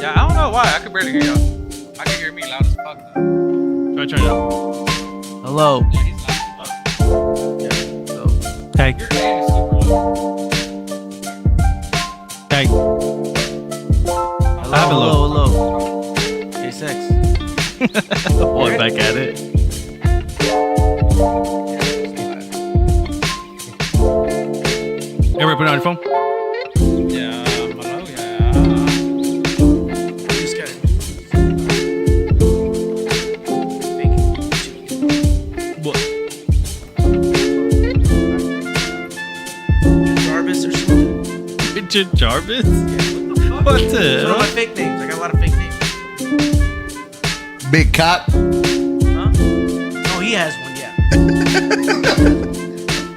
Yeah, I don't know why. I could barely hear y'all. I can hear me loud as fuck though. Try to turn it up. Hello. Yeah, he's loud as fuck. Yeah. So, Hey. Your game is super low. Hey. hello. Hey, sex. Boy, back at it. Ever put it on your phone? Yeah, hello, yeah. This guy. What? Jarvis or something? Richard Jarvis? Yeah, What Those the are my hell? fake names. I got a lot of fake names. Big Cop. Huh? Oh, he has one, yeah.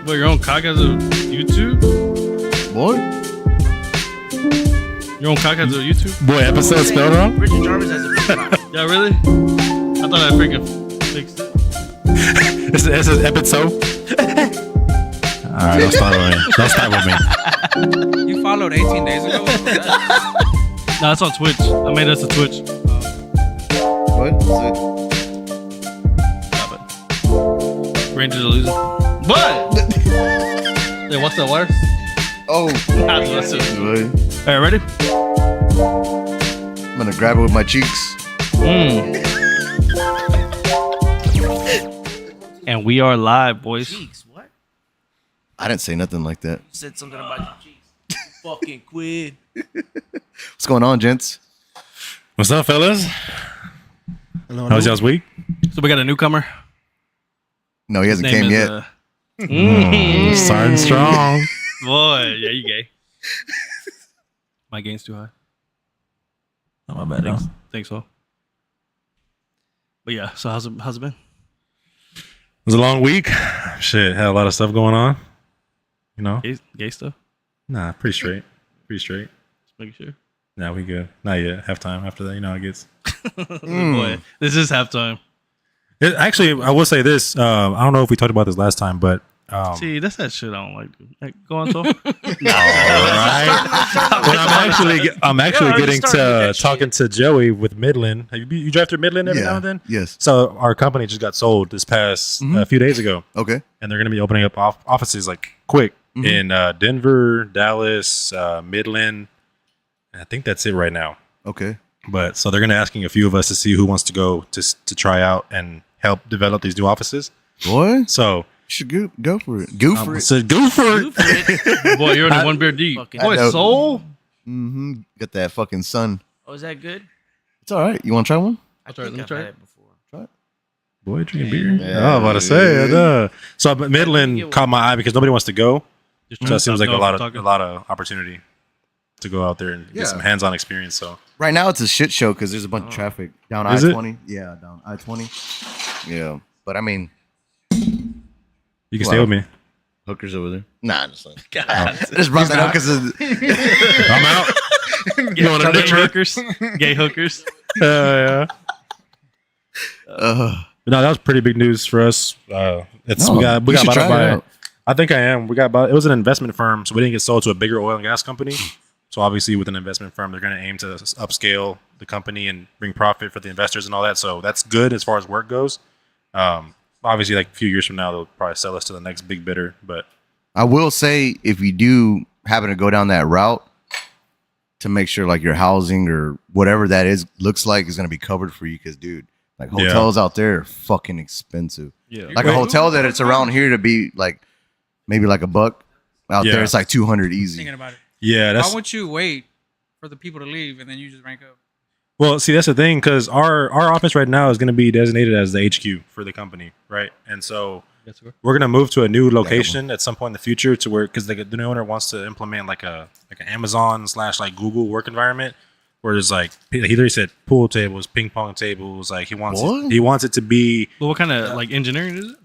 What, your own cock has a YouTube? Boy. Your own cock has a YouTube? Boy, episode spelled wrong? Richard Jarvis has a big cock. Yeah, really? I thought I freaking fixed it. This is episode. Alright, don't start with me. Don't start with me. You followed 18 days ago? What was that? No, it's on Twitch. I made us a Twitch. What? Stop it. Rangers are losing. What? Yeah, what's the worst? Oh. Alright, Boy. ready? I'm gonna grab it with my cheeks. And we are live, boys. Cheeks, what? I didn't say nothing like that. You said something about your cheeks. Fucking quid. What's going on, gents? What's up, fellas? Hello. How was y'all's week? So we got a newcomer. No, he hasn't His came name yet. is, Starting strong. Boy, yeah, you gay. My game's too high. Not my bad. Thanks, thanks, so. But yeah, so how's it been? It was a long week. Shit, had a lot of stuff going on. You know? Gay stuff? Nah, pretty straight. Pretty straight. Just making sure. Nah, we good. Not yet. Halftime. After that, you know how it gets. Boy, this is halftime. Actually, I will say this. I don't know if we talked about this last time, but See, that's that shit I don't like. Like, go on, so. all right. But I'm actually already getting started with to that talking to Joey with Midland. Have you drive through Midland every now and then? Yes. So our company just got sold this past a few days ago, Okay. and they're going to be opening up offices like quick in Denver, Dallas, Midland. And I think that's it right now. Okay. But so they're going to asking a few of us to see who wants to go to try out and help develop these new offices. Boy, So you should go for it. Go for it. so go for it. Boy, you're only one beer deep. Fucking- Boy, I know. soul? Mm-hmm. Got that fucking sun. Oh, is that good? It's all right. You want to try one? I try it, think let me I've try had it. it before. Boy, drinking beer. Yeah. I was about to say it. So Midland caught my eye because nobody wants to go. Just So it seems like no, a lot talking. of opportunity to go out there and Yeah. get some hands-on experience. So Right now, it's a shit show because there's a bunch of traffic down Is it? I-20. Yeah, down I-20. Yeah, but I mean, you can stay with me. hookers over there. Nah, just like, God. I just brought that up because I'm out. You want a Gay picture? hookers? Gay hookers? Yeah. But no, that was pretty big news for us. It's we got you should about try to it buy. out. I think I am. We got about. It was an investment firm, so we didn't get sold to a bigger oil and gas company. So obviously, with an investment firm, they're going to aim to upscale the company and bring profit for the investors and all that. So that's good as far as work goes. Obviously, like a few years from now, they'll probably sell us to the next big bidder. But I will say, if you do happen to go down that route, to make sure like your housing or whatever that is looks like is going to be covered for you, because dude, like Yeah. hotels out there are fucking expensive. Yeah. Like a hotel that it's around here to be like maybe like $1 out Yeah. there, it's like 200 easy. Thinking about it. yeah, Why that's would you wait for the people to leave and then you just rank up? well. See, that's the thing because our office right now is going to be designated as the HQ for the company, right? And so we're going to move to a new location at some point in the future to where because the new owner wants to implement like an Amazon / like Google work environment where there's like he literally said pool tables, ping pong tables. Like he wants it to be. But what kind of like engineering is it?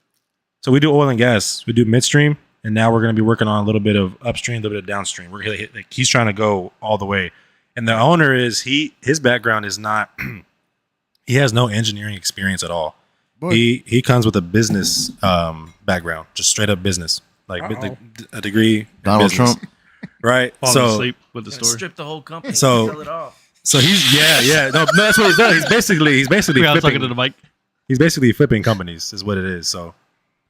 So we do oil and gas, we do midstream, and now we're going to be working on a little bit of upstream, a little bit of downstream. We're like he's trying to go all the way, and the owner is his background is not. He has no engineering experience at all. Boy. He comes with a business background, just straight up business, like a degree. in Donald business. Trump. right? Falling So asleep with the story. Strip the whole company. So- Sell it off. So no, that's what he's done. He's basically I was talking flipping. to the mic. He's basically flipping companies, is what it is. So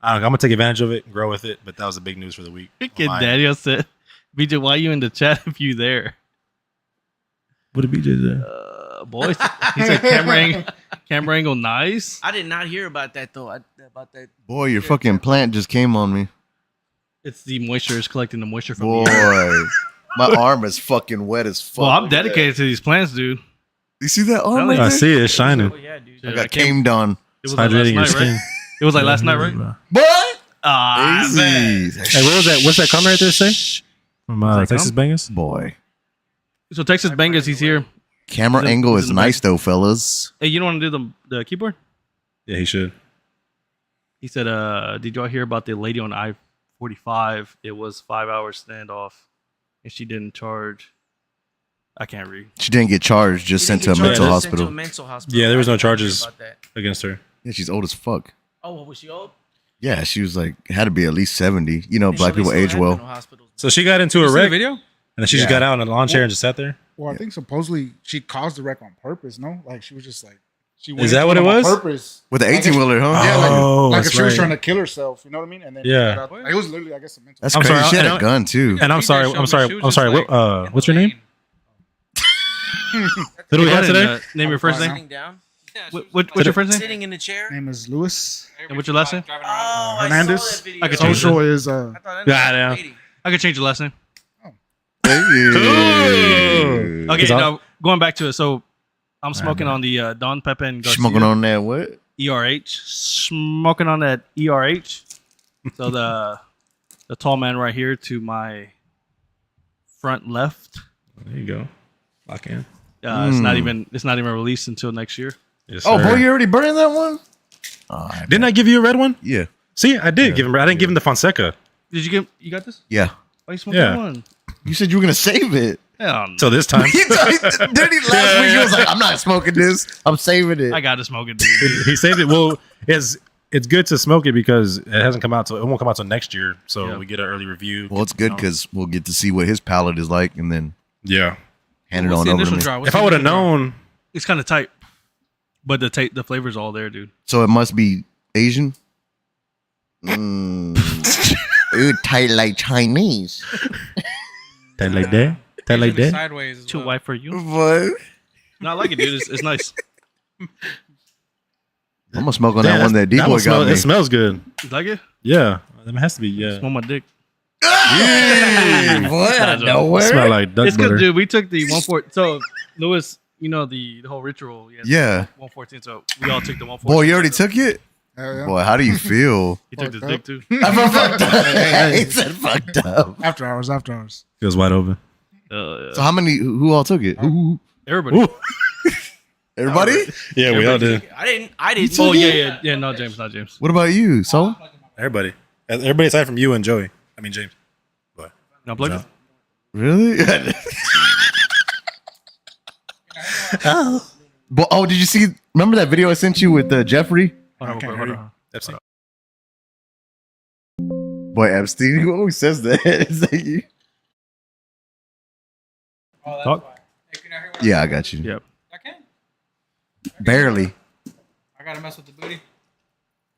I'm gonna take advantage of it and grow with it. But that was the big news for the week. Kid Daniel said, "BJ, why you in the chat if you there?" What did BJ say? Boys, he said camera angle nice. I did not hear about that though. About that. Boy, your fucking plant just came on me. It's the moisture. It's collecting the moisture from Boy, the air. my arm is fucking wet as fuck. Well, I'm Look at dedicated to these plants, dude. that. You see that arm right I there? see it. It's shining. Oh yeah, dude. I got came done. It was It's like last hydrating your night, skin. right? It was like last night, right? What? Ah, man. Easy. Hey, what was that? What's that comment right there say? From that Texas come? Bangers? Boy. So Texas Bangers, he's here. Camera He's in- angle he's is in the nice though, fellas. Hey, you don't want to do the keyboard? Yeah, he should. He said, did y'all hear about the lady on I-45? It was 5-hour standoff, and she didn't charge. I can't read. She didn't get charged, just sent to a mental hospital. Yeah, there was no I did not hear charges. about that. Against her. Yeah, she's old as fuck. Oh, what was she old? Yeah, she was like had to be at least 70. You know, They black still people age have well. mental hospitals. So she got into You a see the wreck, video? and then she just Yeah. got out in a lawn chair and just sat there. Well, I think supposedly she caused the wreck on purpose. No, like she was just like she. Is that what into it on was? Purpose. With the Like 18 wheeler, huh? Yeah, Oh, like if that's she was right. trying to kill herself. You know what I mean? And then Yeah. she got out- like, it was literally, I guess, a mental. That's I'm crazy. sorry, She had and a gun too. And I'm DJ sorry. showed I'm me sorry. she was I'm just sorry. like in What's the your name? lane. Who do we Go have ahead today? and, name your first name. Sitting down. What's your first name? Sitting in the chair. Name is Lewis. And what's your last name? Oh, I Hernandez? saw that video. I could change Social is I thought that Yeah, was yeah. a lady. I could change your last name. Hey. Okay, Is that- now going back to it. So I'm smoking on the Don Pepe and Garcia. Smoking on that what? ERH. Smoking on that ERH. So the tall man right here to my front left. There you go. Lock in. It's not even released until next year. Yes, Oh, sir. boy, you already burning that one? Didn't I give you a red one? Yeah. See, I did give him. I didn't give him the Fonseca. Did you got this? Yeah. Why you smoking Yeah. one? You said you were gonna save it. Hell no. So this time, Didn't he last week? He was like, "I'm not smoking this. I'm saving it." I got to smoke it, dude. he saved it. Well, it's good to smoke it because it hasn't come out till it won't come out till next year. So Yeah. we get an early review. Well, it's good because we'll get to see what his palate is like, and then Yeah. hand it What's on the over to initial me. draw? What's If the I would have initial draw? known, It's kind of tight, but the flavor's all there, dude. So it must be Asian. Ooh, tight like Chinese. that like that, that like Usually that. Sideways as Too well. white for you. What? No, I like it, dude. It's nice. I'm gonna smoke on that Damn, one that that one D-Boy got me. It smells good. You like it? Yeah, it has to be. Yeah, Smell my dick. Hey, boy, out of nowhere. smell like duck It's good, butter. dude. We took the 114. So Lewis, you know the whole ritual. Yeah. 114. So we all took the 114. Boy, you already took it? Hell yeah. Boy, how do you feel? He took this Fucked dick up. too. I feel fucked up. He said fucked up. After hours. Feels wide open. Yeah. So how many, who all took it? Everybody. Ooh. Everybody? Yeah, we all did. I didn't. Oh yeah. No, James, not James. What about you, Solo? Everybody aside from you and Joey. I mean James. But No, plug it. Really? But, oh, did you see, remember that video I sent you with Jeffrey? Hold on. that's it. Boy, Epstein, who always says that? Is that you? Oh, that's Talk. why. Hey, can I hear what Yeah, I got you. Yep. I can. Barely. I gotta mess with the booty.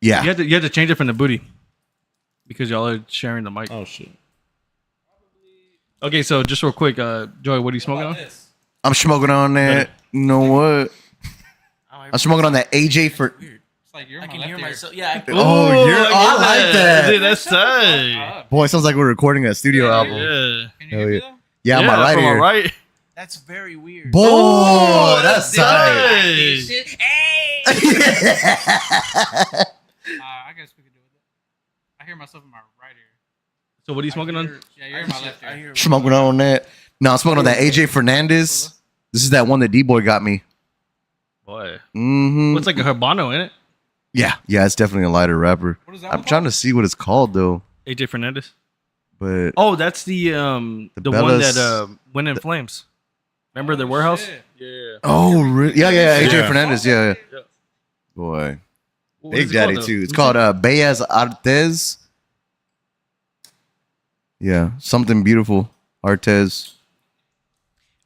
Yeah. You had to change it from the booty because y'all are sharing the mic. Oh shit. Okay, so just real quick, Joey, what are you smoking on? This. I'm smoking on that. You know what? I'm smoking on that AJ for. It's like you're I my can left hear ear. myself. Yeah. Oh, you're. I like that. Dude, that's tight. Boy, it sounds like we're recording a studio album. Yeah. Can you Hell hear me yeah. though? Yeah, my right from ear. right. That's very weird. Boy, that's tight. Hey. I guess we could do it. I hear myself in my right ear. So what are you smoking on? Yeah, you're in my left ear. Smoking on that. No, I'm smoking on that AJ Fernandez. This is that one that D-Boy got me. Boy. Mm-hmm. What's like a Habano in it? Yeah, it's definitely a lighter wrapper. What is that I'm one trying called? to see what it's called though. AJ Fernandez. But Oh, that's the one Bellas- that went in flames. Remember the warehouse? Shit. Yeah. oh, yeah, AJ Yeah. Fernandez, yeah. Yeah. Boy, What Big is it called, Daddy though? too. It's called Bellas Artes. Yeah, something beautiful. Artes.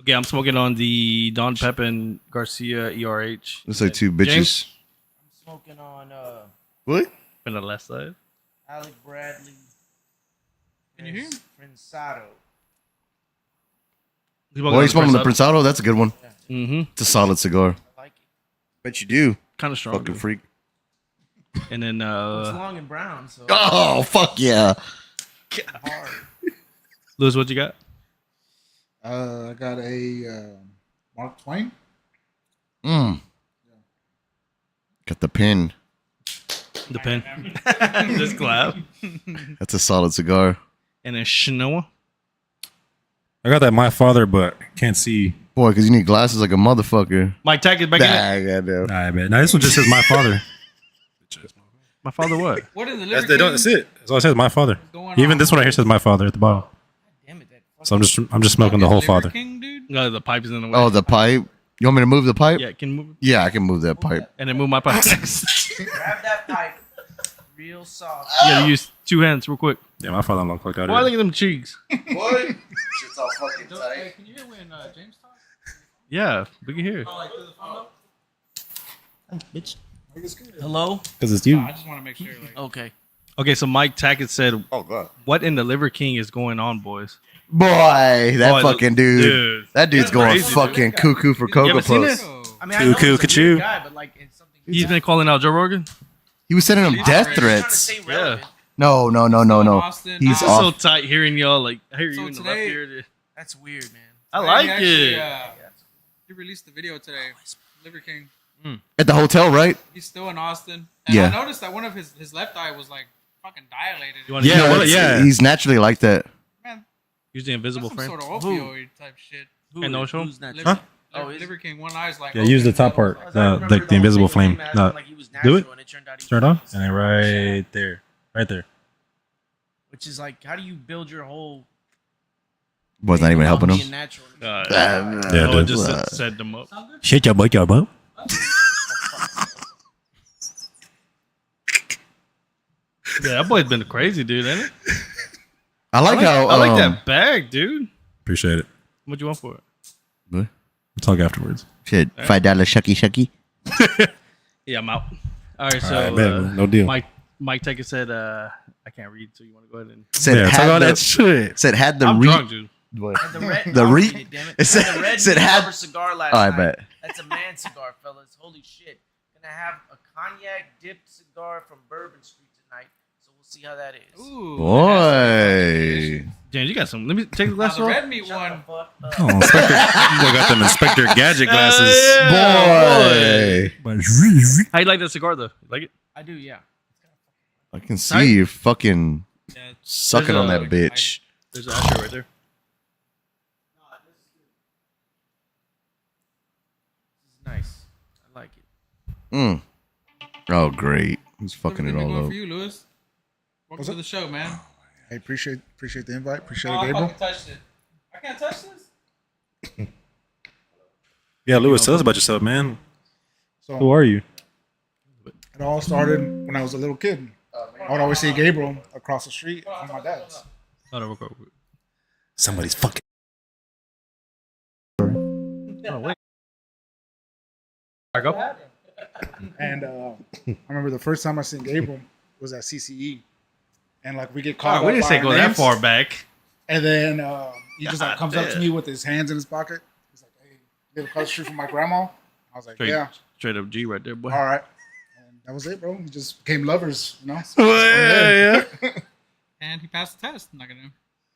Okay, I'm smoking on the Don Pepin Garcia ERH. Looks like two bitches. James? I'm smoking on What? On the left side. Alec Bradley. Can you hear him? Prensado. Boy, you smoking the Prensado? That's a good one. Mm-hmm. It's a solid cigar. I like it. Bet you do. Kind of strong. Fucking dude. freak. And then It's long and brown, so Oh, fuck yeah. hard. Lewis, what you got? I got a Mark Twain. Mm. Got the pin. The pen. This collab. That's a solid cigar. And then Shinoa. I got that my father, but can't see. Boy, because you need glasses like a motherfucker. Mike Tackett back in it. Goddamn. Nah, man. Now this one just says my father. My father what? What is the That's, Liver that's King? it. That's all it says. My father. Going Even on? this one right here says my father at the bottom. Damn it, that So I'm just smoking the whole Liver father. King, dude? No, the pipe is in the way. Oh, the pipe. You want me to move the pipe? Yeah, can you move it? Yeah, I can move that pipe. And then move my pipe. grab that pipe real soft. You gotta use two hands real quick. Yeah, my father don't look like that. Why look at them cheeks? What? Shit's all fucking tight. Can you hear when James talks? Yeah, we can hear it. Like through the phone? Bitch. Hello? Because it's you. I just want to make sure. Like, Okay. Okay, so Mike Tackett said, Oh, God. what in the Liver King is going on, boys? Boy, that Boy, fucking dude. dude. That dude's That's going crazy, dude. fucking cuckoo for You Cocoa ever seen Puffs. it? oh. I mean, I know Cuckoo, he's a ka-choo. weird guy, but like it's something. He's been calling out Joe Rogan? He was sending him He's death crazy. trying to threats. stay relevant. No. Austin, He's It's Austin. so off. tight hearing y'all. Like, I hear you So in the left today- ear. That's weird, man. I He like actually, it. He released the video today. Liver King. At the hotel, right? He's still in Austin. And Yeah. I noticed that one of his left eye was like fucking dilated. You wanna Yeah, use, well, it's- yeah. He's naturally like that. Man, use the invisible that's some frame? sort of opioid type shit. Who Hey, no is- show? who's not- Liver, Oh, is Liver King, one eye's like. Yeah, use the open. top part. As I remember, Like the invisible whole thing flame. was No. like he was Do it. natural, and it turned out he Turn it was on. And then right there. Right there. Which is like, how do you build your whole? Was not even helping being him. natural? Yeah, Oh, it dude. just set them up. Shut your butt, your butt. Yeah, that boy's been crazy, dude, ain't it? I like how. I like that bag, dude. Appreciate it. What you want for it? We'll talk afterwards. Shit, $5 shucky. Yeah, I'm out. All right, so All right, man, no deal. Mike Tackett said, I can't read, so you want to go ahead and. Said Yeah, talk had about the, that shit. said had the I'm re- drunk, dude. What? And the red, The I'll re- read it, damn it. it said- And the red said meat had- rubber cigar last Oh, I night. bet. That's a man cigar, fellas. Holy shit. Gonna have a cognac dipped cigar from Bourbon Street tonight. So we'll see how that is. Ooh, Boy. James, you got some. Let me take the Now, glass the off. red meat Shut one. the fuck up. Oh, Inspector. You got them Inspector Gadget glasses. Boy. How you like that cigar, though? You like it? I do, yeah. I can see you fucking Yeah, sucking There's on a- that bitch. There's an ashtray right there. This is nice. I like it. Mm. Oh, great. He's fucking Liver it King, all going up. for you, Lewis. Welcome What's to up? the show, man. Hey, appreciate the invite. Appreciate Oh, it, I Gabriel. fucking touched it. I can't touch this. Yeah, Lewis, tell us about yourself, man. Who So are you? it all started when I was a little kid. I would always see Gabriel across the street from my dad's. Hold on, real quick. Somebody's fucking. Oh, wait. Back up. And I remember the first time I seen Gabriel was at CCE. And like we get caught Oh, we up didn't by say our go that names. far back. And then he just like comes up to damn. me with his hands in his pocket. He's like, "Hey, live across the street from my grandma." I was like, Straight, "Yeah, straight up G right there, boy. all right." And that was it, bro. We just became lovers, you know. Yeah. And he passed the test. I'm not gonna.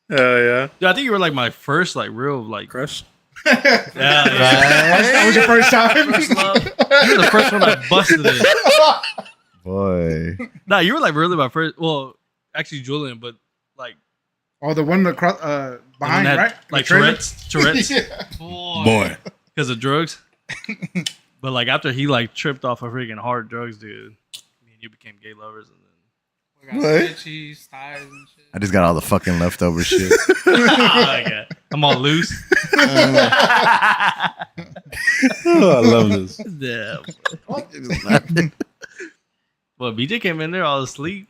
Yeah. Dude, I think you were like my first, like, real, like, Crush. yeah, That was your first time. First love. you were the first one I busted in. Boy. Nah, you were like really my first. Well, actually, Julian, but like Oh, the one across the one behind, that- right? like The trailer? Tourette's, Yeah. Boy. because of drugs. But like after he like tripped off of freaking hard drugs, dude, me and you became gay lovers, and We got What? stitchies, ties, and shit. I just got all the fucking leftover shit. then I'm all loose. Oh, I love this. Yeah. Well, BJ came in there all asleep.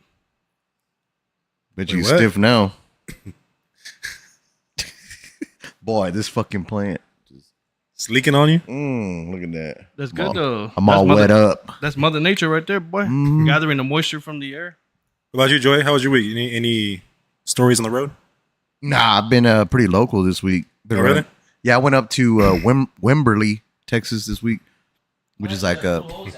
Bet Wait, you what? stiff now. Boy, this fucking plant. It's leaking on you. Look at that. That's I'm good all- though. I'm That's all Mother- wet up. That's Mother Nature right there, boy. Mhm. Gathering the moisture from the air. What about you, Joy? How was your week? Any stories on the road? Nah, I've been pretty local this week. Been Oh, really? running- Yeah, I went up to Wimberley, Texas this week, which is like That's a nice place.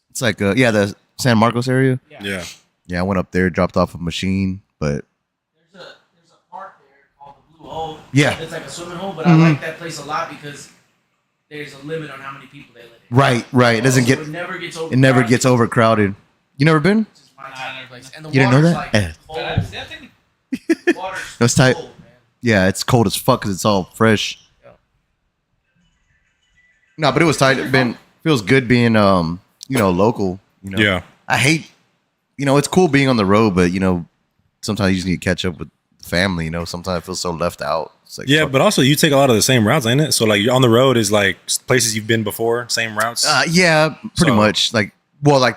it's like yeah, the San Marcos area. Yeah. Yeah, I went up there, dropped off a machine, but There's a park there called the Blue Hole. Yeah. It's like a swimming hole, but Mhm. I like that place a lot because there's a limit on how many people they let in. right. It doesn't So get it never gets over. it never gets overcrowded. You never been? It's just my type of place. And the You didn't know water's that? like Eh. cold. I think Water's That's tight. cold, man. Yeah, it's cold as fuck because it's all fresh. Yeah. No, but it was tight. It been feels good being local. You know, Yeah. I hate, it's cool being on the road, but sometimes you just need to catch up with the family. Sometimes I feel so left out. It's like, Yeah, fuck. but also you take a lot of the same routes, ain't it? So like you're on the road is like places you've been before, same routes. Yeah, pretty So- much. Like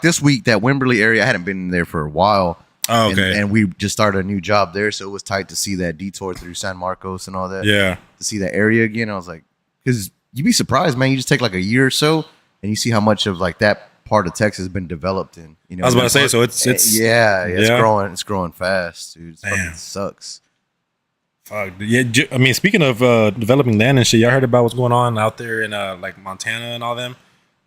this week, that Wimberley area, I hadn't been there for a while. Oh, okay. And we just started a new job there, so it was tight to see that detour through San Marcos and all that. Yeah. To see that area again, I was like, because you'd be surprised, man. You just take like a year or so, and you see how much of like that part of Texas has been developed in. I was about to say, so it's yeah, it's yeah. growing. It's growing fast, dude. It fucking Damn. sucks. fuck. Yeah, I mean, speaking of developing land and shit, y'all heard about what's going on out there in like Montana and all them,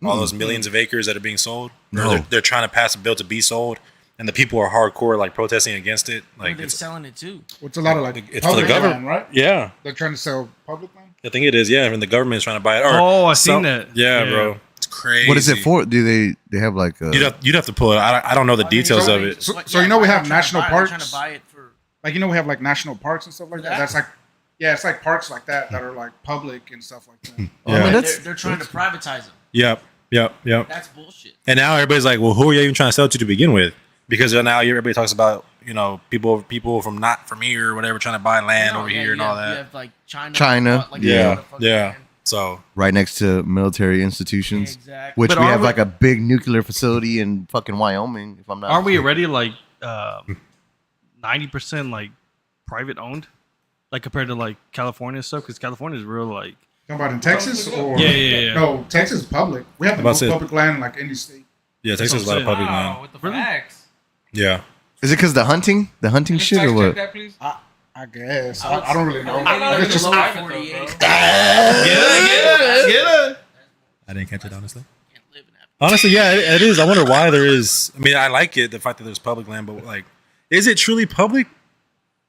all those millions of acres that are being sold. No. They're trying to pass a bill to be sold, and the people are hardcore like protesting against it. Like They're it's selling it too. It's a lot of like It's for the public government. land, right? yeah, They're trying to sell public land. I think it is. Yeah, and the government is trying to buy it. Or Oh, I seen some- that. Yeah, Yeah. bro, it's crazy. What is it for? Do they have like a? You'd have to pull it. I don't know the details of it. So we have they're trying national to buy it. They're parks? trying to buy it for. Like we have like national parks and stuff like that. Yeah. That's like, yeah, it's like parks like that are like public and stuff like that. Oh, Yeah. man, They're, that's they're trying to privatize them. Yep. That's bullshit. And now everybody's like, well, who are you even trying to sell to begin with? Because now everybody talks about, people from not from here or whatever trying to buy land over here and all You that. have like China. China, like, yeah. motherfucking Yeah. land. So right next to military institutions, Exactly. which But we are have we- like a big nuclear facility in fucking Wyoming. If I'm not, Are we mistaken. already like 90% like private owned, like compared to like California and stuff? Because California is real like Talking about in Texas or Yeah. No, Texas is public. We have the About most to say- public land in like any state. yeah, Texas has a lot of Wow, public Wow, land. with the Really? facts. Yeah. Is it because the hunting Just shit or fact what? check that, please. I guess. I would- I don't really know. I think It's just lower private though, 48. bro. I didn't catch it, honestly. Can't live in that. Honestly, yeah, it is. I wonder why there is. I mean, I like it, the fact that there's public land, but like, is it truly public?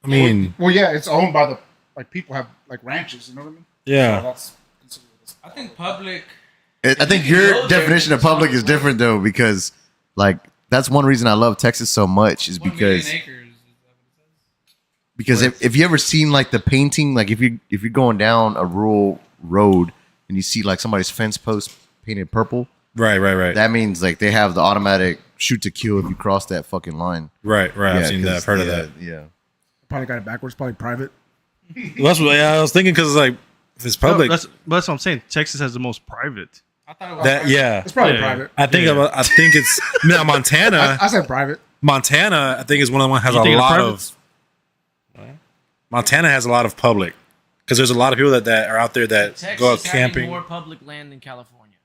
I mean, Well, yeah, it's owned by the like people have like ranches. You know what I mean? So yeah. that's considered as- I think public. I think You can your go there, definition of it's public not is different though, because like that's one reason I love Texas so much is 1 million because acres. Is that what it says? if you ever seen like the painting, like if you're going down a rural road and you see like somebody's fence post painted purple, Right. that means like they have the automatic shoot to kill if you cross that fucking line. Right. I've seen that. 'cause- I've heard of yeah, that. Yeah. Probably got it backwards. Probably private. Well, that's what I was thinking because like, if it's public, That's what I'm saying. Texas has the most private. I thought it was that yeah. It's probably Yeah. private. I think Yeah. I think it's now Montana. I said private. Montana, I think is one of the ones has You a think it's lot private? of. Montana has a lot of public because there's a lot of people that are out there that Texas go out having camping. more public land than California.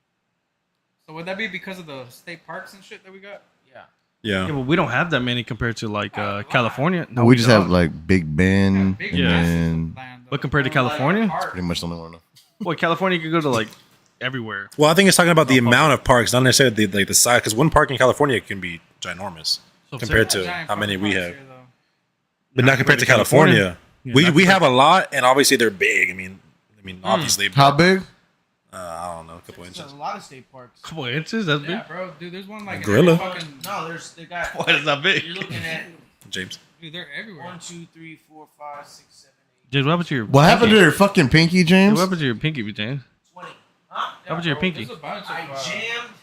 So would that be because of the state parks and shit that we got? Yeah. Yeah, Yeah, but we don't have that many compared to like California. No, we just don't. have like Big Ben Big and Yeah. then land, though. But compared to Or like California? parks. pretty much the only one. Boy, California could go to like everywhere. well, I think it's talking about the Oh, amount of parks, not necessarily the size. Because one park in California can be ginormous So compared Yeah, to giant how many fucking we parks have, here, though. but not compared to California. Yeah, we not we compared- have a lot, and obviously they're big. I mean, obviously, How big? I don't know, a couple There's inches. a lot of state parks. Couple inches. That's big. Yeah, bro, dude, there's one like in Gorilla? every fucking. No, they got. Why is that big? You're looking at James, Dude, they're everywhere. 1, 2, 3, 4, 5, 6, 7, 8, James, what happened to your? What happened to pinky? your fucking pinky, What James? happened to your pinky, James? 20. Huh? What happened to your bro, pinky? There's a bunch of, I jammed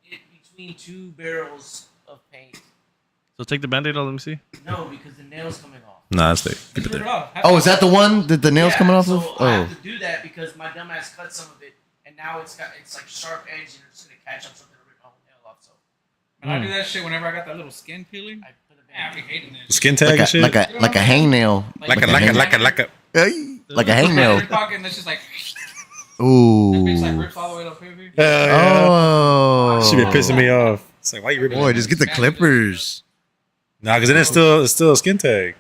it between 2 barrels of paint. So take the band-aid off. Let me see. No, because the nail's coming off. nah, it's there. Just Keep it rip it there. off. Oh, is that the one that the nails Yeah, coming off so of? I Oh, have to do that because my dumbass cut some of it, and now it's like sharp edge, and it's gonna catch up something to rip my whole nail off. So And I do that shit whenever I got that little skin peeling. I put a Yeah, I be band. hating that. Skin tag like and shit. like a hangnail. Like a hang- like a. Hey, like a Put it in hangnail. your pocket and it's just like. Bitch like Ooh. rips all the way up here. Oh. She been pissing me off. It's like, why you ripping? Boy, just get the clippers. Nah, because then it's still a skin tag.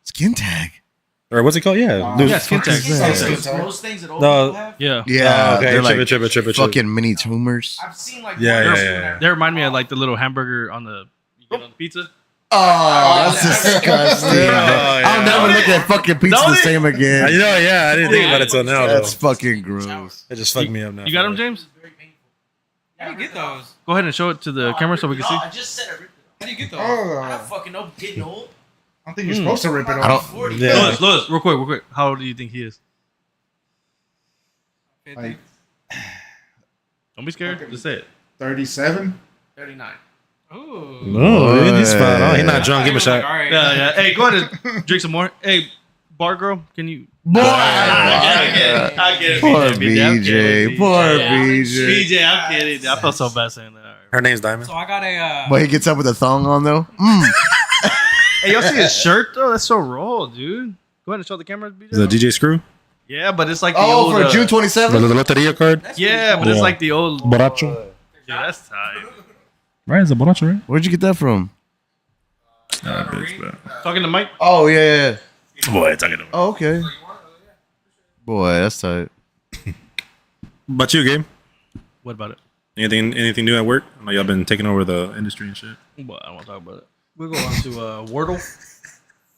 Skin tag. Or what's it called? Yeah. Yeah, skin tag. Most things that old No. people have. Yeah. Yeah, okay, they're like tripping. fucking mini tumors. I've seen like Yeah. They remind me of like the little hamburger on the pizza. Oh, that's disgusting. Yeah. I'll never look at fucking pizza the same again. You know, yeah, I didn't think about it till now. That's Though. fucking gross. It just fucked me up now. You got them, James? How do you get those? Go ahead and show it to the camera so we can see. I just said I ripped it. How do you get those? I Oh, don't fucking know. Getting old. I don't think you're supposed to rip it I off. don't. Yeah. Louis, real quick. How old do you think he is? 50. Like Don't be scared. Just say it. 37. 39. Ooh. No, dude, he's fine. Oh, he's not drunk. Give him a shot. All right. Yeah. Hey, go ahead and drink some more. Hey, bar girl, can you? Boy, I get it. poor BJ, I'm BJ. kidding. Poor Yeah, BJ. BJ, I'm kidding. I felt so bad saying that. Her name's Diamond. So I got a. But he gets up with a thong on though. Hey, y'all see his shirt though? That's so raw, dude. Go ahead and show the camera, BJ. Is that DJ Screw? Yeah, but it's like the Oh, old, for June The 27th. Loteria card? Yeah, but it's Yeah. like the old. Borracho. Yeah, that's tight. Right, it's a borracho, right? Where'd you get that from? Talking to Mike. Oh yeah. Boy, talking to him. Oh okay. Boy, that's tight. But you, Gabe? What about it? Anything new at work? I know y'all been taking over the industry and shit. Well, I don't want to talk about it. We'll go on to Wordle.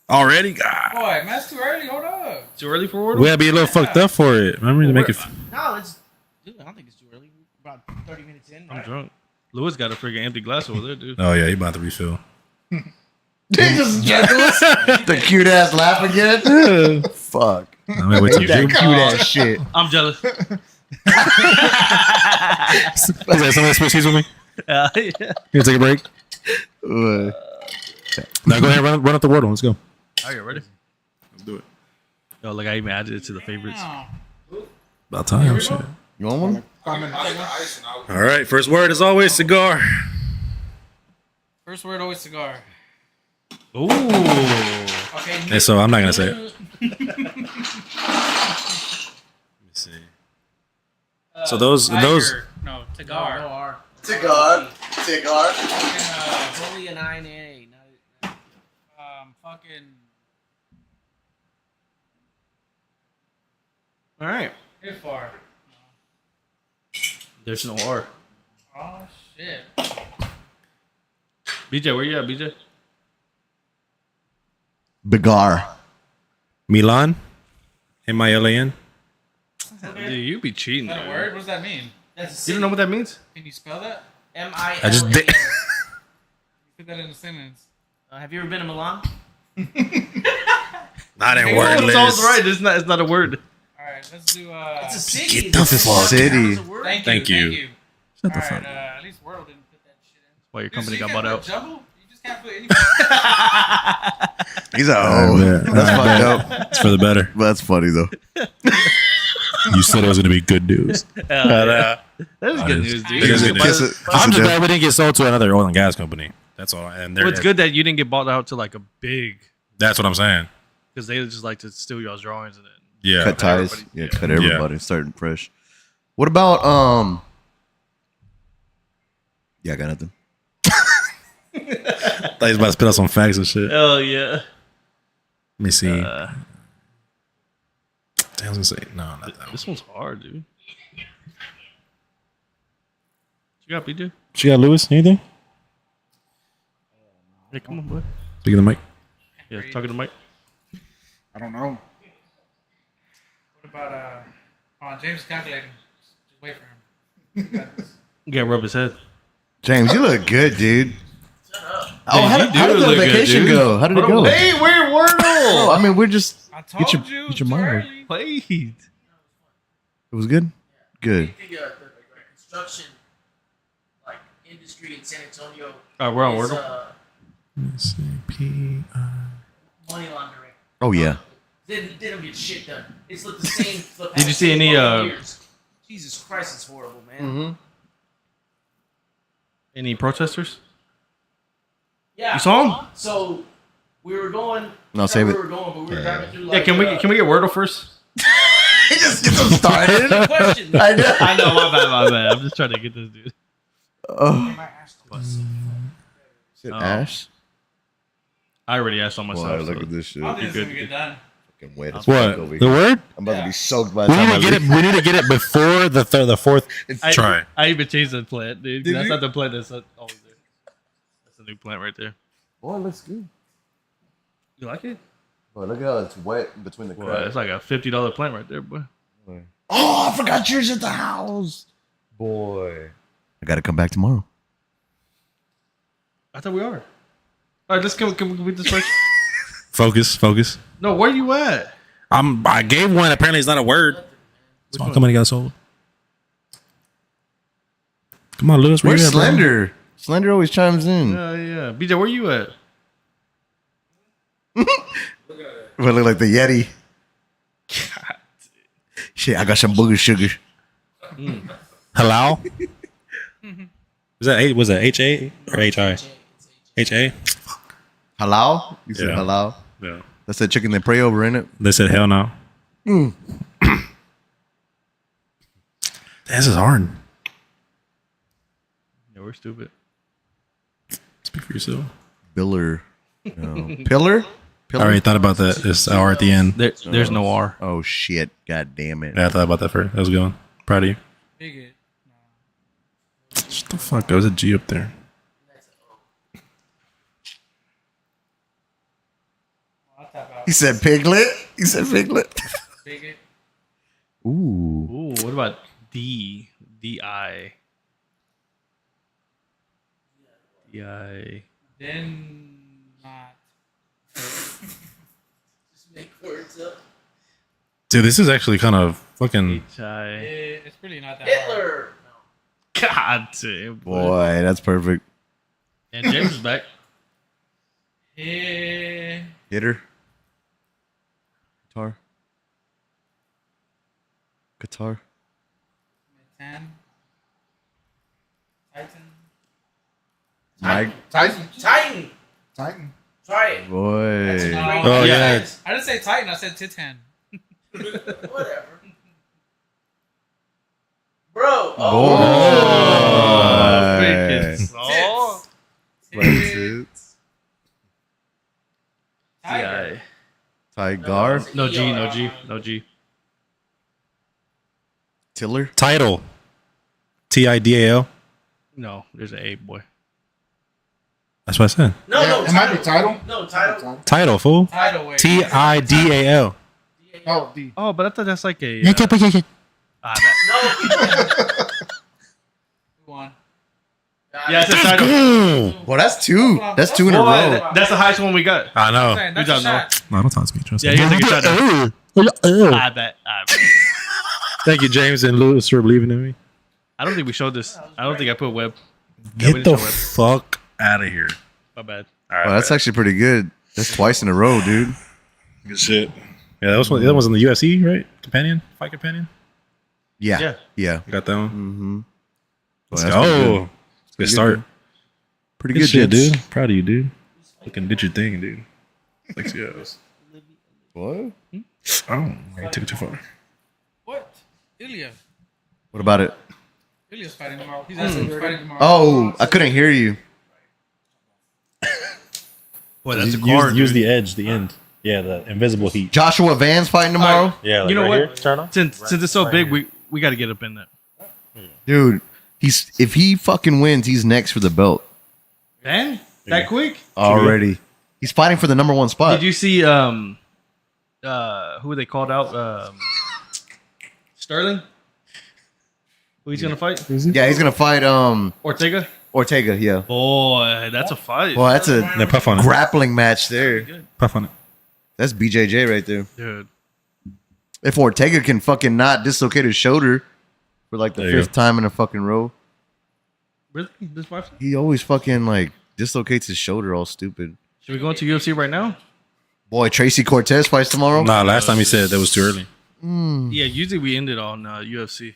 Already? God. Boy, man, that's too early. Hold up. Too early for Wordle? We gotta be a little fucked up for it. Remember to make it. No, it's. Dude, I don't think it's too early. We're about 30 minutes in. I'm Right? drunk. Lewis got a freaking empty glass over there, dude. Oh, yeah, he about to refill. He just the cute ass laugh again. Fuck. I'm gonna wait till That June. cute ass shit. I'm jealous. Is that somebody switch seats with me? Yeah. Here, take a break. Uh, Now go ahead and run up the word one. Let's go. Are you ready? Let's do it. Yo, look, I even added it to the favorites. About time. Shit. You want one? All right, first word is always cigar. First word always cigar. Ooh. Okay. And so I'm not gonna say it. Let me see. So those Tiger. No, No, cigar. no R. Cigar. Only an I and an A. Fucking. All right. Here far. There's no R. Oh shit. BJ, where you at, BJ? Bigar. Milan, Milan. Dude, you be cheating. Is that a man. word? What does that mean? That's You don't know what that means? Can you spell that? M-I-L-A-N. I just did. Put that in a sentence. Have you ever been to Milan? Not in Oh, word it sounds list. right. It's not a word. All right, let's do. It's a city. Get the fuck City. It's a word. Thank you. Shut the All fuck right, up. at least World didn't put that shit in. Why your Dude, company so you got can't bought put out. Jumble? You just can't put any. He's a Oh, hoe. man. That's fucked up. It's for the better. But that's funny though. You said it was gonna be good news. That is good is- news, it dude. is good But news. it's- I'm just glad we didn't get sold to another oil and gas company. That's all. And Well, it's good that you didn't get bought out to like a big, That's what I'm saying. because they just like to steal y'all's drawings and then. Yeah. Cut ties. everybody. Yeah, Yeah. cut everybody. Starting fresh. What about Yeah, I got nothing. Thought he was about to spit out some facts and shit. Oh yeah. Let me see. Uh, Damn, I was gonna say no, not that one. this one's hard, dude. You got BJ? She got Lewis. Anything? Hey, come on, boy. Speaking of the mic. Yeah, talking to Mike. I don't know. What about James is calculating. Just wait for him. You gotta rub his head. James, you look good, dude. Oh, Hey, how you did, do how did the look good, vacation dude. go? How did it go? Hey, we're Wordle. Oh, I mean, we're just. I told Get your- you. get your too mind. early. Played. It was good. Good. The construction like industry in San Antonio All right, we're on is Wordle. Let's see. money laundering. Oh yeah. They don't get shit done. It's like the same. for the Did you past see any, 12 years. Jesus Christ, it's horrible, man. Mm-hmm. Any protesters? Yeah. You saw him? So we were going. No, save we it. were going, but we were driving through. Yeah. Like, Can we get Wordle first? just get them started. Question. I know. I know, my bad. I'm just trying to get this dude. Oh, shit, Oh. Ash. I already asked on myself. Boy, look so- at this shit. I don't think it's good, gonna get done. Fucking wet as What? fuck over The here. word? I'm about to Yeah. be soaked by We the time need I to get it. leave. We need to get it before the fourth I, try. I even changed the plant, dude. Did That's you? not the plant that's always there. That's a new plant right there. Oh, it looks good. You like it? Boy, look at how it's wet between the Boy, cracks. it's like a $50 plant right there, boy. Oh, I forgot yours at the house. Boy. I got to come back tomorrow. I thought we are. All right, let's go. Can we complete this first? Focus. No, where you at? I gave one. Apparently, it's not a word. Small company got sold. Come on, Lewis. Where Where's you at, bro? Slender? Slender always chimes in. Yeah. BJ, where you at? Well, look like the Yeti. Shit, I got some booger sugar. Hello. Was that H? Was that H-A or H-I? H-A. Halal? You said Yeah. halal? Yeah. That's the chicken they pray over, in it. They said hell no. This is hard. Yeah, we're stupid. Speak for yourself. Biller. No. Pillar? I already thought about that. It's R at the end. There's no R. Oh, shit. God damn it. Yeah, I thought about that first. That was a good one. Proud of you. Bigot. Shut the fuck. There was a G up there. I'll tap out. He said piglet? He said piglet? Bigot. Ooh. Ooh, what about D? D-I. D-I. Then not. Just make words up. Dude, this is actually kind of fucking. H-I. It's really not that hard. Hitler. No. God damn. Boy, that's perfect. And James is back. Eh, Hitter. Guitar. Guitar. Tan. Titan. Mike. Titan. Titan. Titan. Try it. Boy. That's a great Oh, yeah. guess. I didn't say Titan. I said Titan. Whatever. Bro. Boy. Freaking Oh. Tits. Tiger. D-I. Tigar. No G, no G, no G. Tiller. Title. T-I-D-A-L. No, there's an A, boy. That's what I said. No, Yeah, no. it might be title. No, title. Title, fool. Title wait. T-I-D-A-L. Oh, D. Oh, but I thought that's like a. That. No. Who won? Yeah, it's a title. Well, that's two. That's two in a Boy, row. that's the highest one we got. I know. Saying, Good that's a job, shot. No, don't talk to me. Trust Yeah, me. you take a shot now. I bet. Thank you, James and Lewis, for believing in me. I don't think we showed this. I don't think I put web. Yeah, we Get didn't the show web. fuck out of here. My bad. All right. Oh, that's actually pretty good. That's twice in a row, dude. good shit. Yeah, that was one. That was in the UFC, right? Fight companion. Yeah. Yeah. Yeah. Got that one. Mm-hmm. Let's go. Good start. Pretty Good good, shit, gents. dude. Proud of you, dude. Fucking did your thing, dude. Sexy ass. What? Oh, you took it too far. What? Ilya. What about it? Ilya's fighting tomorrow. He's actually fighting tomorrow. Oh, I couldn't hear you. Boy, that's a use, card. use dude. the edge, the end. Yeah, the invisible heat. Joshua Van's fighting tomorrow? Yeah, You know right what? here. Turn on. Since it's so big, we got to get up in that. Dude, if he fucking wins, he's next for the belt Man, that quick? already. He's fighting for the number one spot. Did you see who they called out? Sterling? Who he's gonna fight? Yeah, he's gonna fight Ortega? Ortega. Yeah. Boy, that's a fight. Well, that's a Yeah, puff on it. grappling match there. Puff on it. That's BJJ right there. Dude. If Ortega can fucking not dislocate his shoulder for like the There you fifth time in a fucking row, Really? This fight? he always fucking like dislocates his shoulder all stupid. Should we go into UFC right now? Boy, Tracy Cortez fights tomorrow. Nah, last time he said that was too early. Yeah, usually we ended on UFC.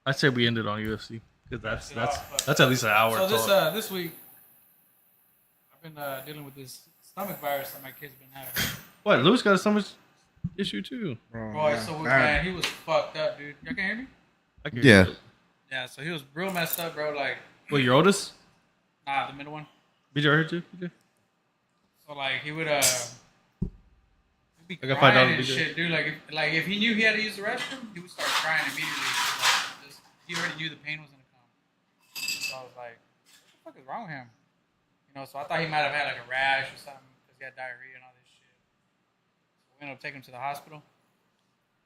I say we ended on UFC because that's at least an hour. So this talk. this week, I've been dealing with this stomach virus that my kids have been having. What? Lewis got so much. Issue 2. Boy, so man, he was fucked up, dude. Y'all can hear me? I can Yeah. Yeah, so he was real messed up, bro. Like, Wait, your oldest? nah, the middle one. BJ heard you? BJ? So like he would he'd be I got crying $5 and BJ. shit, dude. Like if he knew he had to use the restroom, he would start crying immediately. Like, just, he already knew the pain was gonna come. So I was like, what the fuck is wrong with him? You know, so I thought he might have had like a rash or something because he had diarrhea and all this shit. So we ended up taking him to the hospital.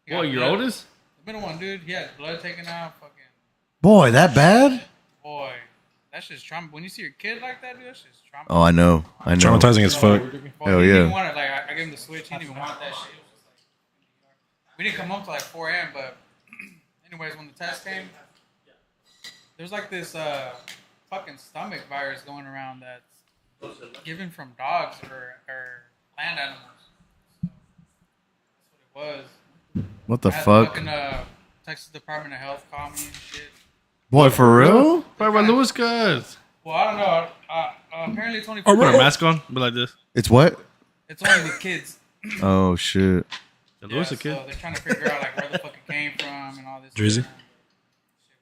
He got Boy, your blood- oldest? The middle one, dude. He had blood taken out. Fucking Boy, that bad? boy, that's just trauma. When you see your kid like that, dude, that's just trauma. Oh, I know. Traumatizing as fuck. Boy, Hell he yeah. didn't want it. Like I gave him the switch. He didn't even want that shit. It was just like we didn't come home till like 4 a.m. But anyways, when the test came, there's like this fucking stomach virus going around that's given from dogs or land animals. So that's what it was. What the I had fuck? Fucking, Texas Department of Health called me and shit. Boy, for real? Probably by Lewis cuz. Well, I don't know. Apparently it's only Put for a mask on, be like this. It's what? it's only with kids. Oh, shit. The Lewis a So kid. they're trying to figure out like where the fuck it came from and all this. Drizzy? Shit,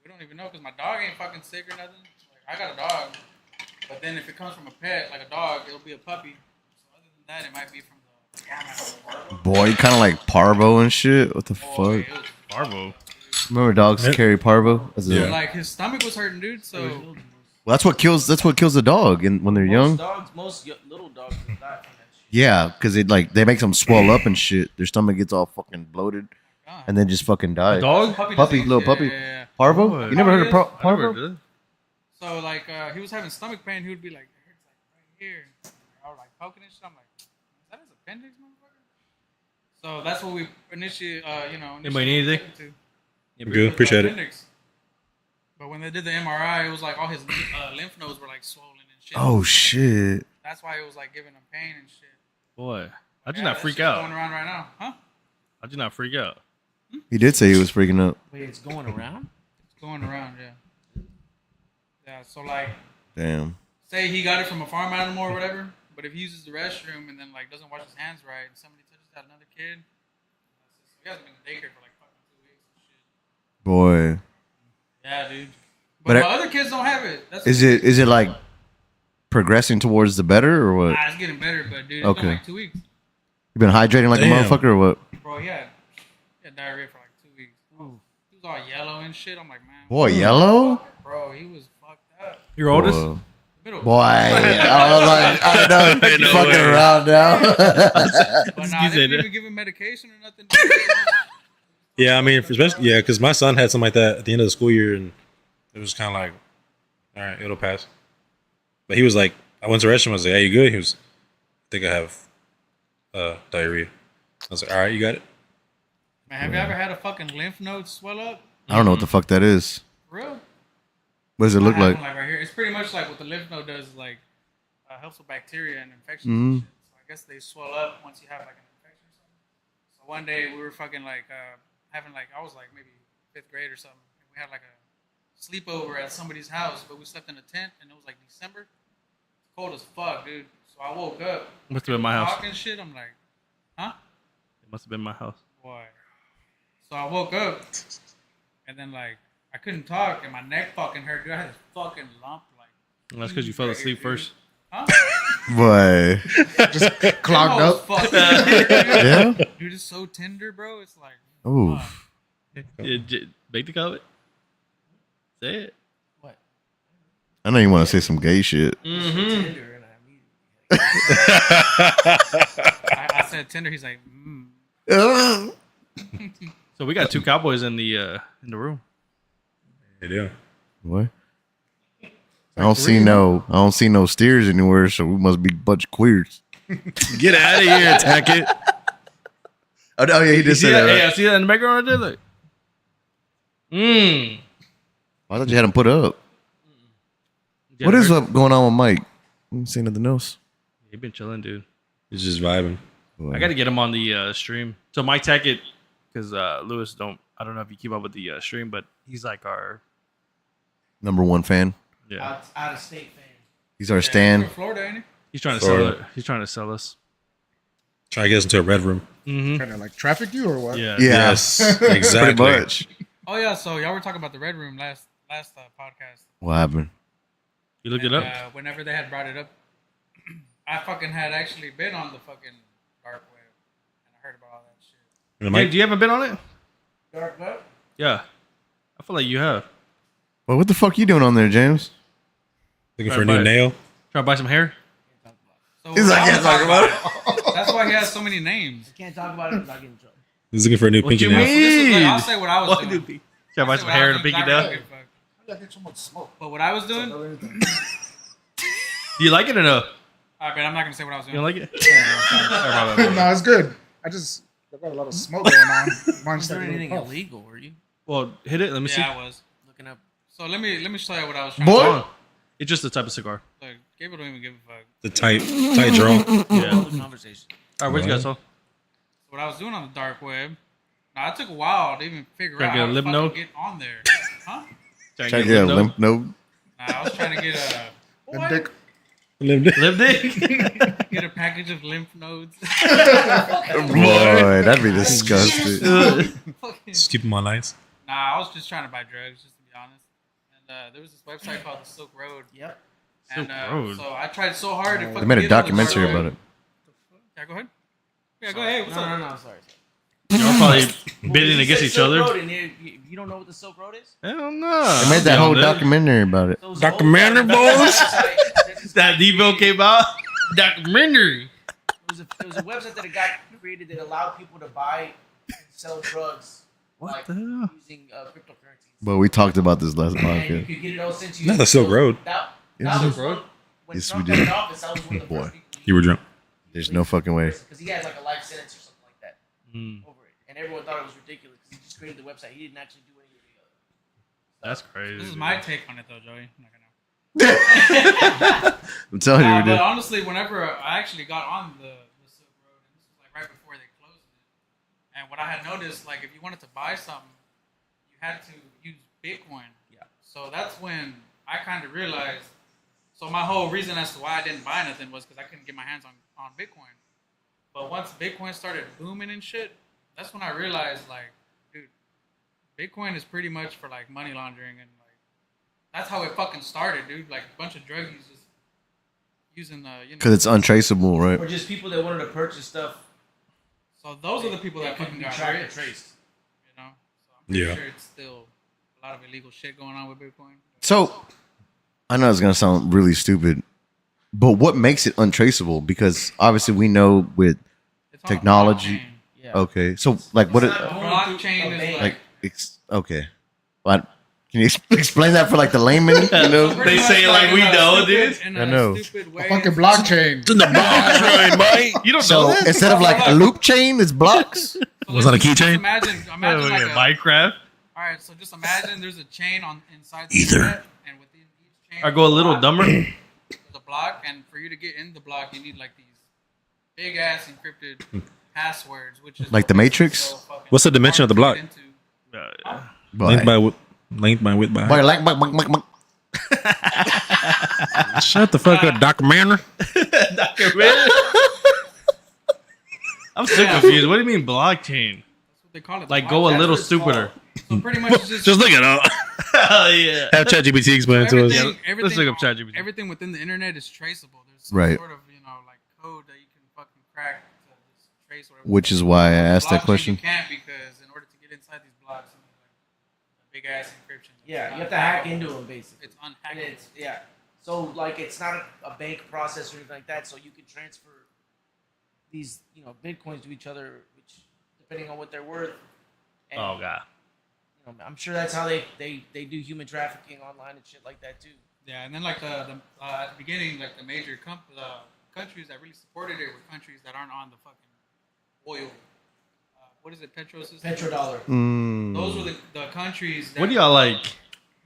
we don't even know because my dog ain't fucking sick or nothing. Like, I got a dog, but then if it comes from a pet, like a dog, it'll be a puppy. So other than that, it might be from the farm animal. Boy, you kind of like parvo and shit. What the Boy, fuck? it was- Parvo. Remember dogs carry parvo? As a, Yeah. Like his stomach was hurting, dude. So Well, that's what kills the dog and when they're young. Most little dogs will die from that shit. Yeah, because they make them swell up and shit. Their stomach gets all fucking bloated God. and then just fucking die. Dog? Puppy, Puppy, disease? little puppy. Yeah. Parvo? Boy. You never heard of Puppy I never parvo? did. So like he was having stomach pain. He would be like, it hurts like right here. I was like poking and shit. I'm like, is that his appendix, motherfucker? So that's what we initially, Anybody need anything? took him to. Good. Appreciate it. Appendix. But when they did the MRI, it was like all his lymph nodes were like swollen and shit. Oh, shit. That's why it was like giving him pain and shit. Boy, I did Yeah, not that freak shit's going out. around right now, huh? I did not freak out. He did say he was freaking out. Wait, it's going around? It's going around, yeah. Yeah, so like, Damn. say he got it from a farm animal or whatever, but if he uses the restroom and then like doesn't wash his hands right, and somebody touches that another kid, he hasn't been in daycare for like fucking 2 weeks and shit. Boy. Yeah, dude. But But my other kids don't have it. That's Is it like progressing towards the better or what? Nah, it's getting better, but dude, it's Okay. been like 2 weeks. You been hydrating like Damn. a motherfucker or what? Bro, he had diarrhea for like 2 weeks. He was all yellow and shit. I'm like, man. Boy, yellow? Bro, he was fucked up. Your oldest? Boy. Middle. Boy, I was like, I know, you No fucking way. around now. But nah, Excuse they didn't me. even give him medication or nothing. Yeah, I mean, especially because my son had something like that at the end of the school year, and it was kind of like, all right, it'll pass. But he was like, I went to the restroom. I was like, "Hey, you good?" He was, I think I have diarrhea. I was like, all right, you got it. Man, have you ever had a fucking lymph node swell up? I don't know what the fuck that is. For real? What does it look I have like? one, like right here. It's pretty much like what the lymph node does, like helps with bacteria and infections Mhm. and shit. So I guess they swell up once you have like an infection or something. So one day we were fucking like having like I was like maybe 5th grade or something. And we had like a sleepover at somebody's house, but we slept in a tent and it was like December. It's cold as fuck, dude. So I woke up. Must have been my house. Talking shit. I'm like, huh? It must have been my house. Boy. So I woke up and then like I couldn't talk and my neck fucking hurt. Dude, I had this fucking lump like. Well, that's because you fell asleep first. Huh? Boy. Clogged Oh, up. fuck. Yeah? Dude, it's so tender, bro. It's like. Ooh. fuck. Bake the comment. Say it. What? I know you want to say some gay shit. Mm-hmm. Tender, and I immediately. I said tender. He's like, So we got 2 cowboys in the room. You do. What? I don't see no steers anywhere, so we must be a bunch of queers. Get out of here, attack it. Oh, yeah, he You just see said that? that. Hey, I Right? see that in the background right there. Like, I thought you had him put up. Yeah, What is Rick- up going on with Mike? I didn't see nothing else. He been chilling, dude. He's just vibing. I got to get him on the stream. So Mike Tackett, because Lewis I don't know if you keep up with the stream, but he's like our number one fan. yeah. Out of state fan. He's our He's stan. from Florida, ain't he? He's trying to Sorry. sell it. He's trying to sell us. Trying to get us into a red room. Mm-hmm. Trying to like traffic you or what? Yeah. Yeah. Yes, Pretty exactly. much. Oh yeah, so y'all were talking about the Red Room last podcast. What happened? You looked it And, up. whenever they had brought it up, I fucking had actually been on the fucking dark web, and I heard about all that shit. Am I- Do you haven't been on it? Dark web? Yeah. I feel like you have. Well, what the fuck you doing on there, James? Looking for a new nail? Try to buy some hair? So He's like, I "Can't was talk talking about it." That's why he has so many names. Can't talk about it without getting in trouble. He's looking for a new What pinky you nail. mean? So this is like, I'll say what I was What doing. do you Try to buy I'll some say what I hair was and a doing, pinky 'cause I nail? don't give a fuck. I get so much smoke. But what I was doing, Do you like it or no? I mean, I'm not gonna say what I was You doing. don't like it? No, it's good. I got a lot of smoke going on. Mine's Was there like a little anything puff. illegal, were you? Well, hit it. Let me see. Yeah, I was. Looking up. So let me show you what I was trying Boy. to It's just the type of cigar. do. Look, Gabriel don't even give a fuck. The tight draw. Yeah. The conversation. All right, what you got, Saul? So what I was doing on the dark web. Now it took a while to even figure Trying out to get how a to lip fucking node? get on there. Huh? Trying Trying to to get a lip lymph node. Nah, I was trying to get The a dick. node? Lip dick? get a package of lymph nodes. Boy, that'd be disgusting. Fucking- Just keep them on ice. Nah, I was just trying to buy drugs, just to be honest. And there was this website called the Silk Road. Yep. And Silk Road? so I tried so hard to They fucking made a get on the documentary dark about web. it. Yeah, go ahead. Yeah, go ahead. What's No, up? no, sorry. Y'all probably bidding You against said each Silk other. Road and you don't know what the Silk Road is? Hell no. They made that whole documentary about it. So it was Documentary, a whole- boys? That Devo came out. Documentary. It was a website that got created that allowed people to buy and sell drugs What the hell? using cryptocurrencies. But we talked about this last And you podcast. could get it all sent to you. Not the Silk Road. That Yeah, was Silk one- when Yes, Trump we got did. in office, that was one of the Boy. first people You were drunk. There's no fucking way. Because he had like a life sentence or something like that Mm, over it. And everyone thought it was ridiculous because he just created the website. He didn't actually do any of the other. that's crazy. This is my take on it, though, Joey. I'm not gonna. I'm telling you, we But did. honestly, whenever I actually got on the Silk Road, and this was like right before they closed it, and what I had noticed, like if you wanted to buy something, you had to use Bitcoin. Yeah. So that's when I kind of realized. So my whole reason as to why I didn't buy nothing was because I couldn't get my hands on Bitcoin. But once Bitcoin started booming and shit, that's when I realized, like, dude, Bitcoin is pretty much for like money laundering and like that's how it fucking started, dude. Like a bunch of druggies just using Because it's untraceable, right? Or just people that wanted to purchase stuff. So those are the people that fucking couldn't be got tracked or rich, traced. you know. So I'm pretty Yeah. sure it's still a lot of illegal shit going on with Bitcoin. So, I know it's going to sound really stupid, but what makes it untraceable? Because obviously we know with It's on a technology. blockchain. Yeah. Okay, so like what? It's It, not going Blockchain through a is bank. like okay, but can you explain that for like the layman? You know, So pretty They much, say it like in we a know, stupid- dude. in I a know. stupid way. A fucking blockchain. In the blockchain, mate. You don't know so that? instead of like a loop chain, it's blocks. So Was that a just keychain? Imagine Oh, like yeah, a, Minecraft. all right. So just imagine there's a chain on inside the Ether. internet, and within each chain, I go a little block, dumber. There's a block, and for you to get in the block, you need like these big ass encrypted passwords, which is Like what the makes it Matrix? so fucking What's the dimension of the hard to block? get into. Length by width by. Boy, like, buck. Shut the fuck up, documentary. I'm so confused. What do you mean blockchain? That's what they call it. Like the go block. a little That's what it's stupider. So pretty much it's just, Just look it up. Hell yeah. Have ChatGPT explain it to us. everything, Let's look up ChatGPT. Everything within the internet is traceable. There's some Right. sort of like code that you can fucking crack to just trace whatever. Which is why I asked that Blockchain, question. You can't because in order to get inside these blocks, you need like a big ass encryption. Yeah, you have to hack into them basically. It's And unhackable. it's So like it's not a bank process or anything like that. So you can transfer these bitcoins to each other, which depending on what they're worth. And, Oh god. I'm sure that's how they do human trafficking online and shit like that too. Yeah, and then like at the beginning, like the major countries that really supported it were countries that aren't on the fucking oil. What is it, Petros? Petrodollar. Those were the countries. That, What do y'all like?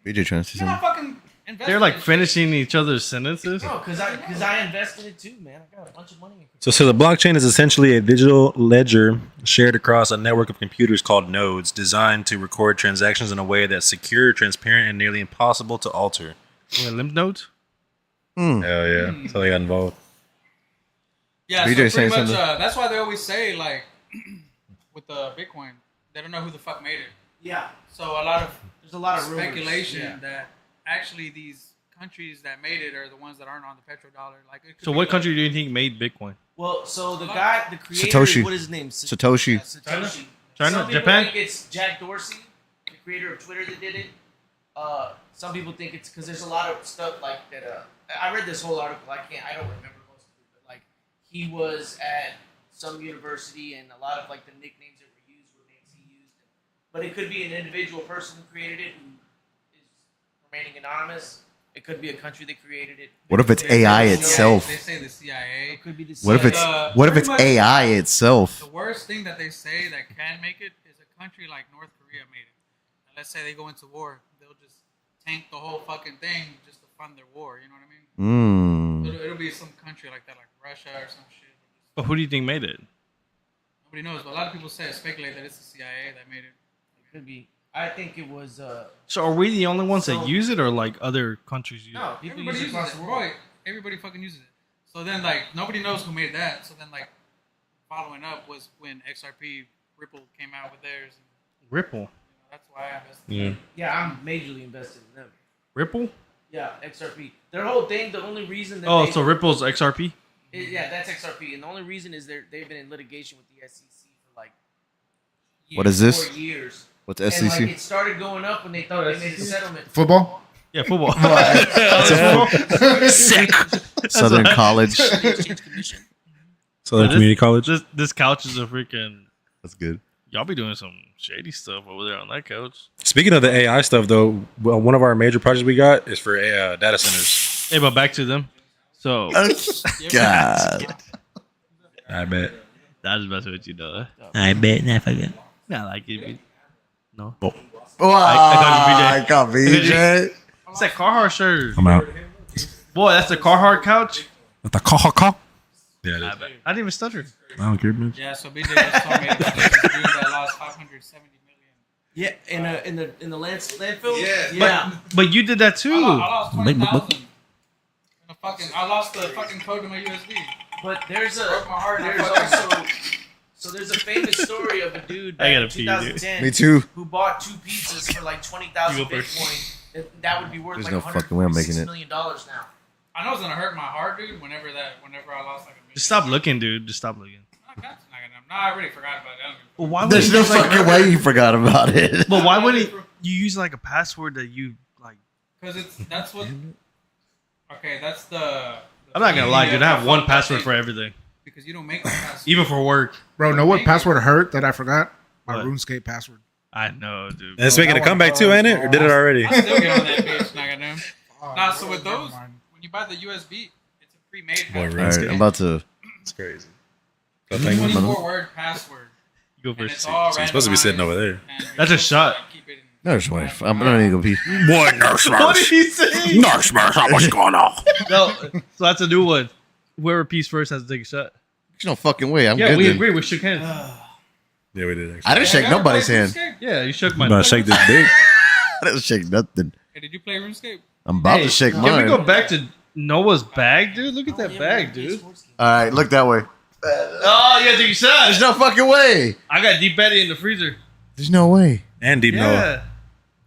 BJ trying to say You're not something. fucking invested They're like in shit. finishing each other's sentences. No, because I invested it too, man. I got a bunch of money. So the blockchain is essentially a digital ledger shared across a network of computers called nodes, designed to record transactions in a way that's secure, transparent, and nearly impossible to alter. What, lymph nodes? Hell yeah, that's how they got involved. Yeah, BJ so saying pretty much something? that's why they always say like with the Bitcoin, they don't know who the fuck made it. Yeah. So there's a lot of rumors. speculation that actually these countries that made it are the ones that aren't on the petrodollar. Like, it could So be what like- country do you think made Bitcoin? Well, so the creator, Satoshi. what is his name? Satoshi. Satoshi. China? Some people Japan? think it's Jack Dorsey, the creator of Twitter, that did it. Some people think it's because there's a lot of stuff like that. I read this whole article. I don't remember most of it, but like he was at some university, and a lot of like the nicknames that were used were names he used. But it could be an individual person who created it who is remaining anonymous. It could be a country that created it. What if it's AI itself? They say the CIA. It could be the What if it's pretty much AI itself? The worst thing that they say that can make it is a country like North Korea made it. And let's say they go into war, they'll just tank the whole fucking thing just to fund their war. You know what I mean? It'll be some country like that, like Russia or some shit. But who do you think made it? Nobody knows. But a lot of people speculate that it's the CIA that made it. Could be. I think it was. So are we the only ones that So- use it, or like other countries use No, it? people Everybody use it across uses the it. world. Right. Everybody fucking uses it. So then, like, nobody knows who made that. So then, like, following up was when XRP Ripple came out with theirs. And, Ripple. that's why I invested. Yeah. Yeah, I'm majorly invested in them. Ripple? Yeah, XRP. Their whole thing. The only reason that Oh, they, so Ripple's XRP? yeah, that's XRP, and the only reason is they've been in litigation with the SEC for like What is this? 4 years. What's And like SEC? it started going up when they thought they made a settlement. Football. Yeah, football. Sick. Southern College. Exchange Commission. Southern This- Community College. This couch is a freaking. That's good. Y'all be doing some shady stuff over there on that couch. Speaking of the AI stuff, though, well, one of our major projects we got is for data centers. Hey, but back to them. So God. I bet. that's the best way you know. I bet not forget. Not like it. No. Wow, I I got BJ. It's that Carhartt shirt. I'm out. Boy, that's the Carhartt couch. With the call. Yeah, it I is. bet. I didn't even stutter. I don't care, bitch. Yeah, so BJ just told me about this dude that lost 570 million. Yeah, in the landfill. Yeah. Yeah. But you did that too. I lost 20,000. I lost the fucking code to my USB. But there's Broke my heart. there's also there's a famous story of a dude I back gotta in pee, dude. 2010 Me too. who bought 2 pizzas for like 20,000 You go first. Bitcoin. That would be worth There's like no fucking way I'm making $146 it. million now. I know it's gonna hurt my heart, dude. Whenever I lost like a million. Just stop looking, dude. Just stop looking. I already forgot about it. I don't give a Well, why would There's you no use, like, fucking way you forgot about it. But why wouldn't you use like a password that you like? Because that's what. Okay, that's the. I'm not gonna lie, dude. I have one fuck password that for thing, everything, Because you don't make the password. even for work. Bro, know what password hurt that I forgot? My What? RuneScape password. I know, dude. And it's making a comeback too, ain't it? Or did it already? I still get on that bitch. Not gonna know. Nah, so with never those, mind. when you buy the USB, it's a pre-made Boy, password. All right, I'm about to. It's crazy. It's a 24-word password. You go And it's first. all So you're supposed to be sitting randomized, over there. and you're That's a supposed to, shot. like, keep it in- No, just wait. I'm not even gonna pee. What nurse? What did he say? Nurse, what's going on? No, so that's a new one. Whoever pees first has to take a shot. There's no fucking way. I'm Yeah, good. we then. agree. We shook hands. Yeah, we did. Actually. I didn't Hey, shake you ever nobody's play hand. RuneScape? Yeah, you shook I'm my. about to shake this dick. I didn't shake nothing. Hey, did you play RuneScape? I'm about Hey, to shake can mine. we go back to Noah's bag, dude? Look at Oh, that yeah, bag, we play dude. sports games. All right, look that way. Oh, you gotta take a shot. There's no fucking way. I got Deep Betty in the freezer. There's no way. And Deep Noah. Yeah.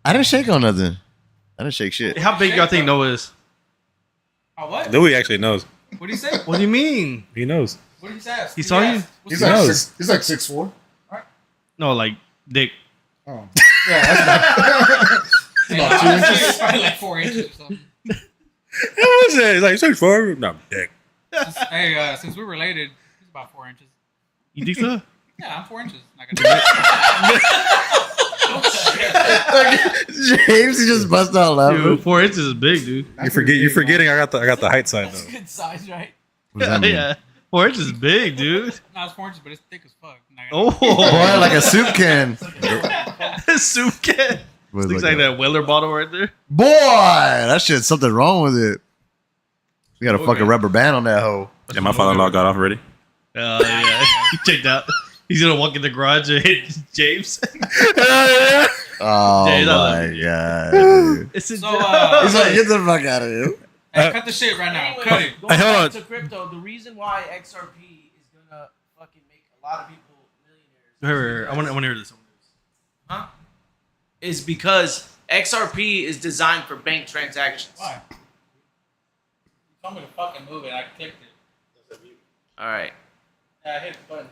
I didn't shake on nothing. I didn't shake shit. How big y'all think Noah is? Oh, what? Louis actually knows. What did he say? What do you mean? He knows. What did he say? He saw you? He's He like knows. he's like 6'4". No, like Dick. Oh, yeah, that's not. Hey, about 2 I would say inches. it's probably like 4 inches or something. What was it? He's like, search for No, dick. Hey, since we're related, he's about 4 inches. You think so? Yeah, I'm 4 inches. Not gonna James, he just bust out laughing. Dude, 4 inches is big, dude. You're forgetting. I got the height sign That's though. good size, right? What does that mean? Yeah. 4 inches is big, dude. No, it's 4 inches, but it's thick as fuck. Not gonna- Oh, Boy, like a soup can. soup can. Was Looks like like that Weller bottle right there. Boy, that shit's something wrong with it. We got a fucking rubber band on that hoe. Yeah, my father-in-law got off already. Oh, yeah. He checked out. He's gonna walk in the garage and hit James. Oh James, I love my god. dude. It's a So, He's like, get the fuck out of here. Hey, cut the shit right now. Anyway, Cut it. going Hey, hold back on. to crypto, the reason why XRP is gonna fucking make a lot of people I want to hear this. Huh? Is because XRP is designed for bank transactions. Why? You told me to fucking move it. I clicked it. All right. Yeah, I hit the button.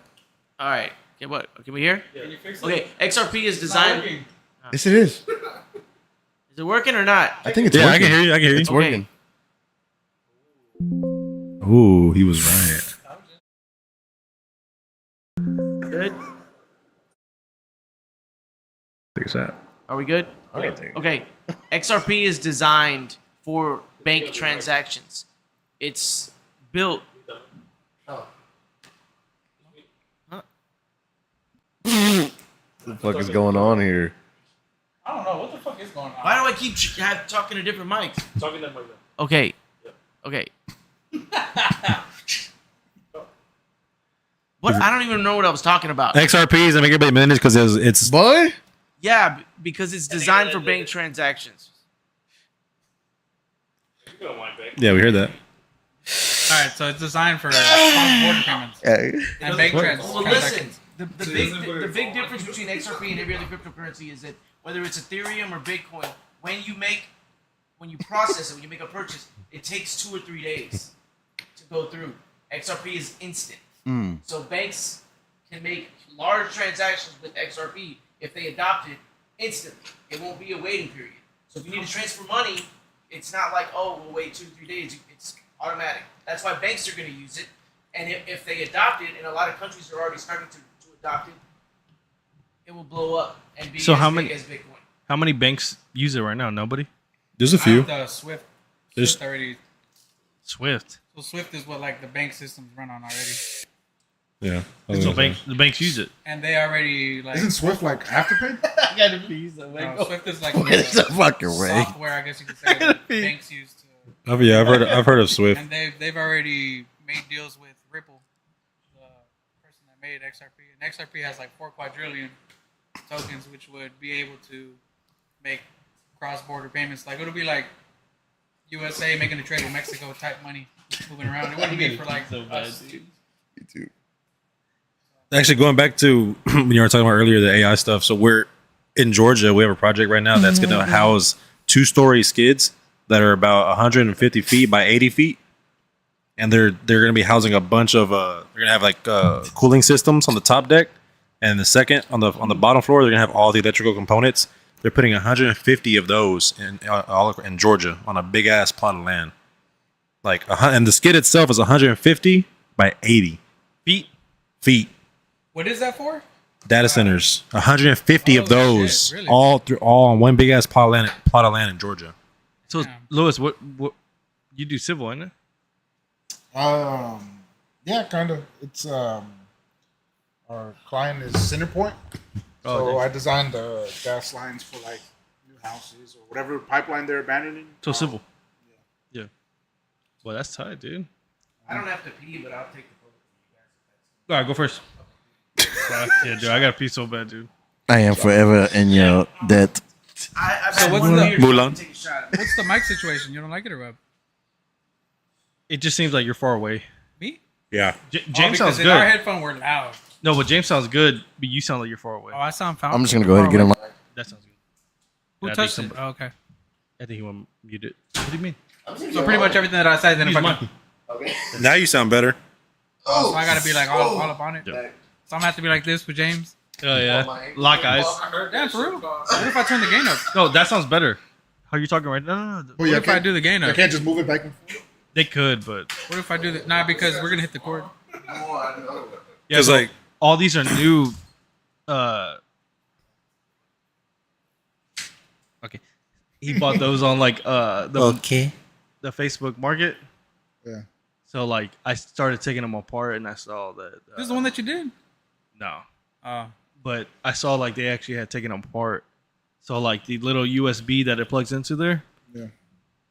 All right. Okay, what? Can we hear? Can you fix it? Okay, XRP is It's not designed. working. Yes, it is. Is it working or not? I think it's Yeah, working. I can hear you. I can hear you. It's Okay. working. Ooh, he was right. Good. Take a shot. Are we good? Okay. XRP is designed for bank transactions. It's built. What the fuck is going on here? I don't know. What the fuck is going on? Why do I keep talking to different mics? Talking that way. Okay. Okay. What? I don't even know what I was talking about. XRP is to make everybody manage because it's Boy? Yeah, because it's designed for bank transactions. yeah, we heard that. All right, so it's designed for cross-border payments Yeah. and bank Well, listen. transactions. The big difference between XRP and every other cryptocurrency is that whether it's Ethereum or Bitcoin, when you process it, when you make a purchase, it takes 2 or 3 days to go through. XRP is instant. So banks can make large transactions with XRP if they adopt it instantly. It won't be a waiting period. So if you need to transfer money, it's not like, oh, we'll wait 2 or 3 days. It's automatic. That's why banks are going to use it. And if they adopt it, and a lot of countries are already starting to adopt it, it will blow up and be So as how big many- as Bitcoin. How many banks use it right now? Nobody. There's a few. The Swift. There's- Swift already. Swift. So Swift is what like the bank systems run on already, Yeah. So the banks use it. and they already like. Isn't Swift like Afterpay? No, Swift is like It's a the fucking way. software, I guess you could say, that banks use to. I've heard of Swift. And they've already made deals with Ripple, the person that made XRP, and XRP has like 4 quadrillion tokens, which would be able to make cross-border payments. Like it'll be like USA making a trade with Mexico type money moving around. It wouldn't be for like us. Actually, going back to when you were talking about earlier the AI stuff. So we're in Georgia. We have a project right now that's going to house 2-story skids that are about 150 feet by 80 feet, and they're going to be housing a bunch of. They're going to have like cooling systems on the top deck, and the second on the bottom floor they're going to have all the electrical components. They're putting 150 of those all in Georgia on a big ass plot of land. And the skid itself is 150 by 80 feet. What is that for? Data centers, 150 of Oh, those, shit, really? all on one big ass plot of land in Georgia. So Damn. Lewis, what you do civil, isn't it? Yeah, kind of. It's our client is Centerpoint, so I designed the gas lines for like new houses or whatever pipeline they're abandoning. So civil. Yeah. Well, that's tight, dude. I don't have to pee, but I'll take the photo for you guys. All right, go first. Yeah, dude, I got to pee so bad, dude. I am forever in your debt. I've So had what's one the- beer, Mulan? take a shot of it. What's the mic situation? You don't like it or what? It just seems like you're far away. Me? Yeah, James sounds because in our good. headphone we're loud. No, but James sounds good, but you sound like you're far away. Oh, I sound foul. I'm just gonna go ahead and get him. That sounds good. Who I think touched it? somebody- Oh, okay. I think he want to mute it. What do you mean? So pretty much everything that I said, then if Use I mine. now you sound better. so I gotta be like all up on it. Yeah. So I'm gonna have to be like this with James. Oh yeah, lock eyes. Damn, for real. What if I turn the gain up? No, that sounds better. How you talking right now? No. But What if I do the gain I up? can't just move it back and forth. They could, but What if I do the nah? Because we're gonna hit the chord. yeah, Because so like all these are new. Okay, he bought those on like the Facebook Market. Yeah. So like I started taking them apart and I saw that This is the one that you did. no, Oh, but I saw like they actually had taken them apart. So like the little USB that it plugs into there, Yeah.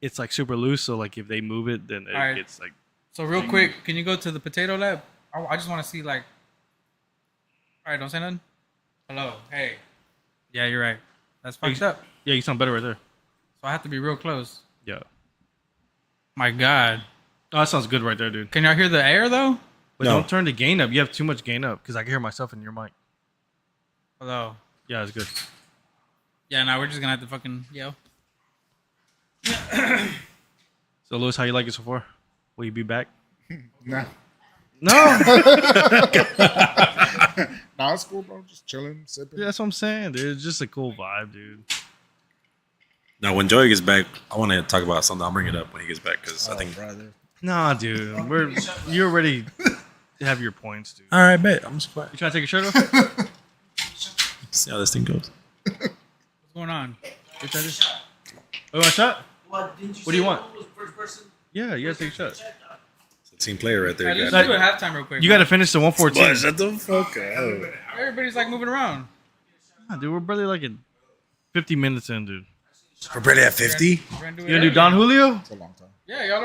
it's like super loose. So like if they move it, then it Alright. gets like so real quick, can you go to the potato lab? I just want to see like. All right, don't say nothing. Hello, hey. Yeah, you're right. That's fucked up. yeah, you sound better right there. So I have to be real close. Yeah, My God, oh, that sounds good right there, dude. can y'all hear the air though? But No. don't turn the gain up. You have too much gain up because I can hear myself in your mic. Hello. Yeah, it's good. Yeah, now we're just gonna have to fucking yell. So, Lewis, how you like it so far? Will you be back? Nah. No. Nah, it's cool, bro. Just chilling, sipping. That's what I'm saying, dude. It's just a cool vibe, dude. Now, when Joey gets back, I want to talk about something. I'll bring it up when he gets back because I think. brother. Nah, dude. You already have your points, dude. All right, bet. I'm just quiet. You trying to take your shirt off? See how this thing goes. What's going on? Get that in. Oh, a shot? What did you What do you want? First person? Yeah, you gotta take a shot. It's a team player right there. Hey, let's guys. do a halftime real quick. You gotta finish the 114. Boy, shut the fuck up. Everybody's like moving around. Nah, dude, we're barely like in 50 minutes in, dude. We're barely at 50. We're gonna do it You gonna do early. Don Julio? It's a long time. Yeah, y'all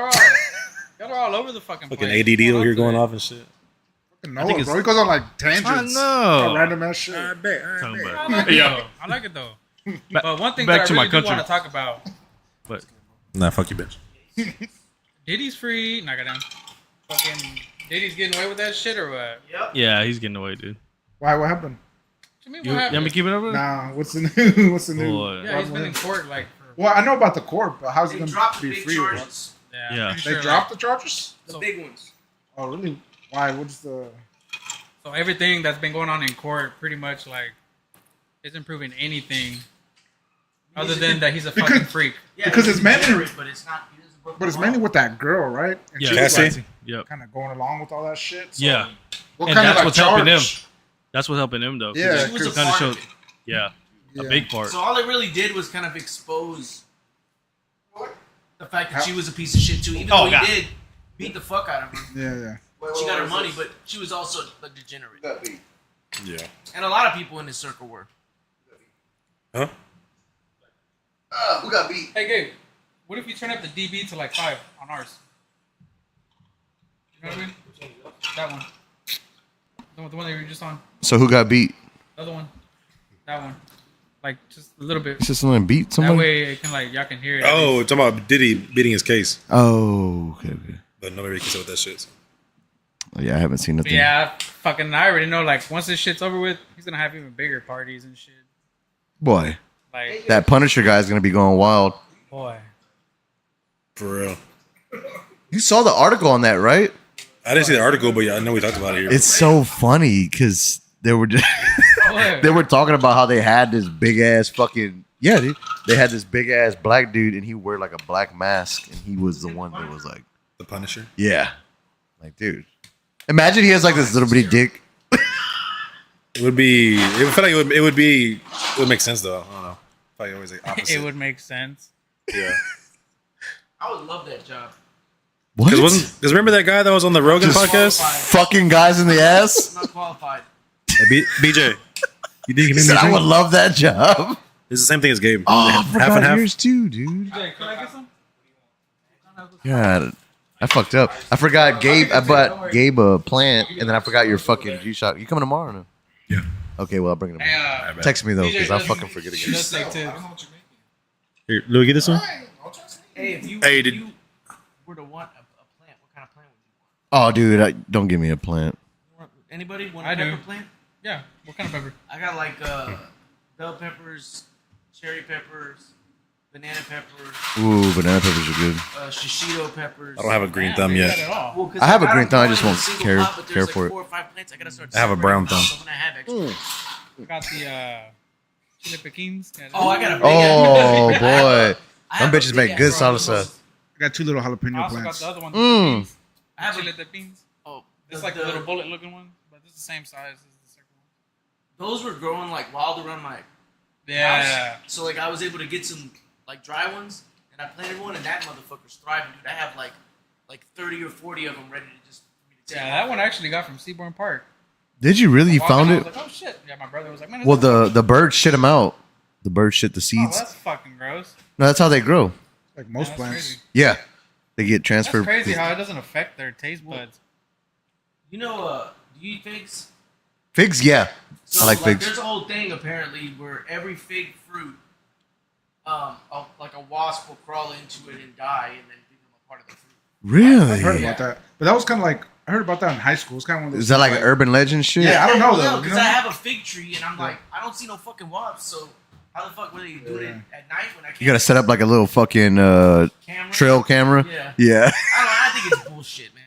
are all over the fucking Fucking place. ADD over Come here up to going it. off and shit. No, think bro. it's- He goes on like tangents. I know. Random ass shit. bet. Tell him I back. like it though. I like it though. But one thing back that to I my really do country. want to talk about: But Nah, fuck you, bitch. Diddy's free. Knock it down. Fucking Diddy's getting away with that shit or what? Yep. yeah, he's getting away, dude. Why? What happened? What you mean? You What want me happened? to keep it over? Nah. What's the new? What's the new? Boy. Yeah, he's been in court like for. Well, I know about the court, but how's he They gonna dropped the be big free? Bro? charges. Yeah. Yeah. I'm pretty They sure, dropped the charges? The big ones. Oh, really? Why? What's the? So everything that's been going on in court pretty much like isn't proving anything other than that he's a Because- fucking freak. Yeah, Because he's it's mainly- degenerate, but it's not. He doesn't break But it's the mainly law. with that girl, right? And Yeah, she was, Cassie? like, Yep. kind of going along with all that shit. So Yeah. What And kind that's of like what's helping him. charge? That's what's helping him, though. 'cause Yeah, She was a it kinda part showed. of it. Yeah, Yeah. a big part. So all it really did was kind of expose the fact that she was a piece of shit too. Even though he God. did beat the fuck out of her, Yeah. she got her money, but she was also a degenerate. Yeah. And a lot of people in his circle were. Huh? Who got beat? Hey Gabe, what if you turn up the DB to like 5 on ours? You know what I mean? That one. The one that you were just on. So who got beat? The other one. That one. Like just a little bit. Is someone beat That somebody? way it can like y'all can hear it. Oh, talking about Diddy beating his case. Oh, okay. But nobody can say what that shit. Oh, yeah, I haven't seen nothing. Yeah, I already know. Like once this shit's over with, he's gonna have even bigger parties and shit. Boy, Like that Punisher guy's gonna be going wild. boy. For real. You saw the article on that, right? I didn't see the article, but yeah, I know we talked about it here. It's so funny because they were just What? they were talking about how they had this big ass fucking dude. They had this big ass black dude and he wore like a black mask and he was the one that was like, The Punisher. yeah, like dude. Imagine he has like this little bitty dick. It would be. It would feel like it would be. It would make sense though. I don't know. Probably always like opposite. It would make sense. Yeah. I would love that job. What? Because remember that guy that was on the Rogan podcast? Fucking guys in the ass. I'm not qualified. Hey, BJ. You didn't He give me said, I a would drink? love that job. It's the same thing as Gabe. Oh, I half and forgot half. yours too, dude. Hey, can I get some? God, I fucked up. I forgot Gabe. I bought Gabe a plant, and then I forgot your fucking G-Shock. You coming tomorrow? Or no? Yeah. Okay, well I'll bring it Hey, tomorrow. Text me though, DJ because I'll does- fucking forget again. Just like tips. Here, Louis, get this one. Hey, if you, Hey, if did- you were to want a plant, what kind of plant would you Oh, dude, don't give me a plant. want? Anybody want I a do. pepper plant? Yeah. What kind of pepper? I got like bell peppers, cherry peppers, banana peppers, Ooh, banana peppers are good. shishito peppers. I don't have a green Damn, thumb you yet. got it all. Well, 'cause I have a got green them thumb, I going just in a won't single care pot, but there's for it. 4 or 5 plants. I gotta start. I have a brown separating thumb. them, so when I have extra. Got the chili pequins. Oh, I got a big Oh ass- boy, I them have a bitches big make ass good brown salsa. thumb. I got 2 little I jalapeno also got plants. the other one. Mm. I have Chili a, pequins. oh, It's like the little bullet looking one, but it's the same size as the circle one. Those were growing like wild around my Yeah. house. So like I was able to get some like dry ones, and I planted one, and that motherfucker's thriving, dude. I have like 30 or 40 of them ready to just for me to take Yeah, that one I actually got from Seabourn Park. Did you really? You Walking, found I it? was like, oh shit. Yeah, my brother was like, man. Well, the bird shit them out. The bird shit the Oh, seeds. that's fucking gross. No, that's how they grow. Like most Yeah, that's plants. crazy. Yeah, they get That's transferred. crazy how it doesn't affect their taste buds. You know, do you eat figs? Figs, yeah. So I like figs. There's a whole thing apparently where every fig fruit, like a wasp will crawl into it and die, and then become a part of the fruit. Really? I've heard about that. But that was kind of like, I heard about that in high school. It's kind of one of those. Is that like an things, urban legend shit? Yeah, I don't know though. Because I have a fig tree and I'm like, I don't see no fucking wasps. So how the fuck were they doing it at night when I can't? You gotta set up like a little fucking camera? trail camera. Yeah. Yeah. I think it's bullshit, man.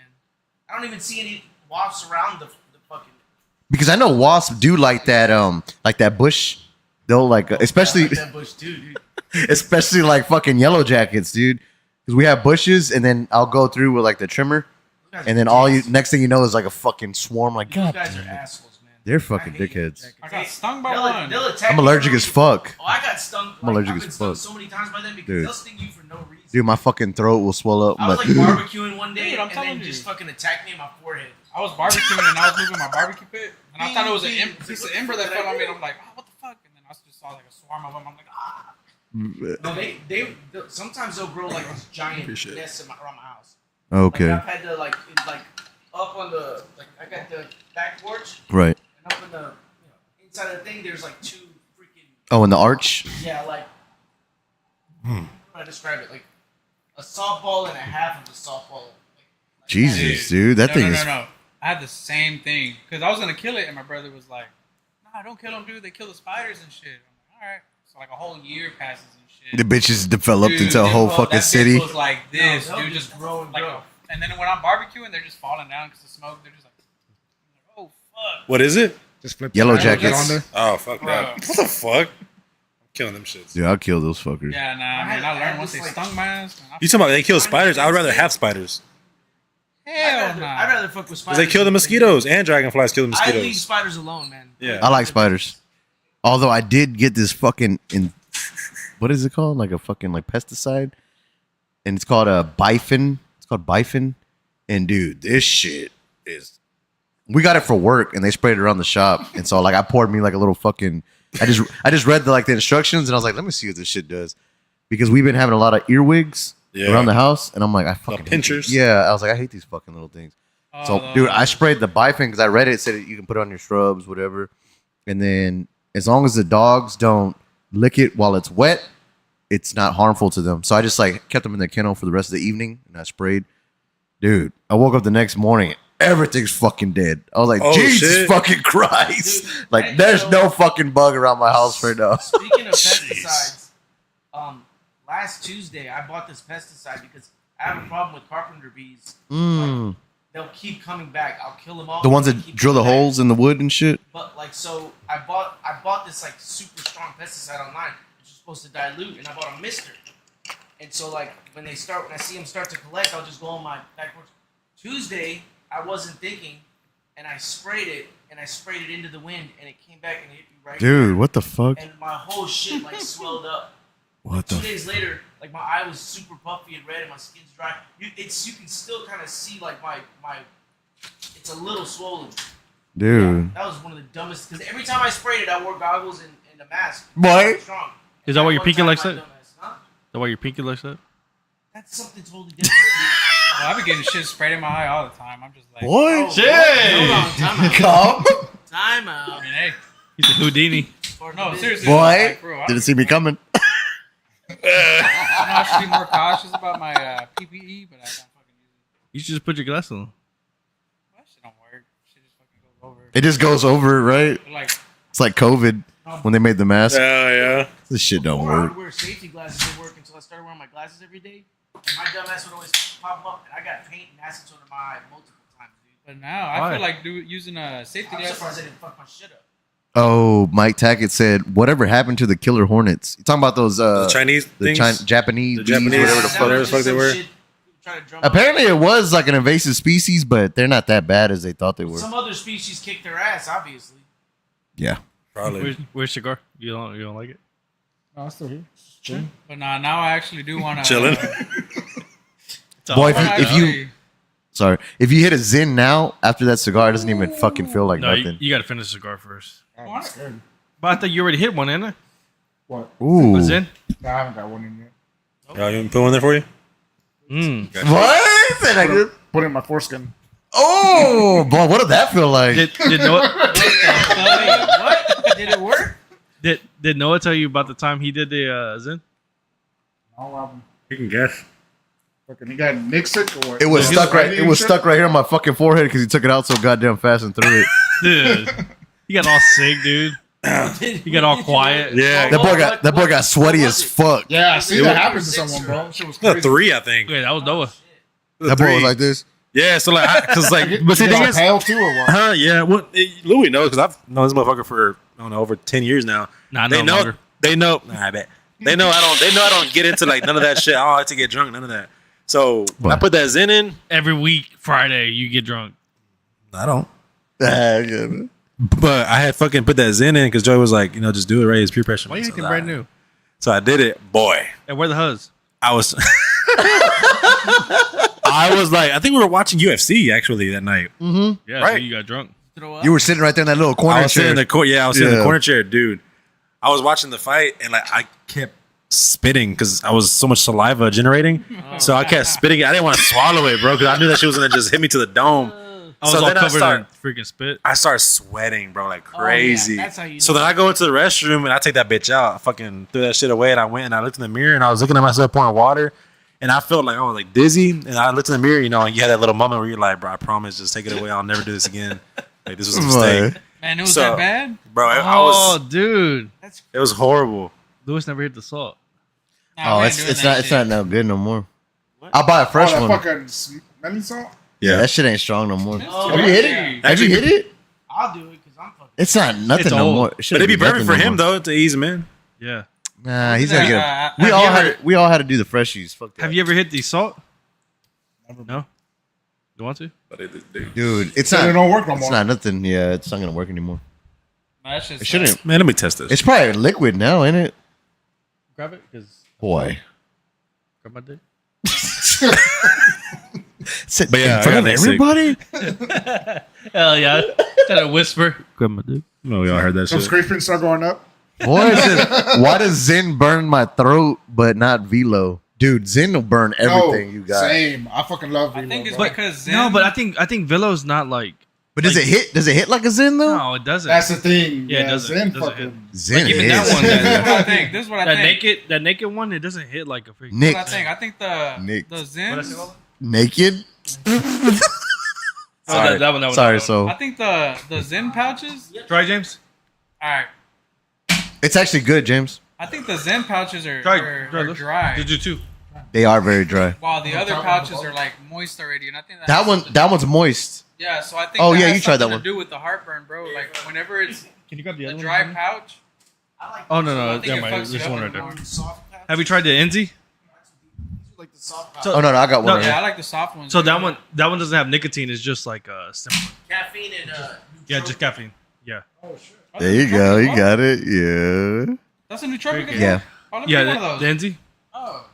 I don't even see any wasps around the fucking. Because I know wasps do like that bush. They'll like, especially, I like that bush too, dude. especially like fucking yellow jackets, dude. Because we have bushes, and then I'll go through with like the trimmer, and then next thing you know is like a fucking swarm. Like, These God, guys are damn it. assholes, man. They're fucking I hate yellow dickheads. jackets. I got stung by one. They'll attack I'm you allergic for as no fuck. reason. Oh, I got stung. I'm allergic I've as been stung fuck. so many times by them because Dude. they'll sting you for no reason. Dude, my fucking throat will swell up. I was like barbecuing one day Dude, I'm and telling then you. just fucking attacked me in my forehead. I was barbecuing and I was moving my barbecue pit, and I thought it was a piece of ember that fell on me. And I'm like, oh, what the fuck? And then I just saw like a swarm of them. I'm like, ah. No, they sometimes they'll grow like this giant nest around my house. Okay. Like, I've had to like up on the I got the back porch Right. and up in the inside of the thing. There's like two freaking Oh, in the arch? like how do I describe it? Like a softball and a half of a softball. Like, Jesus, dude. That thing is. No. I had the same thing because I was gonna kill it, and my brother was like, "Nah, don't kill them, dude. They kill the spiders and shit." I'm like, "All right." So like a whole year passes and shit. The bitches developed Dude, into a whole bro, fucking that bitch city. was like this, No, dude, they'll just just grow and like, grow. and then when I'm barbecuing, they're just falling down because the smoke. They're just like, oh fuck. What is it? Just flip Yellow the dial, get jackets. on there. Oh fuck Bro. that! What the fuck? I'm killing them shits. Dude, I'll kill those fuckers. Yeah, nah. I mean, I learned once they stung my ass. Man, You talking about they kill spiders? I would rather have spiders hell nah. I'd rather fuck with because spiders. they kill the mosquitoes and dragonflies kill the I leave mosquitoes. spiders alone, man. Yeah. I like spiders. Although I did get this fucking what is it called? Like a fucking like pesticide, and it's called a bifin. It's called bifin, and dude, this shit is. We got it for work, and they sprayed it around the shop, and so like I poured me like a little fucking. I just read the instructions, and I was like, let me see what this shit does, because we've been having a lot of earwigs around the house, and I'm like, I fucking hate pinchers. these. Yeah, I was like, I hate these fucking little things. Oh, So, dude, I sprayed the bifin because I read it. It said you can put it on your shrubs, whatever. And then as long as the dogs don't lick it while it's wet, it's not harmful to them. So I just like kept them in the kennel for the rest of the evening, and I sprayed. Dude, I woke up the next morning. Everything's fucking dead. I was like, Oh, Jesus shit. fucking Christ. Dude, Like, hey, there's so- no fucking bug around my house right now. Speaking of pesticides, last Tuesday I bought this pesticide because I have a problem with carpenter bees. Mm. They'll keep coming back. I'll kill them all. The ones They'll that keep drill the coming back. holes in the wood and shit. But like, so I bought this like super strong pesticide online, which is supposed to dilute, and I bought a mister. And so like when I see them start to collect, I'll just go on my back porch. Tuesday, I wasn't thinking, and I sprayed it into the wind, and it came back and hit me right. Dude, what the fuck? And my whole shit like swelled up. What 2 the days later, like my eye was super puffy and red, and my skin's dry. You can still kind of see like my it's a little swollen. dude? That was one of the dumbest. Because every time I sprayed it, I wore goggles and a mask. Boy. Strong. Is that why you're One peeking time like my that? dumbass- Huh? Is that why you're pinky like that? That's something totally different. Well, I've been getting shit sprayed in my eye all the time. I'm just like, What? Hold on, time out. Come? Time I out. mean, hey, He's a Houdini. no, seriously. Boy, like, bro, I didn't see me coming. I should be more cautious about my PPE, but I don't fucking use it. You should just put your glasses on. That shit don't work. Shit just fucking goes over. It just goes over, right? But, like, It's like COVID when they made the mask. Yeah. This shit don't Before I work. would wear safety glasses at work until I started wearing my glasses every day. And my dumb ass would always pop up, and I got paint and acetone in my eye multiple times, dude. but now I Why? feel like using a safety I'm glass. surprised I didn't fuck my shit up. Oh, Mike Tackett said, "Whatever happened to the killer hornets?" You talking about those The Chinese the things. Japanese, The bees, Japanese- whatever the That fuck. whatever was the fuck just they some were. shit trying to drum up. Apparently, it was like an invasive species, but they're not that bad as they thought they were. Some other species kicked their ass, obviously. Yeah. Probably. Where's Cigar? You don't like it? No, I'm still here. Chilling. But now I actually do want to. Chilling. Boy, if you hit a Zin now after that cigar, it doesn't even fucking feel like No, nothing. you got to finish the cigar first. I'm scared. But I thought you already hit one, ain't it? What? Ooh, Was in? No, I haven't got one in yet. Oh, you want me to put one there for you? what? And I just- Put it in my foreskin. oh, boy, what did that feel like? Did Noah What? Did it work? did Noah tell you about the time he did the Zen? No, You can guess. Fucking, he got Nixic or what? It was Yeah. stuck right. It was Shit? stuck right here on my fucking forehead because he took it out so goddamn fast and threw it. Dude, he got all sick, dude. He got all quiet. Yeah. That boy got sweaty as fuck. Yeah, I see that happen to someone, bro. Shit was crazy. 3, I think. Wait, that was Noah. That boy was like this. Yeah, so like, cause like, but see, You the thing got is, pale too or what? yeah, well, Louis knows because I've known this motherfucker for I don't know over 10 years now. Nah, They no know, longer. they know. Nah, I bet they know I don't get into like none of that shit. I don't like to get drunk, none of that. So when I put that Zen in, Every week, Friday, you get drunk. I don't. Yeah. But I had fucking put that Zen in because Joey was like, just do it, right? It's peer pressure. Why you So acting I- brand new? So I did it, boy. And where the huzz? I was, I was like, I think we were watching UFC actually that night. Yeah, so Right. you got drunk. You were sitting right there in that little corner I was sitting chair. in the court. Yeah, I was sitting in the Yeah. corner chair, dude. I was watching the fight and like I kept spitting because I was so much saliva generating. So I kept spitting. I didn't want to swallow it, bro, because I knew that shit was gonna just hit me to the dome. I was So all then I covered start- in freaking spit. I start sweating, bro, like crazy. that's how you So know. then I go into the restroom and I take that bitch out. I fucking threw that shit away and I went and I looked in the mirror and I was looking at myself pouring water and I felt like I was like dizzy and I looked in the mirror, and you had that little moment where you're like, bro, I promise, just take it away. I'll never do this again. Like this was a mistake, Man, it was So- that bad? bro. I Oh, was. dude. It was horrible. Lewis never hit the salt. Nah, Oh, we it's ain't doing it's that not it's shit. not no good no more. I'll buy a fresh Oh, that one. fucking smelling salt? Yeah, that shit ain't strong no more. Oh, Have you hit it? really? Have you hit it? I'll do it because I'm fucking. It's not nothing It's no old. more. It But shouldn't it'd be perfect nothing for no him more. though to ease him in. Yeah. Nah, he's gonna get. Have We you all ever- we all had to do the freshies. Fuck that. Have you ever hit the salt? No? You want to? Dude, it's So not. it don't work no It's more. not nothing. Yeah, it's not gonna work anymore. That shit's It shouldn't. Man, let me test this. It's probably liquid now, ain't it? Grab it? Because Boy. grab my dick. Sit But yeah, in front I of got that sick. everybody. Hell yeah. Try to whisper. Grab my dick. No, we all heard that So shit. scraping start going up. Boy, why does Zen burn my throat but not Velo? Dude, Zen will burn everything you got. Same. I fucking love I Velo, think it's bro. because Zen, No, but I think Velo's not like. But does it hit? Does it hit like a Zen though? No, it doesn't. That's the thing. Yeah, it Yeah, doesn't- Zen it doesn't fucking. Zen Like, even hits. that one, this is what I that, think. This is what I that think. naked one, it doesn't hit like a freaking. Nick, That's what I think. I think Nick. the Zens. naked. Oh, that one. Sorry, so I think the Zen pouches. Try, James. All right. it's actually good, James. I think the Zen pouches are Try. dry, Did you too? They are very dry. while the other pouches are like moist already. And I think That one's moist. Yeah, so I think. Oh, that yeah, has you tried that something one. To do with the heartburn, bro. Like whenever it's Can you grab the a other dry one? pouch. Oh no, I no, think never it mind. fucks There's you up one right more. there. Have you tried the Enzy? Like the soft Oh no, I got one. No, right Yeah, here. I like the soft ones. So dude. that one doesn't have nicotine. It's just like simple. caffeine and Yeah, just caffeine. Yeah. Oh, There you go. You What? got it. Yeah. That's a nootropic. as Yeah. well? Oh, let me Yeah, get one of the those. Enzy. Oh.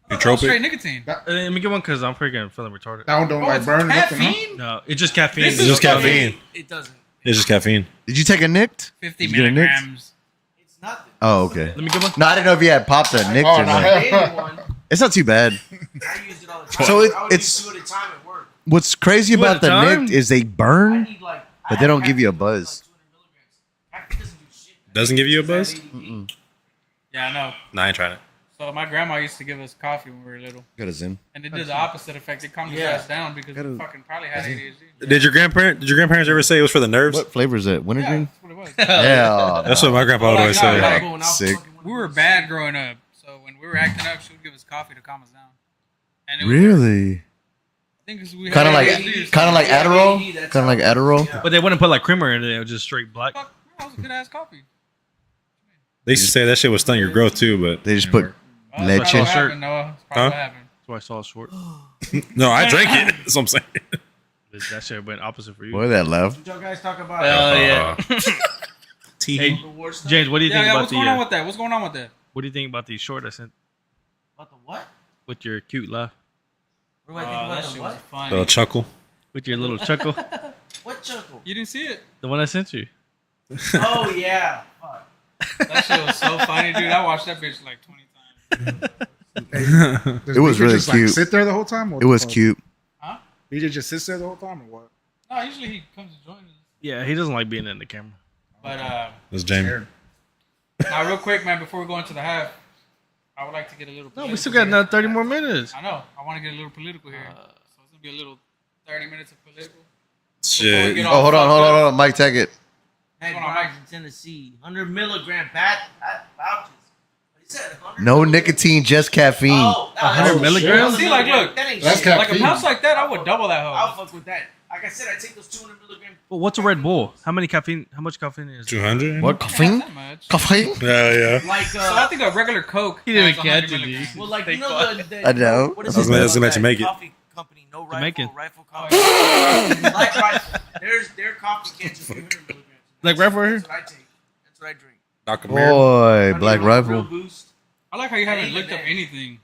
Nootropic? That's straight nicotine. Let me get one because I'm freaking feeling retarded. That one don't Oh, like it's burn nothing. Huh? caffeine. No, it's just caffeine. This It's is just caffeine. it doesn't. It's just caffeine. Did you take a nicked? 50 Did you get a nicked? milligrams. It's nothing. Oh, okay. Let me get one. No, I didn't know if you had popped a nicked Oh, or no. not. I made one. It's not too bad. I use it all the time. So I would it's- use 2 at a time at work. What's crazy Two at about a the time? nicked is they I burn. need like. But they don't give you a buzz. Caffeine doesn't do shit. Doesn't give you a buzz? Yeah, I know. Nah, I ain't trying it. So my grandma used to give us coffee when we were little, Got a Zen. and it did the opposite effect. It calmed Yeah. us down because we fucking probably had ADHD. Did your grandparents ever say it was for the nerves? What flavor is it? Wintergreen? Yeah, that's what it was. Yeah. That's what my grandpa would always say. Like, Going out sick. fucking with We were the- bad growing up, so when we were acting up, she would give us coffee to calm us down. And it was, Really? I think 'cause we Kind of had like, ADHD or kind of something. like Yeah, Adderall. ADD, that's Kind of like Adderall. Yeah. But they wouldn't put like creamer in it. It was just straight black. Fuck, that was a good ass coffee. They used to say that shit would stunt your growth too, but They just put Oh, leche. that's what happened, Noah. That's probably Huh? what happened. That's why I saw it short. no, I drank it. That's what I'm saying. That shit went opposite for you. Boy, that laugh. What y'all guys talk about? Hell yeah. Tea. The war stuff? James, what do you Yeah, think yeah. about What's the? going on with that? What's going on with that? What do you think about the short I sent About the what? with your cute laugh, What do I think that about the shit was what? funny. Little chuckle. with your little chuckle? What chuckle? You didn't see it? The one I sent you. Oh yeah. Fuck. That shit was so funny, dude. I watched that bitch like 20 times. Does It was BJ really just, cute. Like, sit there the whole time. Or It was what? cute. BJ just sits there the whole time, or what? No, usually he comes to join us. Yeah, he doesn't like being in the camera. But That's Jamie. Scared. now, real quick, man, before we go into the half, I would like to get a little. No, Political we still got here. another 30 more minutes. I know. I want to get a little political here, so it's gonna be a little 30 minutes of political. Shit. Get Oh, all hold on, fucked hold on, up. hold on. Mike, take it. Hey, Hold on, Grimes in Tennessee, 100 milligram pouches. He said 100 No milligrams. nicotine, just caffeine. Oh, 100 milligrams? See, like, look. that ain't That's shit. caffeine. Like a pouch like that, I would double that I'll hoe. fuck with that. Like I said, I take those 200 milligrams. Well, what's a Red Bull? How much caffeine is it? 200? What? Not Caffeine? that much. Caffeine? Yeah. Like, So I think a regular Coke. He didn't has catch 100 it, milligrams. dude. well, like, you know the I know. What is I was it? gonna let That you make it. Coffee company, no Jamaican. rifle coffee. Black rifle. Their coffee cans are 300 milligrams. Black Rifle here? That's what I take. That's what I drink. Knock 'em here. Boy, I Black need my Real Rifle. Boost. I like how you haven't Ain't looked up that. anything.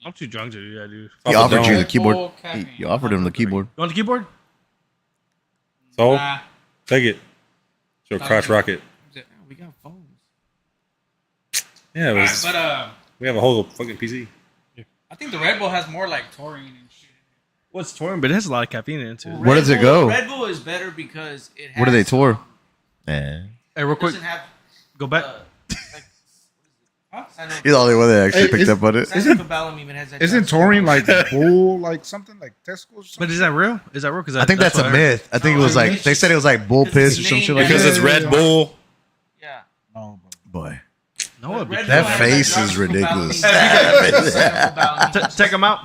I'm too drunk to do that, dude. He Off offered the you the dome. keyboard. Full caffeine. You offered him the keyboard. You want the keyboard? So, Nah. take it. Your crotch rocket. Yeah, we got phones. Yeah, it Alright, was, but we have a whole fucking PC. I think the Red Bull has more like taurine and shit. What's touring? But it has a lot of caffeine in it, too. Where does it go? Red Bull is better because it has. What do they tour? Eh. Hey, real quick, Doesn't have. go back. Like, Huh? He's the only one that actually Hey, picked is- up on it. Cyanocobalamin has that. Isn't taurine like bull, like something like testicles? But is that real? Is that real? Because I think that's a myth. I think it was like, they said it was like bull piss or some shit like Because that. it's Red Bull. Yeah. No, Boy. No, it'd be Red That Bull has face that is ridiculous. cyanocobalamin. Take him out.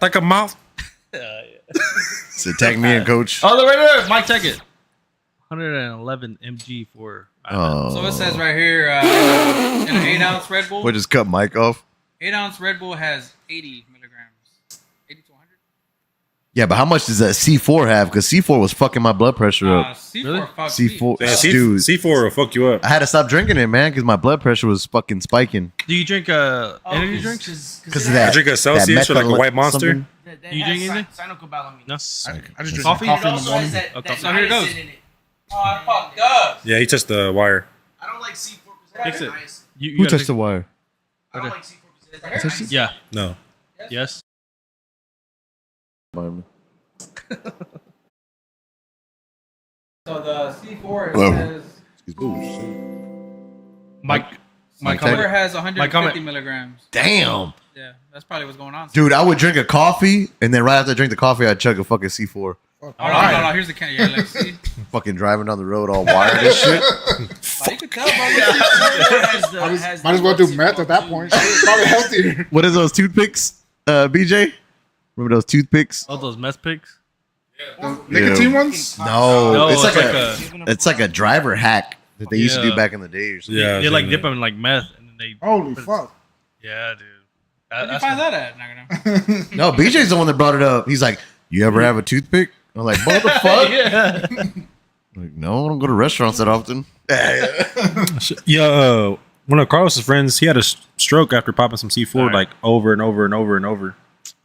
Like a mouth. So tag me in, coach. Oh, they're right there. Mike, take it. 111 mg for. Oh. So it says right here, in an 8-ounce Red Bull, We'll just cut Mike off. 8-ounce Red Bull has 80 milligrams. 80 to 100. Yeah, but how much does that C4 have? Because C4 was fucking my blood pressure up. C4 Really? fucks me. C4, Yeah, dude. C4 will fuck you up. I had to stop drinking it, man, because my blood pressure was fucking spiking. Do you drink energy drinks? Because of I that. drink a Celsius or like a white monster. something. You drink anything? Cyanocobalamin. No. I just drink Coffee? coffee, It in the also morning. has that, Okay. that So here it goes. niacin in it. Oh, I fucked up. Yeah, he touched the wire. I don't like C4 because Fix it it. has niacin. You Who gotta touched the wire? I don't like C4 because it has niacin. Yeah. No. Yes. So the C4 Hello. says Mike. Mike, comment. Cooler has comment. 150 milligrams. Damn. Yeah, that's probably what's going on. Dude, I would drink a coffee, and then right after I drink the coffee, I'd chug a fucking C4. Oh, no, here's the can. Yeah, like, see? Fucking driving down the road all wired and shit. Like, you could tell, bro. Might as well do meth at that point. Shit, probably healthier. What is those toothpicks, BJ? Remember those toothpicks? All those mess picks. Nicotine ones? No, No, it's like a. it's like a driver hack that they used to do Yeah. back in the day or something. Yeah. They like dip them in like meth, and then they. Holy fuck. Yeah, dude. Where'd you That's find that at? Not gonna. No, BJ's the one that brought it up. He's like, "You ever have a toothpick?" I'm like, "What the fuck?" Yeah. Like, no, I don't go to restaurants that often. Yeah, one of Carlos's friends, he had a stroke after popping some C4 Alright. like over and over and over and over.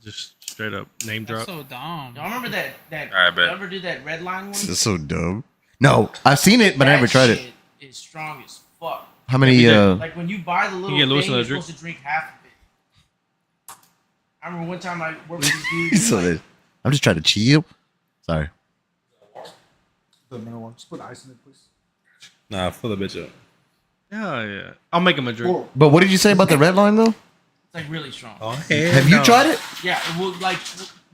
Just straight up name That's drop. so dumb. Y'all remember that? I bet. You ever did that red line one? This is so dumb. No, I've seen it, but I never That tried it. shit is strong as fuck. How many? Like when you buy the little get thing, Lewis you're another drink? supposed to drink half of it. I remember one time I worked with this dude. So like, that- I'm just trying to chill. Sorry. The middle one. Just put ice in it, please. Nah, fill the bitch up. Yeah, yeah. I'll make him a drink. Cool. But what did you say about the red line though? it's like really strong. Oh, Have you tried it? Yeah, it will like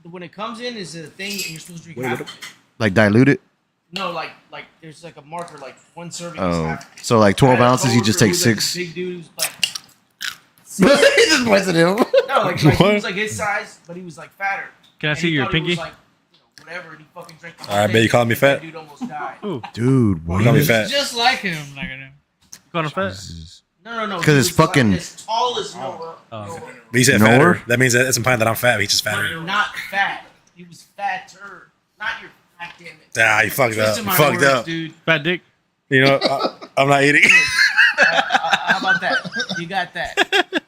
when it comes in is a thing, and you're supposed to drink half of it. Like dilute it? No, like there's like a marker, like one serving is Oh, half. of it. so like 12 I had a ounces, you just take coworker who was, 6. Like, this big dude who's like He just points at him. no, like he What? was like his size, but he was like fatter. Can I And see he your thought he was, pinky? like, whatever, and he fucking drank the I whole bet thing, you called me and that fat. Dude almost died. Ooh, Dude, You call me what? fat. Just like him. Not gonna. you call him fat? No. 'Cause he it's was, like, fucking- as tall as Noah. Oh, okay. Noah. But he said Nor? fatter. That means that's implying that I'm fat. But he's just But fatter. not fat. He was fatter. Not your. God damn it. Ah, you fucked up. Listen to You my fucked words, up. dude. Fat dick. You know, I'm not eating. How about that? You got that.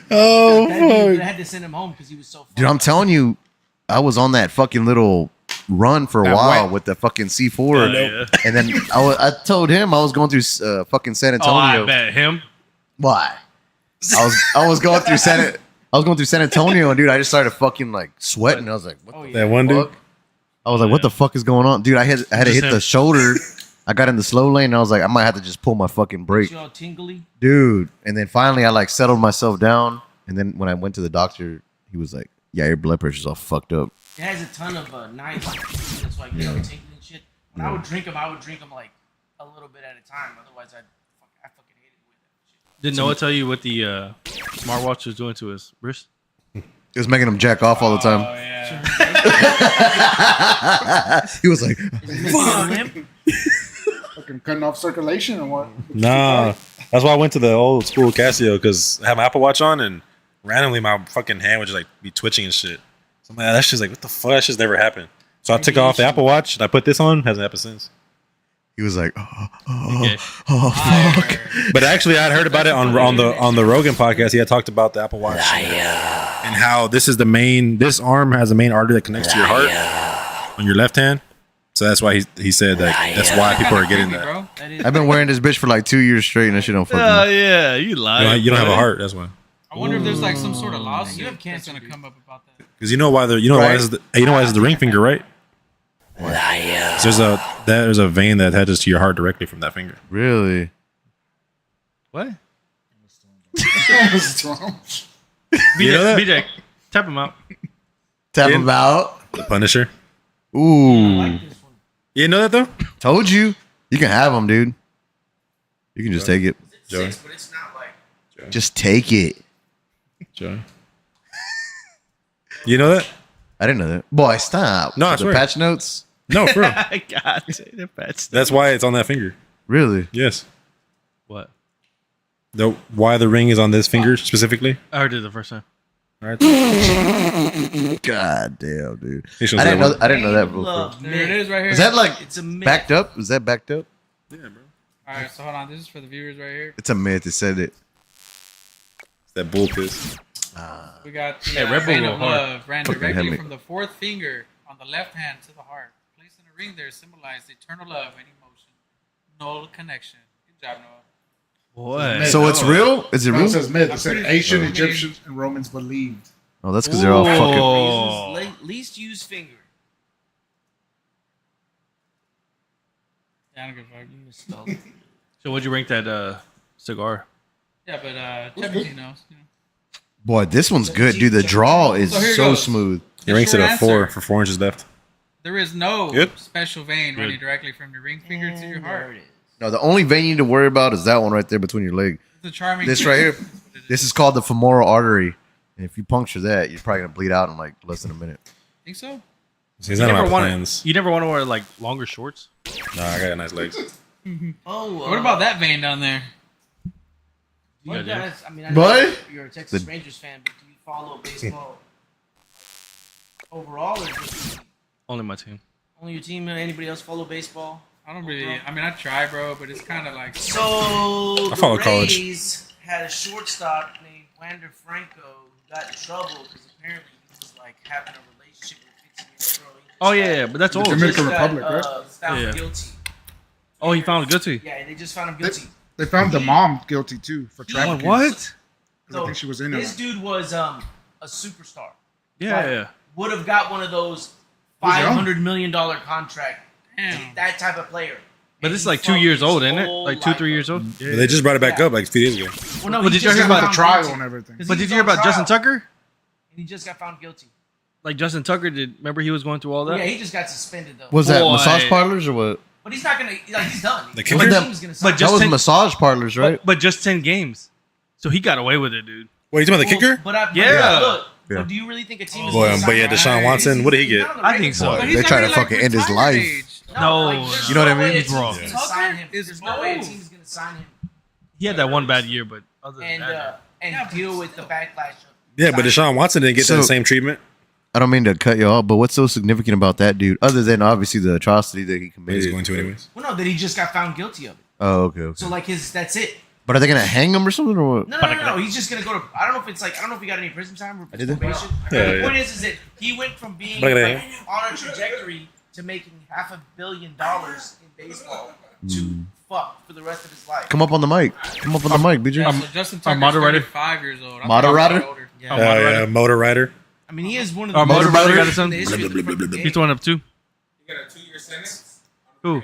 Oh, That dude, I fuck. had to send him home because he was so. Dude, I'm fucked up. telling you, I was on that fucking little run for a That while white- with the fucking C4. Yeah. And then I told him I was going through fucking San Oh, I Antonio. bet him. Why? I was going through San Antonio, and dude, I just started fucking like sweating. I was like, what Oh the yeah. That one dude. fuck? I was like, what the fuck is going on, dude? I had to hit the shoulder I got in the slow lane and I was like, I might have to just pull my fucking brake. You all tingly? Dude. And then finally I like settled myself down. And then when I went to the doctor, he was like, yeah, your blood pressure's all fucked up. It has a ton of nine. That's why I get all tingly and shit. When I would drink them like a little bit at a time. Otherwise, I fucking hated the way that shit. Did Noah tell you what the smartwatch was doing to his wrist? It was making him jack off all the time. Oh yeah. He was like, Fucking cutting off circulation or what? Nah, that's why I went to the old school Casio because I have my Apple Watch on and randomly my fucking hand would just like be twitching and shit. So I'm like, that shit's like, what the fuck? That shit's never happened. So I took off the Apple Watch and I put this on. Hasn't happened since. he was like, Okay. fuck. But actually, I'd heard about it on the Rogan podcast. He had talked about the Apple Watch and how this this arm has a main artery that connects to your heart on your left hand. So that's why he said that. That's why people are getting that. Bro. I've been wearing this bitch for like 2 years straight and that shit don't fucking. Yeah, you lied. You don't have a heart. That's why. I wonder if there's like some sort of lawsuit You have that's cancer, gonna dude. come up about that. Because you know why why is the ring finger, right? So there's a vein that attaches to your heart directly from that finger. Really? What? You know that? BJ, tap him out. Tap In- him out. The Punisher. Ooh. I like this one. You didn't know that though? Told you. You can have them, dude. You can just take it. It's Joey. 6, but it's not like. Just take it. Joey. You know that? I didn't know that. Boy, stop. No, I The swear. patch notes? No, for real. God, the patch. That's why it's on that finger. Really? Yes. What? Why the ring is on this finger specifically? I heard it the first time. All right. God damn, dude. He should I say didn't know. what- I didn't know that Love before. There it is right here. Is that like It's a myth. backed up? Is that backed up? Yeah, bro. All right, so hold on. This is for the viewers right here. It's a myth. It said it. It's that bull piss. We got the Hey, Red Bull vein go of hard. love ran Fucking directly heavy. from the fourth finger on the left hand to the heart. Placed in a ring there symbolized eternal love and emotion. Null connection. Good job, Noah. What? So it's real? Is it No, it real? says myth. It I'm said pretty ancient sure. Egyptians and Romans believed. Oh, that's because they're all fucking. Oh. Reasons, least used finger. Yeah, I don't give a fuck. You misspelled. So what'd you rank that cigar? Yeah, but 17 knows. You know. Boy, this one's good, dude. The draw is So here so goes. smooth. He ranks it Short at 4 answer. for 4 inches left. There is no Good. special vein Good. running directly from your ring finger to your heart. There it is. No, the only vein you need to worry about is that one right there between your leg. It's a charming. This right here. This is called the femoral artery. And if you puncture that, you're probably gonna bleed out in like less than a minute. Think so? So he's not on my want plans. You never want to wear like longer shorts? Nah, I got nice legs. Oh, What about that vein down there? You Yeah, dude. guys, I mean, I know What? you're a Texas The- Rangers fan, but do you follow baseball overall, or just Only my team. only your team? Anybody else follow baseball? I don't really. I mean, I try, bro, but it's kind of like. So I follow the college. Rays had a shortstop named Wander Franco who got in trouble because apparently he was like having a relationship with a 15-year-old girl. Oh yeah, but that's old. Dominican Just Republic, got, right? found Yeah. guilty. Oh, he found guilty. Yeah, they just found him guilty. They found the mom guilty too for trafficking. What? 'Cause I think she was in This it. dude was a superstar. Yeah, yeah. Would have got one of those Who's young? $500 million contract. Damn. That type of player. But And this is he like 2 fucked years his old, isn't it? whole Like 2, life 3 up. years old. But they just brought it back Yeah. up like a few days ago. Well, no, But he did you just hear got about found trial guilty. and everything. 'Cause But he did was you hear on about Justin trial, Tucker? and he just got found guilty. Like Justin Tucker did. Remember he was going through all that. Yeah, he just got suspended though. Was that Boy. massage parlors or what? But he's not gonna. Like, he's done. The His kicker? team's gonna sign But That just him. was ten- massage parlors, right? But just 10 games. So he got away with it, dude. What, you talking about the kicker? But Yeah. Look, Yeah. but do you really think a team is Boy, gonna but sign yeah, him? Deshaun Watson, what did he He's get? not on the I think Ravens. so. But They he's try already, to fucking end his retired life. age. No. there's You know what I no way mean? a He's team's wrong. gonna Tucker sign him. is There's no way a old. team's gonna sign him He had that one bad year, but other than and that, deal with the backlash. Of Yeah, but Deshaun Watson didn't get So- that same treatment. I don't mean to cut you off, but what's so significant about that dude, other than obviously the atrocity that he But he's committed? going to anyways. Well, no, that he just got found guilty of it. Oh, okay. So like that's it. But are they gonna hang him or something or what? No. He's just gonna go to. I don't know if it's like. I don't know if he got any prison time or I did that. probation. Yeah, the yeah. point is that he went from being Look at like, that. on a trajectory to making $500 million in baseball to fuck for the rest of his life. Come up on the mic. Come up on the mic, BJ. Yeah, so Justin Tucker's moderator. 35 years old. Moderator? Older. Yeah. Oh, yeah, Motor Rider. I mean, he is one of the Our most motor brother got in his son. the history of the fucking game. he's throwing up 2. You got a 2-year sentence? Who?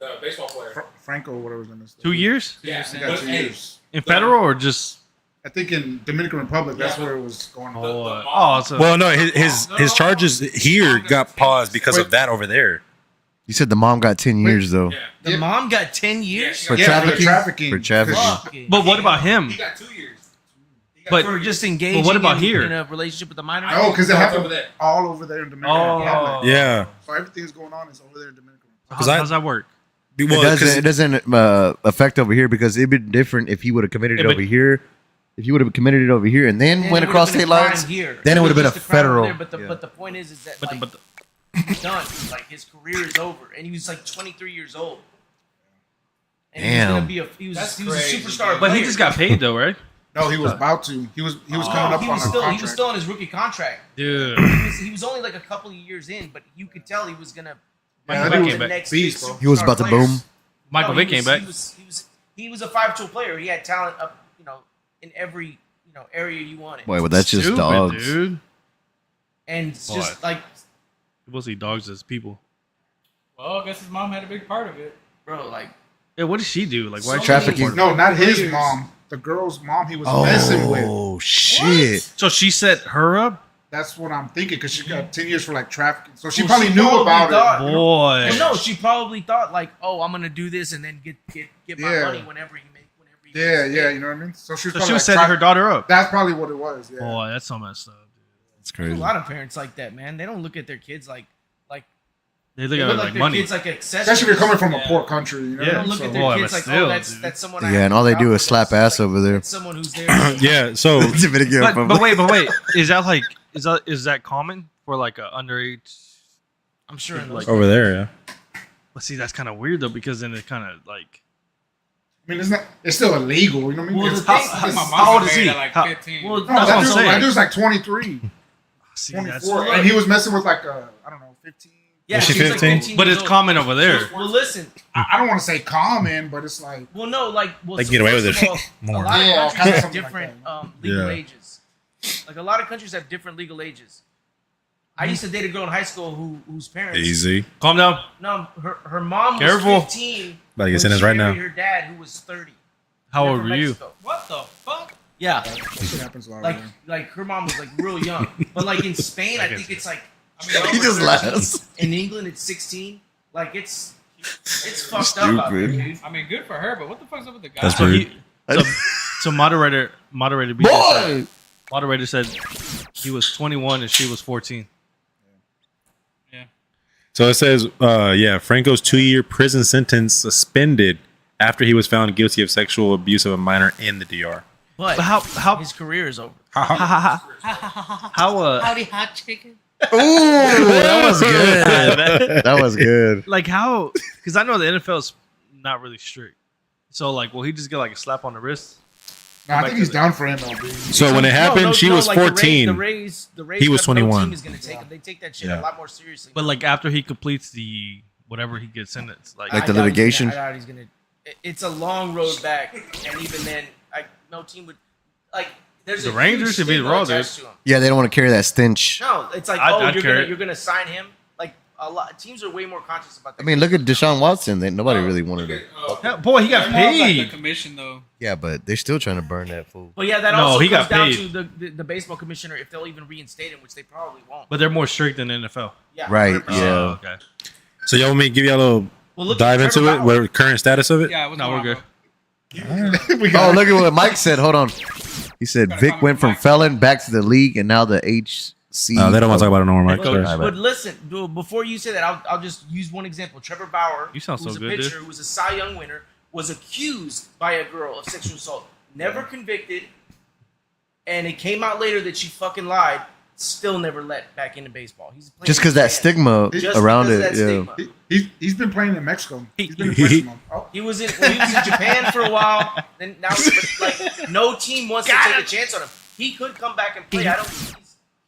The baseball player. Franco, whatever his name is. 2 years Yeah, He got 2 years. in federal or just? I think in Dominican Republic, that's where it was going on. Oh, so Well, no, his charges here got paused because of that over there. You said the mom got 10 years though. Yeah. The mom got 10 years For Yeah, trafficking. trafficking. For trafficking. Fucking but what about him? He got 2 years. He got But- 2 for years. just engaging what about in, here? in a relationship with a minor? No, because it No, it's happened over there. all over there in Dominican Oh. Republic. Yeah. So everything's going on is over there in Dominican Republic. How, 'Cause I- how's that work? Well, It doesn't affect over here because it'd been different if he would have committed it Yeah, but- over here. If he would have committed it over here and then Then went it would've across been a state crime lines, here. then it would have been a was just crime over federal. there, but Yeah. the point is that But, like, but he's done. Like his career is over, and he was like 23 years old. And Damn. he was That's a crazy, superstar. dude. but he player. just got paid though, right? No, he was about to. He was coming up he on was a still contract. he was still on his rookie contract. Dude, He was only like a couple of years in, but you could tell he was gonna. Yeah, that be dude the was next beast, big bro. He was superstar about to player. boom. Michael No, Vick came back. He was a 5-tool player. He had talent up, in every area you wanted. Boy, well, that's just Stupid, dogs. dude. And it's Boy. just like, People see dogs as people. Well, I guess his mom had a big part of it. bro, like Yeah, what did she do? Like, why So Trafficking. No, not his Players. mom. The girl's mom he was messing with. Oh shit! So she set her up. That's what I'm thinking because she got 10 years for like trafficking. So she Well, probably she knew probably about thought- it. Boy, well, no, she probably thought like, oh, I'm gonna do this and then get my Yeah. money whenever he Yeah, makes yeah, it. you know what I mean? So she was, so probably she was like, setting her daughter up. That's probably what it was. Yeah. Boy, that's so messed up. That's There's crazy. a lot of parents like that, man. They don't look at their kids like They look they at look it like like their money. kids like accessories. Especially if you're coming from a poor country, you know? They Yeah. don't look So- at their Boy, kids but like, still, oh, that's dude. someone. I Yeah, have and to all they look do out is for. slap That's ass over there. that's someone who's there. Yeah. So Dominican But Republic. wait, is that like is that common for like a underage? I'm sure in those Like- over there, yeah. But see, that's kind of weird though because then it kind of like. I mean, it's still illegal, you know what I mean? Well, It's- the thing- it's- My it's- mom How old was is married he? at like How- 15. well, no, That's that what I'm dude, saying. that dude's like 23, See, 24, and he was messing with like I don't know, 15. Yeah, Is she she's like 15? 15 but years it's old. common over there. Well, listen. I don't want to say common, but it's like Well, no, like They get away with first it of all, more. A lot Yeah, of kinda countries have something like different that. legal Yeah. ages. Like a lot of countries have different legal ages. I used to date a girl in high school whose parents. Easy. Calm down. No, her mom was Careful. 15. About to get when sentenced she right married now. Her dad, who was 30. How They're old from were you? Mexico. What the fuck? Yeah, that shit happens a lot. like man. like her mom was like real young, but like in Spain, I think it's like. I mean, 12 He or just 13. laughs. In England, it's 16. Like it's fucked up out there, Stupid. dude. I mean, good for her, but what the fuck's up with the guy? That's So, rude. so moderator BJ said, moderator said he was 21 and she was 14. Yeah. So it says, Franco's 2-year prison sentence suspended after he was found guilty of sexual abuse of a minor in the DR. But But how his career is over. how Howdy, hot chicken. Ooh, that was good. That was good. like how because I know the NFL is not really strict. So like, will he just get like a slap on the wrist? No, I think he's done for MLB. So when it happened, she was 14. The Rays He was 21. Team is gonna take it. They take that shit Yeah. a lot more seriously. But like after he completes the whatever he gets sentenced, like Like the I doubt litigation? I doubt he's gonna. It's a long road back, and even then, no team would like. There's The a Rangers, huge if he's stigma raw, attached to him. Yeah, they don't want to carry that stench. No, it's like I'd you're carry it. gonna sign him. Like a lot teams are way more conscious about that. I mean, look at Deshaun Watson. Nobody really wanted it. hell, boy, he got Their mom's like the paid. commission though. Yeah, but they're still trying to burn that fool. But yeah, that No, also he comes got down paid. to the baseball commissioner if they'll even reinstate him, which they probably won't. But they're more strict than the NFL. Yeah, Right, 100%. yeah. Oh, okay. So y'all want me to give you a little Well, look dive at into Trevor it? Bauer. What the current status of it? Yeah, what's No, going we're on, good. We Oh, got look at what Mike said. Hold on. He said Vic went from felon back to the league, and now the HC. No, they don't want to talk about it no more, Mike. But, Sorry. but listen, before you say that, I'll just use one example. Trevor Bauer, You sound who's so a good, pitcher, dude. who was a Cy Young winner, was accused by a girl of sexual assault. Never convicted, and it came out later that she fucking lied. Still never let back into baseball. He's playing Just because that man. stigma Just around because it. of that Yeah. stigma. he's been playing in Mexico. He's been in He- Mexico. Oh, He was in Japan for a while. Then now, like, no team wants to take a chance on him. He could come back and play. I don't.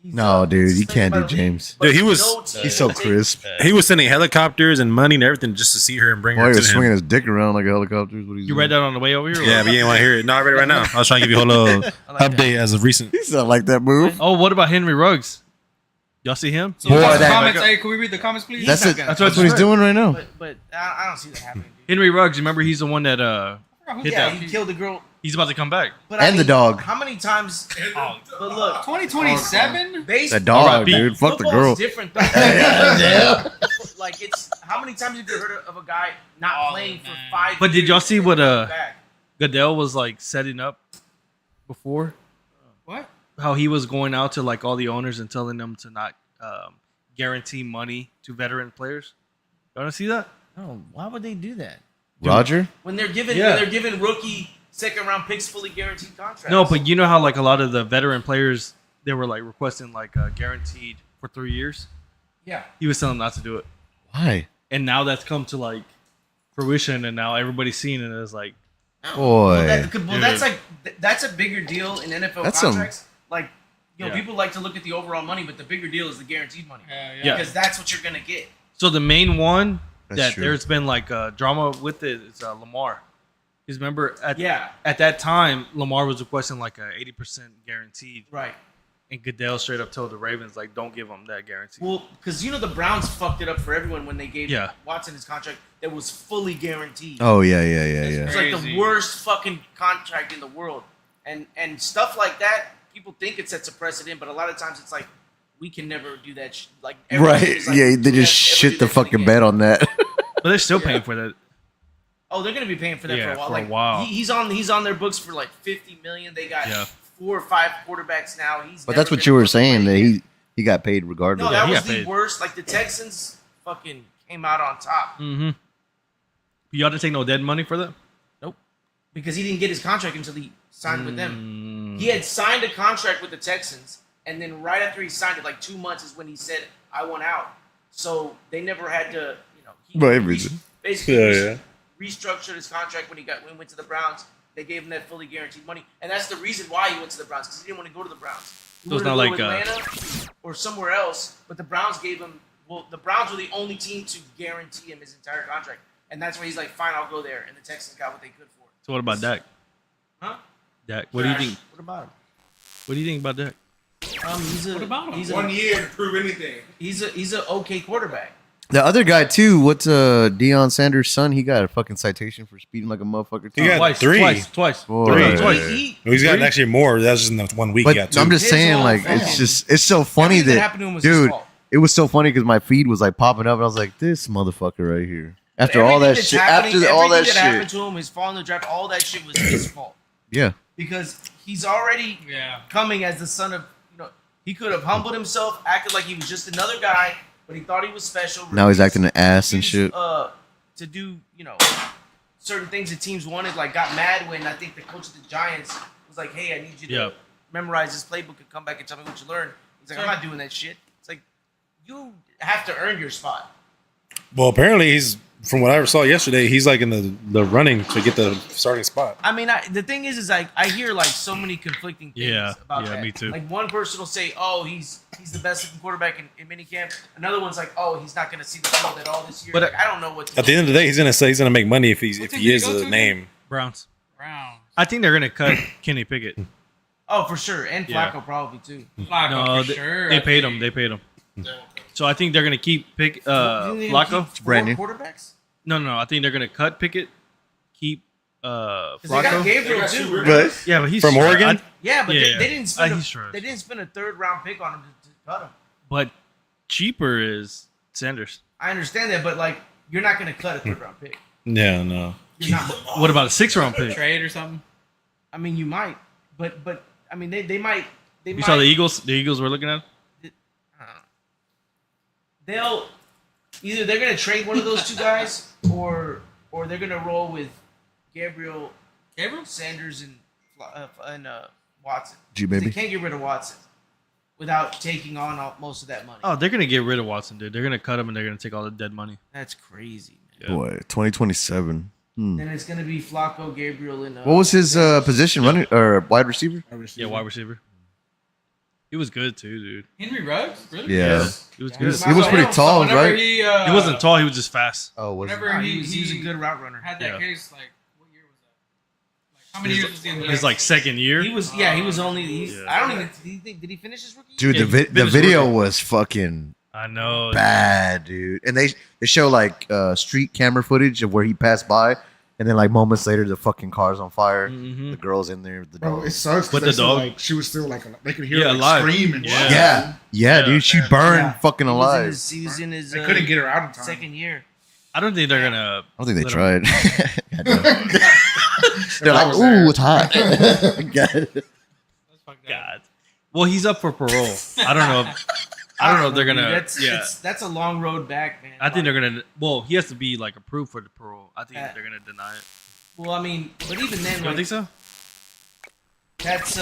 He's No, dude, you suspended can't by do the league, James. but Dude, he was- no team He's so will take- crisp. He was sending helicopters and money and everything just to see her and bring Boy, her he to was swinging him. his dick around like a helicopter. Is what he's You doing. read that on the way over here? or Yeah, what? but you ain't want to hear it. No, I read it right now. I was trying to give you a whole little I like update as of recent. He sound like that move. Oh, what about Henry Ruggs? Y'all see him? So Boy, what's the that- comments? Hey, can we read the comments, please? That's not it. gonna- That's what he's doing right now. But I don't see that happening. Dude. Henry Ruggs, remember he's the one that hit Yeah, that. he killed the girl. He's about to come back. But And the dog. How many times? But look, 2027. base. That dog, R.I.P. dude. Fuck the Football's girl. different though. Like it's how many times have you heard of a guy not All playing the for time. 5 But did years y'all see and what, coming back? Goodell was like setting up before? What? How he was going out to like all the owners and telling them to not guarantee money to veteran players. You want to see that? No, why would they do that? Roger? When they're giving rookie second round picks fully guaranteed contracts. No, but you know how like a lot of the veteran players they were like requesting like guaranteed for 3 years. yeah. He was telling them not to do it, Why? and now that's come to like fruition, and now everybody's seeing it as like Boy. That's a bigger deal in NFL That's contracts. Like, you know, Yeah. people like to look at the overall money, but the bigger deal is the guaranteed money Yeah. because that's what you're gonna get. so. The main one That's that true. there's been like drama with it is Lamar. Because remember Yeah, at that time Lamar was requesting like a 80% guaranteed, right. and Goodell straight up told the Ravens like don't give him that guarantee. Well, because you know the Browns fucked it up for everyone when they gave Yeah. Watson his contract that was fully guaranteed. Oh, yeah. It's like the Crazy. worst fucking contract in the world, and stuff like that. People think it sets a precedent, but a lot of times it's like we can never do that. Like everybody Right. is like, Yeah, they "We have just to ever shit do the that shit fucking again." bed on that. But they're still paying for that. Oh, they're gonna be paying for that Yeah, for a while. for a Like, while. He's on their books for like $50 million. They got Yeah. 4 or 5 quarterbacks now. He's But never that's what been you were able to saying, that play. he got paid regardless. No, that he was got the paid. worst. Like the Texans fucking came out on top Mm-hmm. Y'all didn't take no dead money for that? because he didn't get his contract until he signed with them. Mm. He had signed a contract with the Texans, and then right after he signed it, like 2 months, is when he said, "I want out." So they never had to, you know. He Right, everything. basically restructured his contract when he went to the Browns. They gave him that fully guaranteed money, and that's the reason why he went to the Browns because he didn't want to go to the Browns. He So it's wanted not to go like, Atlanta or somewhere else, but the Browns gave him. Well, the Browns were the only team to guarantee him his entire contract, and that's why he's like, "Fine, I'll go there." And the Texans got what they could for it. So what about Dak? Huh? Dak, what do you think? What about him? What do you think about Dak? What about him? He's 1 a year to prove anything. he's a okay quarterback. The other guy, too, what's Deion Sanders' son? He got a fucking citation for speeding like a motherfucker, too. He got three. Twice. Boy. He, He's got Three? actually more. That's just in the 1 week. But he got 2. I'm just His saying, whole like, fault. it's so funny everything that that, happened to him was his dude, fault. it was so funny because my feed was like popping up, and I was like, this motherfucker right here. After Everything all that that's shit, happening- after all that everything happened shit, to him, his fall in the draft, all that shit was his fault yeah, because he's already Yeah. coming as the son of, you know, he could have humbled himself, acted like he was just another guy, but he thought he was special. now he's refused- acting an ass and refused, shit. To do, you know, certain things that teams wanted, like got mad when I think the coach of the Giants was like, "Hey, I need you to Yeah. memorize this playbook and come back and tell me what you learned." He's like, "I'm not doing that shit." It's like you have to earn your spot. Well, apparently he's, from what I saw yesterday, he's like in the running to get the starting spot. I mean, the thing is like I hear like so many conflicting things Yeah, about yeah, that. me too. Like one person will say, "Oh, he's the best looking quarterback in minicamp." Another one's like, "Oh, he's not going to see the field at all this year." But like, I don't know what. At the end of the day, he's gonna say he's gonna make money if What he team is did he go a to name. Browns. Browns. I think they're gonna cut Kenny Pickett. Oh, for sure, and Yeah. Flacco probably too. Flacco, No, for sure. they I paid think. him. They paid him. So I think they're gonna keep Didn't they Flacco. keep brand new. 4 quarterbacks. No. I think they're gonna cut Pickett, keep 'Cause they got Flacco. Gabriel They got too. Super- remember? Yeah, but he's From trash. Oregon? Yeah, but Yeah. they didn't spend He's trash. they didn't spend a 3rd round pick on him to cut him. But cheaper is Sanders. I understand that, but like you're not going to cut a 3rd round pick. Yeah, no. You're not. What about a 6th-round pick? Trade or something. I mean, you might, but I mean they might. They You might, saw the Eagles. The Eagles were looking at. They'll either they're going to trade one of those two guys, or they're going to roll with Gabriel Sanders and Watson. G They baby. can't get rid of Watson without taking on most of that money. Oh, they're gonna get rid of Watson, dude. They're gonna cut him and they're gonna take all the dead money. That's crazy, man. Yeah. Boy, 2027. Then it's going to be Flacco, Gabriel, and What was his position? Running or wide receiver? Yeah, wide receiver. He was good too, dude. Henry Ruggs? Really? Yeah. He was Yeah. good. He was pretty So tall, Whenever right? he He wasn't tall. He was just fast. Oh, was Whenever Nah, he he was a good route runner. had that Yeah. case, like what year was that? How many years was he in the His like second year. He was he was only. Yeah. I don't even. Did he finish his rookie? Dude, Yeah, the video was fucking I know. bad, dude. And they show like street camera footage of where he passed by, and then like moments later, the fucking car's on fire. Mhm. The girl's in there. With the Bro, dog. it sucks. With With the dog? like she was still like they could hear Yeah, her alive. like, scream and Yeah. shit. Yeah, Yeah. dude, she burned fucking He alive. was in his. They couldn't get her out in time. second year. I don't think they're gonna. I don't think they let tried. If They're I like, was ooh, there. it's hot. God. God. Well, he's up for parole. I don't know. I don't know if they're gonna. That's a long road back, man. I think they're gonna. Well, he has to be like approved for the parole. I think they're gonna deny it. Well, I mean, but even then, You don't think so? that's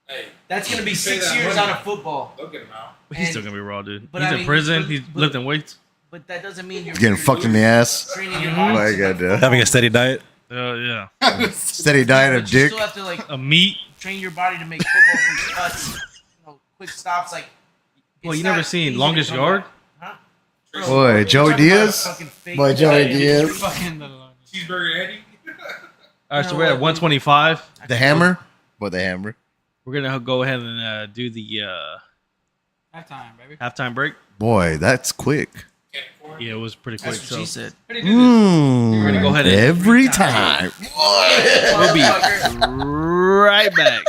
Hey, that's gonna be Pay 6 that years money. out of football. they'll get him out. But he's And- still gonna be raw, dude. but He's I in mean, prison. but- He's but- lifting weights. But that doesn't mean you're Getting fucked in the ass. training your Oh body. my to God, like dude. Having a steady diet. Yeah. Steady diet of But you dick. still have to like A meat. train your body to make football from cuts, quick stops. Like, Well, it's you never not seen easy Longest to come Yard? back. Huh? Bro, Boy, we're Joey talking about a Diaz? fucking fake Boy, Joey diet. Diaz. Fucking Cheeseburger Eddie. All right, so No, we're at like- 125. The hammer? Boy, the hammer. We're gonna go ahead and do the halftime, baby. halftime break. Boy, that's quick. Candy corn. Yeah, it was pretty quick. That's what she So said. How do you do this? We're gonna go ahead and- Every time. we'll be right back.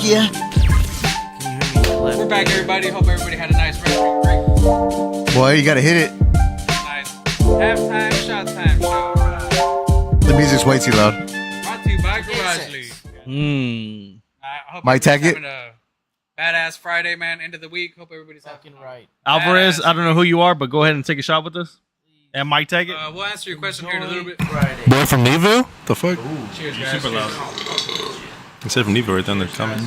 yeah. Can you hear me? We're back, everybody. Hope everybody had a nice rest break. Boy, you gotta hit it. Nice. Halftime, shot time show. The music's way too loud. Brought to you by Garage League. I hope Mike everybody's Tackett? having a badass Friday, man. End of the week. Hope everybody's Fucking having right. Alvarez, I don't know who you are, but go ahead and take a shot with us. And Mike Taggett. We'll answer your question here in a little bit. Friday. Boy from Neville? The fuck? Cheers, guys. Super loud. It said from Neville right there in the comments.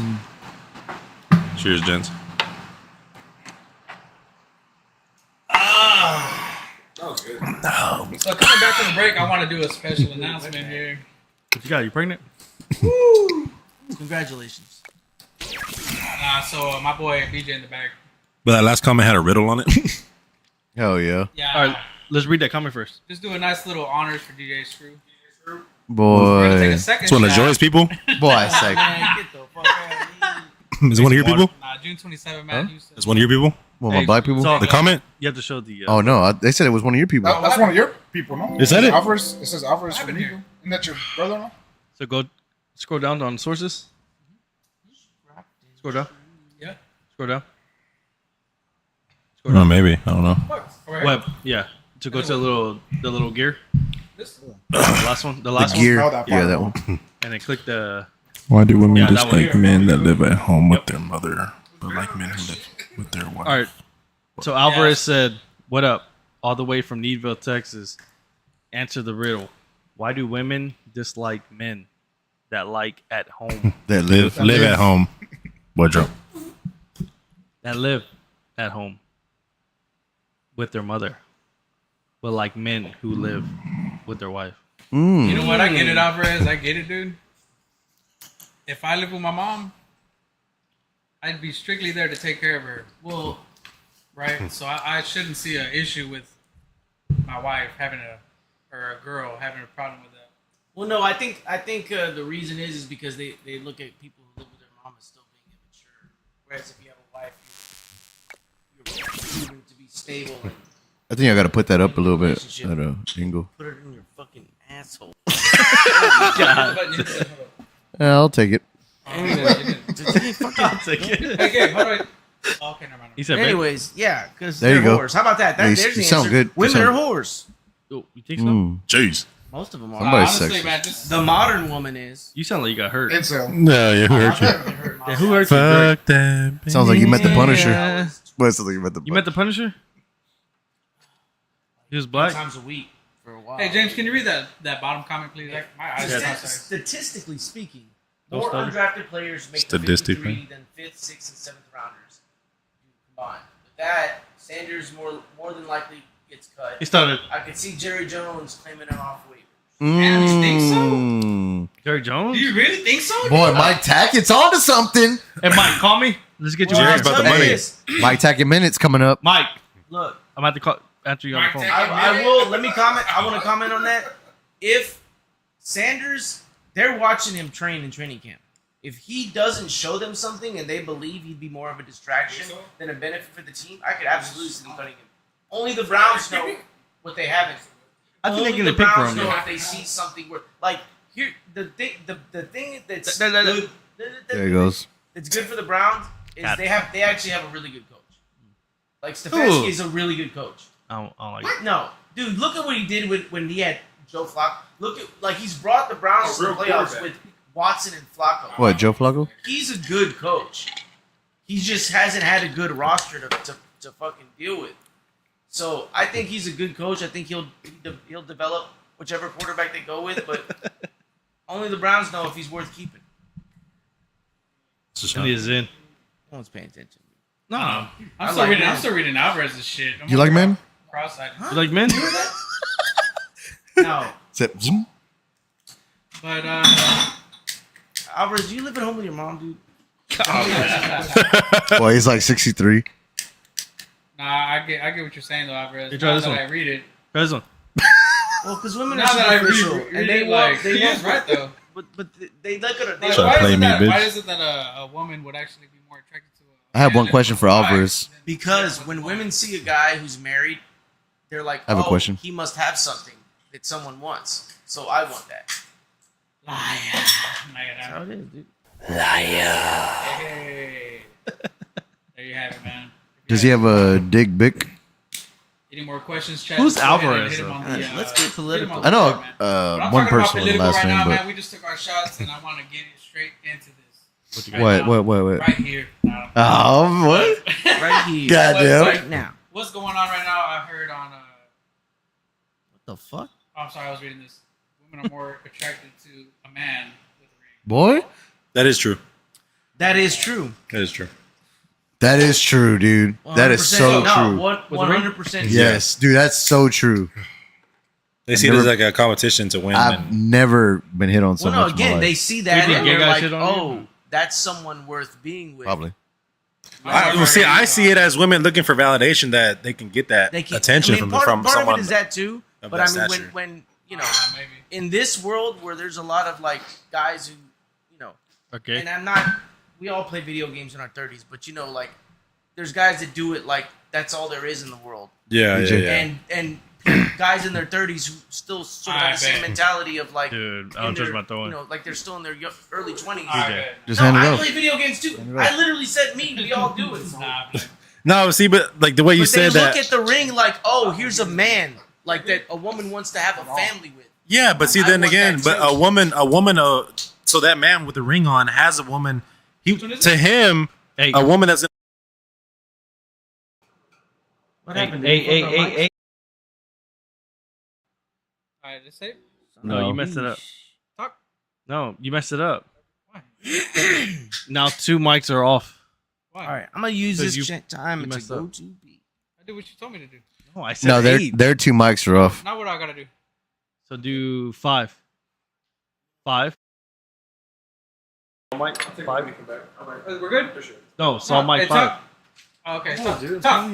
Cheers, gents. Oh, good. So coming back from the break, I want to do a special announcement here. What you got? You pregnant? Congratulations. So my boy BJ in the back. But that last comment had a riddle on it. Hell yeah. Yeah. All right, let's read that comment first. Just do a nice little honors for DJ Screw. We're gonna take Boy. a second It's one of shot. Joy's people. Boy, I say. Man, get the fuck out of here. Is it one of your people? June 27th, man. Houston. It's one of your people? What, my black people? so- The comment? You have to show the. Oh, no. They said it was one of your people. That's one of your people, no? Is that it? Alvarez. It says Alvarez What from happened Nico. Isn't that your brother-in-law? So go scroll down on sources. Scroll down. Yeah. Scroll down. Oh, maybe. I don't know. Alright. Web. Yeah. To go to the little gear. This- The last one. The The last one. gear. Smell that Yeah, fire. that one. And then click the. Why do women Yeah, that one. dislike men that live at home with their mother, but like men who live with their wife? All right. So Alvarez said, "What up? All the way from Needville, Texas. Answer the riddle. Why do women dislike men that like at home That live. Live at home. Wardrobe. that live at home with their mother, but like men who live with their wife?" You know what? I get it, Alvarez. I get it, dude. If I live with my mom, I'd be strictly there to take care of her. Well, Right? So I shouldn't see an issue with my wife having or a girl having a problem with that. well, no. I think the reason is because they look at people who live with their mom as still being immature, whereas if you have a wife, you're proven to be stable and I think I got to put that up a little bit at a angle. put it in your fucking asshole. Yeah, I'll take it. I'll take it. Okay, hold on. Oh, okay, never mind. He said, "Babe." Anyways, yeah, because There you they're go. whores. How about that? Yeah, you There's the sound answer. good. You Women sound- are whores. Oh, you think so? Jeez. Most of them are. Somebody- Honestly, sexist. man, just The modern woman is. You sound like you got hurt. Incel. No, yeah, who hurt you? Yeah, who hurt you? Greg? Fuck that. Sounds like you met the Punisher. Yeah. Well, it sounds like you met the You met the Punisher? He was black. Times a week for a while. Hey, James, can you read that bottom comment, please? My eyes are Stat- sorry. statistically speaking, Don't more stutter. undrafted players make the Statistically. 53 than 5th, 6th, and 7th rounders combined. With that, Sanders more than likely gets cut. He started. I could see Jerry Jones claiming it off waivers. Damn, you think so? Jerry Jones? Do you really think so? Boy, Mike Tackett's onto something. Hey, Mike, call me. Let's get you Well, on. Jerry's about the tell you money. this. Mike Tackett minutes coming up. Mike, Look, I'm about to call answer you on the Mike phone. Tackett. I will. Let me comment. I want to comment on that. If Sanders, they're watching him train in training camp. If he doesn't show them something and they believe he'd be more of a distraction than a benefit for the team, I could absolutely see them cutting him. Only the Browns know what they haven't. I think they're Only gonna the pick for Browns him. know though. if they see something where, like, here the thing that's That- that- good. There he goes. It's good for the Browns is That- they actually have a really good coach. Like Stefanski Ooh. is a really good coach. I don't like it. No, dude, look at what he did when he had Joe Flacco. Look at he's brought the Browns to the real playoffs quarterback. with Watson and Flacco. What, Joe Flacco? He's a good coach. He just hasn't had a good roster to fucking deal with. So I think he's a good coach. I think he'll develop whichever quarterback they go with, but only the Browns know if he's worth keeping. And he's in. No one's paying attention. No. I'm I still like reading. that. I'm still reading Alvarez's shit. I'm You like men? cross-eyed. You like men? No, Except, zoom. But Alvarez, do you live at home with your mom, dude? Boy, he's like 63. nah, I get what you're saying though, Alvarez. You try Now this that one. I read it. This one. Well, because women Now are that I superficial, read and they it, want like, they he want is right though. But they look at it. They Like, Try to why play is it me, that? bitch. Why is it that a woman would actually be more attracted to a I have one man question than for a guy? Alvarez. because when women see a guy who's married, they're like, I have a "Oh, question. he must have something that someone wants, so I want that." Liar. That's how it is, dude. Hey. There you have it, man. Does he have a dig bick? Any more questions, chat? Who's Go ahead and Alvarez, hit him though? on the, Let's get political. hit him I on the know chat, man. But I'm one talking about person with the political last right name, now, but man. We just took our shots, and I want to get it straight into this. what? Right here. Oh, what? Right here. Goddamn. Right now. What's going on right now? I heard on. What the fuck? I'm sorry, I was reading this. Women are more attracted to a man with a ring. Boy, That is true. That is true. That is true. that is true, dude. That is so true. 100%. Yes, dude, that's so true. They see it as like a competition to win. I've and never been hit on so Well, no, much in my again, life. they see that You and think they're gay guys like, shit on oh, you? that's someone worth being with. Probably. I see it as women looking for validation that they can get that They can, attention from part someone. of it is that too. of But that I mean, stature. when you know, Maybe. in this world where there's a lot of like guys who, you know, Okay. and I'm not. We all play video games in our 30s, but you know, like, there's guys that do it like that's all there is in the world, Yeah, yeah, yeah. and guys in their 30s who still sort of have the same mentality of like, Dude, I in don't touch their- my throwing. you know, like they're still in their early 20s. Alright, Just No, hand it I off. play video games too. I literally said me. We all do it. nah, No, see, but like the way you But they said look that. at the ring like, oh, here's a man like that a woman wants to have a family with. Yeah, but see, I then want again, that but too. a woman, so that man with the ring on has a woman. He one is to him, Hey, a woman that's What hey, happened? hey. Alright, just say. No, you messed it up. Talk. No, you messed it up. Why? Now 2 mics are off. Why? All right, I'm gonna use Because this you time to messed go up. to B. I did what you told me to do. No, I said No, 8. their 2 mics are off. Now what I gotta do? So do 5. 5. We're good. No, Saul mic Hey, 5. talk. Oh, okay. Talk.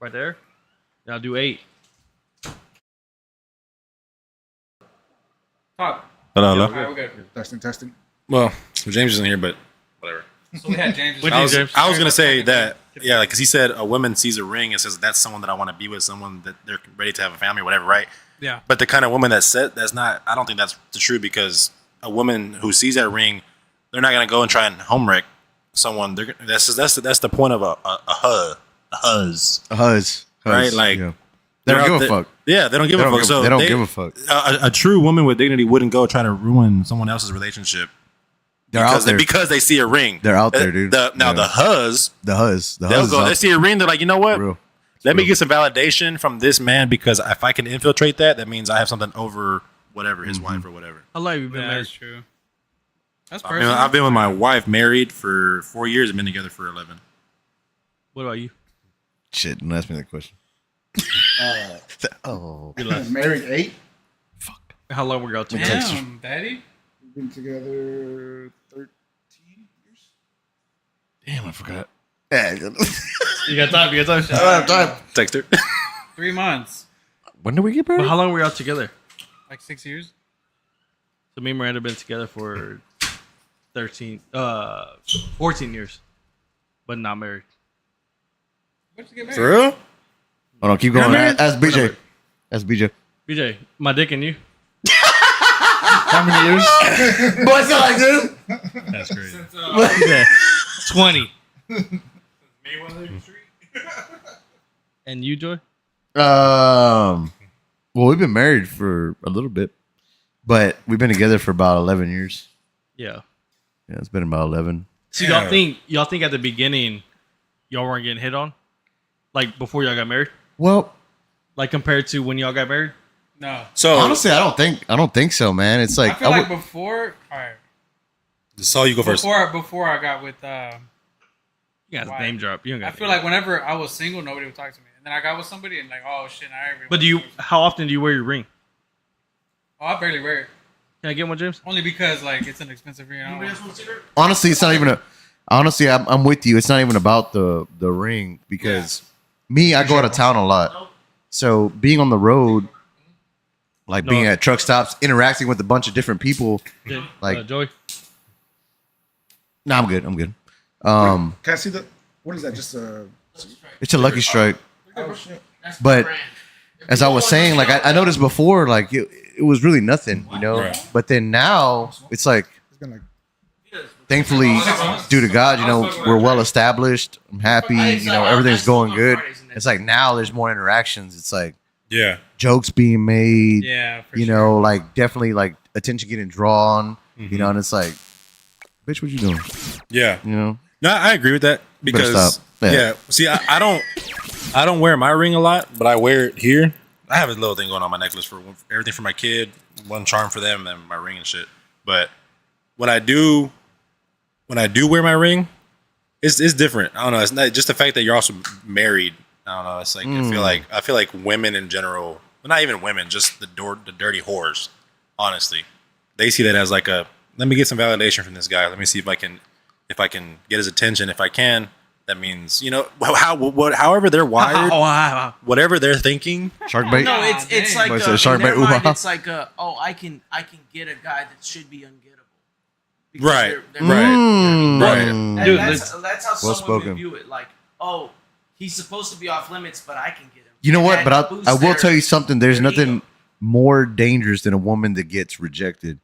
Right there. Now do 8. Talk. hello. Alright, we're good. Testing. Well, James isn't here, but whatever. So we had James. What I do you was, James? I was gonna say that, yeah, because he said a woman sees a ring and says that's someone that I want to be with, someone that they're ready to have a family, or whatever, right? Yeah. But the kind of woman that said that's not. I don't think that's the true, because a woman who sees that ring, they're not gonna go and try and home wreck someone. That's the point of a huzz, right? Like yeah. They don't they're give out a there- fuck. Yeah, they don't give They a don't fuck. So they don't give a fuck. A true woman with dignity wouldn't go try to ruin someone else's relationship. They're out there. Because they see a ring. They're out there, dude. The Yeah. huzz, The huzz. they'll go. They see a ring. They're like, you know what? Real. Let me get some validation from this man, because if I can infiltrate that, that means I have something over whatever his wife or whatever. How long have you been Yeah, married? that's true. That's I mean, personal. I've been with my wife married for 4 years and been together for 11. What about you? Shit, don't ask me that question. Oh. Married 8. How long were y'all together? Damn, daddy. We've been together 13 years. Damn, I forgot. You got time? You got time? Text her. 3 months. When did we get But married? how long were y'all together? Like 6 years. So me and Miranda been together for 14 years, but not married. When'd you get married? For real? Hold on, keep going. Ask BJ. Ask BJ. BJ, my dick and you. How many years? Boy, sound like this. That's crazy. Since BJ, 20. Mayweather Street. And you, Joy? Well, we've been married for a little bit, but we've been together for about 11 years. Yeah. Yeah, it's been about 11. So y'all think at the beginning y'all weren't getting hit on, like before y'all got married, Well, like compared to when y'all got married? No. So honestly, I don't think so, man. It's like I feel like before. All right. Saul, you go first. Before I got with. You got Why? name drop. You don't I got. feel like whenever I was single, nobody would talk to me, and then I got with somebody, and like, oh shit, now everyone. But do you? How often do you wear your ring? Oh, I barely wear it. Can I get one, James? Only because like it's an expensive ring. I don't Anybody want- else want a cigarette? honestly, it's not even a. Honestly, I'm with you. It's not even about the ring, because me, I go out of town a lot. So being on the road, like being at truck stops, interacting with a bunch of different people. Yeah. Like- Joey. No, I'm good. Can I see the? What is that? Just a. It's a Lucky Strike. Oh shit! That's But- the brand. As I was saying, like I noticed before, like it was really nothing, you know. Right. But then now it's like It's been like thankfully, due to God, we're well established. I'm happy. Everything's going good. It's like now there's more interactions. It's like Yeah. jokes being made. Yeah, for sure. Like definitely like attention getting drawn. And it's like, bitch, what you doing? Yeah. No, I agree with that because stop. Yeah. See, I don't wear my ring a lot, but I wear it here. I have a little thing going on my necklace for everything for my kid, one charm for them, and my ring and shit. But when I do wear my ring, it's different. I don't know. It's not just the fact that you're also married. I don't know. It's like I feel like women in general, well, not even women, just the dirty whores. Honestly, they see that as like a let me get some validation from this guy. Let me see if I can get his attention. If I can, that means however they're wired, whatever they're thinking. Shark bait. No, it's like Shark in their bait, mind, ooh-ha. it's like I can get a guy that should be ungettable. Because Right. they're- Right. Dude, that's how well some spoken. women view it. Like, oh, he's supposed to be off limits, but I can get him. You know what? And But that I boosts will their- tell you something. There's their nothing ego. more dangerous than a woman that gets rejected.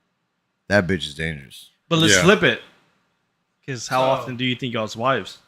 That bitch is dangerous. But let's Yeah. flip it. Because how So- often do you think y'all's wives?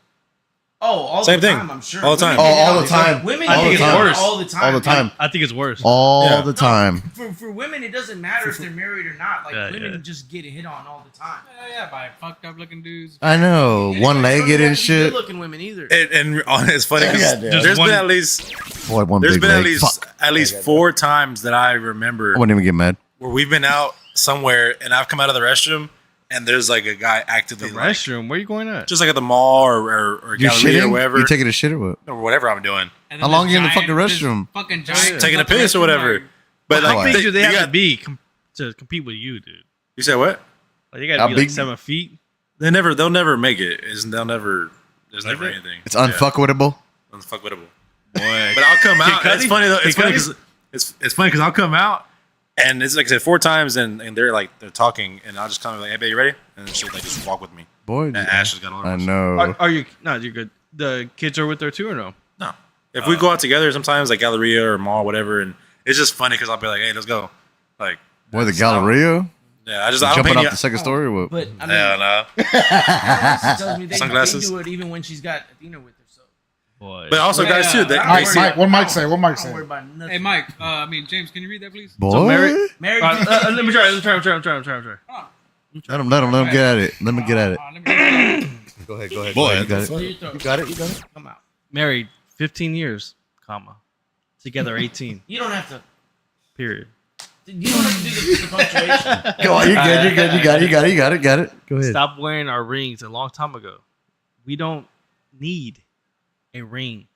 Oh, all Same the thing. time, I'm sure. All the time. Women Oh, get all it the time. Women I get think it it's worse. all the time. All the time. I think it's worse. All Yeah. the time. For women, it doesn't matter if they're married or not. Like Yeah, women yeah. just get hit on all the time. Yeah, by fucked up looking dudes. I know. One legged and shit. Good looking women either. And it's funny because Goddamn. there's One- been at least Boy, one there's big been leg. at least Fuck. at least 4 times that I remember I wouldn't even get mad. where we've been out somewhere and I've come out of the restroom and there's like a guy The actively like, restroom. Where you going at? just like at the mall or You gallery or shitting? whatever You taking a shit or what? or whatever I'm doing, And How then long this you in the giant- fucking this restroom? Fucking giant. taking a fucking piss or restroom, whatever. like, But How like big do they have got- to be to compete with you, dude? You said what? Like, they got How to be like big- 7 feet. They'll never make it. There's never it? anything. It's unfuckwittable. Unfuckwittable. Boy. But I'll come out. Cudi? It's funny though. It's Kid funny Cudi? because it's funny because I'll come out and it's like I said 4 times and they're talking and I'll just come like, hey, babe, you ready? And then she'll like just walk with me. Boy, And Ash has got all I of us. know. Are you? No, you're good. The kids are with her too, or no? No. If we go out together sometimes like Galleria or mall, whatever, and it's just funny because I'll be like, hey, let's go. Like, Boy, the Galleria? yeah, I don't Jumping pay off the second story or what? But I mean, Hell no. she tells me they Sunglasses? do it even when she's got Athena with her. So Boy. But also, Yeah, guys, too, that I they Mike, see, Mike, what Mike say? What Mike I don't worry say? about nothing. Hey, Mike. James, can you read that, please? Boy, Mary- Married let me try. I'm trying. Hold on. let him get at it. Let me get at it. Let me Go ahead, go ahead. Boy, you got it. Clear your throat. You got it. You got it. Come out. Married 15 years, comma. Together 18. You don't have to. Period. You don't have to do the punctuation. Go on. You're good. You're good. You got it. You got it. You got it. Got it. Go ahead. Stop wearing our rings a long time ago. We don't need a ring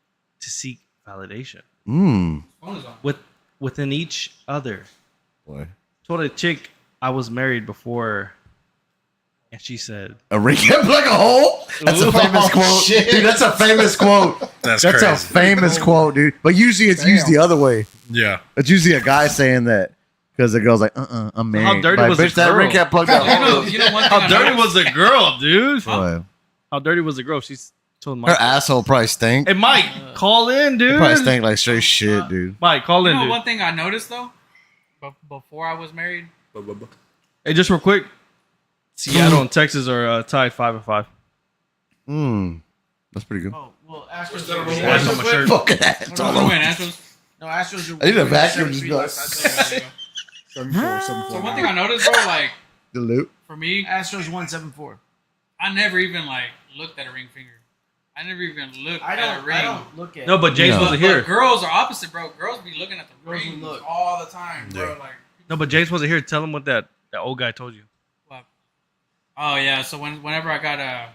to seek validation Phone is on. within each other. Boy. Told a chick I was married before, and she said, A ring can plug a hole? That's a famous quote. Dude, that's a famous quote. that's That's crazy. a famous quote, dude. But usually it's used the other way. Yeah. It's usually a guy saying that because the girl's like, I'm married. dirty like, was the bitch, that girl? ring can't plug that hole. You know one thing "How I dirty noticed? was the girl, dude? Boy, How dirty was the girl?" She's told her Mike. asshole probably stink. Hey, Mike, call in, It dude. probably stink like straight shit, dude. Mike, call You in, know dude. one thing I noticed though, before I was married. Hey, just real quick. Seattle and Texas are tied 5-5. That's pretty good. Oh, well, Astros. That's on my shirt. Fuck that. Who's gonna win, Astros? No, Astros are. I need a vacuum. 7-3 Just last go. I saw. 7-4, So 7-4. one thing I noticed, bro, like The loop. for me, Astros won 7-4. I never even like looked at a ring finger. I never even looked at a ring. I don't look at. No, but James No. wasn't But here. girls are opposite, bro. Girls be looking at the Girls ring will look. all the time, bro. Yeah. Like, No, but James wasn't here. Tell him what that old guy told you. what? Oh yeah. So whenever I got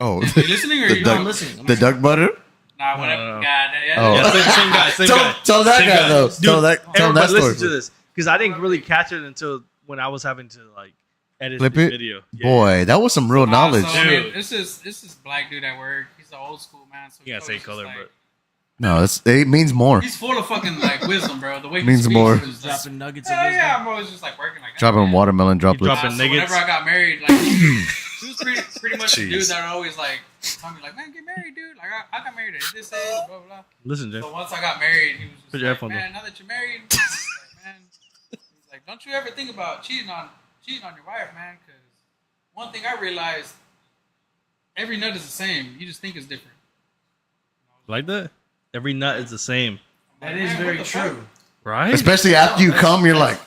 Oh, you listening or The you duck- not listening. the duck butter? Nah, whatever. No. God, yeah. Oh. Yeah, same guy. Same guy. Tell that Same guy, guy. though. Dude, Tell that Everybody story. listen to this because I didn't really catch it until when I was having to like edit Clip the it? video. Yeah. Boy, that was some real knowledge. So, I mean, Dude. this is black dude at work. He's an old school man. So You he can't say always just, color, like, but No, it means more. he's full of fucking like wisdom, bro. The way he Means speaks more. is just, dropping nuggets of yeah, wisdom. yeah, I'm always just like working like that. Dropping man. watermelon droplets. dropping So nuggets. whenever I got married, like he was pretty much the dude Jeez. that always like tell me like, man, get married, dude. Like I got married at this age, blah blah blah. Listen, James. So once I got married, he was just Put your like, headphones man, now that you're married, he's like, man, he's like, don't you ever think about cheating on your wife, man? Because one thing I realized: every nut is the same. You just think it's different. Like that? Every nut is the same, That is very true. right? Especially after you come, you're like,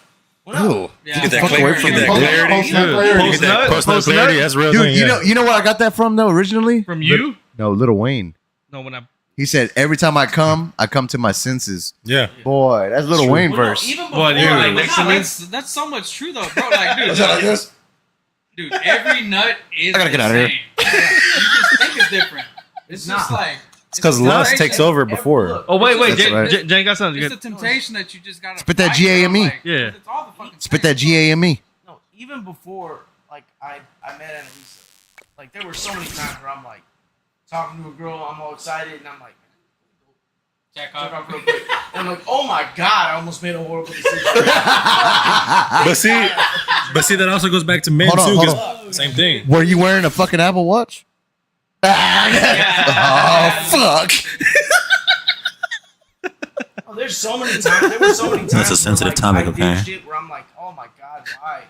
oh, Yeah, Get that fuck away from clarity. me. Get that post-nut clarity. That's real Dude, thing. you know where I got that from though? Originally, From you? no, Lil Wayne. No, when I He said every time I come to my senses. Yeah. Boy, that's Lil Wayne Well, no, verse. even before, What, dude? like, Next nah, to me? like, that's so much true though, bro. Like, dude, Is that like this? dude, every nut is. I gotta get the out of here. same. You just think it's different. It's just not. like It's because lust temptation. takes over before. Look, Oh wait, That's Jane, right. Jane got something. It's a Good. temptation that you just gotta Spit that fight, GAME. bro, like, Yeah. It's all the fucking Spit same. that GAME. no, even before, like I met Annalisa, like there were so many times where I'm like talking to a girl, I'm all excited, and I'm like, Jack jerk off. off real quick, and I'm like, oh my god, I almost made a horrible decision. But see, that also goes back to men Hold on, too. hold 'Cause same thing. Were you wearing a fucking Apple Watch? Oh fuck! Oh, there's so many times. There were so many times. That's a sensitive where, like, topic, I did okay? shit where I'm like, oh my god, why?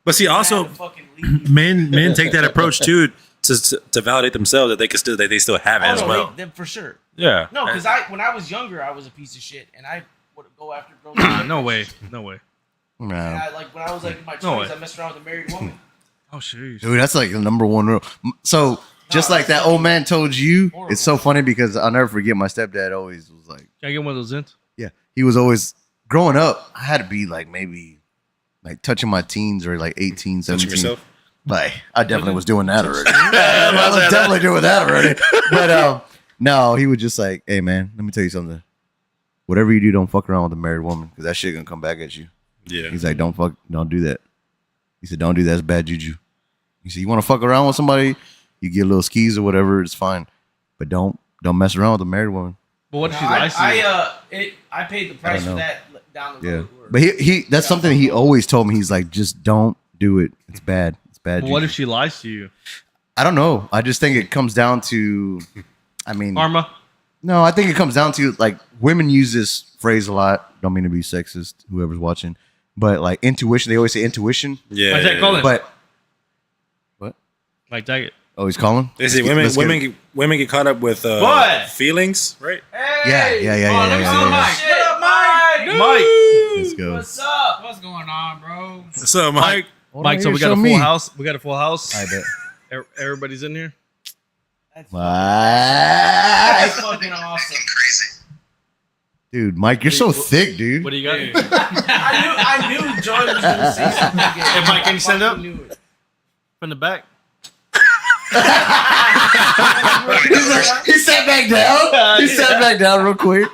But see, I had also to fucking leave. men take that approach too to validate themselves that they still have it Oh, as no, well. they, for sure. Yeah. No, because when I was younger, I was a piece of shit, and I would go after girls. No way. No way. And No. I, like when I was like in my No 20s, way. I messed around with a married woman. Oh shoot. Dude, that's like the number one rule. So just like that old man told you, it's so funny because I'll never forget my stepdad always was like, Can I get one of those in? yeah, he was always growing up. I had to be like maybe like touching my teens or like 18, 17. Touching yourself. Like I definitely was doing that already. I was definitely doing that already. But no, he was just like, hey man, let me tell you something. Whatever you do, don't fuck around with a married woman because that shit gonna come back at you. Yeah. He's like, don't do that. He said, don't do that. It's bad juju. He said, you want to fuck around with somebody, you get a little skis or whatever, it's fine. But don't mess around with a married woman. But what if she lies to you? I paid the price for know. that down the Yeah. road. But he that's something he always told me. He's like, just don't do it. It's bad. It's bad But juju. what if she lies to you? I don't know. I just think it comes down to, I mean, Karma. no, I think it comes down to like women use this phrase a lot. Don't mean to be sexist, whoever's watching, but like intuition. They always say intuition, Yeah. Why's that calling? but what? Like Jagged. Oh, he's calling. They say women get caught up with What? feelings, right? Yeah. Let me see the mic. Shit, what up, Mike? Mike. Let's go. What's up? What's going on, bro? So, Mike, Mike, so we got a full house. We got a full house. I bet. Everybody's in here. That's What? fucking awesome. Dude, Mike, you're so thick, dude. What do you got? I knew Jordan was gonna say something. Hey, Mike, can you stand up? I knew it. From the back. He sat back down. He sat back down real quick.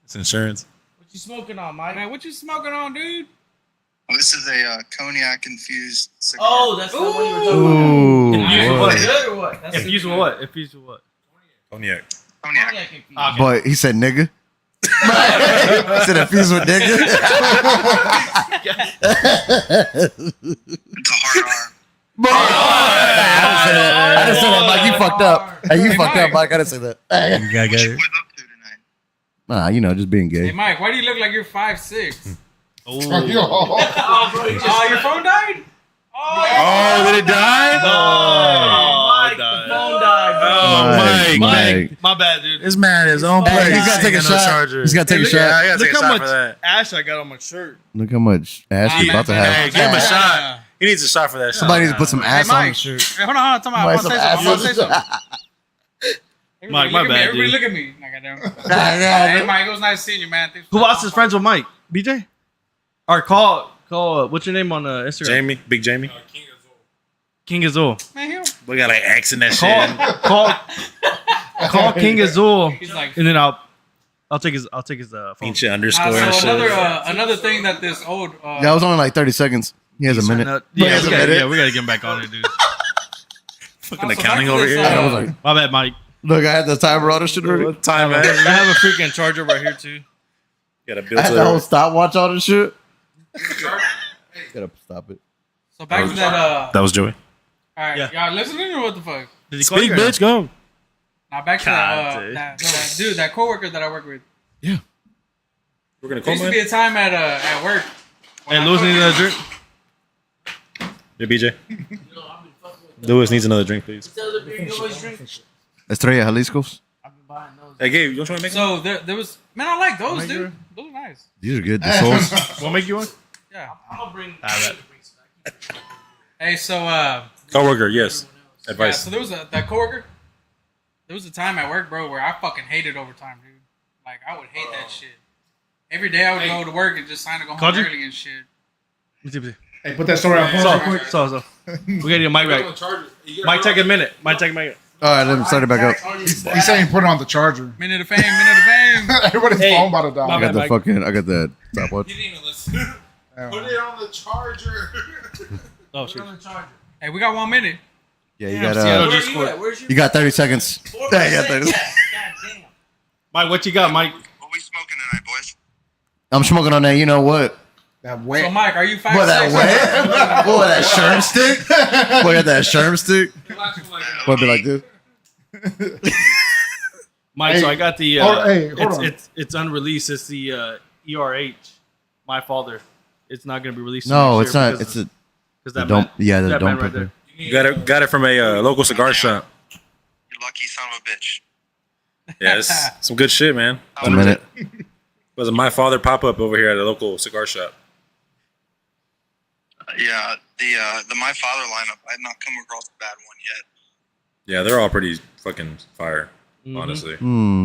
it's insurance. What you smoking on, Mike? Man, what you smoking on, dude? This is a cognac infused cigar. Oh, that's the one you were talking about. Ooh, Infused with boy. what? Good or what? That's Infused with what? Infused with what? Cognac. Cognac. Cognac infused. Boy, he said nigga. He said infused with nigga. It's a hard R. Boy, I didn't say that, Mike. You fucked up. Hey, you Hey, fucked Mike. up, Mike. I didn't say that. You gotta What get you it. up to tonight? Nah, you know, just being Hey, gay. Mike, why do you look like you're 5'6"? Oh. Oh, bro, you just Oh, your phone died? Oh, did it die? Mike, the died. phone died, bro. Oh, Mike. My bad, dude. This man is on Hey, play. he's gotta take a shot. He's gotta take a look shot. I gotta Look take a how shot much for that. ash I got on my shirt. Look how much ass he's about to Hey, have. give him a shot. He needs a shot for that shot. Somebody needs to put some Hey, ass on Mike. his shirt. Hey, hold on. Tell me. I Somebody want to some say something. I want to say ass on something. Mike, my Look at me. bad, Everybody dude. look at me. Like I don't. Hey, Mike, it was nice seeing you, man. Thanks for Who else is friends with Mike? BJ? Or call. What's your name on Instagram? Jamie, Big Jamie. King Azul. Man, he, We got like X in that Call. shit. Call King Azul, he's like. and then I'll take his phone. Ancient underscore and So shit. another thing that this old. That was only like 30 seconds. He has a minute. Yeah, He has a minute. we gotta get him back on it, dude. Fucking So accounting back to over this, here. I was like, My bad, Mike. look, I had the timer on and shit already. What time, I man? have a freaking charger right here too. Got a I built had the whole stopwatch on and shit. Gotta stop it. So back to that. That was Joey. All right, Yeah. y'all listening or what the fuck? Did he call Speak, you or no? bitch. Go. Now back to God, that dude, that coworker that I work with. We're gonna There used to be a time at work. when Hey, I Louis, told need you- another drink? Yeah, BJ. Lewis needs another drink, please. What's the other beer you always drink? Estrella Jalisco's. I've been buying those. Hey, Gabe, you want to make So there was man, I like those, dude. Those are nice. These are good. The souls. We'll make you one. Yeah. I'm gonna bring. Hey, so Coworker, yes. yeah, Advice. so there was that coworker. There was a time at work, bro, where I fucking hated overtime, dude. Like I would hate that shit. Every day I would go to work and just sign to go home Called you? early and shit. Hey, put that story on pause real quick. So. We gotta get a mic right. Might take a minute. Might take a minute. All right, let me start it back up. He's saying put it on the charger. Minute of fame, minute of fame. Everybody's Hey, phone about to my die. I got the Mike. fucking. I got the stopwatch. You didn't even listen. Damn. Put it on the charger. Oh shit. On the charger. Hey, we got 1 minute. Yeah, you Damn, got. Seattle Where just you scored. at? Where's your? You got 30 seconds. Yeah, you got 30. God damn. Mike, what you got, Mike? What we smoking tonight, boys? I'm smoking on that. You know what? That So wet. Mike, are you 5'6"? What that wet? What that sherm stick? What got that sherm stick? What be like this? Mike, Hey, so I got the. hold on. It's unreleased. It's the ERH. My father. It's not gonna be released. No, next it's year not. because- It's a. because The that don't. man, Yeah, the that don't man right pepper. there. Got it from a local cigar shop. You lucky son of a bitch. Yeah, it's some good shit, man. A minute. Was a My Father pop up over here at a local cigar shop. Yeah, the My Father lineup. I've not come across a bad one yet. Yeah, they're all pretty fucking fire, Mhm. honestly.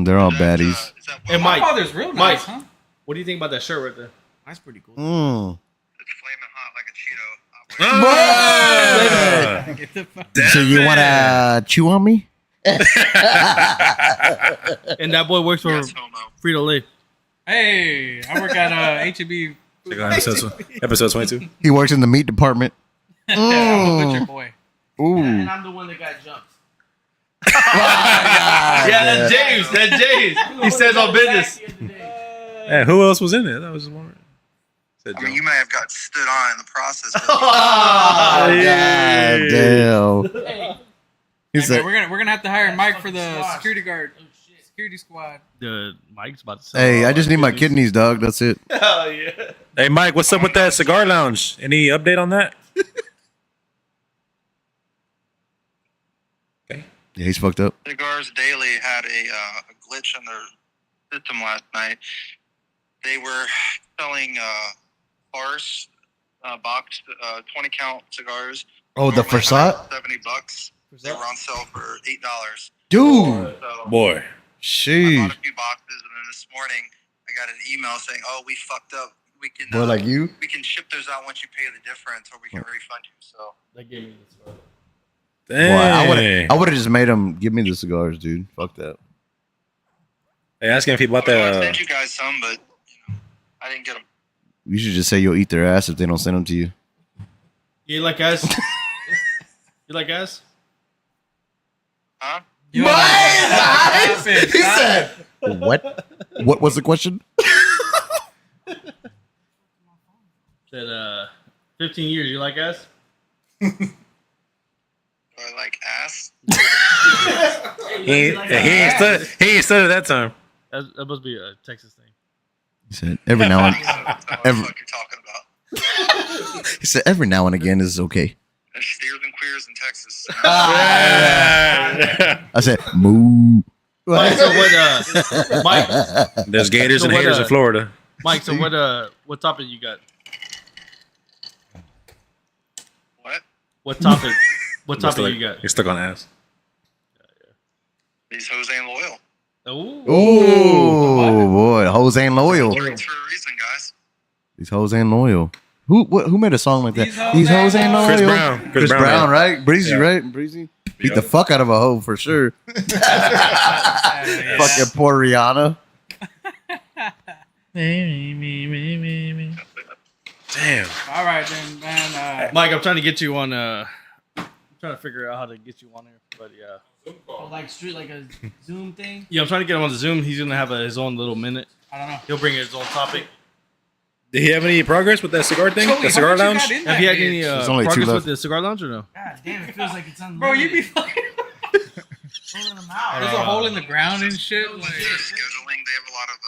They're all Is baddies. that Hey, My Mike. father's real Mike. nice, huh? What do you think about that shirt right there? That's pretty cool. It's flaming hot like a Cheeto. Ah! Get the fuck. So you want to chew on me? And that boy works for Yes, homo. Frito Lay. Hey, I work at HEB. Check out episode 22. He works in the meat department. I'm a butcher boy. Ooh. And I'm the one that got jumped. Yeah, that's James. That's James. He says on business. Hey, who else was in it? That was just one. Said I mean, John. you may have got stood on in the process. But Oh, God damn. Hey, He Hey, said, man, we're gonna have to hire Mike for the Fucking security guard, oh shit. security squad. The Mike's about to say. "Hey, I just need my kidneys, dog. That's it." Oh yeah. Hey, Mike, what's up with that cigar lounge? Any update on that? Yeah, he's fucked up. Cigars Daily had a glitch in their system last night. They were selling farce boxed 20 count cigars. Oh, the Normally Versat? $70. They were on sale for $8. Dude. So Boy. I Sheesh. bought a few boxes, and then this morning I got an email saying, "Oh, we fucked up. We can Boy, like you? we can ship those out once you pay the difference, or we can refund you." So That gave me this one. Boy, I Dang. would have just made him give me the cigars, dude. Fuck that. Hey, asking if he bought I was gonna that. send you guys some, but I didn't get them. You should just say you'll eat their ass if they don't send them to you. You like us? You like us? Huh? Yo, stop it, He stop said, "What? What was the question?" Said 15 years. You like us? Do I like ass? He ain't studied that time. That must be a Texas thing. He said, "Every now and That's what Every- the fuck you're talking about. he said every now and again is okay." There's steers and queers in Texas. I said, "Moo." Mike, so what? Mike, There's gators So and what, haters in Florida. Mike. So what topic you got? What? What topic? What topic you got? You're stuck on ass. These hoes ain't loyal. Ooh. Oh boy, hoes ain't loyal. It's for a reason, guys. These hoes ain't loyal. Who made a song like that? These hoes These hoes ain't loyal. Chris Brown. Chris Brown, right? Breezy, Yeah. right? Breezy. Beat the fuck out of a hoe for sure. Yeah. Fucking poor Rihanna. Damn. All right then, man. Mike, I'm trying to get you on. I'm trying to figure out how to get you on here, but yeah. Oh, like street, like a Zoom thing. Yeah, I'm trying to get him on the Zoom. He's gonna have his own little minute. I don't know. He'll bring his own topic. Did he have any progress with that cigar thing? Joey, The how cigar much you lounge? got in Have you had that any bitch? There's only two progress left. with the cigar lounge or no? God damn, it feels like it's unlimited. Bro, you be fucking. pulling them out. There's a hole in the ground and shit. Like, They're scheduling. They have a lot of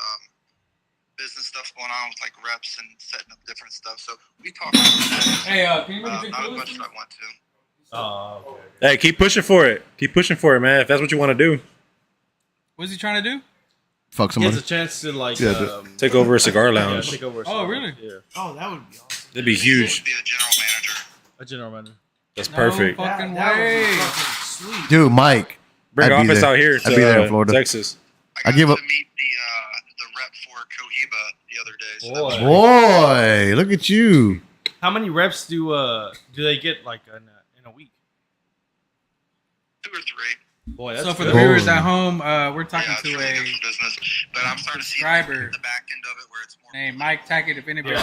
business stuff going on with like reps and setting up different stuff. So we talk. hey, can you bring the Not as coolers? much as I want to. Oh, Hey, keep pushing for it. Keep pushing for it, man. If that's what you want to do, What's he trying to do? Fuck he has somebody. a chance to like take over a cigar yeah, lounge. take over. Oh, really? Yeah, Oh, that would be awesome. That'd be Would huge. be a general manager. a general manager. That's No perfect. fucking That would way. be fucking sweet. Dude, Mike. Bring I'd be office there. out here I'd be there in to Florida. Texas. I I got give up- to meet the rep for Cohiba the other day. So that was Boy. Boy, look at you. How many reps do they get like in a week? 2 or 3. Boy, that's So for the good. viewers at home, we're talking Yeah, it's to really good a for business. But I'm starting to see subscriber the back end of it where it's more named Mike Tackett. If anybody,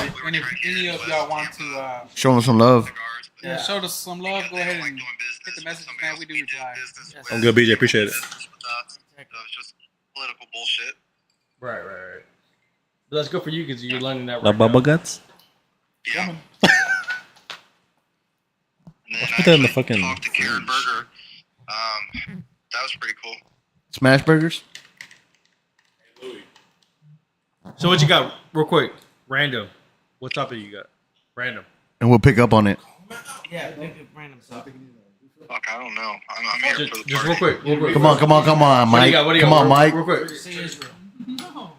any of y'all want to Showing some love. cigars. But yeah, show us some love, go they ahead don't like and doing business hit the with message, somebody man. else We do we did reply. business Yes. with. I'm good, BJ. Appreciate it. Business with us. So it's just political bullshit. Right. But that's good for you because you're learning that. The Right bubble now. guts. Yeah. And then Let's I put that in the actually fucking talked to Karen Berger. That was pretty cool. Smash burgers. So what you got, real quick? Random. What topic you got? Random. And we'll pick up on it. Yeah, pick up random stuff. Fuck, I don't know. I'm here for the Just party. real quick. Come on, What do Mike. you got? What do you Come got? on, Mike. Real quick. Say Israel.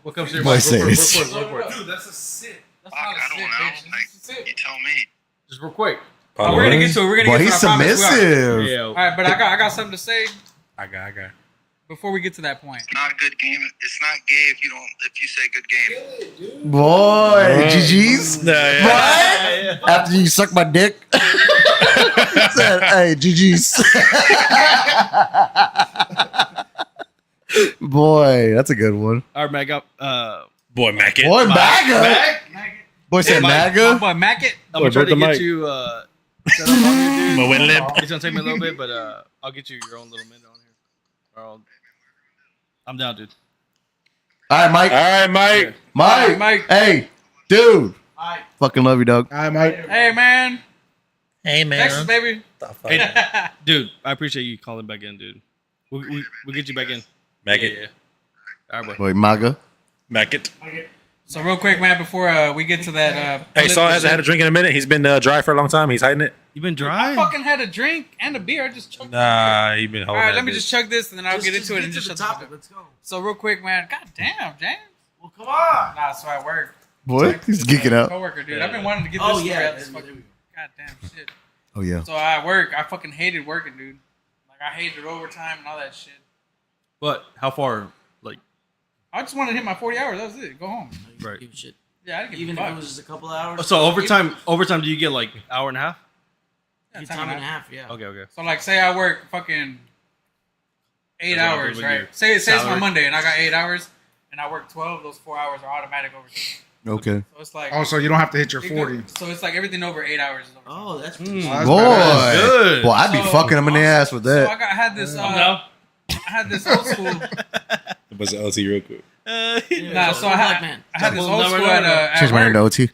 What comes to your Boy, mind? say Real this. quick. Dude, that's a sit. That's Fuck, not a I sit, don't bitch. know. Like, That's a sit. you tell me. Just real quick. Oh, we're gonna get to it. We're gonna Boy, get to he's it. I promise. We are. submissive. Yeah. All right, but I got something to say I got. before we get to that point. It's not a good game. It's not gay if you say good game. Boy, GG's. Yeah. What? After you suck my dick. Said, hey, GG's. Boy, that's a good one. All right, Mac up. Boy, Mac it. Boy, MAGA. Boy said Mike. My MAGA. boy Mackett. I'm gonna try broke to the get mic. you set up on here, dude. My wet lip. It's gonna take me a little bit, but I'll get you your own little minute on here. I'm down, dude. All right, Mike. All right, Mike. Mike. Mike. Hey, dude. Alright. Fucking love you, dog. All right, Mike. Hey man, Hey, man. Texas baby. Hey, dude, I appreciate you calling back in, dude. We'll get you back in. Mac Yeah. it. All right, boy. Boy, MAGA. Mac it. So real quick, man, before we get to that. Hey, Saul hasn't had a drink in a minute. He's been dry for a long time. He's hiding it. You been I dry? fucking had a drink and a beer. I just chugged. Nah, he been All holding right, that let me bitch. just chug this and then I'll get into it and to just the shut the fuck topic. up. Let's go. So real quick, man. God damn, James. Well, come on. Nah, so I work. Boy, he's geeking out. Coworker, dude. I've been wanting to get Oh, this yeah. story out this There we fucking goddamn shit. Oh, yeah. So I work. I fucking hated working, dude. Like I hated overtime and all that shit. But how far? Like, I just wanted to hit my 40 hours. That was it. Go home. Right. Give a shit. Yeah, I didn't give Even a if fuck. it was just a couple hours. so overtime, do you get like hour and a half? Yeah, It's time time and and a a half. half, yeah. Okay. So like, say I work fucking 8 That's all hours, good with right? you. Say it's my Salary. Monday and I got 8 hours, and I work 12. Those 4 hours are automatic overtime. Okay. So it's like, Oh, so you don't have to hit your it 40. goes- so it's like everything over 8 hours is overtime. Oh, that's Mm. pretty That's Boy. badass. Good. Boy, I'd be So- fucking him in the ass with So that. I had this. No. I had this old school. What's the LT real quick? Nah, so Black I man. had this No, old no, school no, at, no. at Change my name work. to OT.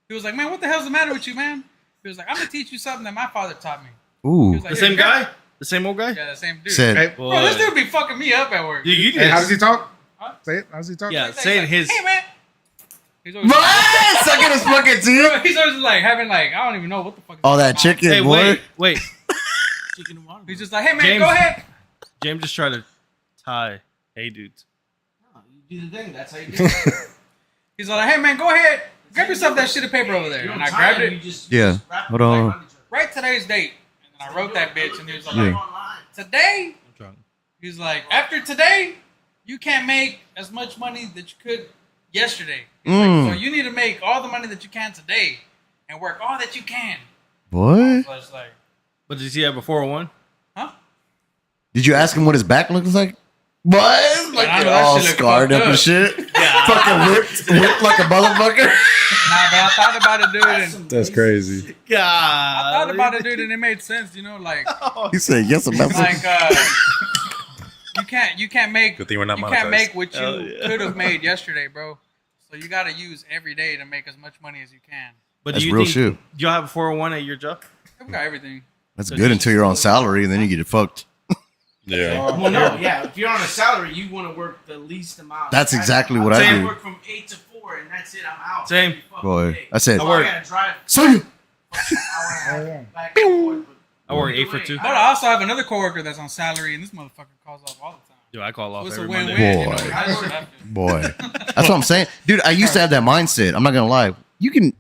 He was like, man, what the hell's the matter with you, man? He was like, I'm gonna teach you something that my father taught me. He Ooh. was like, The "Here, same grab-" guy? The same old guy? Yeah, the same dude. Said, Hey, Bro, this dude be fucking me up at work. Dude, you hey, how does did. he talk? Huh? Say it. How does he talk? Yeah, He's saying like, his. Hey, man. He's always, what? Sucking his fucking teeth? he's always like having like, I don't even know what the fuck. is All going that on. chicken, Hey, boy. wait. Chicken and water. He's just like, hey, man, James- go ahead. James just tried to tie. Hey, dudes. No, you do the thing. That's how you do it. He's like, hey, man, go ahead. Grab yourself that shit of paper over there. You don't And I tie grabbed them, it. you just Yeah. wrap Hold it on. around each other. Write today's date. And then I wrote that bitch. And he was like, Yeah. Online. today, I'm trying. he's like, after today, you can't make as much money that you could yesterday. He's Mm. like, so you need to make all the money that you can today and work all that you can. Boy. So it's like, But did you have a 401? huh? Did you ask him what his back looks like? What? Like I know it that all shit look scarred fucked up and up. shit. Fucking whipped like a motherfucker. Nah, but I thought about it, dude. And That's crazy. God. I thought about it, dude, and it made sense. You know, like He said, yes, I'm like you can't make Good thing we're not you monetized. can't make what you Hell yeah. could have made yesterday, bro. So you got to use every day to make as much money as you can. But That's do you real think shit. y'all have a 401 at your job? We got everything. That's So good you- until you're on salary and then you get it fucked. Yeah. Well, no, yeah. If you're on a salary, you want to work the least amount. That's exactly what I say do. work from 8 to 4, and that's it. I'm out. Same. Every fucking Boy, day. I said, I So work. I gotta drive so you. an hour and a half Oh, yeah. back and forth. I work 8 for 2. But I also have another coworker that's on salary, and this motherfucker calls off all the time. Dude, I call off So it's a every win-win. Monday. You know, Boy. I just have to- Boy, that's what I'm saying, dude. I used to have that mindset. I'm not gonna lie. You can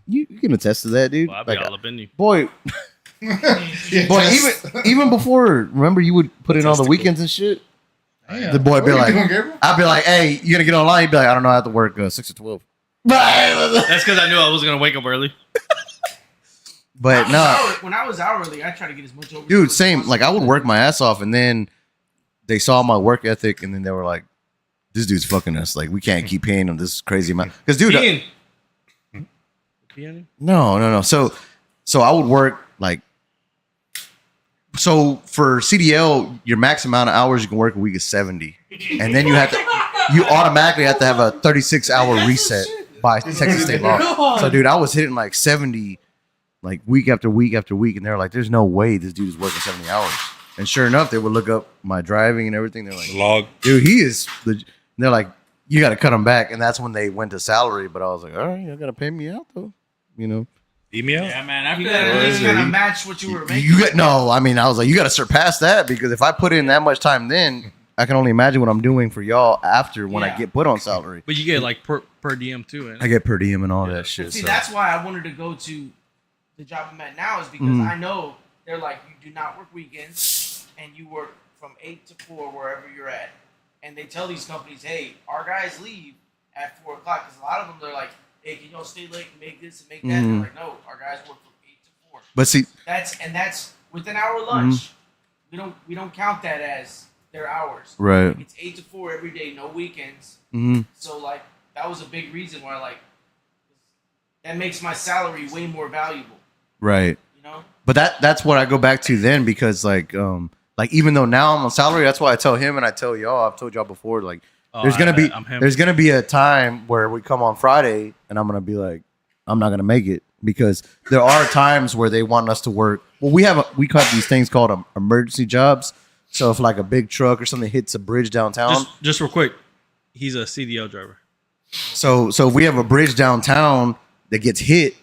attest to that, dude. Well, I'll be Like, all up in you. boy, boy, even before, remember you would put in all the weekends and shit. The boy be like, I'd be like, hey, you gonna get online? He'd be like, I don't know, I have to work 6 to 12. That's because I knew I was gonna wake up early. But no, When I was hourly, I tried to get as much over. dude, same. Like I would work my ass off, and then they saw my work ethic, and then they were like, "This dude's fucking us. Like we can't keep paying him this crazy amount." Because, dude, no. So I would work like. So for CDL, your max amount of hours you can work a week is 70, and then you automatically have to have a 36-hour reset by Texas state law. So, dude, I was hitting like 70, like week after week after week, and they're like, "There's no way this dude is working 70 hours." And sure enough, they would look up my driving and everything. They're like, Log. "Dude, he is." They're like, "You got to cut him back," and that's when they went to salary. But I was like, "All right, you got to pay me out though," you know. Email. Yeah, man. After You gotta that, at least kind of match what you were making. You got no. I mean, I was like, you got to surpass that because if I put in that much time, then I can only imagine what I'm doing for y'all after when I Yeah. get put on salary. But you get like per diem too. And I get per diem and all that shit. See, So. that's why I wanted to go to the job I'm at now is because Mm. I know they're like, you do not work weekends and you work from 8 to 4 wherever you're at. And they tell these companies, hey, our guys leave at 4 o'clock because a lot of them, they're like, hey, can y'all stay late and make this and make that? And they're like, no, our guys work from 8 to 4. But see, That's with an hour lunch. We don't count that as their hours. right. Like, it's 8 to 4 every day, no weekends. Hmm. So like that was a big reason why like that makes my salary way more valuable. Right. You know? But that's what I go back to then because like even though now I'm on salary, that's why I tell him and I tell y'all. I've told y'all before like there's gonna be a time where we come on Friday and I'm gonna be like I'm not gonna make it because there are times where they want us to work. Well, we have these things called emergency jobs. So if like a big truck or something hits a bridge downtown, just real quick, he's a CDL driver. so if we have a bridge downtown that gets hit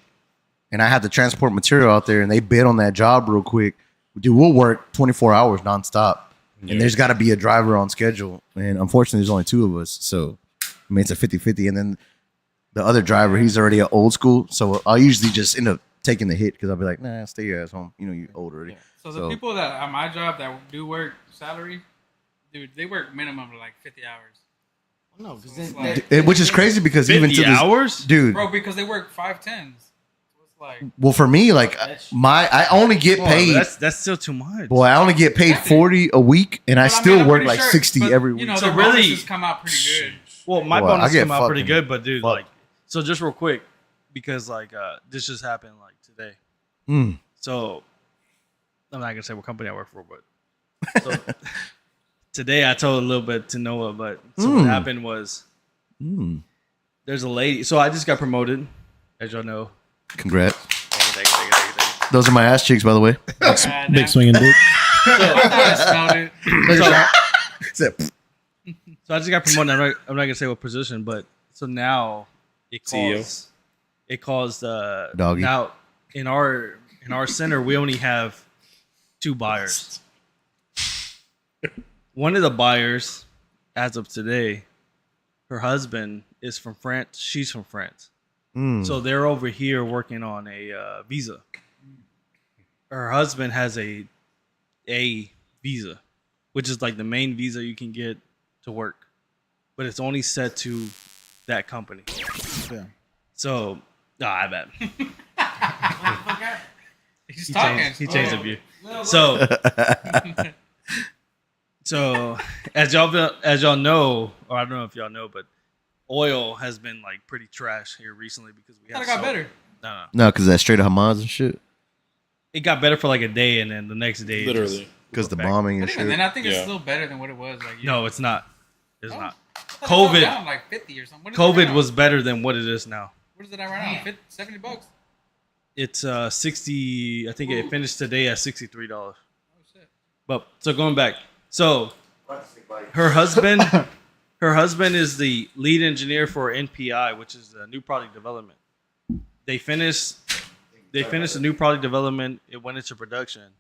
and I have to transport material out there and they bid on that job real quick, dude, we'll work 24 hours nonstop. And there's got to be a driver on schedule. And unfortunately, there's only 2 of us. So, I mean, it's a 50-50. And then the other driver, he's already an old school. So I'll usually just end up taking the hit because I'll be like, nah, stay your ass home. You know, you're old already. So the people that at my job that do work salary, dude, they work minimum of like 50 hours. No, because Which is crazy because 50 even to this, hours? dude. Bro, because they work 5/10s. So it's like, Well, for me, like I only get Oh, paid. that's still too much. Boy, I only get paid 40 a week, and I but still I'm work pretty like sure- 60 but, every week. You know, So the really- bonuses come out pretty good. Well, my Boy, I bonus get came out pretty fucking good, but dude, fucked. like, so just real quick, because like this just happened like today. Mm. So I'm not gonna say what company I work for, but so, today I told a little bit to Noah, but so what happened was there's a lady. So I just got promoted, as y'all know. Congrats. Those are my ass cheeks, by the way. Big swinging dick. I smelled it. So I just got promoted. I'm not gonna say what position, but so now it calls. It calls Doggy. now in our center we only have 2 buyers. One of the buyers, as of today, her husband is from France. She's from France, so they're over here working on a visa. Her husband has a visa, which is like the main visa you can get to work, but it's only set to that company. Yeah. So, I bet He's he talking. changed the view. So as y'all know, or I don't know if y'all know, but oil has been like pretty trash here recently because we Thought had it got better. No, No, because that straight to Hamas and shit. it got better for like a day, and then the next day, it Literally. just Because the back. bombing and But even shit. then, I think it's Yeah. still better than what it was. Like, No, it's not. It's not. I thought it went COVID. down like 50 or something. What is it right COVID now? was better than what it is now. What is it at right now? 50, $70? It's 60. I think it finished today at $63. Oh shit. But so going back, so her husband, her husband is the lead engineer for NPI, which is the new product development. They finished the new product development. It went into production,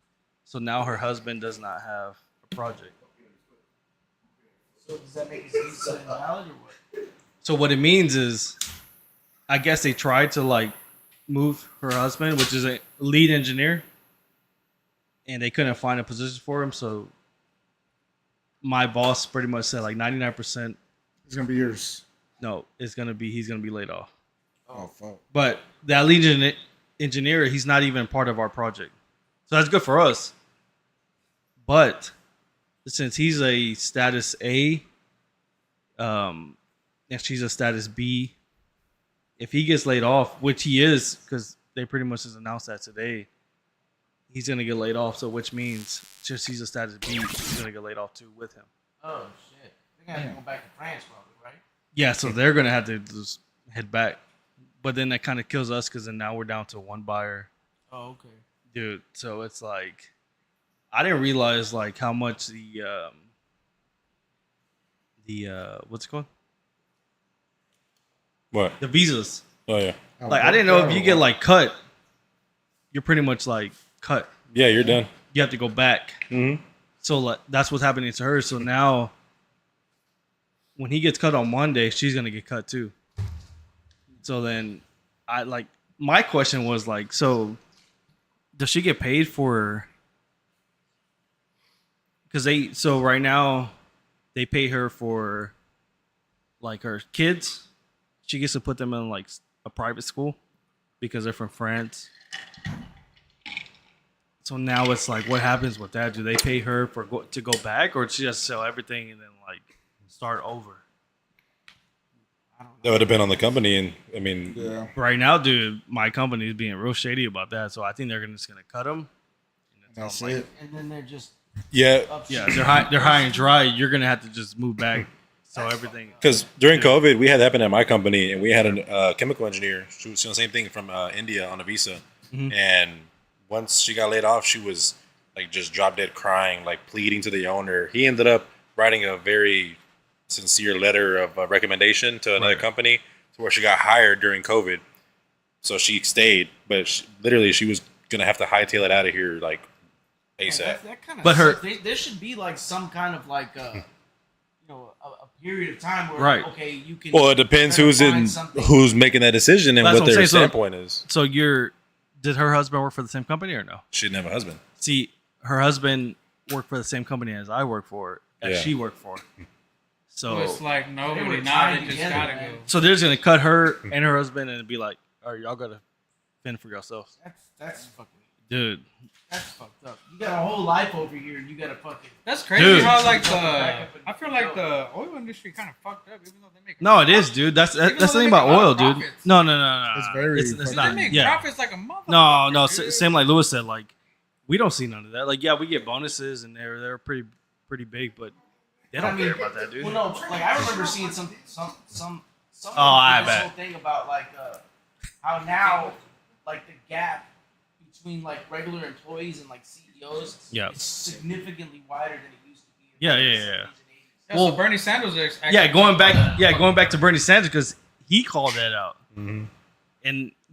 So now her husband does not have a project. So does that make his visa invalid or what? So what it means is, I guess they tried to like move her husband, which is a lead engineer, and they couldn't find a position for him. So my boss pretty much said like 99%. It's gonna be yours. No, he's gonna be laid off. Oh fuck. But that lead engineer, he's not even part of our project, so that's good for us. But since he's a status A, and she's a status B, if he gets laid off, which he is, because they pretty much just announced that today, he's gonna get laid off. So which means just he's a status B, he's gonna get laid off too with him. Oh shit! They're gonna have to go back to France, probably, right? Yeah, so they're gonna have to just head back. But then that kind of kills us because then now we're down to one buyer. Oh, okay. Dude, so it's like I didn't realize like how much the what's it called? What? The visas. Oh yeah. Like I didn't know if you get like cut, you're pretty much like cut. Yeah, you're done. You have to go back. Mm-hmm. So like that's what's happening to her. So now when he gets cut on Monday, she's gonna get cut too. So then I like my question was like, so does she get paid for? Because right now they pay her for like her kids. She gets to put them in like a private school because they're from France. So now it's like, what happens with that? Do they pay her to go back, or does she just sell everything and then like start over? That would depend on the company, and I mean, Yeah. Right now, dude, my company is being real shady about that. So I think they're just gonna cut them. That's like, it. And then they're just yeah, up. Yeah, they're high and dry. You're gonna have to just move back. So everything. because during COVID, we had that happen at my company, and we had a chemical engineer. She was doing the same thing from India on a visa, and once she got laid off, she was like just drop dead crying, like pleading to the owner. He ended up writing a very sincere letter of recommendation to another company to where she got hired during COVID. So she stayed, but she was gonna have to hightail it out of here like ASAP. That kind of. But her- there should be like some kind of like a period of time where Right. okay, you can. Well, it depends try to who's find something. who's making that decision and That's what what I'm their saying. So- standpoint is. So did her husband work for the same company or no? She didn't have a husband. See, her husband worked for the same company as I work for, as Yeah. she worked for. So So it's like They nobody were now. tied They just together, gotta man. go. so they're just gonna cut her and her husband and be like, all right, y'all gotta fend for yourselves. That's fucking. Dude. That's fucked up. You got a whole life over here, and you got to fucking. That's crazy. Dude. How like Back up and I feel like go. the oil industry kind of fucked up, even though they make No, it is, dude. That's Even the though thing they about make a lot oil, of dude. profits. No. It's very It's profitable. not. They make Yeah. profits like a motherfucker. No. dude. Same like Lewis said. Like we don't see none of that. Like yeah, we get bonuses and they're pretty big, but they don't care about that, dude. Well, no, like I remember seeing some I this bet. whole thing about like how now like the gap between like regular employees and like CEOs Yeah. is significantly wider than it used to be. Yeah. in the 70s and 80s. Yeah, Well, so Bernie Sanders is actually Yeah, going back to Bernie Sanders because he called that out, and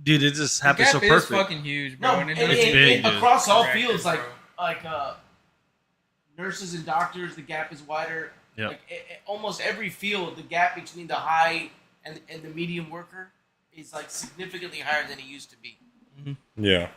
dude, it just The happened gap so is perfect. fucking huge, bro. No, and and, it It's and- big, and dude. across all Correct, fields, bro. like nurses and doctors, the gap is wider. Yeah. Like almost every field, the gap between the high and the medium worker is like significantly higher than it used to be. Yeah.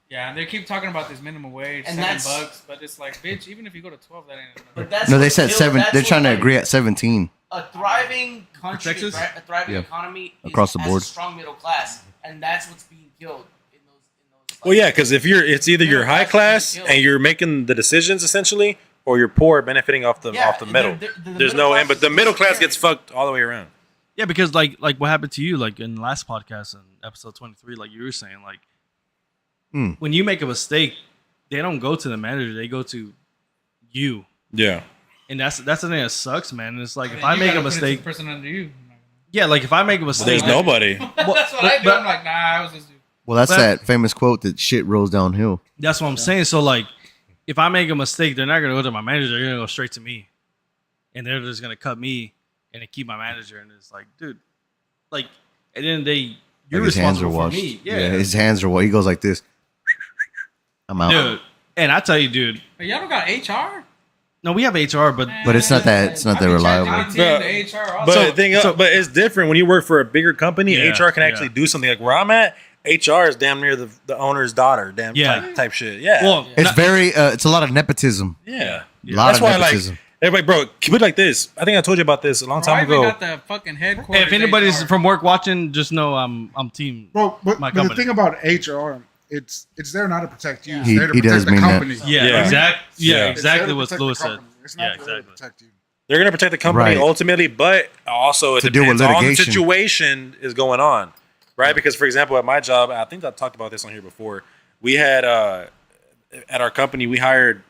Yeah, and they keep talking about this minimum wage, And $7, but it's like, bitch, even if you go to 12, that ain't enough. But that's No, they what said kills- 7. that's They're what, trying to like, agree at 17. A thriving country, Texas? a thriving Yeah. economy is, Across the has board. a strong middle class, and that's what's being killed in those. Well, yeah, because if it's either you're high class and you're making the decisions essentially, or you're poor benefiting off the middle. There's no end, but the middle class gets fucked all the way around. Yeah, because like what happened to you, like in the last podcast in episode 23, like you were saying, like when you make a mistake, they don't go to the manager, they go to you, Yeah. and that's the thing that sucks, man. It's like And if then I you make gotta a put it to mistake, the person under you. yeah, like if I make a mistake, There's nobody. That's what I do. but- I'm like, nah, I was just. Well, that's But- that famous quote that shit rolls downhill. That's what I'm saying. So like, if I make a mistake, they're not gonna go to my manager. They're gonna go straight to me, and they're just gonna cut me and then keep my manager. And it's like, dude, like at the end of the day, you're Like his hands are responsible for washed. me. His hands are washed. He goes like this. I'm out. Dude, And I tell you, dude. But y'all don't got HR. No, we have HR, but But it's not that reliable. But it's different when you work for a bigger company. Yeah, HR can actually do something like where I'm at. HR is damn near the owner's daughter, type shit. Yeah, well, It's a lot of nepotism. yeah. A lot That's of why nepotism. like everybody, bro, keep it like this. I think I told you about this a long time ago. Got the fucking headquarters. if anybody's HR. from work watching, just know I'm team. Bro, but my the company. thing about HR, it's there not to protect you. It's He- there to he protect does the mean that. company. Yeah, Yeah. exactly. Yeah, Yeah. It's there exactly to what protect the Lewis said. company. It's not Yeah, there to exactly. protect you. They're gonna protect the company Right. ultimately, but also it To deal with depends on the litigation. situation is going on, right? Because for example, at my job, I think I talked about this on here before. We had at our company we hired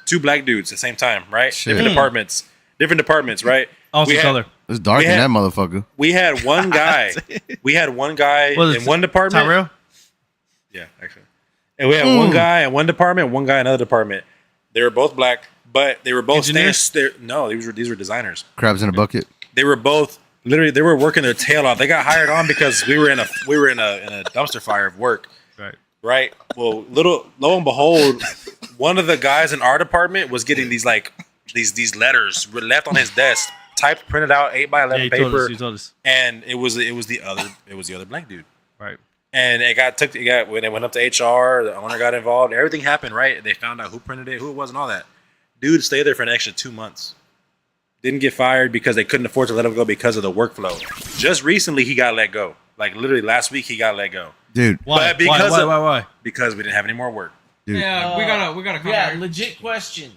2 black dudes at the same time, right? Shit. Different departments, right? Also We had- color. It's dark We in had- that motherfucker. We had one guy. What is in it, one department. Tyrell? Yeah, actually. And we had one guy in one department, one guy in another department. They were both black, but they were both Engineers? No, these were designers. Crabs in a bucket. They were both literally they were working their tail off. They got hired on because we were in a dumpster fire of work. Right. Right. Well, lo and behold, one of the guys in our department was getting these these letters left on his desk, typed, printed out, 8x11 Yeah, paper, he told us. and it was the other black dude. Right. And when it went up to HR, the owner got involved. Everything happened, right? They found out who printed it, who it was, and all that. Dude stayed there for an extra 2 months. Didn't get fired because they couldn't afford to let him go because of the workflow. Just recently, he got let go. Like literally last week, he got let go. Dude. Why? But because Why? because we didn't have any more work. Dude. Yeah, we gotta come Yeah, back. legit question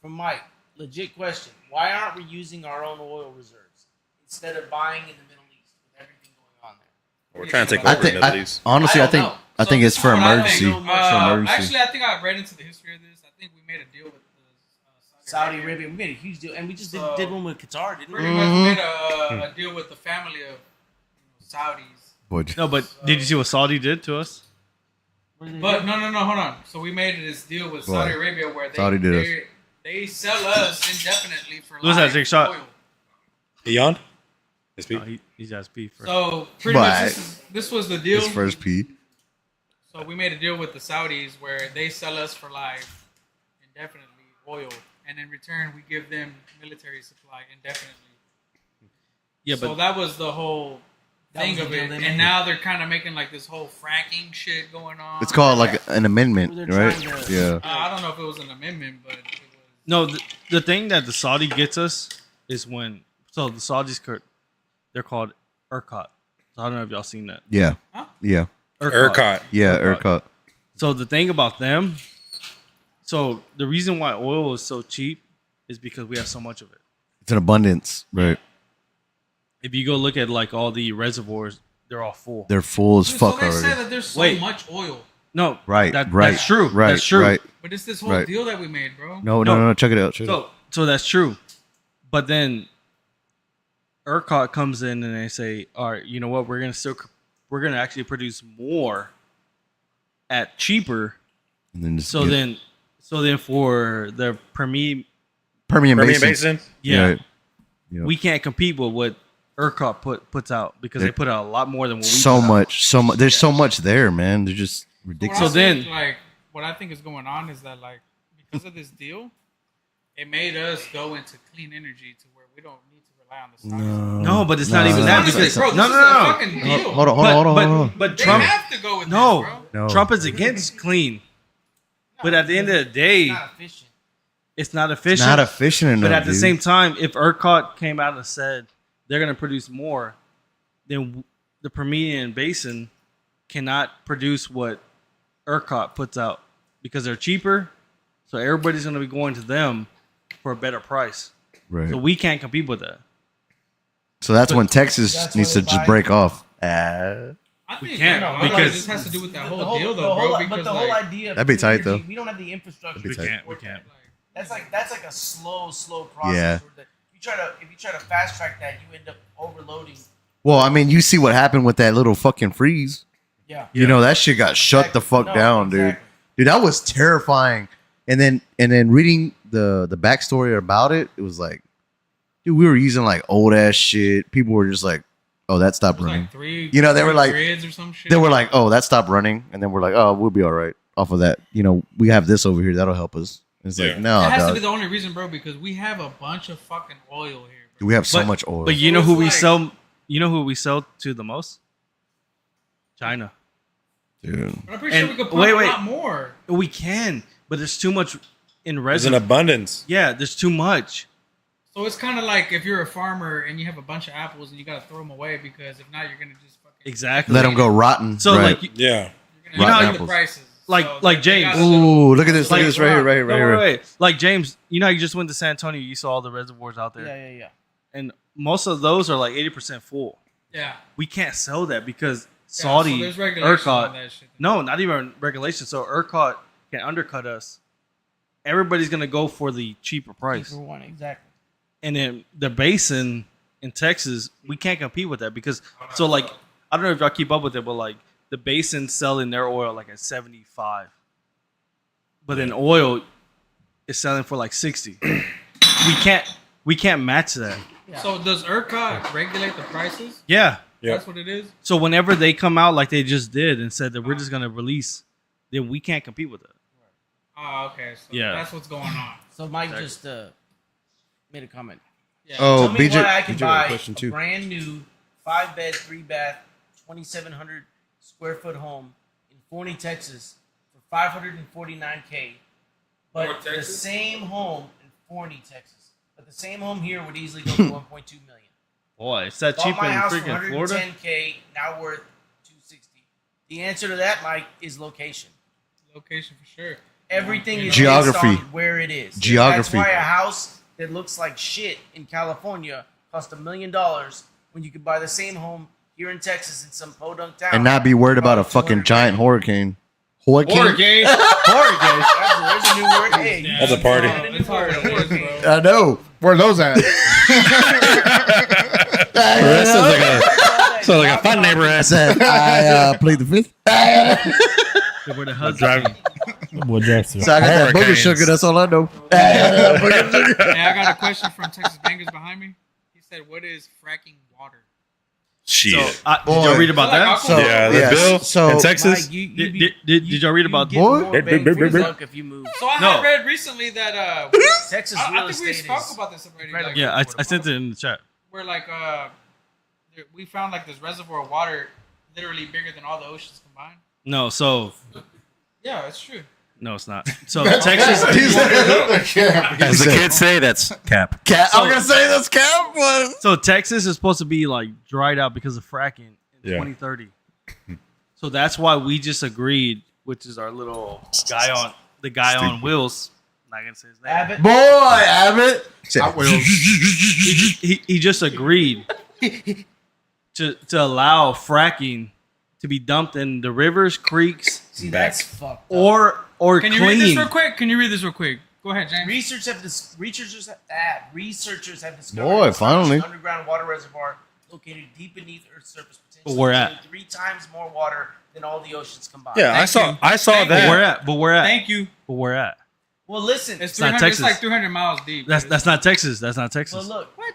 from Mike. Legit question. Why aren't we using our own oil reserves instead of buying in the Middle East with everything going on there? We're trying to take I over think the Middle East. honestly, I I think don't know. I think it's for What I emergency. think, It's for emergency. Actually, I think I read into the history of this. I think we made a deal with the Saudi Arabia, we made a huge deal, and we just So- did one with Qatar, didn't Pretty we? much made a deal with the family of Saudis. Boy, No, but did you see what Saudi did to us? But no, hold on. So we made this deal with Saudi What? Arabia where Saudi did they sell us indefinitely for Who's that? Take a shot. oil. He yawned? SP? No, he's asked B first. So pretty But- much this was the deal. his first P. So we made a deal with the Saudis where they sell us for life indefinitely oil, and in return we give them military supply indefinitely. Yeah, So but that was the whole That thing was the of deal it, they and made. now they're kind of making like this whole fracking shit going on. It's called like an amendment, Where they're right? trying to- Yeah. I don't know if it was an amendment, but it was. no, the thing that the Saudi gets us is when the Saudis they're called ERCOT. So I don't know if y'all seen that. Yeah. Huh? Yeah. ERCOT. Yeah. ERCOT. ERCOT. So the thing about them, so the reason why oil is so cheap is because we have so much of it. It's an abundance, right? If you go look at like all the reservoirs, they're all full. They're full as Dude, fuck so they say already. that there's so Wait. much oil, No, Right. That's true. Right. That's true. Right. but it's this whole Right. deal that we made, bro. No. Check it out. Check it out. So that's true. But then ERCOT comes in and they say, all right, you know what? We're gonna actually produce more at cheaper. And then just So then for the Permian Permian Basin. Basin? yeah, Right. Yep. we can't compete with what ERCOT puts out because they put out a lot more than what we So put out. much. There's so much there, man. They're just ridiculous. So then- what I think is going on is that like because of this deal, it made us go into clean energy to where we don't need to rely on the Saudis. No, but it's not even that Honestly, because bro, this no, is no, a no. fucking deal. Hold on. But They Trump, have to go with no, this, bro. No. Trump is against clean. But at the end of the day, It's not efficient. it's not It's efficient. not efficient enough. But at the dude. same time, if ERCOT came out and said they're going to produce more, then the Permian Basin cannot produce what ERCOT puts out because they're cheaper. So everybody's going to be going to them for a better price. right. So we can't compete with that. So that's when Texas That's needs why to they just buy- break off. I think can't, no, because- this has to do with that The whole deal, the though, whole- bro. but Because the whole like, idea of That'd be tight, energy, though. we don't have the infrastructure. That'd be to tight. support We can't. that. That's like a slow process. Yeah. Where if you try to fast track that, you end up overloading. Well, I mean, you see what happened with that little fucking freeze. Yeah. You know, that shit got shut the fuck No, down, dude. exactly. Dude, that was terrifying. And then reading the backstory about it, it was like, dude, we were using like old ass shit. People were just like, oh, that stopped it was running. like three, You know, they were three like- grids or some shit. They were like, oh, that stopped running. And then we're like, oh, we'll be all right. off of that. You know, we have this over here that'll help us. It's like no, That has to dog. be the only reason, bro, because we have a bunch of fucking oil here. Bro. We have so much oil. But you So know it's who we like- sell? You know who we sell to the most? China. Dude. But I'm pretty sure And we could pump wait. a lot more. We can, but there's too much in There's an resin. abundance. Yeah, there's too much. So it's kind of like if you're a farmer and you have a bunch of apples and you gotta throw them away because if not, you're gonna just fucking Exactly. Let them go rotten. So right. like, Yeah. you're gonna Rotten raise the apples. prices. Like- So like they James. gotta- Ooh, look at this! Look Like, at this right here, right here, no, right here. wait. Like James, you know, you just went to San Antonio. You saw all the reservoirs out there, Yeah. and most of those are like 80% full. Yeah. We can't sell that because Yeah, Saudi, so there's regulations on ERCOT. that shit. No, not even regulation. So ERCOT can undercut us. Everybody's gonna go for the cheaper price, Cheaper one, exactly. and then the basin in Texas, we can't compete with that because so like I don't know if y'all keep up with it, but like the basin selling their oil like at 75, but then oil is selling for like 60. we can't match that. So does ERCOT regulate the prices? Yeah. Yeah. That's what it is. So whenever they come out like they just did and said that we're just gonna release, then we can't compete with it. Oh, okay. So Yeah. that's what's going on. So Mike just made a comment. Yeah. Oh, Tell me BJ, why I can BJ got a buy question a too. brand new 5-bed, 3-bath, 2,700 square foot home in Forney, Texas for $549K, but North the Texas? same home in Forney, Texas, but the same home here would easily go for 1.2 million. Boy, it's that Bought cheap my in house for freaking Florida. 110K, now worth 260. The answer to that, Mike, is location. Location for sure. Everything is Geography. based on where it is. Geography. That's why a house that looks like shit in California cost $1 million when you could buy the same home here in Texas in some podunk town. And not be worried about a for fucking 200 giant hurricane. Hurricane? Hurricane. There's a new word. Hey, That's a party. It's hard to work, bro. I know. Where are those at? That sounds like a fun I neighborhood. said I plead the fifth. Where the husband. Driving. What drives So I got that booger Hurricanes. sugar. That's all I know. Hey, I got a question from Texas Bangers behind me. He said, "What is fracking water?" Shit. So, did Boy. y'all read about Is it like that? aqua- So yeah, the yes, bill so in Texas. Mike, Did y'all read about get Boy? more bang for your buck if you move. So I No. had read recently that Texas I real think we estate spoke is about this already. incredible. Like, Yeah, I sent it in the chat. where like we found like this reservoir of water literally bigger than all the oceans combined. No, so Yeah, it's true. no, it's not. So Texas. As the kids say, that's cap. Cat. I'm gonna say that's cap. But So Texas is supposed to be like dried out because of fracking in Yeah. 2030. So that's why we just agreed, which is our little guy on wheels. Not gonna say his name. Abbott. boy, Abbott. He just agreed to allow fracking to be dumped in the rivers, creeks, See, Back. that's fucked up. or Can you read this clean. real quick? Can you read this real quick? Go ahead, James. Researchers have discovered Boy, an finally. underground water reservoir located deep beneath Earth's surface, potentially But where at? holding 3 times more water than all the oceans combined. Yeah, I saw Thank But that. where at? But where at? Thank you. But where at? Well, listen. It's not 300. It's Texas. like 300 miles deep. That's not Texas. That's not Well, Texas. look. What?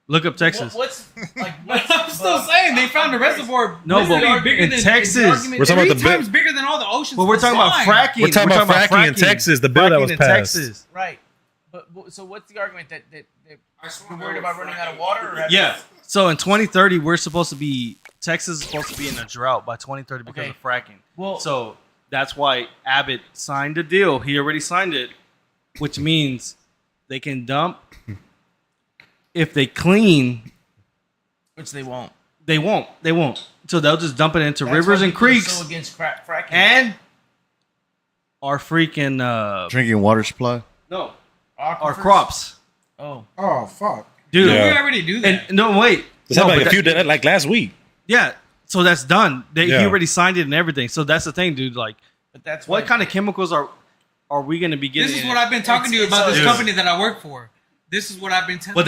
Look up Texas. What's like? I'm still saying they found a reservoir. No, but literally bigger in than Texas- We're talking about the times bill. bigger than all the oceans. But we're talking about combined. fracking. We're talking about fracking in Texas, the bill that Fracking was in passed. Texas. Right. But so what's the argument that I swear we're they worried were about running out of fracking. water? Or having- Yeah. So in 2030, we're supposed to be Texas is supposed to be in a drought by 2030 because Okay. of fracking. Well, So that's why Abbott signed a deal. He already signed it, which means they can dump. If they clean, which they won't. they won't. They won't. So they'll just dump it into That's rivers why and people are creeks So against fracking. and our freaking drinking water supply. no our Aquifers? crops, Oh, Oh fuck. dude. Yeah. We already do that. And no, wait. It's No, like but a few that- days, like last week. yeah. So that's done. He Yeah. already signed it and everything. So that's the thing, dude. Like, but that's what why- kind of chemicals are we going to be getting? This is in what it? I've been talking to you about. This Dude. company that I work for. This is what I've been telling. But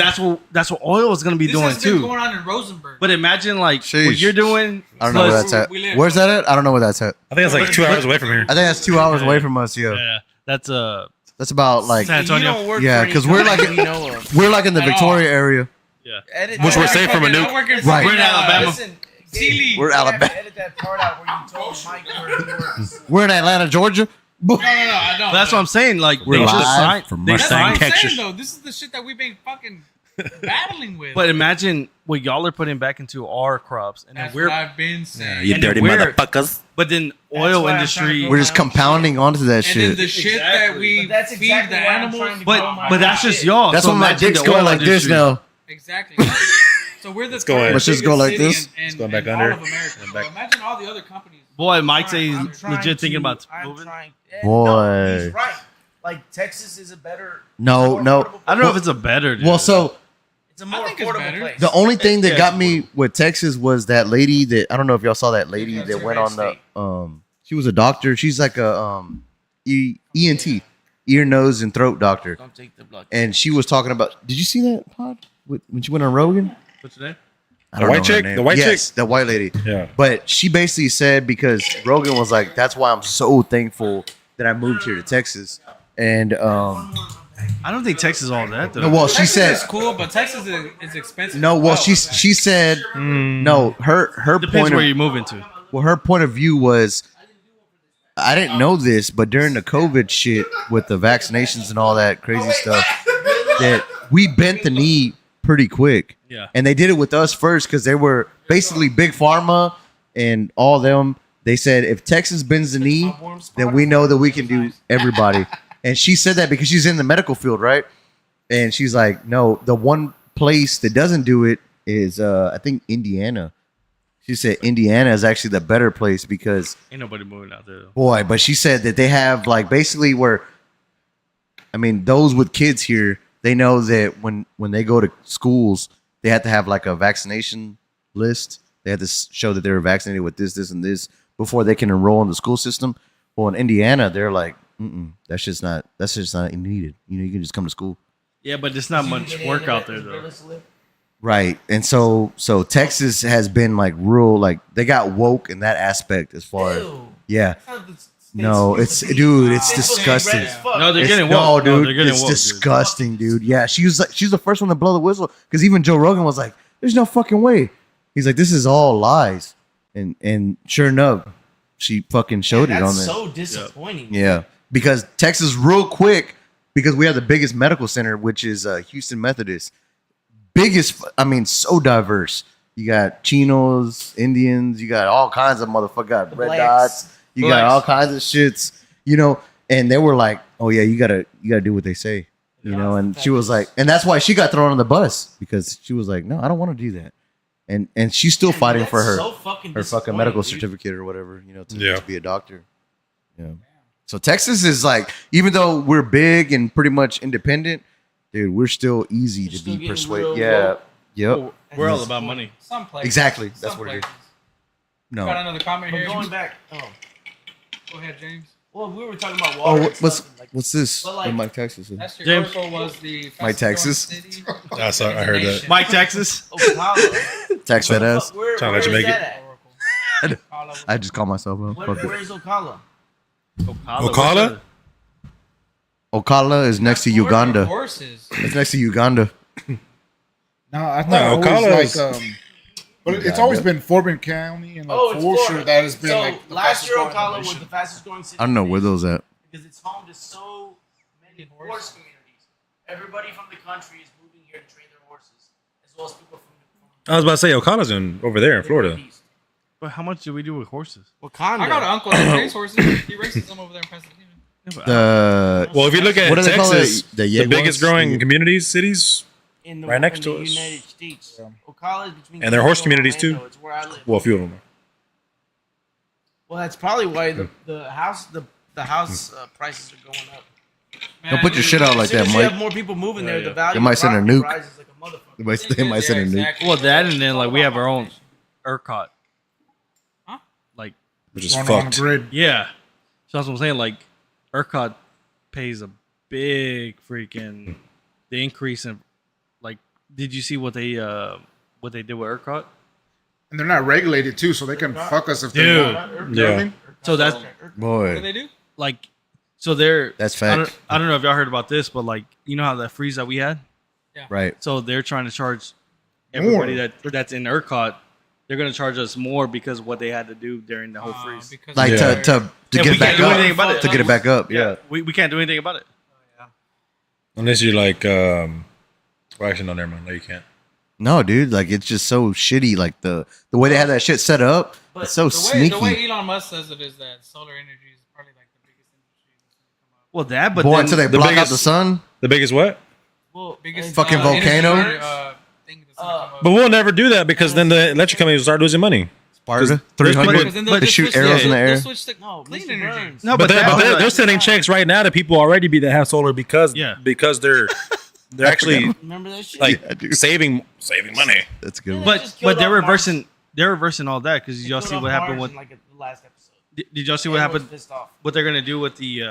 that's what oil is going to be this doing has been too. going on in Rosenberg. But imagine like what Sheesh. you're doing. I don't know where plus- that's at. we live. Where's that at? I don't know where that's at. I think it's like 2 hours away from here. I think that's 2 hours away from us. Yeah, Yeah, that's that's about like San Antonio. You don't work Yeah, for any 'cause we're company like- we know of. we're like in the At all. Victoria area. yeah. Edit Which that. we're safe from a I nuke. work in Right. fucking, Alabama. Listen, Chile. We're You have to Alabama. edit that part out where you told Mike where he works. We're in Atlanta, Georgia. No, I don't. That's what I'm saying. Like We're they just live signed. from They That's what signed I'm Texas. saying, though. This is the shit that we've been fucking battling with. But imagine what y'all are putting back into our crops, and That's then what we're. I've been saying. You And dirty we're- motherfuckers. But then That's oil why I'm industry. trying to We're just compounding onto that And then shit. the shit Exactly. that we But that's feed exactly the why I'm animals. trying to grow my But that's shit. just y'all. That's So why my imagine dick's the going oil like this industry. now. Exactly. So we're the go ahead. Let's just go like this. Let's go back under. All of America. And So back. imagine all the other companies. Boy, Mike say I'm he's trying legit thinking to- about I'm moving. trying- Boy. No, he's right. Like Texas is a better. No, more no. affordable I don't know if place. it's a better. Well, so It's a more I think it's affordable better. place. the only thing that Yeah, got it's me with Texas was that lady that I don't know if y'all saw that lady That's that a went red on the state. she was a doctor. She's like a ENT, ear, nose, and throat doctor. Don't take the blood. And she was talking about. Did you see that pod when she went on Rogan? What's your name? I The don't white know her chick? name. The white yes, chick? the white lady. Yeah. But she basically said because Rogan was like, "That's why I'm so thankful that I moved here to Texas." And I don't think Texas is all that though. no, well, she Texas said is cool, but Texas is expensive. no. Well, as she said no. Her Depends point where of you're moving to. well, her point of view was, I didn't know this, but during the COVID shit with the vaccinations and all that crazy stuff, that we bent the knee pretty quick. Yeah. And they did it with us first because they were basically big pharma and all them. They said if Texas bends the knee, then we know that we can do everybody. And she said that because she's in the medical field, right? And she's like, no, the one place that doesn't do it is I think Indiana. She said Indiana is actually the better place because Ain't nobody moving out there though. boy, but she said that they have like basically where I mean, those with kids here, they know that when they go to schools, they have to have like a vaccination list. They have to show that they're vaccinated with this, and this before they can enroll in the school system. Well, in Indiana, they're like, that's just not needed. You know, you can just come to school. Yeah, but it's not much work out there though. Right. And so Texas has been like real, like they got woke in that aspect as far as, yeah. No, it's disgusting. No, they're It's, getting no, woke. No, dude, they're getting it's woke, dude. disgusting, dude. Yeah, she's the first one to blow the whistle because even Joe Rogan was like, "There's no fucking way." He's like, "This is all lies," and sure enough, she fucking showed it on That's there. so disappointing. Yeah, because Texas, real quick, because we have the biggest medical center, which is Houston Methodist. Biggest, I mean, so diverse. You got Chinos, Indians, you got all kinds of motherfuckers, got red blacks. dots, you got all kinds of shits, you know. And they were like, "Oh yeah, you gotta do what they say," you know. And she was like, and that's why she got thrown on the bus because she was like, "No, I don't want to do that." And she's still fighting for her So fucking her fucking medical certificate or whatever, you know, Yeah. to be a doctor. Yeah. So Texas is like, even though we're big and pretty much independent, dude, we're still easy to still be getting persuaded. real Yeah. woke. Yep. We're all about money. Some places. Exactly. Some That's what it is. places. Got No. another comment But here. going back, Go ahead, James. well, we were talking about Oh, water. and what's stuff, and, like, what's this? But, like- What Mike Texas is? Esther James. Urkel was the Mike, fastest Texas? growing city I saw. I heard that. Mike, Texas. Ocala. Tax that ass. Where, Trying to where let you is make that in at? Oracle. I just call myself up. Fuck it. Where's Ocala? Ocala? Ocala is next to Uganda. Horses. It's next to Uganda. No, I thought No, always Ocala's- like but it's always been Forbin County and like Oh, it's Fulshear Florida. that has been so like the last year fastest growing Ocala was nation. the fastest growing city. I don't know where those at. because it's home to so many horse communities. Everybody from the country is moving here to train their horses, as well as people from I was about to say Ocala's over there in Florida. Northeast. But how much do we do with horses? Wakanda. I got an uncle that trains horses. He races them over there in Pasadena. The Well, if you look at What do they call Texas, it? The the biggest Yeguas? growing communities, cities, in the, right next in to the us. United States. Ocala is between And they're horse Tampa communities, Orlando. too. It's where I live. well, a few of them. Well, that's probably why the house prices are going up. Don't put your shit out like As soon that, as you have Mike. more people moving there, Yeah. the value They might of send a property nuke. rises like a motherfucker. They might send a nuke. Well, that and then like we have our own ERCOT. Huh? Like Which is Run on a fucked. grid. yeah, so that's what I'm saying. Like ERCOT pays a big freaking the increase in like. Did you see what they did with ERCOT? And they're not regulated too, so they can fuck us if they Dude. want. You know what I mean? So that's What do Boy, they do? like so they're that's I fact. don't know if y'all heard about this, but like you know how that freeze that we had. Right. So they're trying to charge everybody More. that's in ERCOT. they're gonna charge us more because of what they had to do during the whole freeze. Because Like Yeah. to And get we it back can't do anything up. about it. To get it back up. Yeah. We can't do anything about it. Unless you're like, well, actually, no, never mind. No, you can't. No, dude. Like it's just so shitty. Like the way they have that shit set up. But It's so the way sneaky. Elon Musk says it is that solar energy is probably like the biggest industry that's going to come up. Well, that, but Boy, then until they the block out biggest- the sun. The biggest what? well, Biggest Fucking volcano? energy, thing that's gonna come up. But we'll never do that because then the electric companies will start losing money. Sparta. There's 300. Because then they'll They just shoot switch arrows in the they'll air. switch to No, clean Mr. energy. Burns. no, But, that- they're sending checks right now to people already that have solar because they're actually Remember that shit? like Yeah, dude. saving money. That's a good. One. But- just killed they're off reversing all that because They y'all killed see off what happened Mars with. in, like the last episode. Did y'all see what Everyone's happened? Pissed off. What they're gonna do with the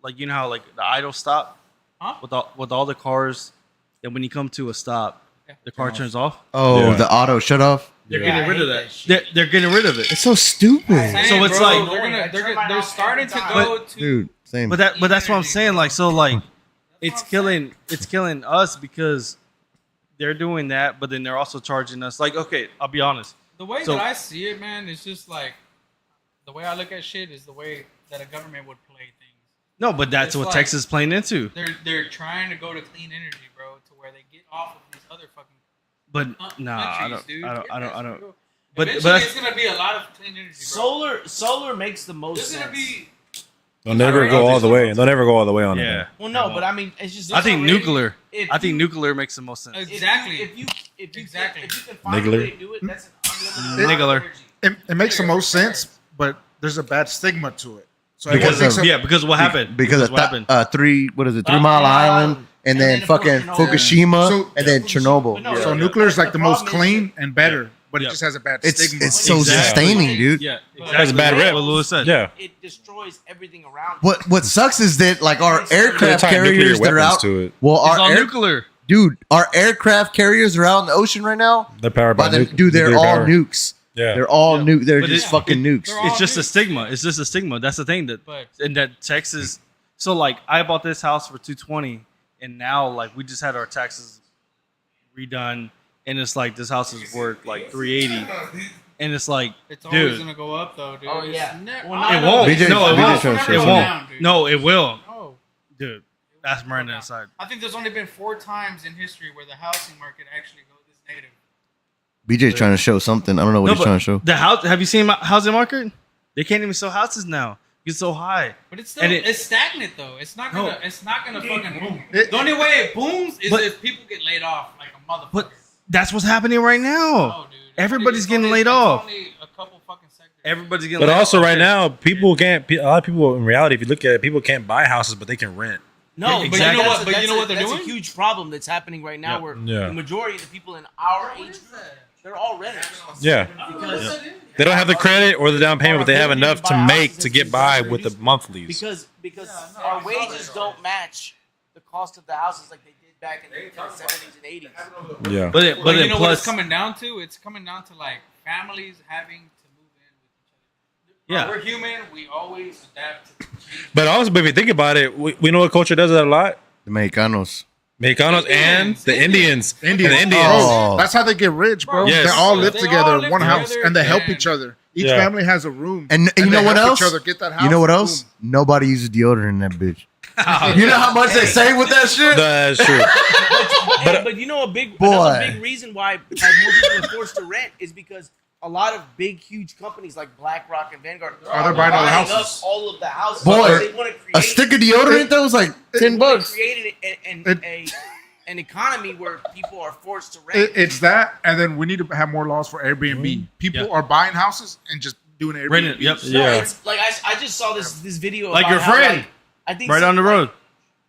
like you know how like the idle stop Huh? with all the cars, and when you come to a stop, the car turns off. Oh, Yeah. the auto shut off. They're Yeah, I getting rid of hate that. that shit. They're getting rid of it. It's so stupid, Same, it's bro. like- they're starting to But- go to dude. Same. But that's what I'm saying. Like so, like it's killing us because they're doing that, but then they're also charging us. Like, okay, I'll be honest. the way So- that I see it, man. It's just like the way I look at shit is the way that a government would play things. No, but that's It's what like- Texas is playing into. They're trying to go to clean energy, bro, to where they get off of these other fucking But nah, I countries, don't. dude. I don't. Yeah, I don't. I that's don't. real. But Eventually, that's it's gonna be a lot of clean energy, bro. Solar makes the most There's sense. gonna be They'll never go all the way. They'll never go all the way on it. yeah. Well, no, but I mean, it's just. I think already- nuclear. if I think you- nuclear makes the most sense. Exactly. If you Exactly. if you can find a Nuclear. way to do it, that's an unlimited Nuclear. amount of energy. It makes the most sense, but there's a bad stigma to it. So Because everyone thinks of- of- Because what happened? because of what happened? 3 Mile Mile Island, Island. and And then then, of fucking course, Fukushima, So- and then Chernobyl. But no, so Yeah. nuclear is like The the most problem is clean and better, but Yeah. it just has a bad It's stigma. so Exactly. sustaining, dude. Yeah, That's a bad rep. What Lewis said. Yeah. It destroys everything around. it. What sucks is that like our They're aircraft tying nuclear carriers that are weapons out. to it. Well, It's all our nuclear. dude, our aircraft carriers are out in the ocean right now. They're powered by Dude, they're nuclear all power. nukes. Yeah. They're all nuke. They're But just it's- fucking nukes. they're all It's just a nukes. stigma. It's just a stigma. That's the thing that But- and that Texas. So like I bought this house for $220, and now like we just had our taxes redone, and it's like this house is worth like $380, and it's like, It's always dude, gonna go up though, dude. Oh, yeah. It's ne- Well, I it know. won't. BJ No, it BJ won't. trying to show It something. won't. No, it will, No. dude. That's Miranda inside. I think there's only been 4 times in history where the housing market actually goes this negative. BJ's trying to show something. I don't know what No, he's trying to show. The house. Have you seen my housing market? They can't even sell houses now. It's so high. But it's still And it- it's stagnant though. It's not No. gonna fucking boom. It- The only way it booms is But- if people get laid off like a motherfucker. But that's what's happening right now. No, dude. Everybody's It's getting only- laid it's off. only a couple fucking sectors. Everybody's getting. But laid also off. right now, people can't. A lot of people in reality, if you look at it, people can't buy houses, but they can rent. No, Yeah, but exactly. you know what? But you know what they're that's doing? a huge problem that's happening right now. Yeah. Where Yeah. the majority of the people in our age group, they're all renters. Yeah. Because They don't have the credit or the down payment, but they have enough to make to get by with the monthlies. because our wages don't match the cost of the houses like they did back in the 70s and 80s. Yeah. But it, But but you then know what it's plus, coming down to? It's coming down to like families having to move in with each other. yeah. We're human. We always adapt to change. But also, but if you think about it, we know what culture does that a lot. The Mexicanos. Mexicanos and the Indians. Indians. The Indians. Oh. That's how they get rich, bro. Yes. They all live They together all in live one house, together and they help and- each other. Each Yeah. family has a room, And you know they what help else? Each other get that house. You know what else? Boom. Nobody uses deodorant in that bitch. You know how much they save with that shit? That's true. But you know, another Boy. big reason why more people are forced to rent is because a lot of big, huge companies like BlackRock and Vanguard they're buying all the up houses. all of the houses. Boy, Because they want to create A stick of deodorant though was like $10. create an economy where people are forced to rent. It's that, and then we need to have more laws for Airbnb. People Yeah. are buying houses and just doing Airbnb. Rent it. Yep. No, Yeah. it's like I just saw this video Like about your how, friend. like, I think Right on the road.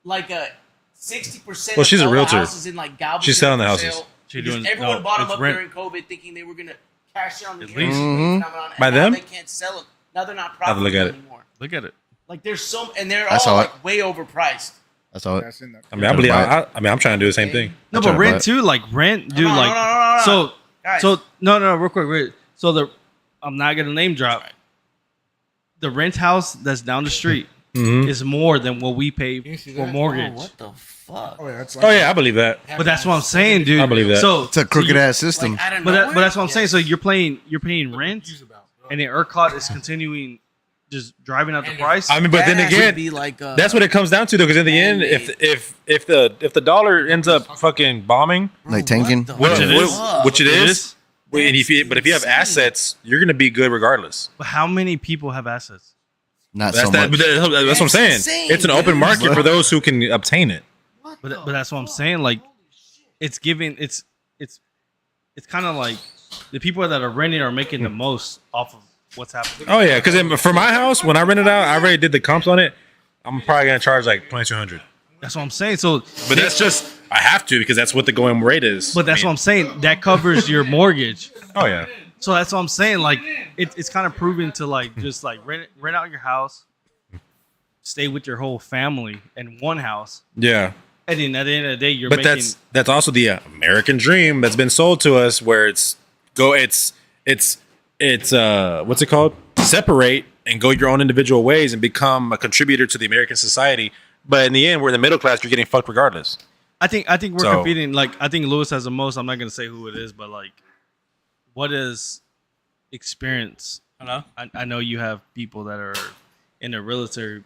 like a 60%. Well, she's a of all realtor. the houses in like Galveston She's selling the for houses. sale She because doing- everyone no, bought them it's up rent. during COVID, thinking they were gonna cash in on the At Airbnb least. phenomenon. And By now them? they can't sell them. Now they're not Have to look profitable at it. anymore. Look at it. Like there's so, and they're I all saw like way overpriced. That's all. That's in that. I mean, I believe. I mean, I'm trying to do the same thing. No, I'm trying but to rent buy it. too. Like rent, dude. No, like no. so. Guys, So no, real quick. So I'm not gonna name drop. The rent house that's down the street is more than what we pay You see for that? mortgage. Oh, what the fuck? Oh yeah, that's Oh yeah, I believe that. But that's what I'm saying, dude. I believe that. So It's a crooked ass system. Like, out of but nowhere? that's what I'm saying. So Yes. you're paying rent, and then ERCOT is continuing just driving up the price. I mean, but then That again, would be like, that's what it comes down to, though. Because in the end, if the dollar ends up fucking bombing, Like tanking. which it is, which it It is, is. and if you have assets, you're gonna be good regardless. But how many people have assets? Not That's so that, much. that's what I'm saying. insane, It's an open dude. market for those who can obtain it. But that's what I'm saying. Like, it's giving. It's kind of like the people that are renting are making the most off of what's happening. Oh yeah, because for my house, when I rented out, I already did the comps on it. I'm probably gonna charge like $2,200. That's what I'm saying. So, But that's just I have to because that's what the going rate is. but that's what I'm saying. That covers your mortgage. Oh yeah. So that's what I'm saying. Like, it's kind of proven to like just like rent out your house, stay with your whole family in one house, Yeah. and then at the end of the day, you're But making. that's also the American dream that's been sold to us, where it's what's it called? Separate and go your own individual ways and become a contributor to the American society. But in the end, we're in the middle class. You're getting fucked regardless. I think we're So- competing. Like, I think Lewis has the most. I'm not gonna say who it is, but like, what is experience? I know you have people that are in the realtor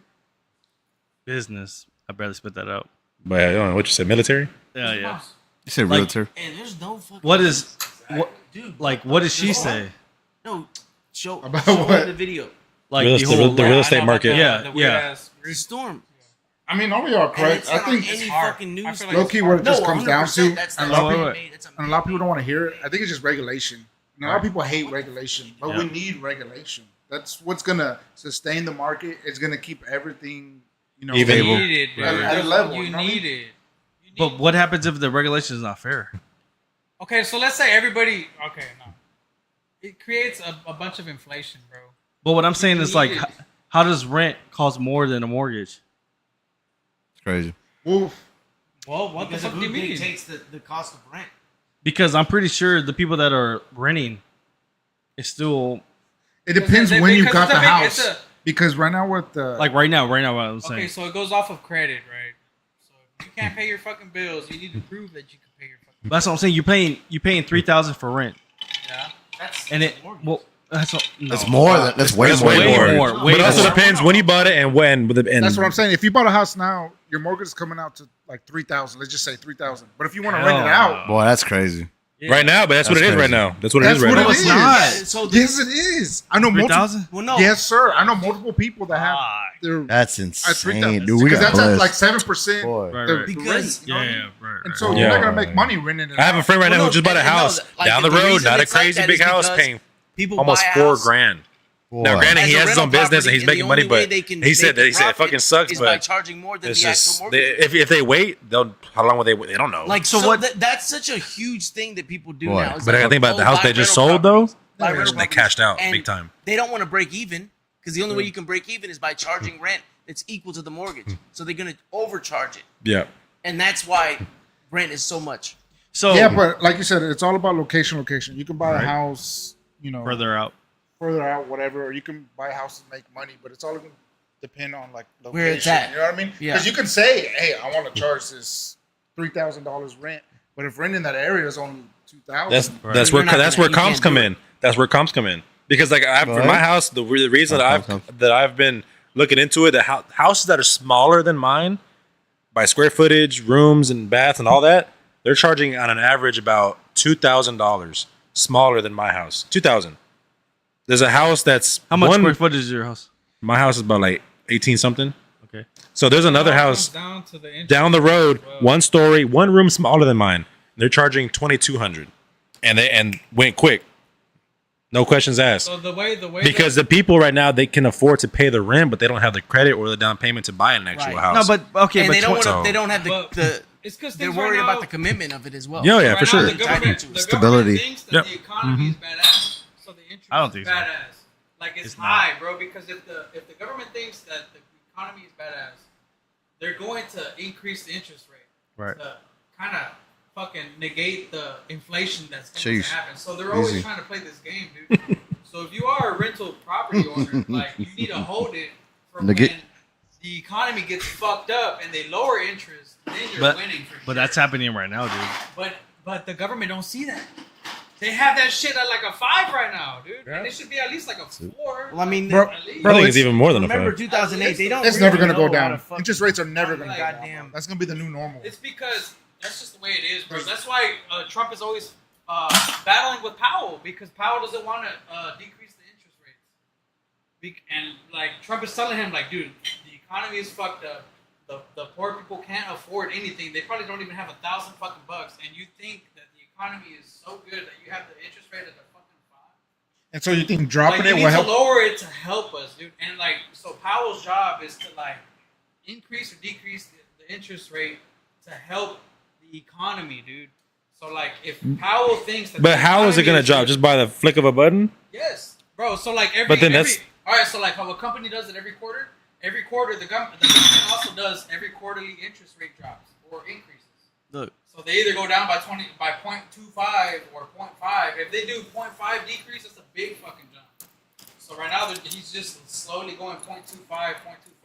business. I barely spit that out. But I don't know what you said. Military. Yeah, yeah. You said Like- realtor. And there's no fucking. What is Like, dude? like? What does she say? No, show About show what? the video. Like Real the estate- whole the real estate market. Yeah, The storm. I mean, all y'all And correct. it's I not think on any hard. fucking news. I feel like low key what it just comes down to, 100%, that's and a the lot of wait, people, wait. and a lot of people don't want to hear it. I think it's just regulation. And a lot of people hate regulation, but we need regulation. That's what's gonna sustain the market. It's gonna keep everything, Even- You need it, dude. At a level, You you know what I need mean? it. You need But what happens if the regulation is not fair? Okay, so let's say everybody. Okay, no. It creates a bunch of inflation, bro. But what I'm saying is like, need it. how does rent cost more than a mortgage? It's crazy. Well, Well, what the Because fuck of do you who mean? dictates the cost of rent. Because I'm pretty sure the people that are renting is still it depends Because when you it's got a the big- house. it's a- Because right now with the like right now what I'm saying. Okay, so it goes off of credit, right? So if you can't pay your fucking bills, you need to prove that you can pay your fucking That's what I'm saying. You're paying $3,000 for rent, yeah. That's and it well that's no. That's more than that's way That's more. way than more. more. Way But it also more. depends when you bought it and when. And that's what I'm saying. If you bought a house now, your mortgage is coming out to like 3,000. Let's just say 3,000. But if you want to rent it out, Boy, that's crazy. Right now, but that's what it is That's right crazy. now. That's what it That's is right what now. it is. not. So yes, it is. I know multiple. 3,000? well, no. Yes, sir. I know multiple people that have their That's at insane, 3,000. dude. We Because got that's at blessed. like 7%. Boy. Right, the right. Because- rate, you know what I mean? right. And so right. you're not Yeah. gonna make money renting it. I have a friend right now Well, who just bought a and no, house like, down the the road, reason not a it's like crazy that big is house, because paying people almost buy a house $4,000. Boy. Now, granted, as he a has his rental own business property, and he's and the making money, only way but they can he said make that the he said it profit fucking sucks. is by But charging more than it's the actual just mortgage. if they wait, they'll how long will they wait? They don't know. Like So so, what- that's such a huge thing that people do Boy. now. It's but I like, think about the oh, house buy they just rental sold though. properties, buy rental They properties, cashed out and big time. They don't want to break even because the only way you can break even is by charging rent that's equal to the mortgage. So they're gonna overcharge it, Yeah. and that's why rent is so much. So Yeah, but like you said, it's all about location. You can buy Right. a house, further out. out, whatever, or you can buy houses and make money, but it's all going to depend on like location. Where it's at. You know what I mean? Yeah. Because you can say, "Hey, I want to charge this $3,000 rent," but if rent in that area is only $2,000, That's You're where not that's gonna- where you comps can't come do it. in. That's where comps come in because like for Right. my house, the reason Come. that I've been looking into it, the houses that are smaller than mine by square footage, rooms and baths and all that, they're charging on an average about $2,000 smaller than my house. 2,000. There's a house that's How much square footage is your house? My house is about like 18 something. Okay. So there's another It all house comes down to the interest down the rate road, as well. 1 story, 1 room smaller than mine. They're charging $2,200, and went quick, no questions asked. So the way Because the people right now they can afford to pay the rent, but they don't have the credit or the down payment to buy an actual Right. house. No, but okay, And but they don't tw- want to. They don't have But the it's because they're worried about the commitment of it as well. Yeah, Right for now, sure. The government, the Stability. government thinks that Yep. the economy is badass, so the interest I don't think is so. badass. Like it's, It's high, bro. Because if the government thinks that the economy is badass, they're going to increase the interest rate Right. to kind of fucking negate the inflation that's going to Sheesh. happen. So they're always Easy. trying to play this game, dude. So if you are a rental property owner, like you need to hold it for Negate- when the economy gets fucked up and they lower interest, then you're winning for sure. But that's happening right now, dude. But the government don't see that. They have that shit at like a 5 right now, dude. Yeah. And it should be at least like a 4. Well, I mean, Bro, at least. I think it's even more than a remember 5. 2008. They don't. It's really never gonna go know how down. to fucking- Interest rates are never gonna Like, go down. goddamn. That's gonna be the new normal. It's because that's just the way it is, bro. That's why Trump is always battling with Powell, because Powell doesn't want to decrease the interest rates. And like Trump is telling him, like, dude, the economy is fucked up. The poor people can't afford anything. They probably don't even have $1,000 fucking bucks. And you think that the economy is so good that you have the interest rate at the fucking 5? And so you think dropping Like, it you will need to help? lower it to help us, dude. And like, so Powell's job is to like increase or decrease the interest rate to help the economy, dude. So like, if Powell thinks that, But the how is it economy gonna drop? Just by the flick of a button? yes, bro. So like But then that's- all right. So like, how a company does it every quarter. Every quarter, the government also does every quarterly interest rate drops or increases. Look. So they either go down by 0.25 or 0.5. If they do 0.5 decrease, that's a big fucking jump. So right now he's just slowly going 0.25, 0.25,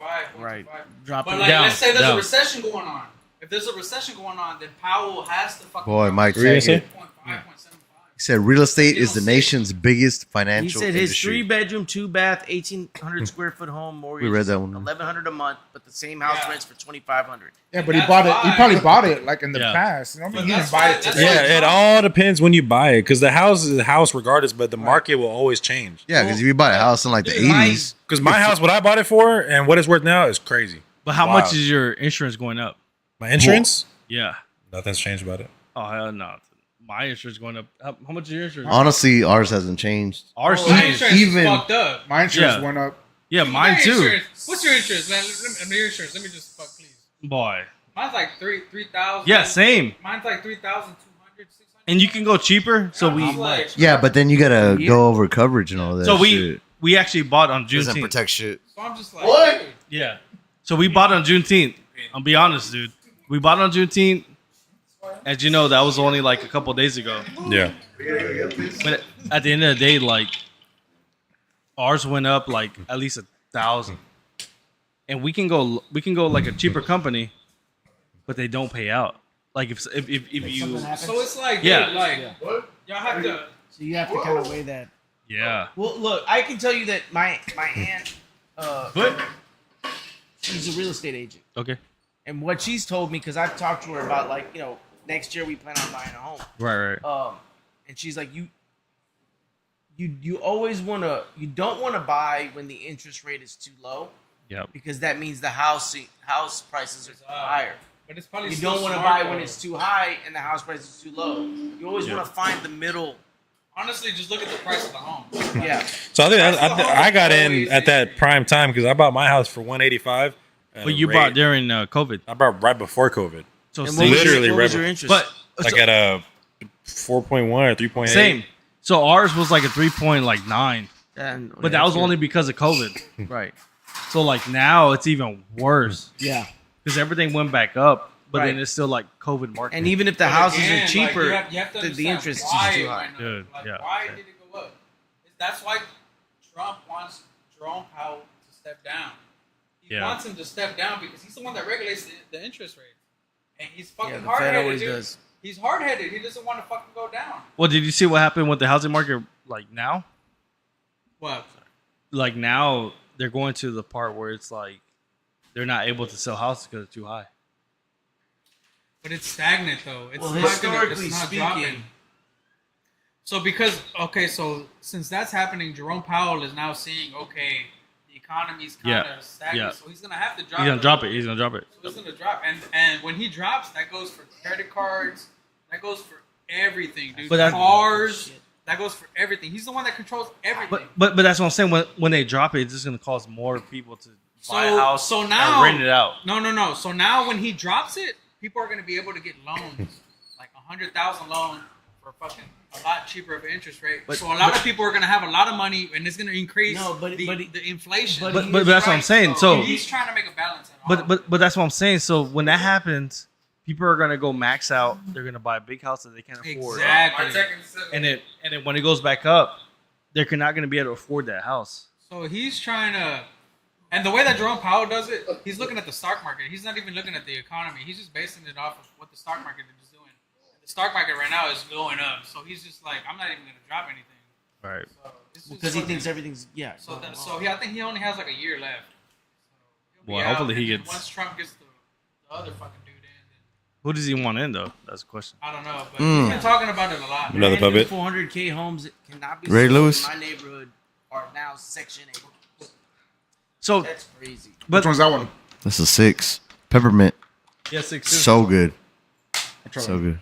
0.25. Right. Drop But it like, down, let's say there's down. a recession going on. If there's a recession going on, then Powell has to fucking. Boy, Mike What were you Taggart. gonna say? 0.5, 0.75. He said real estate You is the don't see it. nation's biggest He financial said his industry. 3-bedroom, 2-bath, 1,800 square foot home mortgage. We read that one. $1,100 a month, but the same house Yeah. rents for $2,500. Yeah, but he That's bought it. He why- probably bought it like in the Yeah. past. I mean, But he didn't that's buy why- it that's today. why- Yeah, it all depends when you buy it, because the house is a house regardless, but the market will always change. Yeah, because if you bought a house in like the Dude, my- 80s, Because my house, what I bought it for, and what it's worth now is crazy. But how Wow. much is your insurance going up? My insurance, Yeah. nothing's changed about it. Oh hell no. My insurance going up. How much is your insurance? honestly, ours hasn't changed. Ours Oh, my changed. insurance even- is fucked up. My insurance Yeah. went up. Yeah, mine Your too. insurance- What's your insurance, man? Your insurance. Let me just fuck, please. Boy. Mine's like 3,000. Yeah, same. Mine's like 3,200, 600. And you can go cheaper. So I'm we like, Yeah, but then you gotta go over coverage and all that. so shit. we actually bought on Doesn't Juneteenth. protect shit. So I'm just like, What? dude. Yeah. So we bought on Juneteenth. I'll be honest, dude. We bought on Juneteenth. As you know, that was only like a couple days ago. Yeah. But at the end of the day, like ours went up like at least 1,000. And we can go like a cheaper company, but they don't pay out. Like if you So it's like, Yeah. dude, like, y'all have to. So you have to kind of weigh that. yeah. Well, look, I can tell you that my aunt, But she's a real estate agent. okay. And what she's told me, because I've talked to her about, like, you know, next year we plan on buying a home. Right. And she's like, you always want to, you don't want to buy when the interest rate is too low, Yep. because that means the house prices are higher. But it's probably You still don't want to smart, buy when though. it's too high and the house price is too low. You always want to find the middle. Honestly, just look at the price of the home. Yeah. So I think I got in at that prime time because I bought my house for $185. But you bought during COVID. I bought right before COVID, So And same. literally what was right your before- interest? But like so, at a 4.1 or 3.8. same. So ours was like a 3.9, And- but that was only because of COVID. right. So like now it's even worse Yeah. because everything went back up, but Right. then it's still like COVID market. And even if the But houses again, are like, cheaper, you have to the understand interest is why too it high. went up. Dude, Like, yeah. why did it go up? That's why Trump wants Jerome Powell to step down. He Yeah. wants him to step down because he's the one that regulates the interest rates. And he's Yeah, fucking the Fed hard-headed, always dude. does. He's hard-headed. He doesn't want to fucking go down. Well, did you see what happened with the housing market? Like now, What? like now they're going to the part where it's like they're not able to sell houses because it's too high. But it's stagnant, though. It's Well, not historically it's not speaking, dropping. So so since that's happening, Jerome Powell is now seeing, okay, the economy's kind of Yeah, stagnant, yeah. so he's gonna have to drop. He's gonna it. drop it. He's gonna drop it. So it's gonna drop, and when he drops, that goes for credit cards, that goes for everything, dude. But that- Cars, that goes for everything. He's the one that controls everything. But that's what I'm saying. When they drop it, it's just gonna cause more people to buy a So- house so now- and rent it out. No. So now when he drops it, people are gonna be able to get loans, like 100,000 loan for fucking a lot cheaper of an interest rate. But- So a lot of people are gonna have a lot of money, and it's gonna increase No, but the inflation. But that's what I'm saying. So he's trying to make a balance. At all. but that's what I'm saying. So when that happens, people are gonna go max out. They're gonna buy a big house that they can't afford. Exactly. And then when it goes back up, they're not gonna be able to afford that house. So he's trying to And the way that Jerome Powell does it, he's looking at the stock market. He's not even looking at the economy. He's just basing it off of what the stock market is doing. The stock market right now is going up, so he's just like, I'm not even going to drop anything. Right. Because he thinks everything's So I think he only has like a year left. So Well, hopefully he gets. Once Trump gets the other fucking dude in, then Who does he want in though? That's the question. I don't know. But he's been talking about it a lot. Another puppet. 400K homes that cannot be Ray sold Lewis? in my neighborhood are now Section 8. So, That's crazy. Which one's that one? That's a 6. Peppermint. yeah, 6. So good. I'll try So that. good.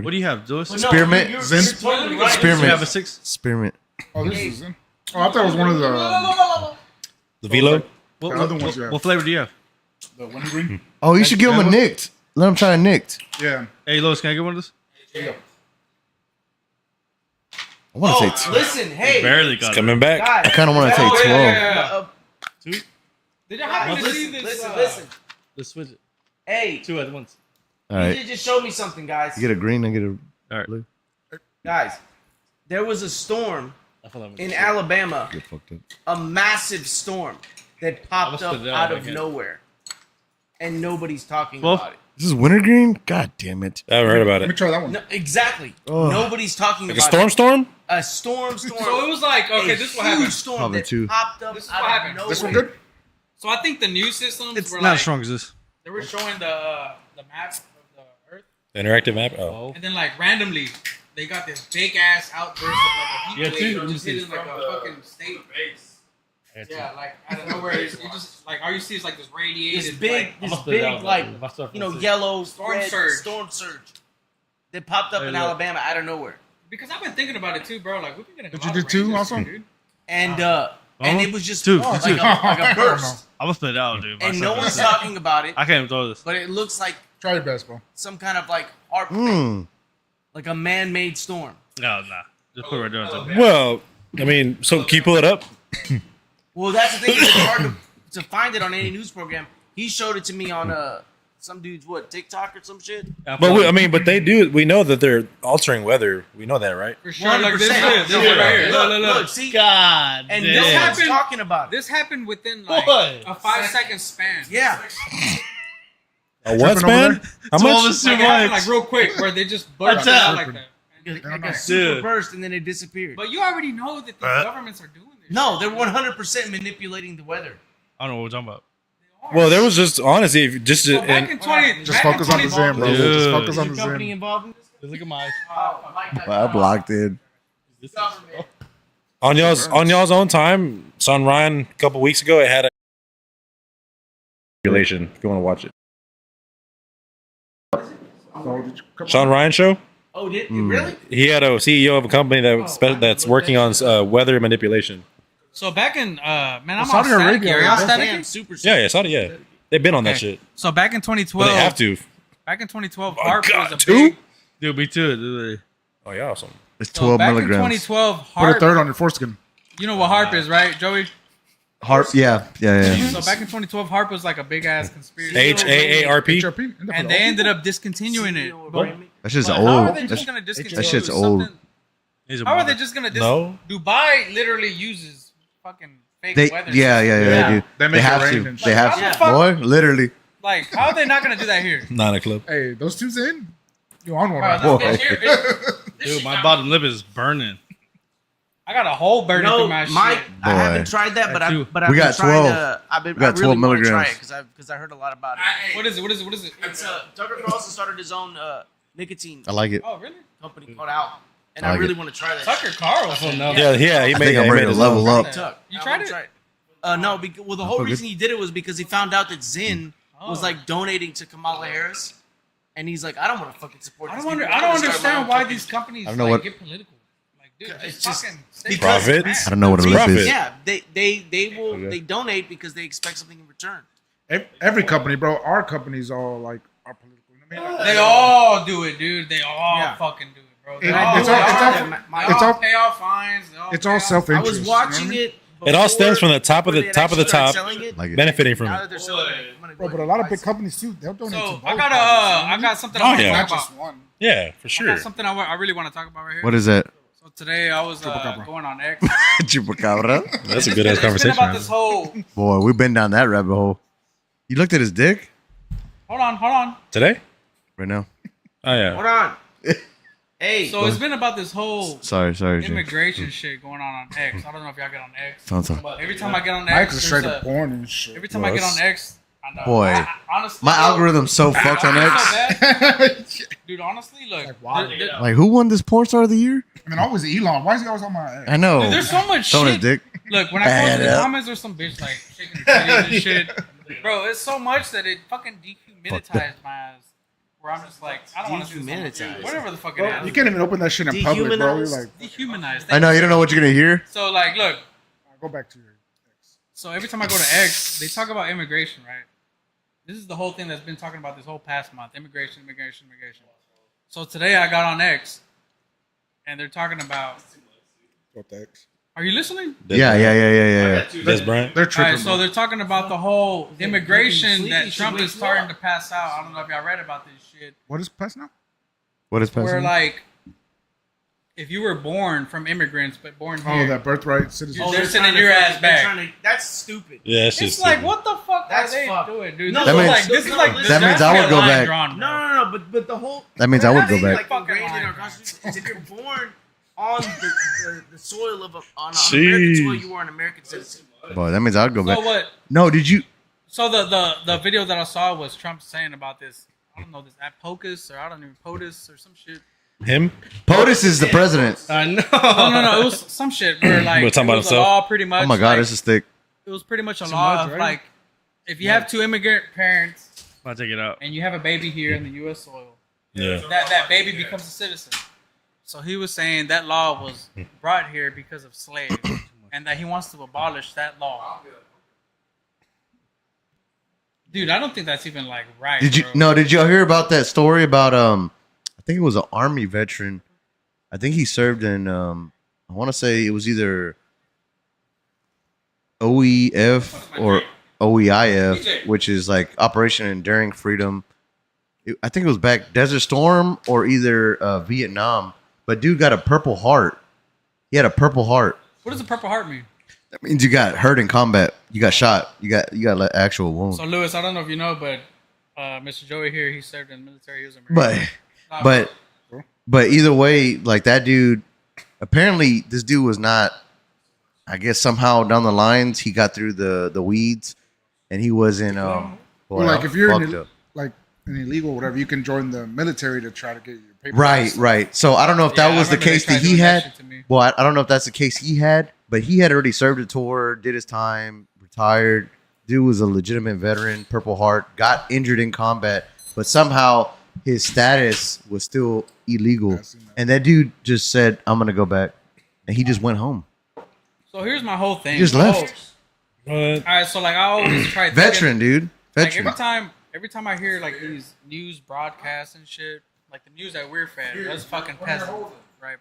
What do you have, Lewis? Well, no, Spearmint? You're Zen? totally right. Spearmint. You have a 6. Spearmint. Oh, this is in. Oh, I thought it was one of The Velo. What, The other ones you have. what flavor do you have? the wintergreen. Oh, you should give him a That one? nicked. Let him try a nicked. Yeah. Hey, Lois, can I get one of those? Yeah. I want to Oh, say 2. listen, hey, Barely got it. Coming back. I guys. kind of want to Oh, say 12. Uh, Did you happen to see listen, this? listen. Let's switch it. Hey, 2 at once. All you right. did just show me something, guys. You get a green, I get a All right. blue. Guys, there was a storm I feel like in Alabama, Get fucked up. a massive storm that popped I'ma up spit it out out of again. nowhere, and nobody's talking Well, about it. This is wintergreen? God damn it. I haven't heard about Let me it. try that one. No, exactly. Ugh. Nobody's talking Like a about storm, it. storm. A storm. So it was like, okay, a this is what huge happened. storm Probably that 2. popped up This is out what of happened. nowhere. This one good? So I think the news systems it's were not like, as strong as this. they were showing the map of the Earth, The interactive map. Oh. and then like randomly they got this big ass outburst of like a heat Yeah, wave too. that just Let me hitting see. like a fucking state. Yeah, like out of nowhere, you just like all you see is like this radiated, This big, like, this I'ma spit it big, out, like if I start from you know, 6. yellow Storm red surge. storm surge that popped up Hey, in look. Alabama out of nowhere, because I've been thinking about it too, bro. Like we've been getting. Did a you lot do of 2 rain this also? year, dude. and it was just 2. like, Two. a, like a burst, I'm gonna split it out, dude. and myself. no one's talking about it. I can't even throw this. But it looks like Try your best, bro. some kind of like art, Mmm. like a man-made storm. No, nah. Just put it right there. On top. Well, I mean, so can you pull it up? Well, that's the thing. It's hard to find it on any news program. He showed it to me on some dude's TikTok or some shit. But they do. We know that they're altering weather. We know that, right? For sure, like this, 100%. this right here. Look. See, God, and damn. no one's happened- talking about it. This happened within like What? a 5-second span. Yeah, A what Tripping over span? How 12 much? is too Like, it happened, much. like real quick, where they just burst it out like that. like a Dude. super burst, and then it disappeared. But you already know that these governments are doing this. No, shit. they're 100% manipulating the weather. I don't know what we're talking about. Well, there was just honestly, if just So back in 20, Just focus on the Zen, bro. Dude. Just focus Is on your the company Zen. involved in this? Just look at my eyes. I blocked it. Government. on y'all's own time. Son Ryan a couple weeks ago, it had a regulation. If you want to watch it, So, did you come Sean Ryan show. Oh, did really? He had a CEO of a company that's working on weather manipulation. So back in man, I'm Saudi on Arabia, static. Are y'all yeah. static? Damn, super. Yeah, Saudi. Yeah, they've been on that Okay. shit, So back in but 2012, they have to. back in 2012, Oh, HARP God, was a 2? big. Dude, me too. Dude. Oh yeah, awesome. It's So 12 back in milligrams. 2012, Put a HARP. third on your foreskin. You know what HARP is, right, Joey? Harp, yeah. So back in 2012, HARP was like a big ass conspiracy, HAARP. HRP. and they ended up discontinuing it. That shit's But how are old. they just That's, gonna discontinue that shit's something- old. He's a How are mother. they just gonna No. Dubai literally uses fucking fake they, weather. yeah, Yeah. dude. They They make it have rain to. and They shit. have How the to. fuck- Boy, literally. Like, how are they not gonna do that here? Not a club. Hey, those two's in. You on one Bro, right this now. bitch here, this Dude, my bottom lip is burning. I got a hole burning No, through my Mike, shit. I Boy. haven't tried that, but That I've too. I've We been got trying 12. to. I got really 12 want to try milligrams. it because I heard a lot about it. What is it? What is it? What is it? It's Tucker Carlson started his own nicotine I like it. Oh, really? company called Out, and I I like really it. want to try that. Tucker Carlson. No. Yeah, he I made. think I'm he ready made to his level own. up. Tuck. You I tried wanna it? try no, well, the whole Fuck it. reason he did it was because he found out that Zyn was Oh. like donating to Kamala Harris, and he's like, I don't want to fucking support. I these don't people. I I'm don't gonna start my understand own why company." these companies I don't know like, what- get political. Like, dude, It's just just fucking stay because Profit? it's- I don't know what a lip Profit. is. Yeah, they will Okay. they donate because they expect something in return. Every company, bro. Our company's all like are political. I mean, They all do it, dude. They all Yeah. fucking do it, bro. It- They all, it's they all- it's all- all- they it's all all- pay off fines. They all it's pay all off- self-interest. I was you know watching what I mean? it. It all before- stems from the top of before the they top of the actually started top, selling it. Like it. benefiting from Now it. that they're selling it, I'm gonna Bro, go but a lot of buy big some. companies too. They'll donate So to both. I got parties, you know what I I mean? got something Oh, I want to yeah. talk Not about. just one. Yeah, for I sure. got something I really want to talk about right here. What is that? So today I was Chupacabra. going on X. Chupacabra. That's a good ass It's been conversation. about man. this whole. Boy, we've been down that rabbit hole. You looked at his dick Hold on. Today? right now. Oh yeah. Hold on. Hey. So it's been about this whole Sorry, Jay. immigration shit going on X. I don't know if y'all get on X. Sounds- But every time I get on Mike's X, is straight there's up a, porn and shit. every time I get on X, I know. Boy. Honestly, My algorithm's so fucked on X. So bad. Dude, honestly, look. Like, wow. Like, who won this porn star of the year? I mean, always Elon. Why is he always on my ass? I know. Dude, there's so much Showing his shit. dick. Look, when I Add post in it the up. comments, there's some bitch like shaking her titties and shit. Bro, it's so much that it fucking dehumanitized my ass. Where I'm just like, I don't want to do this. Dehumanitized. Whatever the fuck it Bro, is. you can't even open that shit in public, bro. You're Dehumanized? like, Dehumanized. I know. You don't know what you're going to hear. So, like, look. go back to your ex. So every time I go to X, they talk about immigration, right? This is the whole thing that's been talking about this whole past month. Immigration. So today I got on X, and they're talking about. What the ex? Are you listening? Yeah. Des Bryant. They're All tripping. right, so bro. they're talking about the whole immigration sleepy, that should Trump wake is you starting up. to pass out. I don't know if y'all read about this shit. What is pass now? What is Where passing? like, if you were born from immigrants but born Oh, here, that birthright citizen. They're sending your ass back. That's stupid. Yeah, it's it's just like what the fuck That's are they fucked. doing, dude? No, This That is means- like this is like that means I would go back. No, but the whole That means I would go back. Like ingrained in our constitution is if you're born on the soil of on American Jeez. soil, you are an American citizen. Boy, that means I would go So back. what? No, did you? So the video that I saw was Trump saying about this. I don't know this at POCUS or I don't even POTUS or some shit. him. POTUS is the president. I know. No, it was some shit where like We're talking it about was a himself? law pretty much. Oh my God, like, this is thick. it was pretty much a law much, of right? like if you have two immigrant parents I'll take it out. and you have a baby here in the U.S. soil, Yeah. that baby becomes a citizen. So he was saying that law was brought here because of slaves, and that he wants to abolish that law. Dude, I don't think that's even like right. Did you? bro. No, did y'all hear about that story about I think it was an army veteran. I think he served in I want to say it was either OEF or OEIF, which is like Operation Enduring Freedom. I think it was back Desert Storm or either Vietnam. But dude got a Purple Heart. He had a Purple Heart. What does a Purple Heart mean? That means you got hurt in combat. You got shot. You got an actual wound. So Lewis, I don't know if you know, but Mr. Joey here, he served in the military. He was a Marine. But either way, like that dude, apparently this dude was not. I guess somehow down the lines he got through the weeds, and he was in. Well, like I'm if you're fucked in up. like an illegal whatever, you can join the military to try to get your papers. Right. So I don't know if Yeah, that I was the remember they case tried that he doing that had. shit to me. Well, I don't know if that's the case he had, but he had already served a tour, did his time, retired. Dude was a legitimate veteran, Purple Heart, got injured in combat, but somehow his status was still illegal. Yeah, I've seen that. And that dude just said, "I'm gonna go back," and he just went home. So here's my whole thing. He just My left. All right, so like I always try thinking- Veteran, dude. Like Veteran. every time I hear like these news broadcasts and shit, like the news that we're fed, that's fucking peasant, right?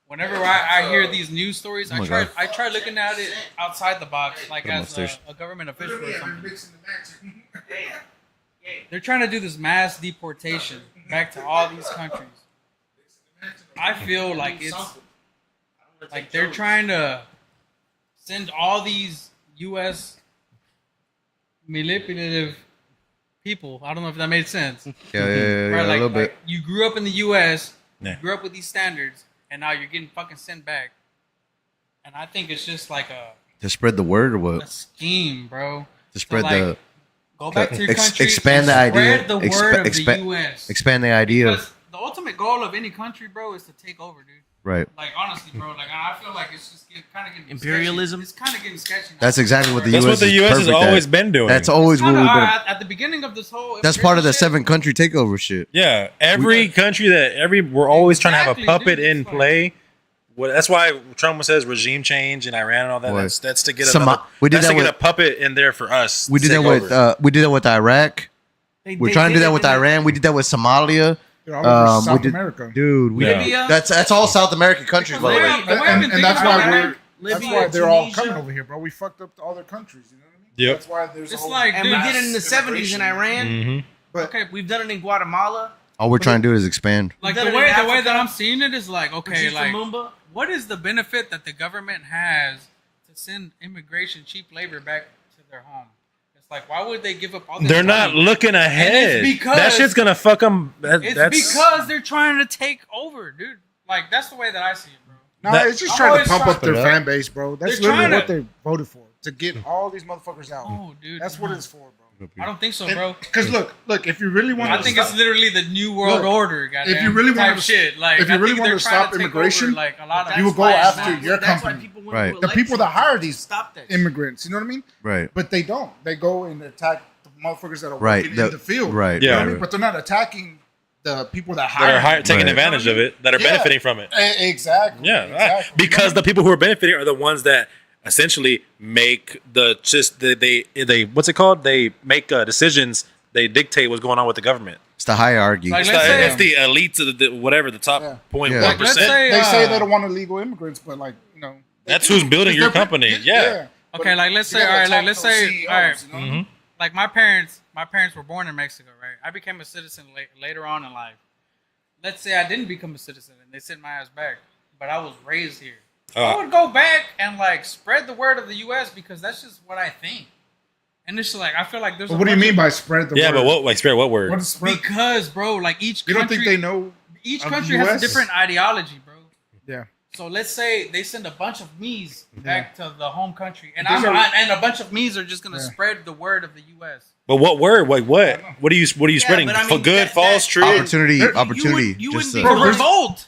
Whenever I hear these news stories, Oh my God. I try looking at it outside the box, like Put 'em as upstairs. a government official or something. They're trying to do this mass deportation back to all these countries. I feel like it's like they're trying to send all these U.S. manipulative people. I don't know if that made sense. Yeah, Right, a little bit. like you grew up in the U.S., Yeah. you grew up with these standards, and now you're getting fucking sent back. And I think it's just like To spread the word or a what? scheme, bro. To spread like, the Go back to your ex- country. expand the and idea. Spread the Expa- word of expa- the U.S. expand the idea Because of the ultimate goal of any country, bro, is to take over, dude. right. Like honestly, bro. Like I feel like it's just kind of getting Imperialism? Sketchy. It's kind of getting sketchy. now. That's exactly what the That's US what the is U.S. has perfect at. always been doing. That's always what Kinda, we've been. at the beginning of this whole. That's part of the immigration 7 country takeover shit. Yeah, every country we're always trying to have a Exactly, puppet dude. in It's like- play. Well, that's why Trump says regime change in Iran and all that. Boy. That's to get We did that's that to get with- a puppet in there for us. We to did that take with over. we did that with Iraq. We're trying to do that with Iran. We did that with Somalia. They're all over we South did- America. Dude, we Yeah. Libya. that's all South American countries, by the way. Libya- why And, even and think that's about why that? that's Libya, why they're all Tunisia. coming over here, bro. We fucked up all their countries. You know what I mean? Yep. That's why there's. It's a whole like, And dude, we did it in the 70s in Iran. Mhm. But Okay, We've done it in Guatemala. All we're trying to do is expand. Like Is the that way in the way that Africa? I'm seeing it is like, okay, Patrice like Lumumba? what is the benefit that the government has to send immigration cheap labor back to their home? It's like, why would they give up all this They're not money? looking ahead. because- that shit's gonna fuck them. It's because they're trying to take over, dude. Like that's the way that I see it, bro. No, That- it's just I'm trying to always pump trying- up their Put it fan base, bro. That's They're literally trying what to- they voted for, to get all these motherfuckers out. Oh, dude, That's what it's for, bro. I don't think so, bro. Because look, if you really want, I think it's literally the new world Look, order. Goddamn, if you really type wanted to- shit, like if you I really think wanted they're to trying stop take immigration, over, like a lot of you would go That's why- after your that's why company. people went Right. to the people that elections hire to these stop that shit. immigrants, you know what I mean? Right. But they don't. They go and attack the motherfuckers that are Right. working in the field. Right. You know Yeah. what I mean? But they're not attacking the people that that are hire. taking Right. advantage of it, that are Yeah. benefiting from it. Exactly. Yeah, exactly. because the people who are benefiting are the ones that essentially make they what's it called? They make decisions. They dictate what's going on with the government. It's the hierarchy. Like, It's, let's say- it's the elites of the whatever the top Yeah. 0.1%. Like, let's say- they say uh, they don't want illegal immigrants, but like they That's do. who's building your Because they're- company. Yeah. Okay, like let's You say, all gotta right, like talk let's to those say, CEOs, all right, you know what I mean? like my parents were born in Mexico, right? I became a citizen later on in life. Let's say I didn't become a citizen and they sent my ass back, but I was raised here. I would go back and like spread the word of the U.S. because that's just what I think. And it's just like I feel like there's. But a what do you bunch mean of- by spread the Yeah, word? but what like spirit? What word? What is spread? Because, bro, like each You country, don't think they know? each of country has a US? different ideology, bro. Yeah. So let's say they send a bunch of me's back to the home country, and These are- and a bunch of me's are just gonna Yeah. spread the word of the U.S. But what word? Like what? What are you spreading? but I For mean, good, that- false, that- true? Opportunity. You Opportunity. you Just, wouldn't be- For there's- revolt,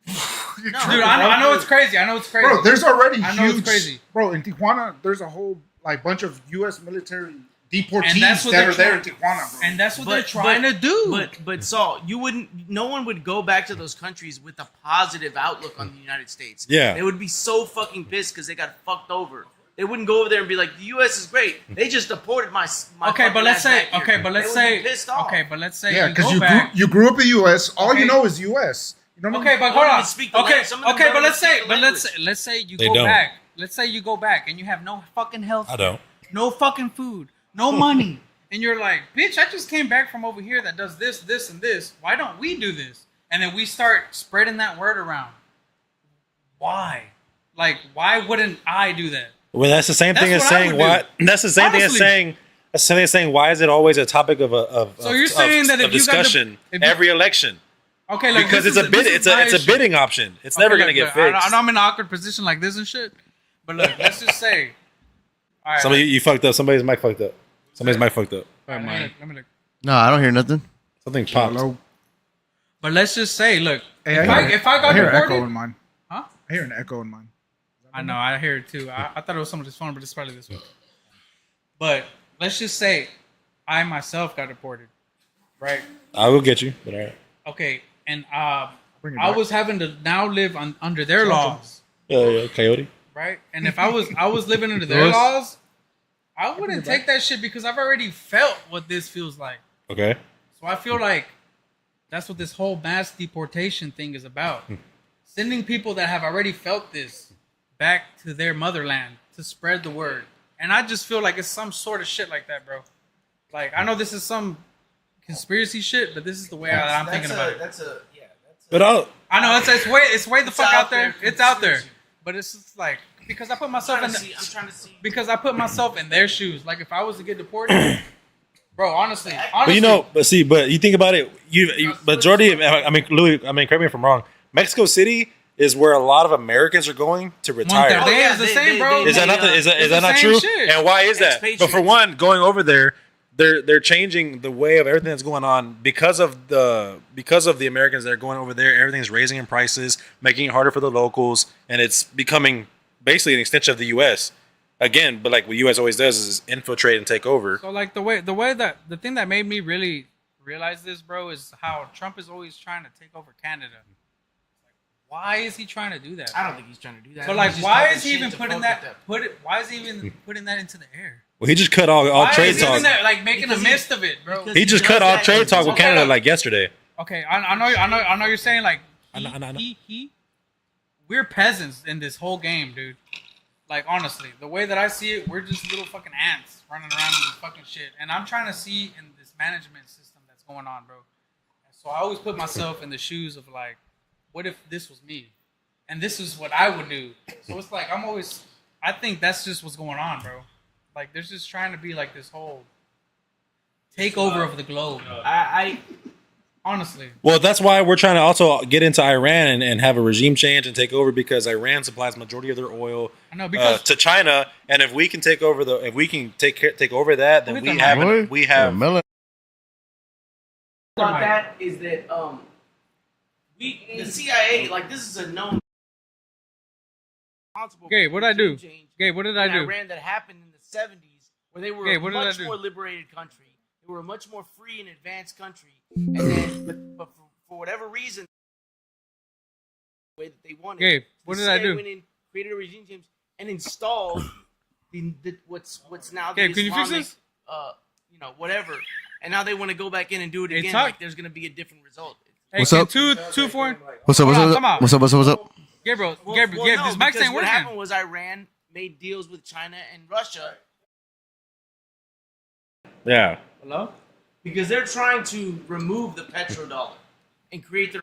Dude, dude. I know it's crazy. I know it's crazy. Bro, there's already I know it's huge. crazy. Bro, in Tijuana, there's a whole like bunch of U.S. military And deportees that's what that they're are there in trying- Tijuana, bro. and that's what But- they're trying to do. But Saul, you wouldn't. No one would go back to those countries with a positive outlook on the United States. Yeah. they would be so fucking pissed because they got fucked over. They wouldn't go over there and be like, "The U.S. is great. They just deported my." okay, fucking but let's ass say, back here." okay, but let's They would say, be pissed off. okay, but let's say, yeah, you because go back. you grew up in the U.S. All Okay. you know is U.S. You don't know. Okay, but They hold don't on. even speak the Okay, language. Some of them okay, don't but even let's speak say, the but language. let's say you They go don't. back. Let's say you go back and you have no fucking health. I don't. No fucking food. No money. And you're like, bitch, I just came back from over here that does this, this, and this. Why don't we do this? And then we start spreading that word around. Why? Like, why wouldn't I do that? Well, that's the same thing That's as what I saying would why. That's the same thing as Honestly. saying. That's the same thing as saying why is it always a topic of So you're saying that if you got the- discussion if you- every election Okay, like because this it's a is- bid. this It's is a my it's a issue. bidding option. It's Okay, never look, gonna get look, fixed. I know I'm in an awkward position like this and shit. But look, let's just say. All right. Somebody you fucked up. Somebody's mic fucked up. Somebody's mic fucked up. all right, let me look. No, I don't hear nothing. Something popped. Hello. But let's just say, look, Hey, if I got hear an echo deported, in mine. huh? I hear an echo in mine. I know, I hear it too. I thought it was somebody's phone, but it's probably this one. But let's just say I myself got deported, right? I will get you. But all right. Okay, and Bring it I back. was having to now live under their laws, Yeah, coyote. right? And if I was living under their laws, I wouldn't take that shit because I've already felt what this feels like. Okay. So I feel like that's what this whole mass deportation thing is about. Sending people that have already felt this back to their motherland to spread the word. And I just feel like it's some sort of shit like that, bro. Like, I know this is some conspiracy shit, but this is the way I'm thinking about it. But I know it's way the It's fuck out out there. there. It's out there. But it's just like, because I put myself I'm in trying to see. because I put myself in their shoes. Like, if I was to get deported, bro, honestly, But you know, but you think about it. You majority. I mean, Louis. I mean, correct me if I'm wrong. Mexico City is where a lot of Americans are going to retire. Monterrey Oh, yeah, is the they- same, they- bro. they- Is that not is that It's the not same true? shit. And why is that? But for one, going over there, they're changing the way of everything that's going on because of the Americans that are going over there. Everything's raising in prices, making it harder for the locals, and it's becoming basically an extension of the U.S. Again, but like what U.S. always does is infiltrate and take over. So like the way that the thing that made me really realize this, bro, is how Trump is always trying to take over Canada. Like, why is he trying to do that? I don't think he's trying to do that. But like, He's just why talking is he shit even to putting fuck that? with them. Why is he even putting that into the air? Well, he just cut all Why trade is he even talk. that, like making a Because he- mist of it, bro? because He just does cut all that trade because talk he's with Okay, Canada like- like yesterday. Okay, I know you're saying like I know. he. We're peasants in this whole game, dude. Like honestly, the way that I see it, we're just little fucking ants running around in this fucking shit. And I'm trying to see in this management system that's going on, bro. So I always put myself in the shoes of like, what if this was me, and this is what I would do. So it's like I think that's just what's going on, bro. Like there's just trying to be like this whole takeover of the globe. I Honestly. Well, that's why we're trying to also get into Iran and have a regime change and take over, because Iran supplies majority of their oil to China, and if we can take over take over that, then we have melon. about that is that the CIA, like, this is a known responsible. Gabe, what did I do? Gabe, what did I do? Iran that happened in the 70s, where they were Gabe, a what did I much do? more liberated country. They were a much more free and advanced country, and then but for whatever reason, the way that they wanted. Gabe, what the did I CIA do? Went in, created a regime change, and installed what's now the Gabe, can you fix Islamic, this? Whatever. And now they want to go back in and do it Hey, again. talk. Like there's going to be a different result. Hey, What's can up? 224? What's up? What's Come on. up? What's up? What's up? Gabriel, Well, Gabriel, no, this mic because ain't what working. happened was Iran made deals with China and Russia. yeah. Hello? Because they're trying to remove the petrodollar and create the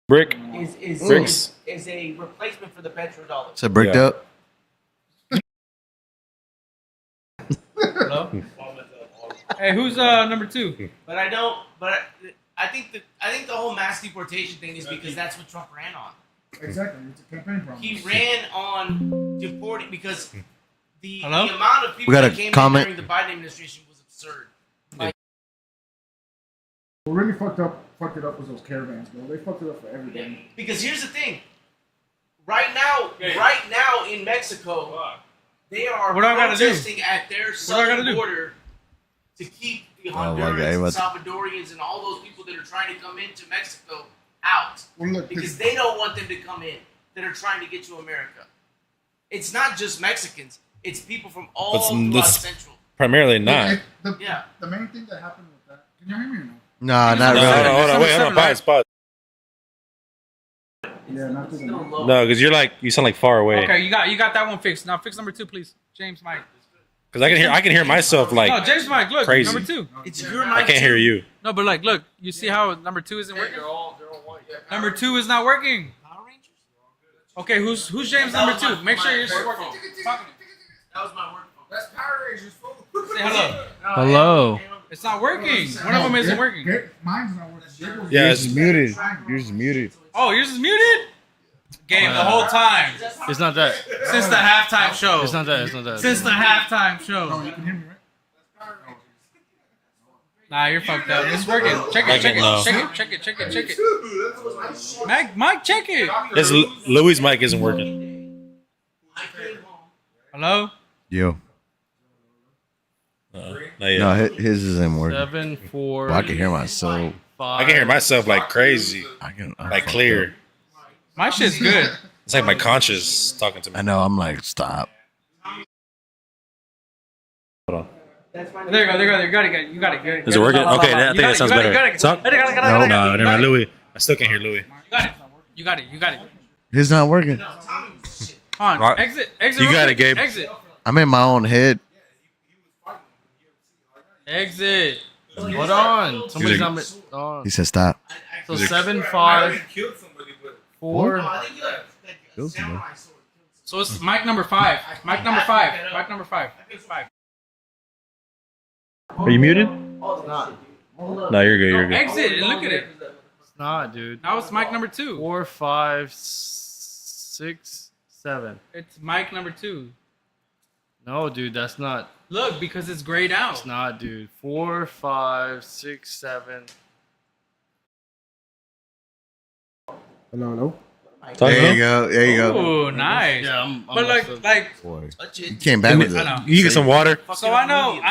Brick. is a replacement for the petrodollar. Is it bricked Yeah. up? Hello? Hey, who's number 2? But I don't. But I think the whole mass deportation thing is because that's what Trump ran on. Exactly. It's a campaign promise. He ran on deporting because the Hello? amount of people We got a that came comment. in during the Biden administration was absurd. What really fucked it up was those caravans, bro. They fucked it up for everybody. Because here's the thing. Right now in Mexico, they are What do I gotta do? protesting at their do I southern gotta do? border to keep the my Hondurans God, and Salvadorians and all those people that are trying to come into Mexico out. Well, look, Because they don't want them to come in that are trying to get to America. It's not just Mexicans. It's people from all throughout this- Central. Primarily not. Yeah. The main thing that happened with that. Can you hear me or no? Nah, not No, really. hold on, wait, hold on, pause. Yeah, not to the Still low. No, because you sound like far away. Okay, you got that one fixed. Now fix number 2, please. James Mike. Because I can hear myself No, like James Mike, look. crazy. Number 2. It's your I mic can't hear too. you. No, but like, look. You see how number 2 isn't working? Number 2 is not working. Power Rangers? Okay, who's James number 2? Make sure you're working. That was my work phone. That's Power Rangers, fool. Say hello. Hello. It's not working. One of them isn't working. Mine's not working. Yeah, Yours is muted. Yours is muted. Oh, yours is muted? Game the whole time. It's not that. Since the halftime show. It's not that. It's not that. Since the halftime No, show. you can hear me, right? Nah, you're fucked up. It's working. Check it, check it, No. check it. Mike, check it. This Louis' mic isn't working. I came home. Hello? Yo. Not yet. No, his isn't working. 7, 4. Well, I can hear myself. 5. I can hear myself like crazy, I'm like fucked clear. up. My shit's good. It's like my conscience talking to me. I know. I'm like, stop. Hold on. That's my There you go, you got it. You got it. Is it working? Okay, I think that sounds better. Talk? No, No, never mind, Louis. I still can't hear Louis. You got it. It's not working. Hold on. Right. Exit. You real got quick. it, Gabe. Exit. I'm in my own head. Exit. Hold on. Somebody's not on. He said, stop. So 7, 5, 4. I think you like Feels good. samurai sword. So it's mic number 5. Mic number 5. Mic number 5. Are you muted? Oh, it's not. No, you're good. You're good. Exit and look at it. It's not, dude. Now it's mic number 2. 4, 5, 6, 7. It's mic number 2. No, dude, that's not. Look, because it's grayed out. It's not, dude. 4, 5, 6, 7. Hello. There you go. There you go. Ooh, nice. Yeah, I'm But like, Boy. Touch You it. came back with I it. know. You get some water. So I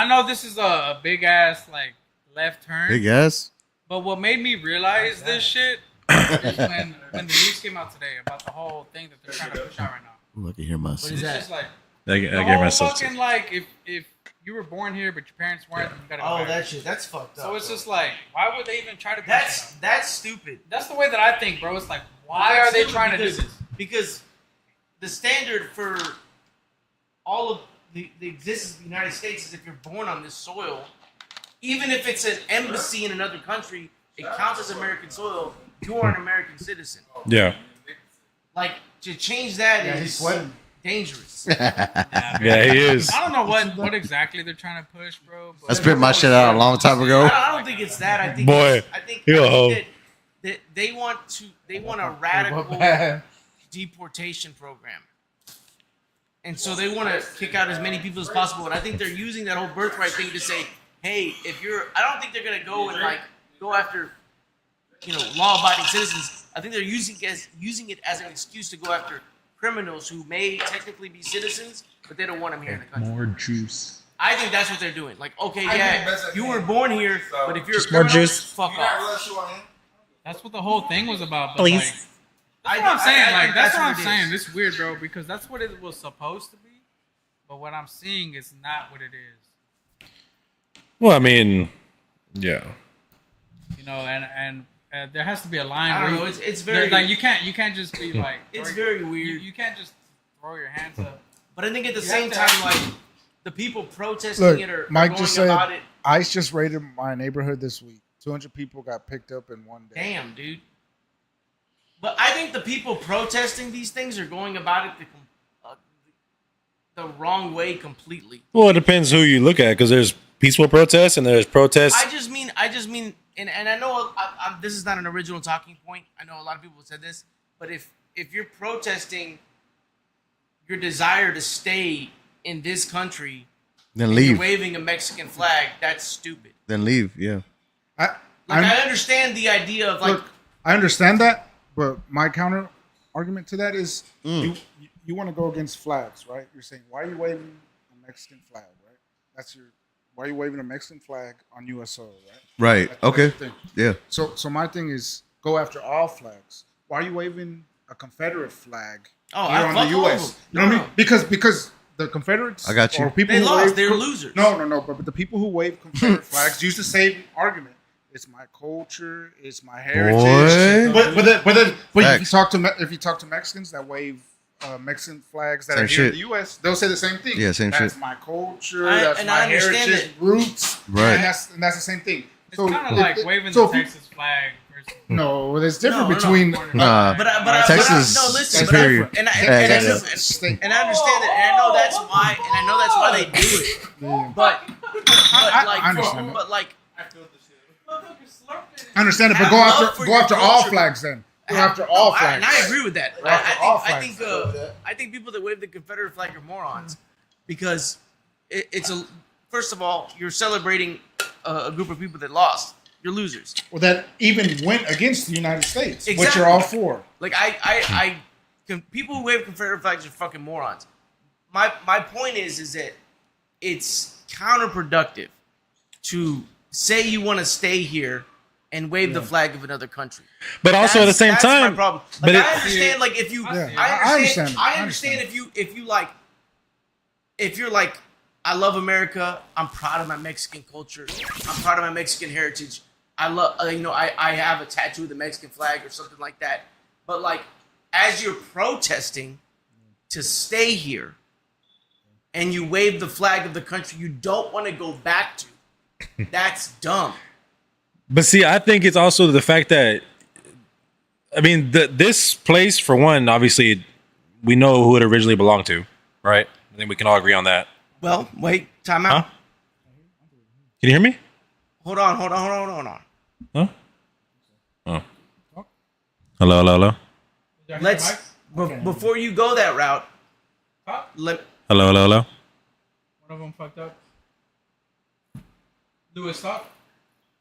know this is a big ass like left turn. Big ass. But what made me realize this shit is when the news came out today about the whole thing that they're trying to push out right now. Ooh, I can hear myself. It's just like I the gave whole myself. fucking like if you were born here but your parents weren't, then you gotta go Oh, back. that shit. That's fucked up. So it's just like, why would they even try to push it out? that's stupid. That's the way that I think, bro. It's like, why are they trying to do this? Because the standard for all of the existence of the United States is if you're born on this soil, even if it's an embassy in another country, it counts as American soil. You are an American citizen. Yeah. Like, to change that is dangerous. Yeah, he is. I don't know what exactly they're trying to push, bro. I spit my shit out a long time ago. I don't think it's that. I think Boy, I think yo. that they want a radical deportation program. And so they want to kick out as many people as possible. And I think they're using that whole birthright thing to say, hey, I don't think they're going to go and like go after, law-abiding citizens. I think they're using it as an excuse to go after criminals who may technically be citizens, but they don't want them here in the country. More juice. I think that's what they're doing. Like, okay, yeah, you were born here, but if you're Just a more criminal, juice. fuck off. That's what the whole thing was about. But Please. like, that's what I'm saying. I Like, think that's what I'm it saying. is. It's weird, bro, because that's what it was supposed to be. But what I'm seeing is not what it is. Well, I mean, yeah. And there has to be a line. I don't where know. It's very like you can't just be like. It's very weird. You can't just throw your hands up. But I think at the You same have to- time, like the people protesting Look, it are Mike going just said about it. ICE just raided my neighborhood this week. 200 people got picked up in one day. Damn, dude. But I think the people protesting these things are going about it the wrong way completely. Well, it depends who you look at, because there's peaceful protests and there's protests. I just mean, and I know this is not an original talking point. I know a lot of people have said this, but if you're protesting your desire to stay in this country, Then and leave. you're waving a Mexican flag, that's stupid. Then leave. Yeah. I understand the idea of like, Look, I understand that, but my counter argument to that is you want to go against flags, right? You're saying, why are you waving a Mexican flag, right? Why are you waving a Mexican flag on U.S. soil, right? Right. That's Okay. the thing. Yeah. So my thing is go after all flags. Why are you waving a Confederate flag oh, here I on fuck the all U.S.? of them. You know what I No, mean? Because the Confederates, I got you. or people They who lost. wave- They were losers. No. But the people who wave Confederate flags use the same argument. It's my culture. It's my heritage. Boy. But Facts. if you talk to Mexicans that wave Mexican flags that Same are here in shit. the U.S., they'll say the same thing. Yeah, same that's shit. my culture. I That's my understand heritage, it. roots. Right. And that's the same thing. It's kind of like waving so the if you- Texas flag. Versus No, there's different No. between. Nah. Texas no, listen, is but I- very. and I flag understand ass. and I understand that, and I know that's why they do it. But like, I understand but like, I understand it, but Have go love after for go your after all culture. flags then. Go after all flags. and I agree with that. after all I think people that wave the Confederate flag are morons because it's a first of all you're celebrating a group of people that lost. You're losers. Well, that even went against the United States, which Exactly. you're all for. Like people who wave Confederate flags are fucking morons. My point is that it's counterproductive to say you want to stay here and wave the flag of another country. But also at the same That's time, my problem. but Like, it- I understand. Like if you, Yeah. I I understand. I understand. understand if you like, if you're like, I love America. I'm proud of my Mexican culture. I'm proud of my Mexican heritage. I love, I have a tattoo of the Mexican flag or something like that. But like, as you're protesting to stay here, and you wave the flag of the country you don't want to go back to, that's dumb. But see, I think it's also the fact that, I mean, this place, for one, obviously, we know who it originally belonged to, right? I think we can all agree on that. Well, wait, time out. Huh? Can you hear me? Hold on. Huh? Oh. Hello. Let's before you go that route. Let Hello. One of them fucked up. Lewis, stop.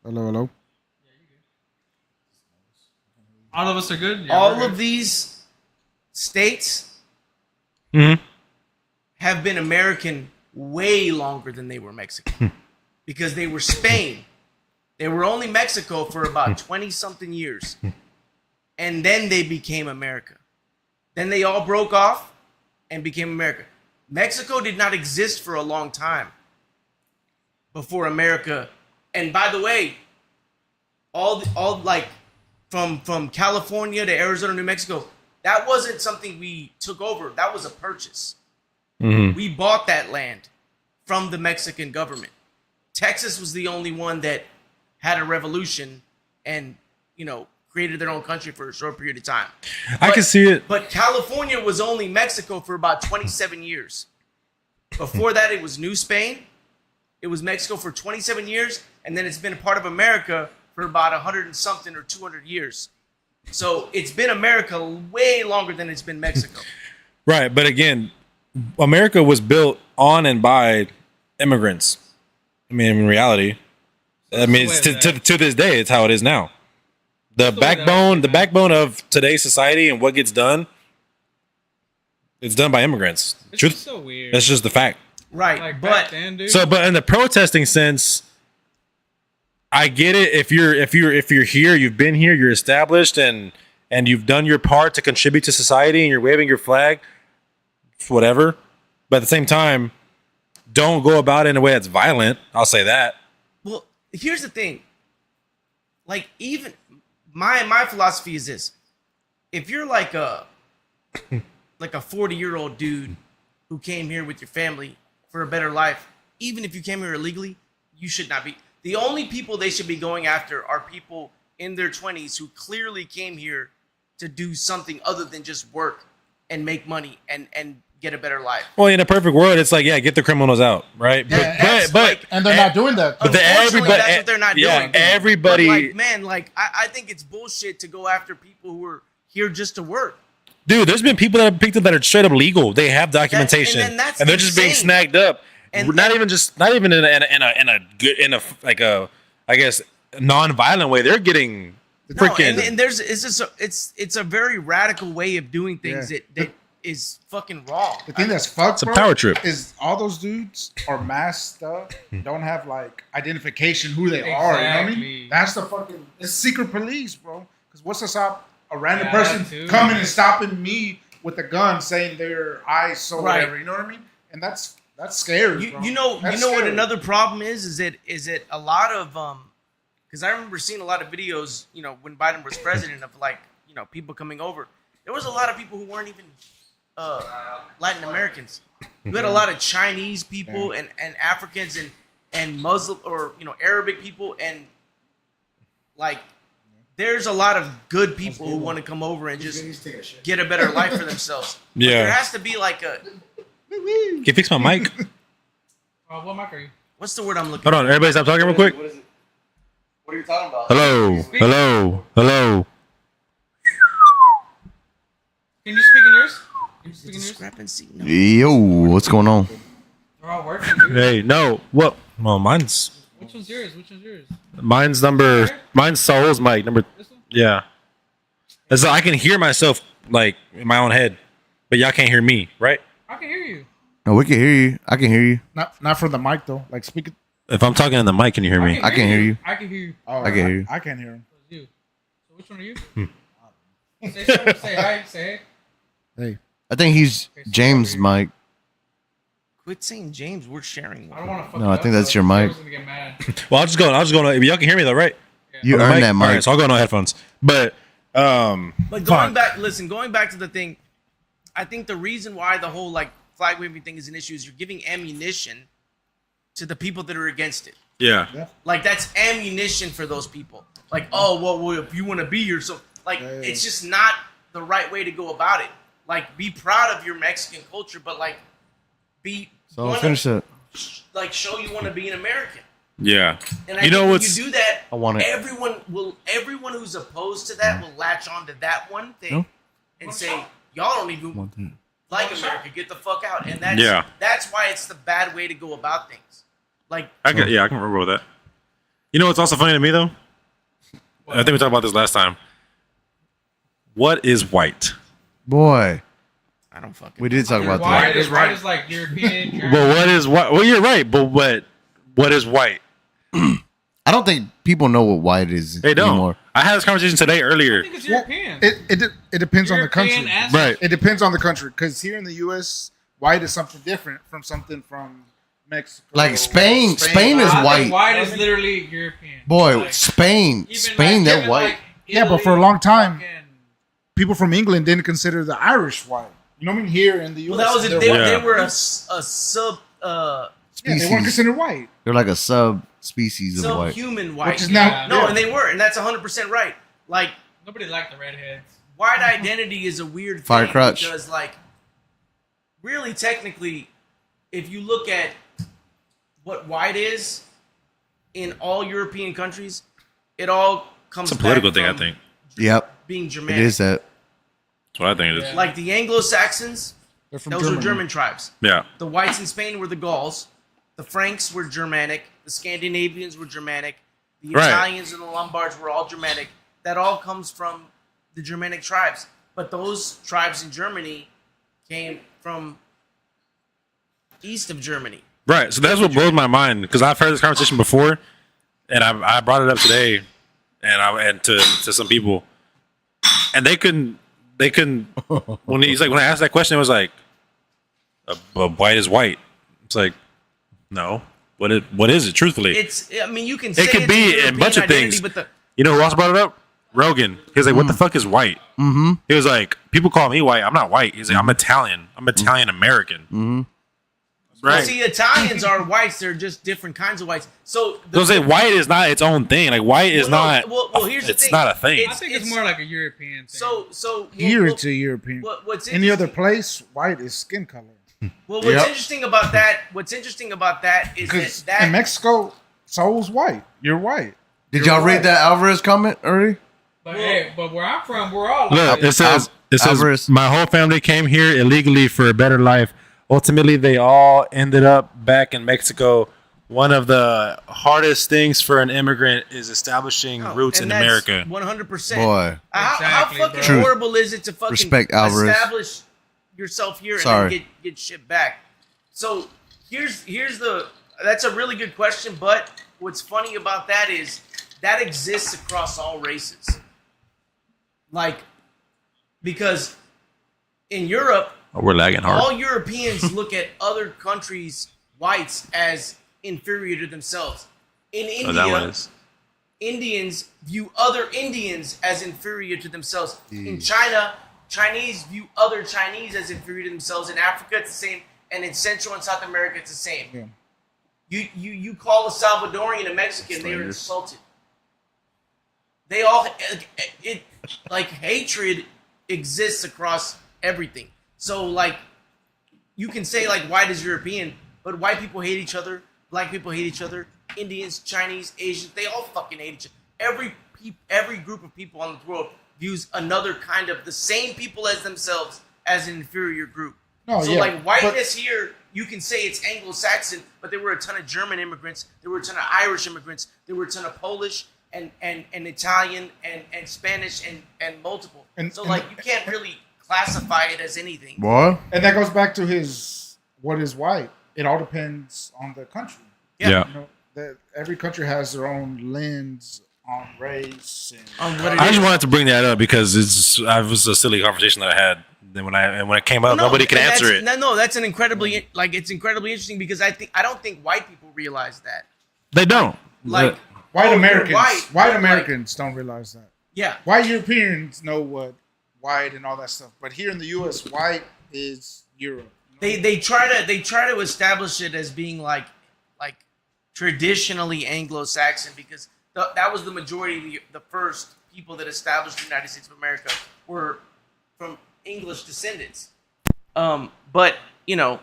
Hello. All of us are good. Yeah, all we're good. of these states Mm-hmm. have been American way longer than they were Mexican because they were Spain. They were only Mexico for about 20 something years. And then they became America. Then they all broke off and became America. Mexico did not exist for a long time before America. And by the way, all like from California to Arizona, New Mexico, that wasn't something we took over. That was a purchase. Mm-hmm. We bought that land from the Mexican government. Texas was the only one that had a revolution and, created their own country for a short period of time. I can see it. But California was only Mexico for about 27 years. Before that, it was New Spain. It was Mexico for 27 years, and then it's been a part of America for about 100 and something or 200 years. So it's been America way longer than it's been Mexico. Right, but again, America was built on and by immigrants. I mean, in reality, it's to this day, it's how it is now. The backbone of today's society and what gets done, it's done by immigrants. It's just so weird. That's just the fact. Right, Like but back then, dude. But in the protesting sense, I get it. If you're here, you've been here, you're established, and you've done your part to contribute to society, and you're waving your flag, whatever. But at the same time, don't go about it in a way that's violent. I'll say that. well, here's the thing. Like, even my philosophy is this: if you're like a 40-year-old dude who came here with your family for a better life, even if you came here illegally, you should not be. The only people they should be going after are people in their 20s who clearly came here to do something other than just work and make money and get a better life. Well, in a perfect world, it's like, yeah, get the criminals out, right? But And they're not doing that. But Unfortunately, that's what they're not doing. Everybody, But like, man, like I think it's bullshit to go after people who are here just to work. dude, there's been people that have picked up that are straight up legal. They have documentation, and that's and they're just being insane. snagged up. And- not even in a I guess non-violent way. They're getting freaking. No, and it's a very radical way of doing things that is fucking wrong. The thing that's fucked, It's a bro, power trip. is all those dudes are masked up, don't have like identification who they are. You know what I mean? Exactly. That's the fucking it's secret police, bro. Because what's to stop a random Yeah, person that too. coming and stopping me with a gun, saying they're ISO or Right. whatever? You know what I mean? And that's scary. Bro. You know That's what scary. another problem is that a lot of because I remember seeing a lot of videos, when Biden was president, of like, people coming over. There was a lot of people who weren't even Latin Americans. You had a lot of Chinese people and Africans and Muslim or Arabic people, and like there's a lot of good people who want to come over and just get a better life for themselves. But Yeah. there has to be like a Can you fix my mic? What mic are you? what's the word I'm looking Hold on, everybody, stop talking real quick. What is it? What are you talking about? Hello. Can you speak in yours? Can you speak in yours? Discrepancy. No. Yo, what's going on? They're all working, dude. Hey, no. What? Well, mine's Which one's yours? mine's Saul's mic number. This one? Yeah. And so I can hear myself like in my own head, but y'all can't hear me, right? I can hear you. No, we can hear you. I can hear you. Not from the mic though. Like speak it. If I'm talking in the mic, can you hear me? I can hear you. I can hear you. Oh, I can hear you. I can't hear him. It's you. So which one are you? Say something. Say hi. Say hey. Hey, I think he's James' mic. Quit saying James. We're sharing I one. don't want to fuck No, it I up, think that's though. your mic. Sarah's gonna get mad. Well, I'll just go. Y'all can hear me though, right? You On the earned that mic. All right, so I'll go no headphones. But But going fine. back to the thing, I think the reason why the whole like flag waving thing is an issue is you're giving ammunition to the people that are against it. Yeah. Like that's ammunition for those people. Like, oh well if you want to be here, so like it's just not the right way to go about it. Like, be proud of your Mexican culture, but like So I'll finish that. like show you want to be an American. Yeah. And I You know think when what's- you do that, I want it. everyone who's opposed to that will latch on to that one thing No. and say, y'all don't even One thing. like America, get the fuck out. And that's why it's the bad way to go about things. Like I can remember with that. You know what's also funny to me though? I think we talked about this last time. What is white? Boy, I don't fucking we did talk about White that. is white is like European. German. But what is white? Well, you're right. But what is white? I don't think people know what white is They don't. anymore. I had this conversation today I earlier. think it's European. it depends on the European country. and Right. It depends on the country because here in the U.S., white is something different from something from Mexico. Like Spain is I think white. White is literally European. Boy, Like, Spain, even Spain, like- they're even white. like Yeah, but for a long time, fucking- people from England didn't consider the Irish white. You know what I mean? Here in the U.S., well, that was it. they're They, white. Yeah. they were a Yeah, they weren't considered white. They're like a subspecies of white. Subhuman white. Which is now No, and they were, and that's 100% right. Like, Nobody liked the redheads. white identity is a weird thing Fire crotch. because, like, really, technically, if you look at what white is in all European countries, it all comes. It's a political back thing, I from think. Yep, Being it Germanic. is that. That's what I think it is. Like the Anglo-Saxons, They're from those Germany. were German tribes. Yeah. The whites in Spain were the Gauls. The Franks were Germanic. The Scandinavians were Germanic. The Right. Italians and the Lombards were all Germanic. That all comes from the Germanic tribes. But those tribes in Germany came from east of Germany. Right. So that's what blows my mind because I've heard this conversation before, and I brought it up today, and to some people, and they couldn't. When I asked that question, it was like, white is white. It's like, no. What is it? Truthfully, I mean, you can say it could it's be European a bunch of identity, things. but You know who else brought it up? Rogan. He was like, "What the fuck is white?" Mm-hmm. He was like, "People call me white. I'm not white." He's like, "I'm Italian. I'm Italian American." Mm-hmm. Well, Right. see, Italians are whites. They're just different kinds of whites. So So say white is not its own thing. Like white is Well, no, not. well, here's the it's thing. not a thing. I think it's more like a European thing. So Here it's a European. what's Any other interesting- place, white is skin color. Well, what's Yep. interesting about that? What's interesting about that is Because that in Mexico, soul's white. You're white. Did You're y'all white. read that Alvarez comment already? but hey, but where I'm from, we're all Look, like it says Alvarez. my whole family came here illegally for a better life. Ultimately, they all ended up back in Mexico. One of the hardest things for an immigrant is establishing roots in America. 100%. Boy, How Exactly, fucking bro. horrible is it to fucking Respect, Alvarez. establish yourself here and Sorry. then get shit back? So here's the. That's a really good question, but what's funny about that is that exists across all races. Like, because in Europe, We're lagging hard. all Europeans look at other countries' whites as inferior to themselves. In Oh, that one India, is. Indians view other Indians as inferior to themselves. In China, Chinese view other Chinese as inferior to themselves. In Africa, it's the same. And in Central and South America, it's the same. Yeah. You call a Salvadorian a Mexican, they are insulted. They all like hatred exists across everything. So like you can say like white is European, but white people hate each other, black people hate each other, Indians, Chinese, Asians, they all fucking hate each other. Every group of people on the world views another kind of the same people as themselves as an inferior group. No, So yeah, like whiteness here, you can say it's Anglo-Saxon, but there were a ton of German immigrants, there were a ton of Irish immigrants, there were a ton of Polish and Italian and Spanish and multiple. And- so and- like you can't really classify it as anything. boy. And that goes back to his what is white. It all depends on the country. Yeah. You know, that every country has their own lens on race and On what it I just is. wanted to bring that up because it was a silly conversation that I had. Then when it came up, nobody could and answer that's- it. No, that's an incredibly it's incredibly interesting because I don't think white people realize that. They don't. Like white you're Americans. white, White but, Americans don't realize that. Yeah. White Europeans know what white and all that stuff, but here in the U.S., white is Europe. They try to establish it as being like traditionally Anglo-Saxon because that was the majority of the first people that established the United States of America were from English descendants. But you know,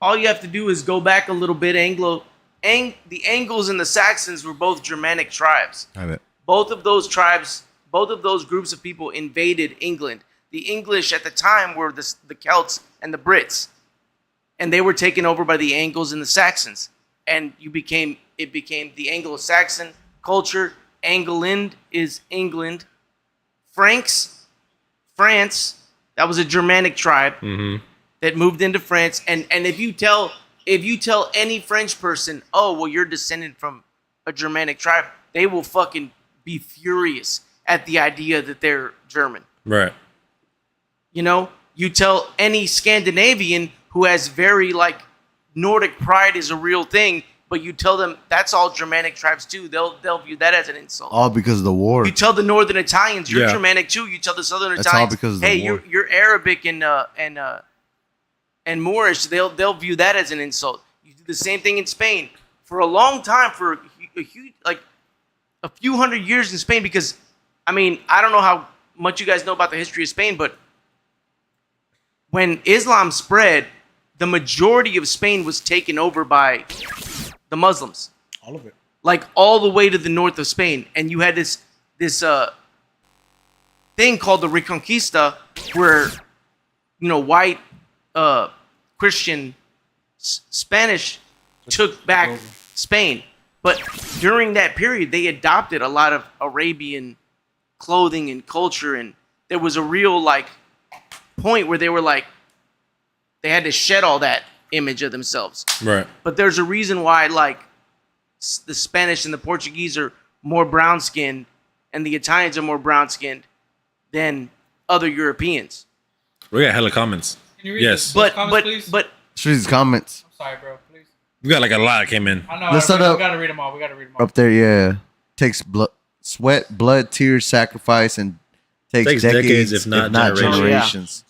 all you have to do is go back a little bit. The Angles and the Saxons were both Germanic tribes. I bet. Both of those tribes, both of those groups of people invaded England. The English at the time were the Celts and the Brits, and they were taken over by the Angles and the Saxons. And it became the Anglo-Saxon culture. England is England. France, that was a Germanic tribe that moved into France. And if you tell any French person, oh well, you're descended from a Germanic tribe, they will fucking be furious at the idea that they're German. Right. You know, you tell any Scandinavian who has very like Nordic pride is a real thing, but you tell them that's all Germanic tribes too. They'll view that as an insult. All because of the war. You tell the Northern Italians you're Yeah. Germanic too. You tell the Southern That's all Italians, because of the hey, war. you're Arabic and Moorish. They'll view that as an insult. You do the same thing in Spain for a long time, for a huge, like a few hundred years in Spain. Because, I mean, I don't know how much you guys know about the history of Spain, but when Islam spread, the majority of Spain was taken over by the Muslims. All of it. Like all the way to the north of Spain, and you had this thing called the Reconquista, where white Christian Spanish took back Spain. But during that period, they adopted a lot of Arabian clothing and culture, and there was a real point where they were they had to shed all that image of themselves. Right. But there's a reason why the Spanish and the Portuguese are more brown skinned, and the Italians are more brown skinned than other Europeans. We got hella comments. Can you read Yes. those comments, please? But Show these comments I'm sorry, bro. Please. We got like a lot that came in. I know. Let's start we up- gotta read them all. We gotta read them all. up there. Yeah, takes sweat, blood, tears, sacrifice, and takes decades, if not generations.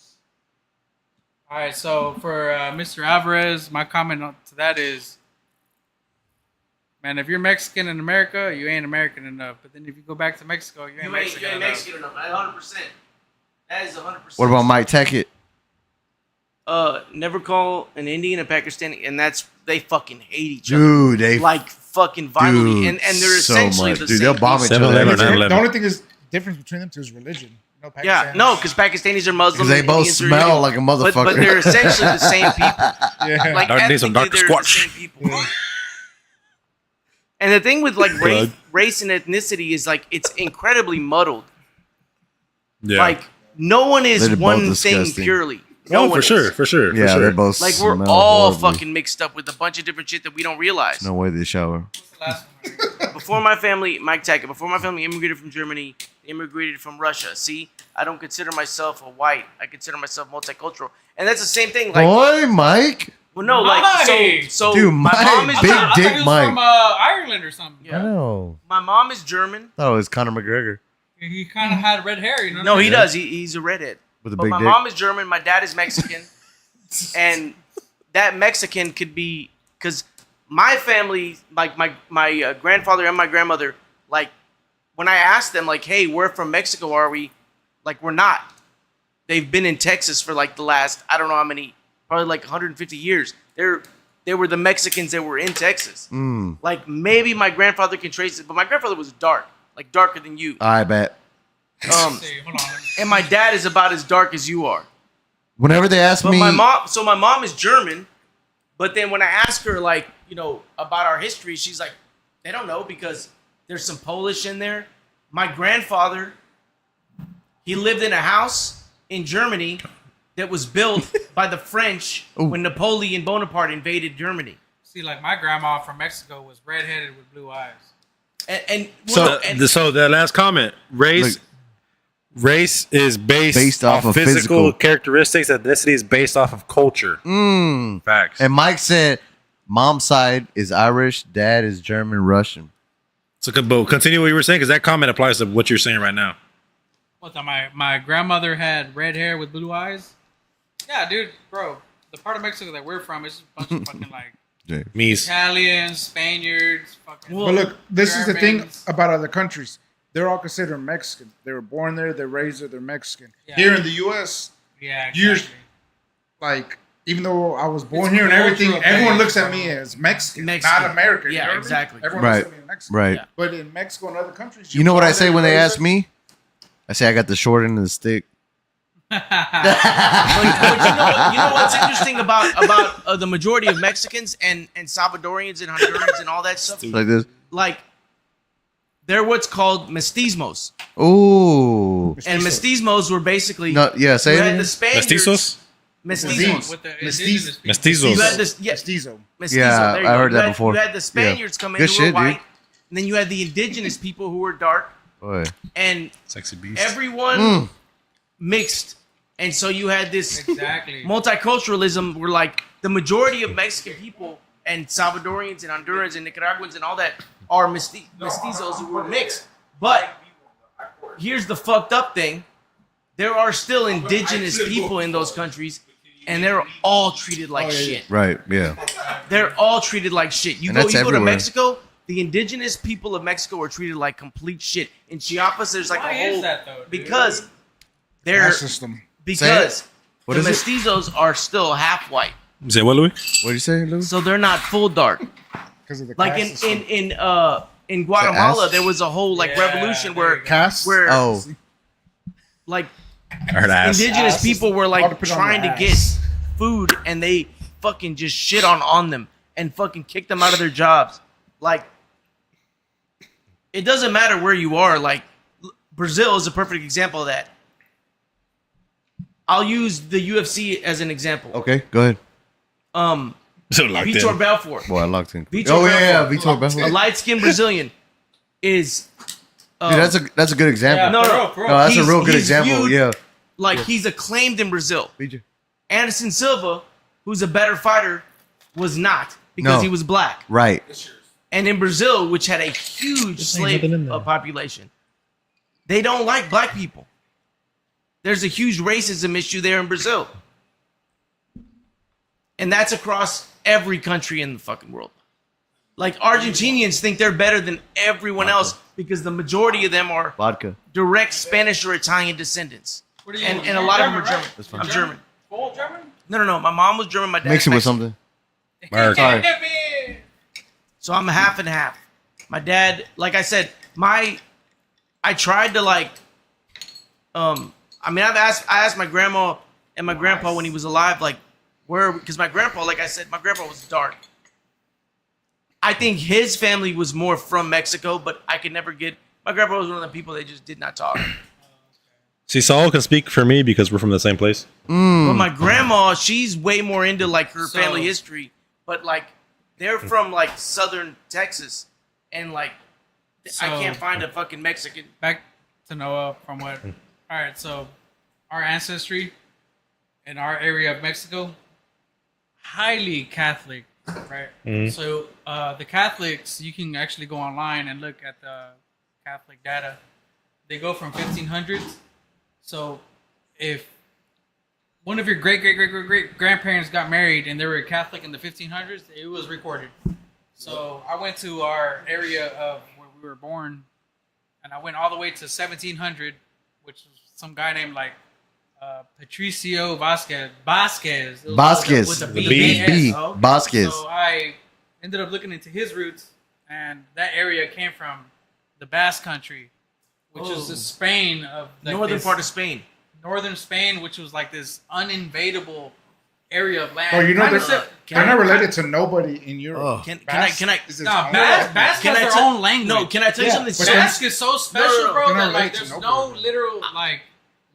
All right. So for Mr. Alvarez, my comment to that is, man, if you're Mexican in America, you ain't American enough. But then if you go back to Mexico, you ain't Mexican enough. Mexican enough. 100%. That is 100%. What about Mike Tackett? Never call an Indian a Pakistani, and they fucking hate each other. Dude, they Fucking violently, dude, and they're so essentially much. the Dude, same. they'll bomb each other. 7-Eleven, every 9/11. The only thing is difference between them two is religion. Yeah, no, because Pakistanis are Muslim. Because they and both Indians are smell Indian. like a motherfucker. But they're essentially the same people. Yeah. Like Dark days, some dark ethnically, they're the squatch. same people. And the thing with race and ethnicity is it's incredibly muddled. Yeah. No one is They're both one thing disgusting. purely. No one for is. sure. For yeah, sure. they're both. We're smell all horribly. fucking mixed up with a bunch of different shit that we don't realize. No way they shower. What's the last one? Before my family, Mike Tackett, before my family immigrated from Germany, they immigrated from Russia. See, I don't consider myself a white. I consider myself multicultural. And that's the same thing. Boy, Mike. Well, no, Mike! so Dude, my Mike, mom is big I thought dick he was Mike. from Ireland or something. Yeah. know. My mom is German. Oh, it was Conor McGregor He kind of had red hair, you know. No, what I he mean? does. He's a redhead. with a But big my dick. mom is German. My dad is Mexican. And that Mexican could be because my family, my grandfather and my grandmother, when I asked them, hey, we're from Mexico, are we? We're not. They've been in Texas for the last, I don't know how many, probably 150 years. They were the Mexicans that were in Texas. Maybe my grandfather can trace it, but my grandfather was dark, darker than you. I bet. Let's see, hold on. And my dad is about as dark as you are. Whenever they ask But me, my mom is German, but then when I ask her about our history, she's like, they don't know because there's some Polish in there. My grandfather, he lived in a house in Germany that was built by the French when Napoleon Bonaparte invaded Germany. See, my grandma from Mexico was redheaded with blue eyes. And So that last comment, race is based off of physical characteristics. Ethnicity is based off of culture. Facts. and Mike said, mom's side is Irish, dad is German, Russian. So, but continue what you were saying because that comment applies to what you're saying right now. What? My grandmother had red hair with blue eyes. Yeah, dude, bro. The part of Mexico that we're from is a bunch of fucking Me's. Italians, Spaniards, fucking. But look, this is the thing Germans. about other countries. They're all considered Mexican. They were born there, they're raised there, they're Mexican. Yeah. Here in the U.S., Yeah, Years- exactly. even though I was born It's here and everything, cultural everyone thing, looks at bro. me as Mexican, Mexican. not American. Yeah, you know what I mean? exactly. Everyone Right. looks at me as Mexican. Right. Yeah. But in Mexico and other countries, You know what I born say there, when they raised ask there. me? I say I got the short end of the stick. But you know what's interesting about the majority of Mexicans and Salvadorians and Hondurans and all that stuff? Like this. They're what's called mestizos. Ooh. And mestizos were basically No, yeah, say you it had again. the Spaniards. Mestizos? Mestizos. with the Mestizo. indigenous people. Mestizos. You had this, yeah, Mestizo. mestizo. Yeah, there you I go. heard You that had- before. You had the Spaniards come in Good who were shit, white, dude. and then you had the indigenous people who were dark, Boy. and Sexy beast. everyone mixed. And so you had this Exactly. multiculturalism where the majority of Mexican people and Salvadorians and Hondurans and Nicaraguans and all that are mestizos who were mixed. But here's the fucked up thing. There are still indigenous people in those countries and they're all treated like shit. Right, yeah. They're all treated like shit. You And go that's to everywhere. Mexico, the indigenous people of Mexico are treated like complete shit. In Chiapas, there's like Why a whole is that though? Dude? because they're Caste system. because What the is it? mestizos are still half white, Say what, Louis? What do you say, Lou? so they're not full dark. Because of the Like caste system. in Guatemala, ass? there was a whole like Yeah, revolution there you where go. Caste? where Oh, like I heard ass. indigenous Ass people is were all like depend on trying to your get ass. food and they fucking just shit on them and fucking kicked them out of their jobs. Like it doesn't matter where you are. Like Brazil is a perfect example of that. I'll use the UFC as an example. okay. Go ahead. So locked Vitor in. Belfort, Boy, I locked in. Vitor Oh yeah, Belfort. Vitor Belfort. a light-skinned Brazilian, is Dude, that's a good example. Yeah, no, for no. real, for real. No, that's a He's- real good he's example. viewed- Yeah. like he's acclaimed in Brazil. BJ. Anderson Silva, who's a better fighter, was not because No. he was black. Right. And in Brazil, which had a huge Just ain't slave nothing in there. population, they don't like black people. There's a huge racism issue there in Brazil. And that's across every country in the fucking world. Like Argentinians think they're better than everyone else because the majority of them are Vodka. direct Spanish or Italian descendants. What are you? And a lot of them are German, German. That's fine. I'm German. Full German? No. My mom was German. My dad Mix it with Mexican. something. America. Sorry. So I'm half and half. My dad, like I said, I tried to like, I mean, I asked my grandma and my grandpa when he was alive, like, where, because my grandpa, like I said, my grandpa was dark. I think his family was more from Mexico, but I could never get, my grandpa was one of the people that just did not talk. See, Saul can speak for me because we're from the same place. But my grandma, she's way more into like her So- family history, but like, they're from like southern Texas, and like, I So- can't find a fucking Mexican. Back to Noah from what? All right, so our ancestry in our area of Mexico, highly Catholic, right? Mhm. So the Catholics, you can actually go online and look at the Catholic data. They go from 1500s. So if one of your great grandparents got married and they were Catholic in the 1500s, it was recorded. So I went to our area of where we were born, and I went all the way to 1700, which was some guy named like Patricio Vasquez. It was Vasquez. with a The B. B. Oh, okay. Vasquez. So I ended up looking into his roots, and that area came from the Basque Country, which is the Spain of like Northern this- part of Spain. northern Spain, which was like this uninvadable area of land. Oh, you know Kinda they're, si- they're not kinda- related to nobody in Europe. Oh. Can Basque I? is its No, own Basque language. Can I has tell- their own language. No, can I tell you Yeah, something? but then- Basque is so special, no, bro, they're not that like related to there's no nobody. literal like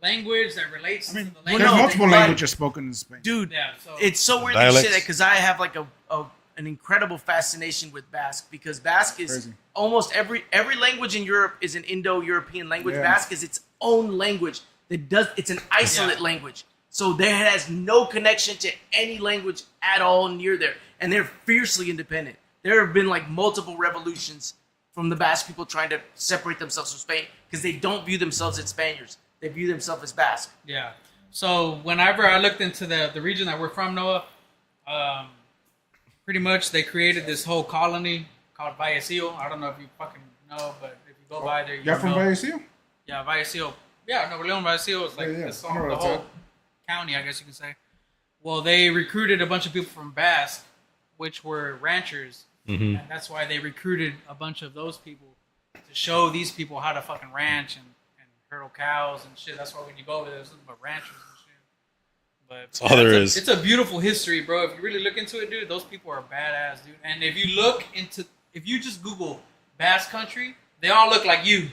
language that relates I mean, to the there's language. multiple but- languages spoken in Spain. Dude, Yeah, so it's so weird that you Dialects. say that because I have like an incredible fascination with Basque because Basque is Crazy. almost every language in Europe is an Indo-European language. Yeah. Basque is its own language it's an isolate Yeah. language. So there has no connection to any language at all near there. And they're fiercely independent. There have been like multiple revolutions from the Basque people trying to separate themselves from Spain because they don't view themselves as Spaniards. They view themselves as Basque. yeah. So whenever I looked into the region that we're from, Noah, pretty much they created this whole colony called Vallecillo. I don't know if you fucking know, but if you go by there, you You're from know. Vallecillo? Yeah, Vallecillo. Yeah, Nuevo León, Vallecillo is like Yeah, yeah. this I on know the where that's whole at. county, I guess you can say. Well, they recruited a bunch of people from Basque, which were ranchers, Mhm. and that's why they recruited a bunch of those people to show these people how to fucking ranch and hurdle cows and shit. That's why when you go over there, there's nothing but ranchers and shit. But That's all there it's is. It's a beautiful history, bro. If you really look into it, dude, those people are badass, dude. And if you just Google Basque Country, they all look like you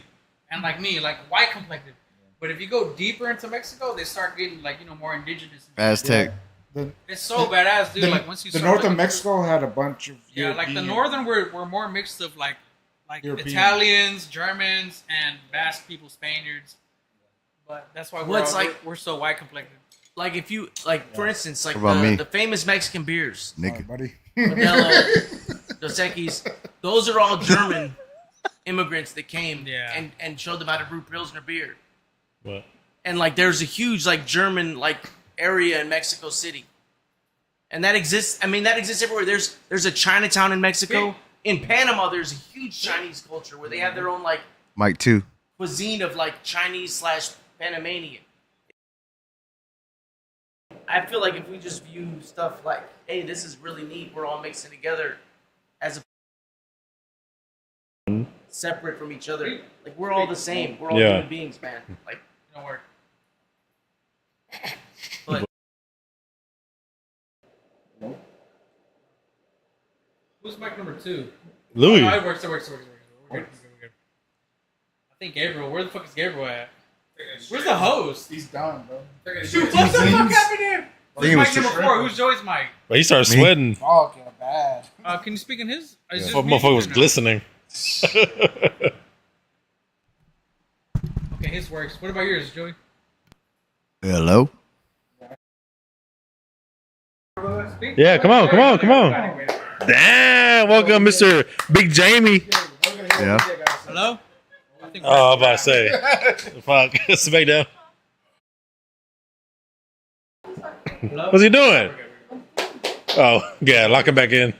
and like me, like white complected. But if you go deeper into Mexico, they start getting like more indigenous. And shit. Aztec. The, It's so badass, dude. the, Like once you the start north of looking- Mexico had a bunch of yeah, like the European- northern were more mixed of like European. Italians, Germans, and Basque people, Spaniards. But that's why Well, it's we're so white complected. Like if you like, for instance, like What about me? the famous Mexican beers, Sorry, Nigga. buddy. Modelo, Dos Equis, those are all German immigrants that came Yeah. and showed them how to brew Pilsner beer. What? And like there's a huge like German like area in Mexico City. And that exists. I mean, that exists everywhere. There's a Chinatown in Mexico. In Panama, there's a huge Chinese culture where they have their own like Mike too. cuisine of like Chinese / Panamanian. I feel like if we just view stuff like, hey, this is really neat, we're all mixing together as a separate from each other. Like we're all the same. We're all human beings, man. Like Don't work. but Who's mic number 2? Louis. Oh, it works. We're good. We're good. I think Gabriel. Where the fuck is Gabriel at? Where's the host? He's done, bro. Shoot, what the fuck happened here? Who's mic number 4? Who's Joey's mic? Well, he started sweating. Fuck, yeah, bad. Can you speak in his? Is this Fuck, music motherfucker was or no? glistening. Okay, his works. What about yours, Joey? Hello. Speak? Yeah, come on. Damn, welcome, Mr. Big Jamie. Yeah. Hello? I think Oh, I'm about to say. Fuck, smack down. Hello? What's he doing? Oh, yeah, lock him back in.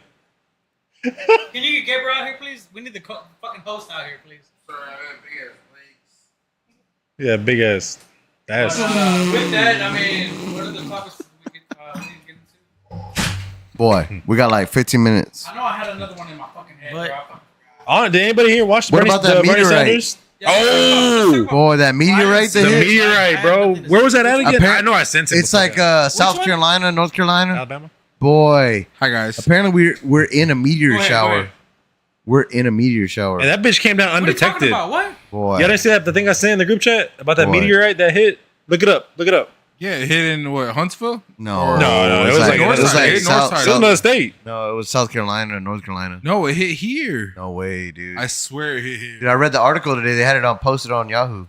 Can you get Gabriel out here, please? We need the fucking host out here, please. Yeah, big ass. That's With that, I mean, what are the topics we need to get into? Boy, we got like 15 minutes. I know I had another one in my fucking head. But- on. Did anybody here watch What Bernie, about that Bernie meteorite? Sanders? Yeah, let's talk about- Boy, that meteorite The that hit. meteorite, bro. Where was that at again? Appar- I know I sent it. It's before like that. South one? Carolina, North Carolina. Alabama. Boy, Hi, guys. apparently we're in a meteor Go ahead, go shower. ahead. We're in a meteor shower. And that bitch came down What are you talking undetected. about? What? Boy, Yeah, didn't see that the thing I sent in the group chat about that Boy. meteorite that hit. Look it up. Yeah, it hit in what, Huntsville? no, No, it it was like north it was side, like north South, side. It was another state. no, it was South Carolina, North Carolina. No, it hit here. No way, dude. I swear it hit here. Dude, I read the article today. They had it on posted on Yahoo.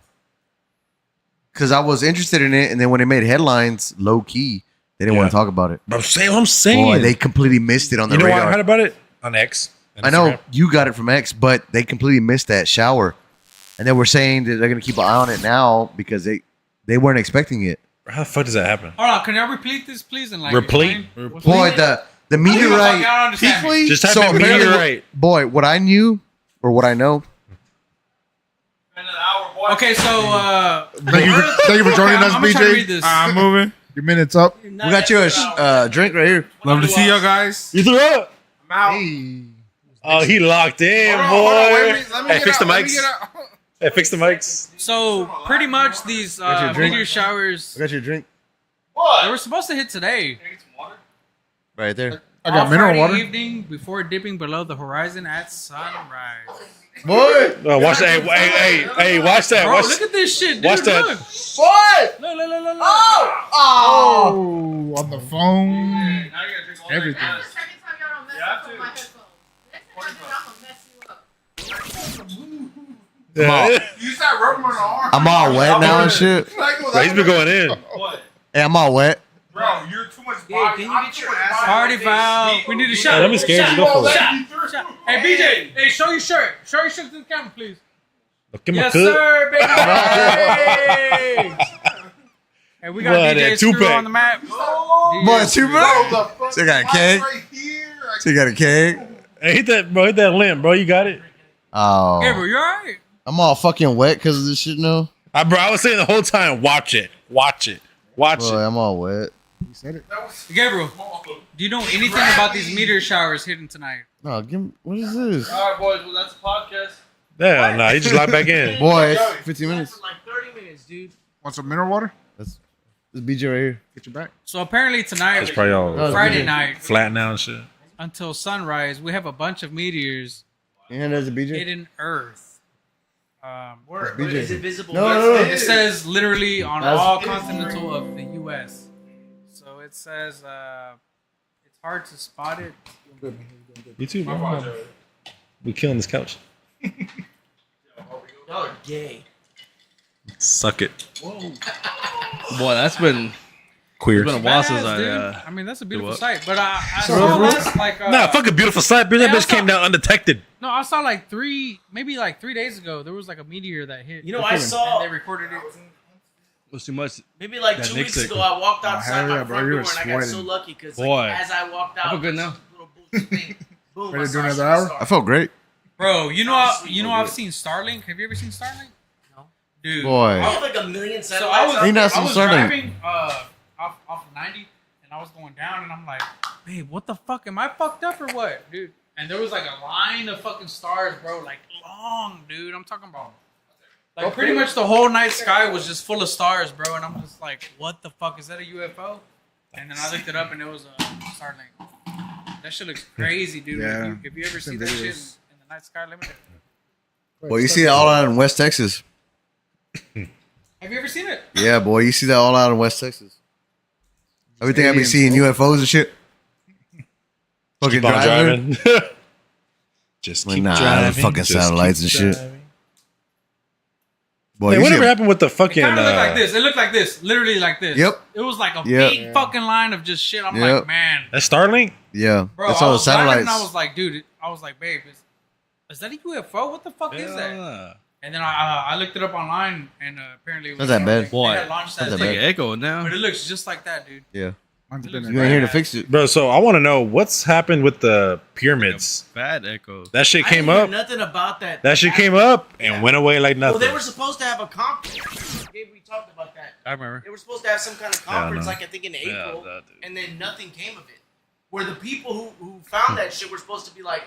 Because I was interested in it, and then when they made headlines, low key, they didn't want to Yeah. talk about it. I'm saying. Boy, they completely missed it on the You know why I radar. heard about it? On X. and I know Instagram. you got it from X, but they completely missed that shower, and they were saying that they're gonna keep an eye on it now because they weren't expecting it. How the fuck does that happen? Hold on, can y'all repeat this, please? And like Replete? explain what's Boy, going on? the I don't meteorite. understand. Just type So in apparently- meteorite. Boy, what I knew or what I know. Okay, so Thank you for joining us, I'm gonna try to read BJ. this. I'm moving. Your minute's up. We got you a drink right here. Love to see y'all guys. You threw up. I'm out. Hey. Oh, he locked in, Hold on, boy. let me Hey, get fix out, the let me mics. get out. Hey, fix the mics. So pretty much these Got your drink? meteor showers I got your drink they were supposed to hit today. right there. I got All mineral Friday water. evening before dipping below the horizon at sunrise. Boy, Watch that. Hey, watch that. Bro, Watch, look at this shit, dude. watch that. Look. boy. Look. Oh, on the phone. Everything. Yeah. You start rubbing on the arm. I'm all wet now and shit. Bro, he's been going in. Hey, I'm all wet. Bro, you're too much Yeah, body. can you I'm get too your much ass body. Party foul. We need a shot. Yeah, let me scare you. Go for it. Shot. Hey, BJ. Hey, show your shirt. Show your shirt to the camera, please. Look at my Yes, cook. sir, baby. Hey, we got What, DJ that Screw two-pack? on the map. Boy, two minutes. So you got a keg. Right here. So you got a keg. Hey, hit that, bro. Hit that limb, bro. You got it. Oh, Gabriel, you alright? I'm all fucking wet because of this shit now. Bro, I was saying the whole time, watch it. Watch it. Watch Boy, it. I'm all wet. He said it. Gabriel, do you know anything about these meteor showers hitting tonight? No, give me. What is this? All right, boys. Well, that's a podcast. Yeah, nah, he just locked back in. Boy, it's 15 For minutes. like 30 minutes, dude. Want some mineral water? This BJ right here. Get your back. So apparently tonight, It's probably all Oh, Friday BJ. night, flat now and shit. until sunrise, we have a bunch of meteors And there's a BJ. hitting Earth. Word. BJ. Is it visible? No. It says literally on That's- all continental of the U.S. So it says it's hard to spot it. You too, bro. We killing this couch. Y'all are gay. Suck it. Boy, that's been Queer. it's been a while since Badass, dude. I I mean, that's a beautiful up. sight. But I saw this like Nah, fuck a beautiful sight, bro. That Yeah, bitch came down undetected. no, I saw like maybe 3 days ago. There was like a meteor that hit. You know, I and saw. they recorded it. was too much. Maybe like That 2 Nick weeks sick. ago, I walked outside hell my yeah, front bro, door you're and I got so sweating. lucky because Boy. like, as I walked out, I feel good now. little boosted thing, boom, Ready I to do saw another shooting hour? star. I felt great. Bro, I've seen Starlink. Have you ever seen Starlink? No. Dude. Boy. I have like a million So I satellites. was, out Ain't there. that some I was Starlink? driving off of 90, and I was going down, and I'm like, babe, what the fuck? Am I fucked up or what, dude? And there was like a line of fucking stars, bro, like long, dude. I'm talking about. Like pretty much the whole night sky was just full of stars, bro. And I'm just like, what the fuck? Is that a UFO? And then I looked it up, and it was a Starlink. That shit looks crazy, dude. Yeah. If you ever see that shit in the night sky limited. Boy, you see that all out in West Texas. Have you ever seen it? Yeah, boy, you see that all out in West Texas. Everything I be seeing UFOs and shit. Fucking Keep on driving. driving. Just Like, keep nah, driving. fucking Just satellites keep and shit. driving. Boy, Hey, you whatever see happened with the It fucking? kind of looked like this. It looked like this. Literally like this. Yep. It was like a Yep. big fucking line of just shit. I'm Yep. like, man. That's Starlink. yeah, Bro, that's I all the was driving satellites. and I was like, dude, I was like, babe, is that a UFO? What the fuck is that? Yeah. And then I looked it up online, and apparently it was Not that bad. They Boy, had launched that not that It's like thing, an echo now. but it looks just like that, dude. yeah, Mine's been You in you ain't here to fix it. Bro, so I want to know what's happened with the pyramids. Bad echo. That shit I came didn't hear up. nothing about that. That shit came up and went away like Well, nothing. they were supposed to have a conference. Gabe, we talked about that. I remember. They were supposed to have some kind of conference, no. like I think in Yeah, April, that dude. and then nothing came of it. Where the people who found that shit were supposed to be like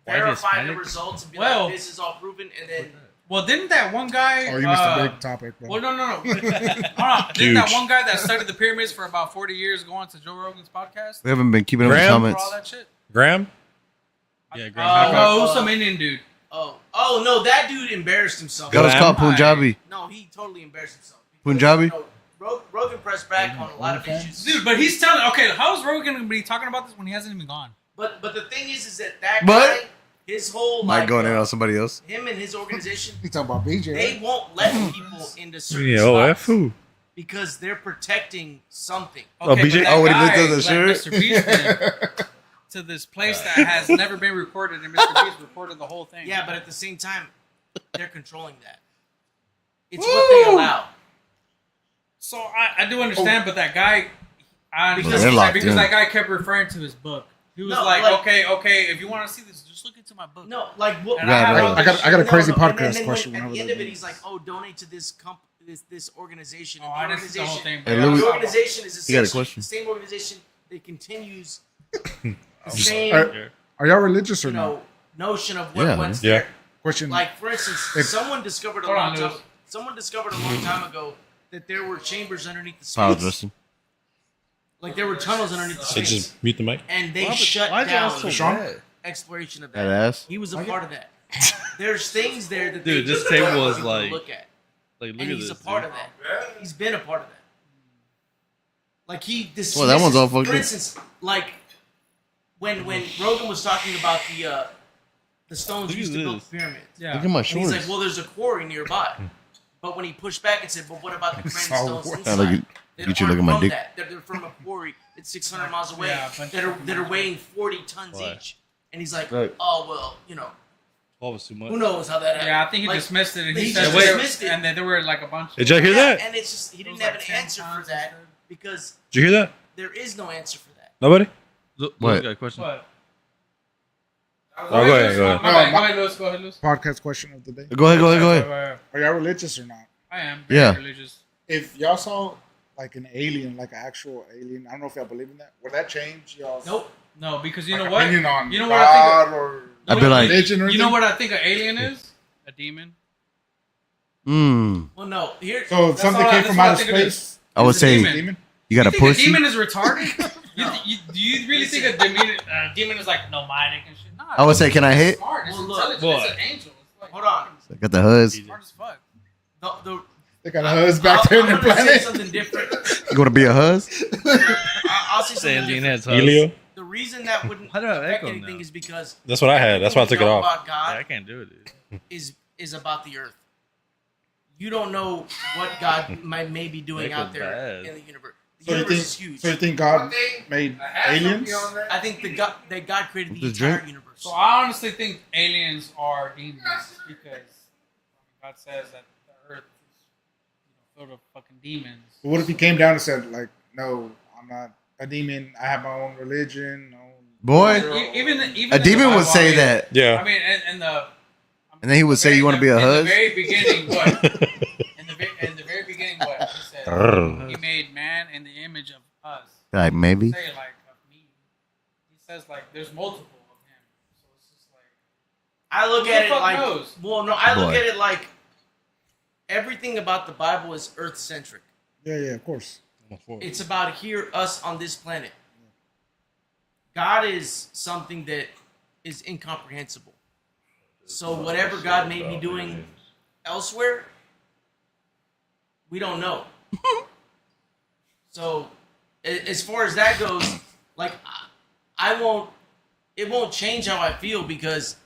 Why did verify the Hispanics- results and be Well- like, this is all proven, and then Well, didn't that one guy? Oh, you missed a big topic, bro. Well, no. Hold on. Didn't that Huge. one guy that studied the pyramids for about 40 years go on to Joe Rogan's podcast We haven't been keeping up with the Graham? for comments. all that shit? Graham? Yeah, No, it was some Indian dude. oh no, that dude embarrassed himself. That was Graham? called Punjabi. No, he totally embarrassed himself. Punjabi? Rogan pressed back on a lot of issues. Dude, but he's telling. Okay, how is Rogan going to be talking about this when he hasn't even gone? But the thing is that guy, But- his whole Mike like going in on somebody else. him and his organization, You talking about BJ? they Right? won't let people into certain Yeah, spots OF who? because they're protecting something. Oh, Okay, BJ but that Oh, when he guy, looked at the like shirt? Mr. Beast went to this place that has never been recorded, and Mr. Beast recorded the whole thing. Yeah, but at the same time, they're controlling that. It's what they allow. So I do understand, but that guy, I Because understand they're locked because in. that guy kept referring to his book. He was No, like, like- okay, if you want to see this, just look into my book. No, like what? And I have Right, all I this got I got a shit. crazy and podcast then question. At whenever the end that of it, is. he's like, "Oh, donate to this this organization." Oh, And I the didn't see the whole thing. Hey, but Louis- the organization is You got a essentially question? the same organization that continues the Are, same, are y'all religious or you not? know, notion of what Yeah, what's yeah. there. Question. Like for instance, If- someone discovered a Hold long on, time. Lewis. Someone discovered a long time ago that there were chambers underneath the Power space. Justin. Like there were tunnels underneath the Hey, space, just mute the mic. and they Why shut y'all down so Sean? bad? exploration of that. That ass. He was a part of that. There's things there that Dude, they this just table don't was even like- look at, Like, look and at he's this. a part dude. of that. He's been a part of that. Like he dismisses, Well, that one's all fucked for up. instance, like when Rogan was talking about the stones Look used at to build this. the pyramids. Yeah. Look at my And he's shorts. like, well, there's a quarry nearby. But when he pushed back and said, but what about the granite So stones what? inside? Look at- That get you aren't looking at my from dick. that. They're from a quarry. It's 600 miles away. Yeah, but- that are weighing 40 tons Why? each. And he's like, Right. oh well, you know, 12 was too much. who knows how that happened? Yeah, I think he Like, dismissed it, and he he just said, dismissed it. and then there were like a bunch. Did y'all hear Yeah, that? and it's just he didn't was have like an 10 answer for pounds that instead. because Did you hear that? there is no answer for that. Nobody? Look, What? Louis got a question. What? Oh, go ahead, go ahead. My bad. Go ahead, Lewis. Go ahead, Lewis. Podcast question of the day. Go ahead. Are y'all religious or not? I am very Yeah. religious. If y'all saw like an alien, like an actual alien, I don't know if y'all believe in that. Would that change y'all's Nope. No, because you like, know what? opinion on You know what I think? God or I'd be like, religion or You know anything? what I think an alien is? A demon. Well, no. Here. So if That's something all I- came that's from what I outer think it is. space, I would It's a say demon. demon. you got a You think a pussy. demon is retarded? No. Do you really think a demon is like nomadic and shit? Nah, I would say, can I hit? It's smart. It's Well, look. intelligent. It's an angel. It's like Hold on. I got the huzz. smart as fuck. The, They got a huzz back there in the I'm gonna say planet. something different. You gonna be a huzz? I'll say Say something alien different. has hus. Helio? The reason that wouldn't How do I affect echo anything now? is because That's what I had. That's why I took it everything we know off. About God Yeah, I can't do it, dude. is about the earth. You don't know what God may be doing That out was there bad. in the universe. The So you universe think? is huge. So you think God made aliens? I think that God created the Just entire drink. universe. So I honestly think aliens are demons because God says that the earth is filled with fucking demons. But what if he came down and said, like, no, I'm not a demon. I have my own religion. Boy, Even a demon would say that, I Yeah. mean, and and then he would say, "You want to be a in the hus?" very beginning, what? in the very beginning, what he said? He made man in the image of us. Like maybe. Say like of me. He says like there's multiple of him. So it's just like I look Who at the it fuck like, knows? well, no, I look Boy. at it like everything about the Bible is earth centric. Yeah, of course. It's about here, us on this planet. God is something that is incomprehensible. So whatever God may be doing elsewhere, we don't know. So as far as that goes, like it won't change how I feel because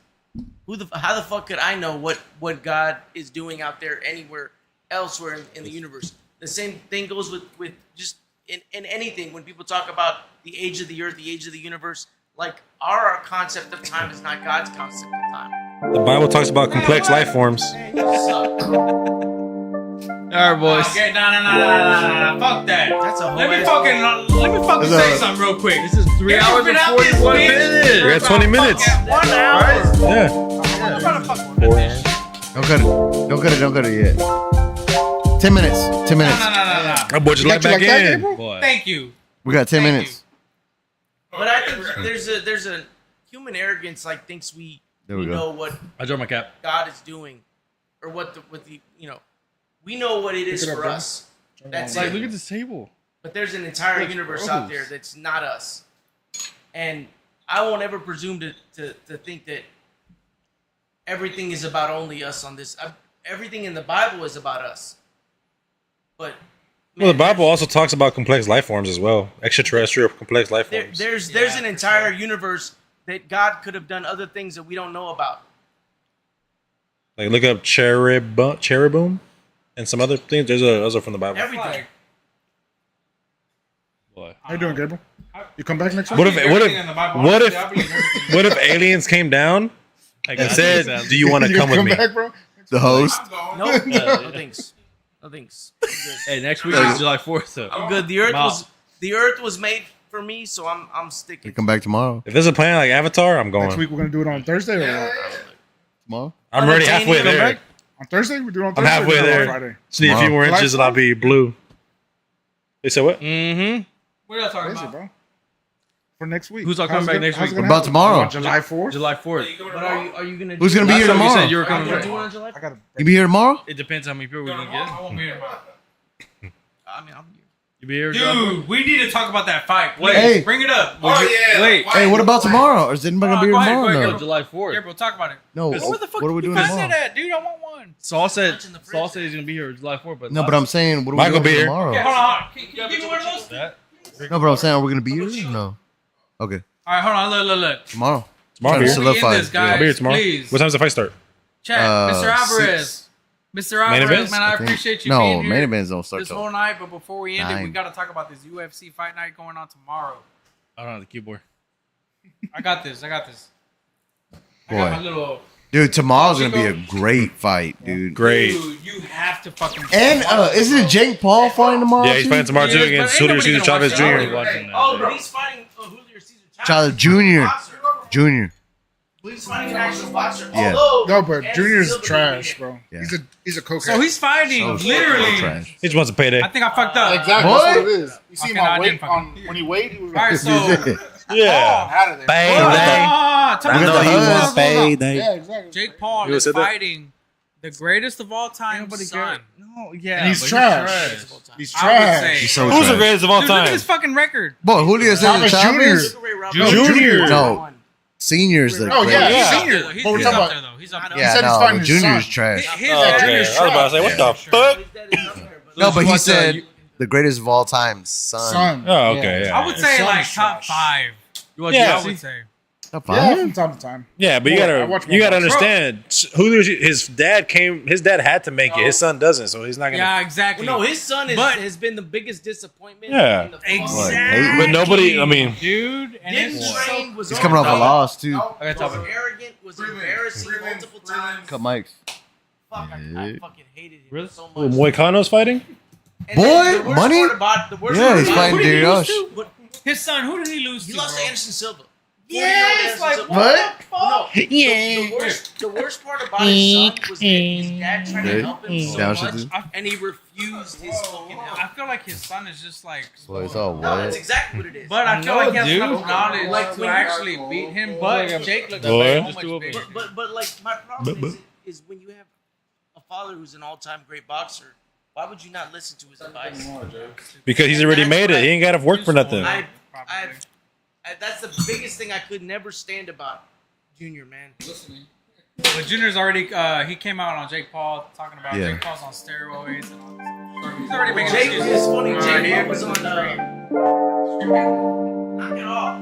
how the fuck could I know what God is doing out there anywhere elsewhere in the universe? The same thing goes with just in anything when people talk about the age of the earth, the age of the universe. Like our concept of time is not God's concept of time. The Bible talks about complex life forms. Man, you suck. All right, boys. okay, no, fuck that. That's a whole Let me ass- fucking say something real quick. This is 3 Here's hours been and out this 41 bitch. minutes. We got 20 minutes. Fucking 1 hour. Yeah. I'm trying to fucking finish. Don't cut it. Don't cut it yet. 10 minutes. 10 minutes. No. I brought you You right got you back like that, in. Gabriel? Boy. Thank you. We got 10 Thank minutes. But I think there's a human arrogance like thinks we There we go. know what I dropped my cap. God is doing or what the we know what it is Pick it up, for bro. us. That's Like, it. look at this table. But there's an entire That's universe gross. out there that's not us. And I won't ever presume to think that everything is about only us on this. Everything in the Bible is about us. But Well, the man, Bible also talks about complex life forms as well. Extraterrestrial complex life forms. there's Yeah, an for entire sure. universe that God could have done other things that we don't know about. Like look up cherubim and some other things. Those are from the Bible. Everything. Like, Boy. How you doing, Gabriel? You come back next week? What if everything in the Bible. what Honestly, if I believe everything. what if aliens came down and said, "Do you want to You come with come me?" back, bro? The host. Nope. No thanks. No thanks. I'm good. Hey, next week is July 4th, so. I'm good. The earth was made for me, so I'm You sticking. come back tomorrow. If there's a plan like Avatar, I'm Next going. week we're gonna do it on Thursday or what? Tomorrow. I'm already halfway Unobtainium, there. On Thursday? We do it on I'm Thursday. or halfway we do it on there. Friday? Just need a few more July inches and I'll be blue. They said what? Mm-hmm. What are y'all talking Crazy, about? bro. For next week. Who's all How's coming back it- next how's week? it gonna What about happen? tomorrow? On July 4th? July 4th. But are you gonna? Who's do gonna be Last here time you tomorrow? said you were Are coming you gonna do it back. on July? I gotta. You be here tomorrow? It depends how many people we're going to I get. won't be here tomorrow. I mean, I'm here. You be here, John? Dude, we need to talk about that fight. Please. Hey. Bring it up. Oh yeah. Wait. Why- Hey, what about tomorrow? Or is anybody gonna be here Go ahead, tomorrow? go ahead, No. No, July 4th. Gabriel, talk about it. No. Where the fuck What are we you doing found tomorrow? that, dude? I want one. Saul said Lunch in the fridge. Saul said he's going to be here July 4th. But No, but I'm saying, what are we Michael doing be here. tomorrow? Okay, hold on. Can you give me one of those? That? No, but I'm saying, are we gonna be here? No. Okay. All right, hold on. Look. Tomorrow. Tomorrow, Trying to I'll be here. solidify We in this, it. guys. I'll be here tomorrow. Please. What time does the fight start? Chat, Uh, Mr. Alvarez. 6. Mr. Alvarez, events? man, I I think- appreciate you no, being here main events don't start this till. whole night. But before we end it, we 9. got to talk about this UFC fight night going on tomorrow. I don't know the keyboard. I got this. I got Boy. my little. Dude, tomorrow's gonna be a great fight, dude. Great. Dude, you have to fucking. And isn't it Jake Paul fighting tomorrow? Yeah, he's too? fighting tomorrow He too is, against but Julio ain't Cesar nobody Chavez gonna watch I'm Jr. watching that. Oh, but he's fighting Julio Cesar Chavez Jr. Boxer. Junior. He's fighting an actual boxer. Yeah. Although, No, but Anderson Junior's Silva trash, beat bro. Yeah. He's a cokehead. So he's fighting So literally. trash. He just wants a payday. I think I fucked up. Exactly. What? That's what it is. You see Okay, him no, I on didn't weight fucking- when he weighed, he was All right, like, so. Yeah. out of there. Payday. Tell me I know the he hell was is going on. Yeah, exactly. Jake Paul You is said that? fighting the greatest of all time, Nobody son. cares. No, yeah. And he's but trash. He's I would trash. say. He's so Who's the trash. greatest of all Dude, look at time? his fucking record. Boy, Julio Cesar Chavez Chavez. Junior. No. Senior's the Oh, yeah, greatest. he's He's senior. up there, But we're he's talking up about- there, though. He's up there. Yeah, said he's no, fighting but his Junior's son. trash. His Oh, okay. Junior's I was about to say, what the fuck? No, but he Watch, said the greatest of all time, son. Son. Oh, okay. Yeah. I would say His like son's top trash. 5. You watch Yeah. I UFC? would say. Top Yeah, five? from time to time. Yeah, but you Boy, I gotta watch you gotta more. understand. His dad had to make it. His son doesn't, so he's not gonna. Yeah, exactly. No, his son But- has been the biggest disappointment. Yeah. in the Exactly. But nobody. I mean, Dude, and Didn't it's train, was He's coming off a loss, too. I got Was top. arrogant, was embarrassing multiple times. Cut mics. Fuck, I fucking hated him Really? so who, much. Moicano's fighting. And Boy, then the worst money? part about the worst Yeah, part he's about- fighting Who did he Derek lose Osh. to? His son, who did he lose He to? lost bro? to Anderson Silva. Yes, like Silva. What? No, the worst part about his son was that his dad tried to Dude. help him so Sounds much, good. and he refused his fucking help. I feel like his son is just like. Boy, it's all No, that's what? exactly what it is. But I feel like he has dude. enough knowledge Like, to when- actually beat him. But Jake looks Boy. so Just much do it. bigger. But like my problem is when you have a father who's an all-time great boxer, why would you not listen to his advice? Because he's already made it. He ain't got to work for nothing. I that's the biggest thing I could never stand about Junior, man. But Junior's already. He came out on Jake Paul talking about Yeah. Jake Paul's on steroids and all this. He's already making Jake excuses. is funny. Jake Already. was on knock it off.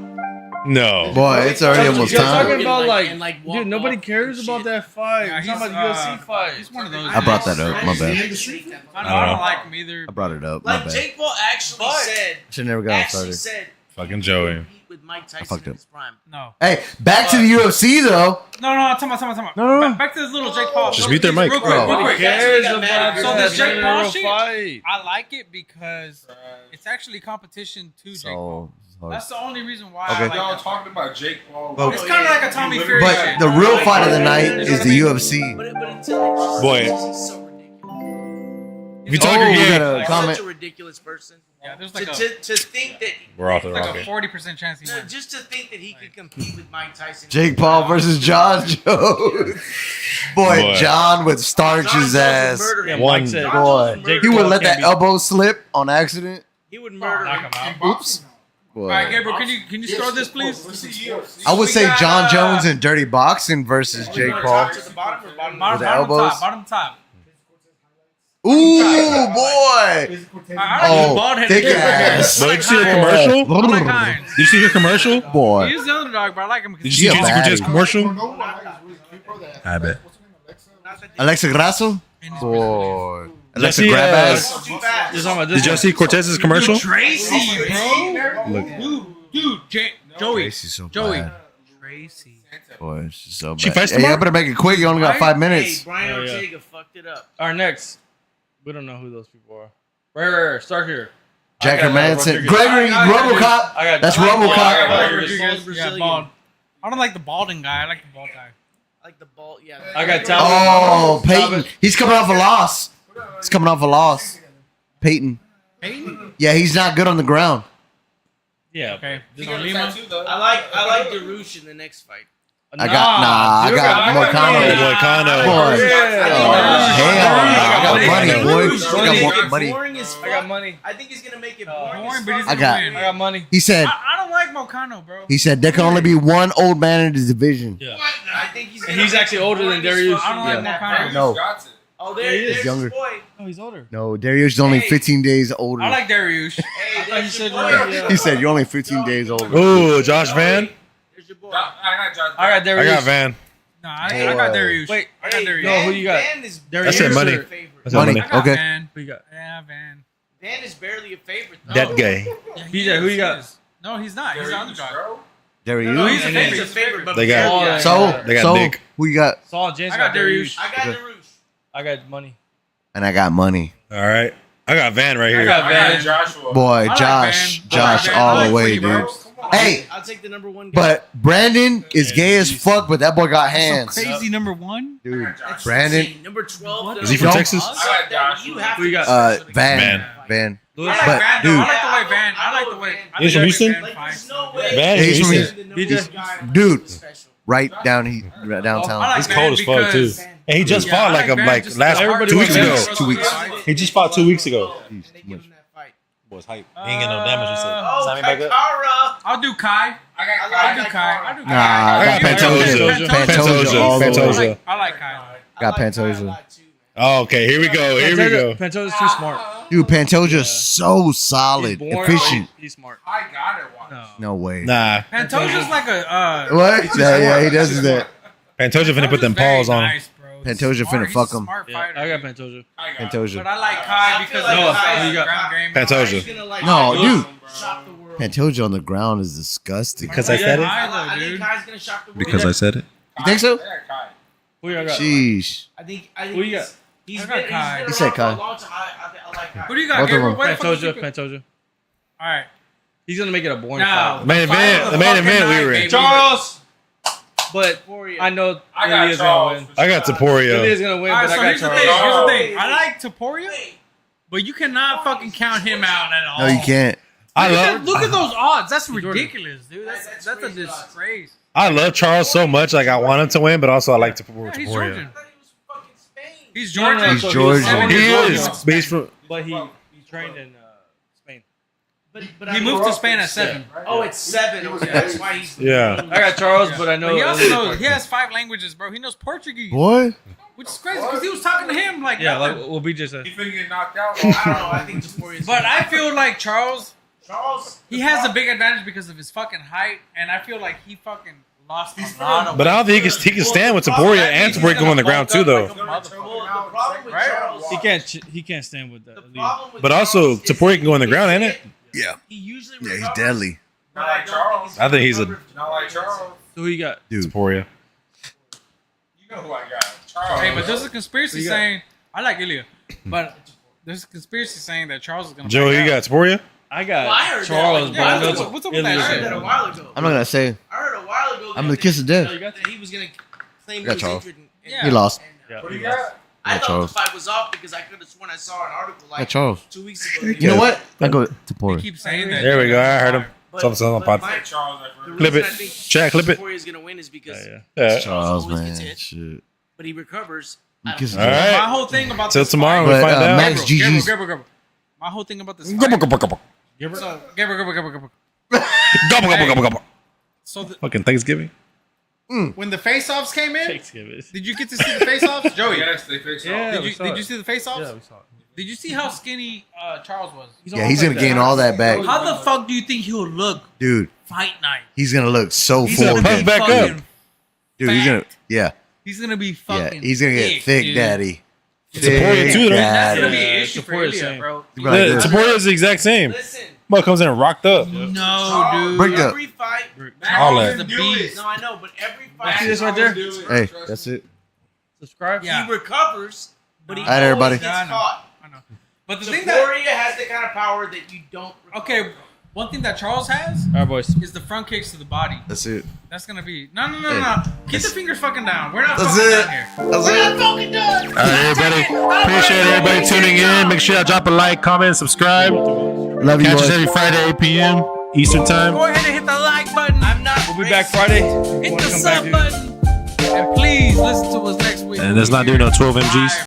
No. Boy, it's already almost You're time. talking about And, like, walk dude, nobody off cares and about shit. that fight. Yeah, We're talking about UFC fight. He's one of those. I brought that up. My bad. I don't like him either. I brought it up. My Like bad. Jake Paul actually said. Should never got Actually started. said. Fucking Joey. Compete with Mike Tyson fucked in up. his prime. No. Hey, back to the UFC though. No, I'm talking about. No. Back to this little Jake Paul. Just mute their mic. Real quick, Bro. real Who quick. cares Got about mad. So that this Jake Paul general shit, fight? I like it because it's actually competition to Jake Paul. So, That's the only reason why Okay. I like Y'all that. talking about Jake Paul. But- It's kind of like a Tommy Fury but shit. the real fight of the night is the UFC. But until Boy. he's so ridiculous. If you talk your we game, got a He's comment. such a ridiculous person. Yeah, there's To, like a to think that we're off the like a rocket. 40% chance he wins. just to think that he could compete with Mike Tyson. Jake Paul versus John Jones. Boy, Boy. John would starch John his Jones would ass. murder him. One- Mike said, John Jones Boy, would murder he would him. let that elbow slip on accident. He would murder Knock him. him out. Oops. All right, Boy. Gabriel, can you start this, please? I would say John Jones in Dirty Boxing versus You Jake wanna Paul. talk to the bottom or bottom? Bottom, the bottom elbows. top, bottom top. Ooh, boy. I like Oh, his bald head. thick ass. But did you see the commercial? I like Hines. Did you see your commercial? Boy. He's the underdog, but I like him because Did She you a see Juicy Cortez's baddie. commercial? I bet. Alexa Grasso? he's Boy. Alexa Jesse, grab ass. Don't too fast. Just talking about Did this y'all one. see Cortez's commercial? Tracy, bro. Look. Dude, Joey. Tracy's so Joey. bad. Tracy. Boy, she's so bad. She fights Hey, y'all tomorrow? better make it quick. You only got 5 Hey, minutes. Brian Oh, yeah. Ortega fucked it up. Our next. We don't know who those people are. Right. Start here. Jack I got Manson. Rodriguez. Gregory I got Robocop. I got That's I got Robocop. Rodriguez. Yeah, bald. I don't like the balding guy. I like the bald guy. I like the ball. Yeah. I got Oh, Talbot. Peyton. He's coming off a loss. He's coming off a loss. Peyton. Peyton? Yeah, he's not good on the ground. Yeah. Okay. This on Lima. I like Darush in the next fight. I got Moicano. Moicano. Boy. Yeah. Hell, I got money, boy. Darush I got more is money. boring as fuck. I got money. I think he's gonna make it boring. Boring, as but he's fuck. I got- gonna I win. got money. He said, I don't like Mocano, bro. he said there can only be one old man in the division. Yeah. I think he's. And gonna he's make actually it older boring than as Darius. fuck. I don't like Yeah. Mocano. No. Oh, Yeah, he is. there's younger. your boy. Oh, he's older. No, Darius is only 15 days older. I like Darius. Hey, you there's your said boy. yeah. He said you're only 15 days older. Ooh, Josh Van. There's your boy. I got Josh. I got I Darius. got Van. No, I got Darius. Wait, I got Darius. no, who you got? Van is Darius I said money. barely a favorite. I said Money. I got Okay. Van. Who you got? Yeah, Van. Van is barely a favorite. Though. That guy. Yeah, BJ, who you got? is. No, he's not. He's the underdog. Darius? No, he's a And favorite. He's a He's a favorite, favorite. but They got- barely. Yeah. So, They got so dick. who you got? Saul James I got Darius. I got Okay. Darush. I got money. And I got money. All right. I got Van right I here. got I got Van. Joshua. Boy, I like Josh. Van. Josh I like all Van. the way, I like dude. Pretty, Hey, I'll take the number one guy. but Brandon is gay as fuck, but that boy got hands. Crazy number one. Dude, That's Brandon. insane. Number 12. Is he from Don't- Texas? I got Joshua. You have Who you to got? Van. Lewis. I like But, Van. dude. Though. I like the way Van. I like the way. I He's like from the way Houston? Van Like, fights. there's no way. Van, He's from Houston. BJ. Dude. Right down I downtown. like He's Van cold as fuck too. because- And he just Yeah, fought I like Van like just last because everybody 2 weeks wants ago. Van. 2 weeks. He just fought 2 weeks ago. And they give him that fight. Was hype. He ain't getting no damage. He said. Oh, Sign me back up. Kaikara. I'll do Kai. I I got like I'll do Kai. I'll do Kai. Nah, I got Pantoja. Pantoja all the Pantoja. way. I like Kai. I Got like Kai a Pantoja. lot, too, man. Oh, okay. Here we go. Here we go. Pantoja's too smart. Dude, Pantoja's so solid, He's boring, efficient. but He's smart. I got it. One. No. No way. Nah. Pantoja's like a. What? Yeah, he does that. Pantoja finna put them paws on him. Nice, bro. Pantoja He's finna smart. He's fuck a him. smart Yeah, fighter. I got Pantoja. I got it. But Pantoja. I like Kai I because feel of like his Kai- you got? ground game. Pantoja. He's gonna, like, No, dude. shock the world. Pantoja on the ground is disgusting. Because I said it? I think dude. Kai's gonna shock the world. Because I said it. You think so? I got Kai. Who you got? Sheesh. I think Who you got? he's I been, got Kai. he's been He said around for Kai. a long time. A Who do you got, Both of Gabriel? them. Where the fuck is Pantoja, you- Pantoja. All right. He's gonna make it a boring Now, fight. Main event. The main fucking event we night, were in. baby. Charles. But I know I got Ilya's gonna Charles. win. I got Taporia. Ilya's gonna win, All right, but so I here's got the thing. Charles. Here's the thing. I like Taporia, but you cannot fucking count him out at all. No, you can't. Look at those odds. That's ridiculous, dude. That's a crazy disgrace. I love Charles so much. Like I want him to win, but also I like Yeah, he's Taporia. Georgian. I thought he was fucking Spain. He's No, no, Georgian. He's so Georgian. 7 He years old. is. But he's from. But he trained in Spain. But He moved to Spain at 7. Oh, it's 7. Okay, that's why he's. Yeah. I got Charles, but I know But he also Ilya knows. fucking- He has 5 languages, bro. He knows Portuguese, What? which is crazy because he was talking to him like Yeah, nothing. like what we just said. He finna get knocked out. I don't know. I think Taporia's. But I feel like Charles, Charles. he has a big advantage because of his fucking height, and I feel like he fucking lost a lot of But I don't think he can stand with Taporia and Taporia go on the ground too, though. Well, the problem with Right? Charles. He can't stand with that. The Ilya. problem with But also, Charles is Taporia that can go on the he ground, gets ain't it? hit. Yeah. He usually Yeah, he's recovers, deadly. but I don't think I think he's a- Not like Charles. So who you got? Dude. Taporia. You know who I got? Charles. Hey, but there's a conspiracy Who you got? saying I like Ilya, but there's a conspiracy saying that Charles is gonna. Joe, back you out. got Taporia? I got Well, I heard that, Charles, like, but I know what's up with that Ilya's I heard shit? that a gonna while ago. I'm not gonna say. I heard a while ago. I'm that the kiss of death. that he was gonna claim he got was Charles. injured. Yeah. He lost. Yeah, What do you he lost. got? I Yeah, thought Charles. the fight was off because I could have sworn I saw an article Yeah, like Charles. 2 weeks ago. You know what? I go to He Porter. keeps saying that. There we go. I heard him. But- Something on but pod. my- Charles at the first. Clip reason it. I think Chad, clip it. Taporia's gonna win is because Yeah. Yeah. Charles, always man. gets hit. Shit. but he recovers. I Kiss don't of All death. right. My whole thing about Till this tomorrow fight- we But, find out. Max GG's. Gabriel. My whole thing about this fight. Gobble, gobble, gobble. So, Gabriel. Gobble, gobble, gobble, gobble. So Fucking Thanksgiving. when the face-offs came in, Thanksgiving. did you get to see the face-offs, Joey? Yes, they fixed Yeah. Did we you saw did it. you see the face-offs? Yeah, we saw it. Did you see how skinny Charles was? Yeah, he's gonna gain all that back, How the fuck do you think he'll look dude. fight night? He's gonna look so He's full gonna puff be again. back up. fucking Dude, he's gonna. fat. Yeah, He's gonna be yeah. fucking. He's gonna get thick, dude. daddy. Taporia too, right? That's gonna be Yeah, an issue for Taporia Ilya, same. bro. Right there. Taporia is the exact same. Listen, But comes in and rocked up. No, dude. Break up. every fight. All He's that. the beast. No, I know, but every fight. See this right there? Hey, that's it. Subscribe. Yeah. He recovers, but he All right, everybody. always Yeah, I gets know. caught. I know. But the thing that Taporia has the kind of power that you don't. recover. okay, one thing that Charles has All right, boys. is the front kicks to the body. That's it. That's gonna be no. Hey. Keep the fingers fucking down. We're not That's fucking it. done here. That's it. Fucking done. All right, everybody. Appreciate everybody tuning in. Make sure y'all drop a like, comment, subscribe. Love you, Catch us boys. every Friday, 8 p.m. Eastern time. Go ahead and hit the like button. I'm not. We'll be back Friday. Hit the sub button. And please listen to us next week. And let's not do no 12 MGs.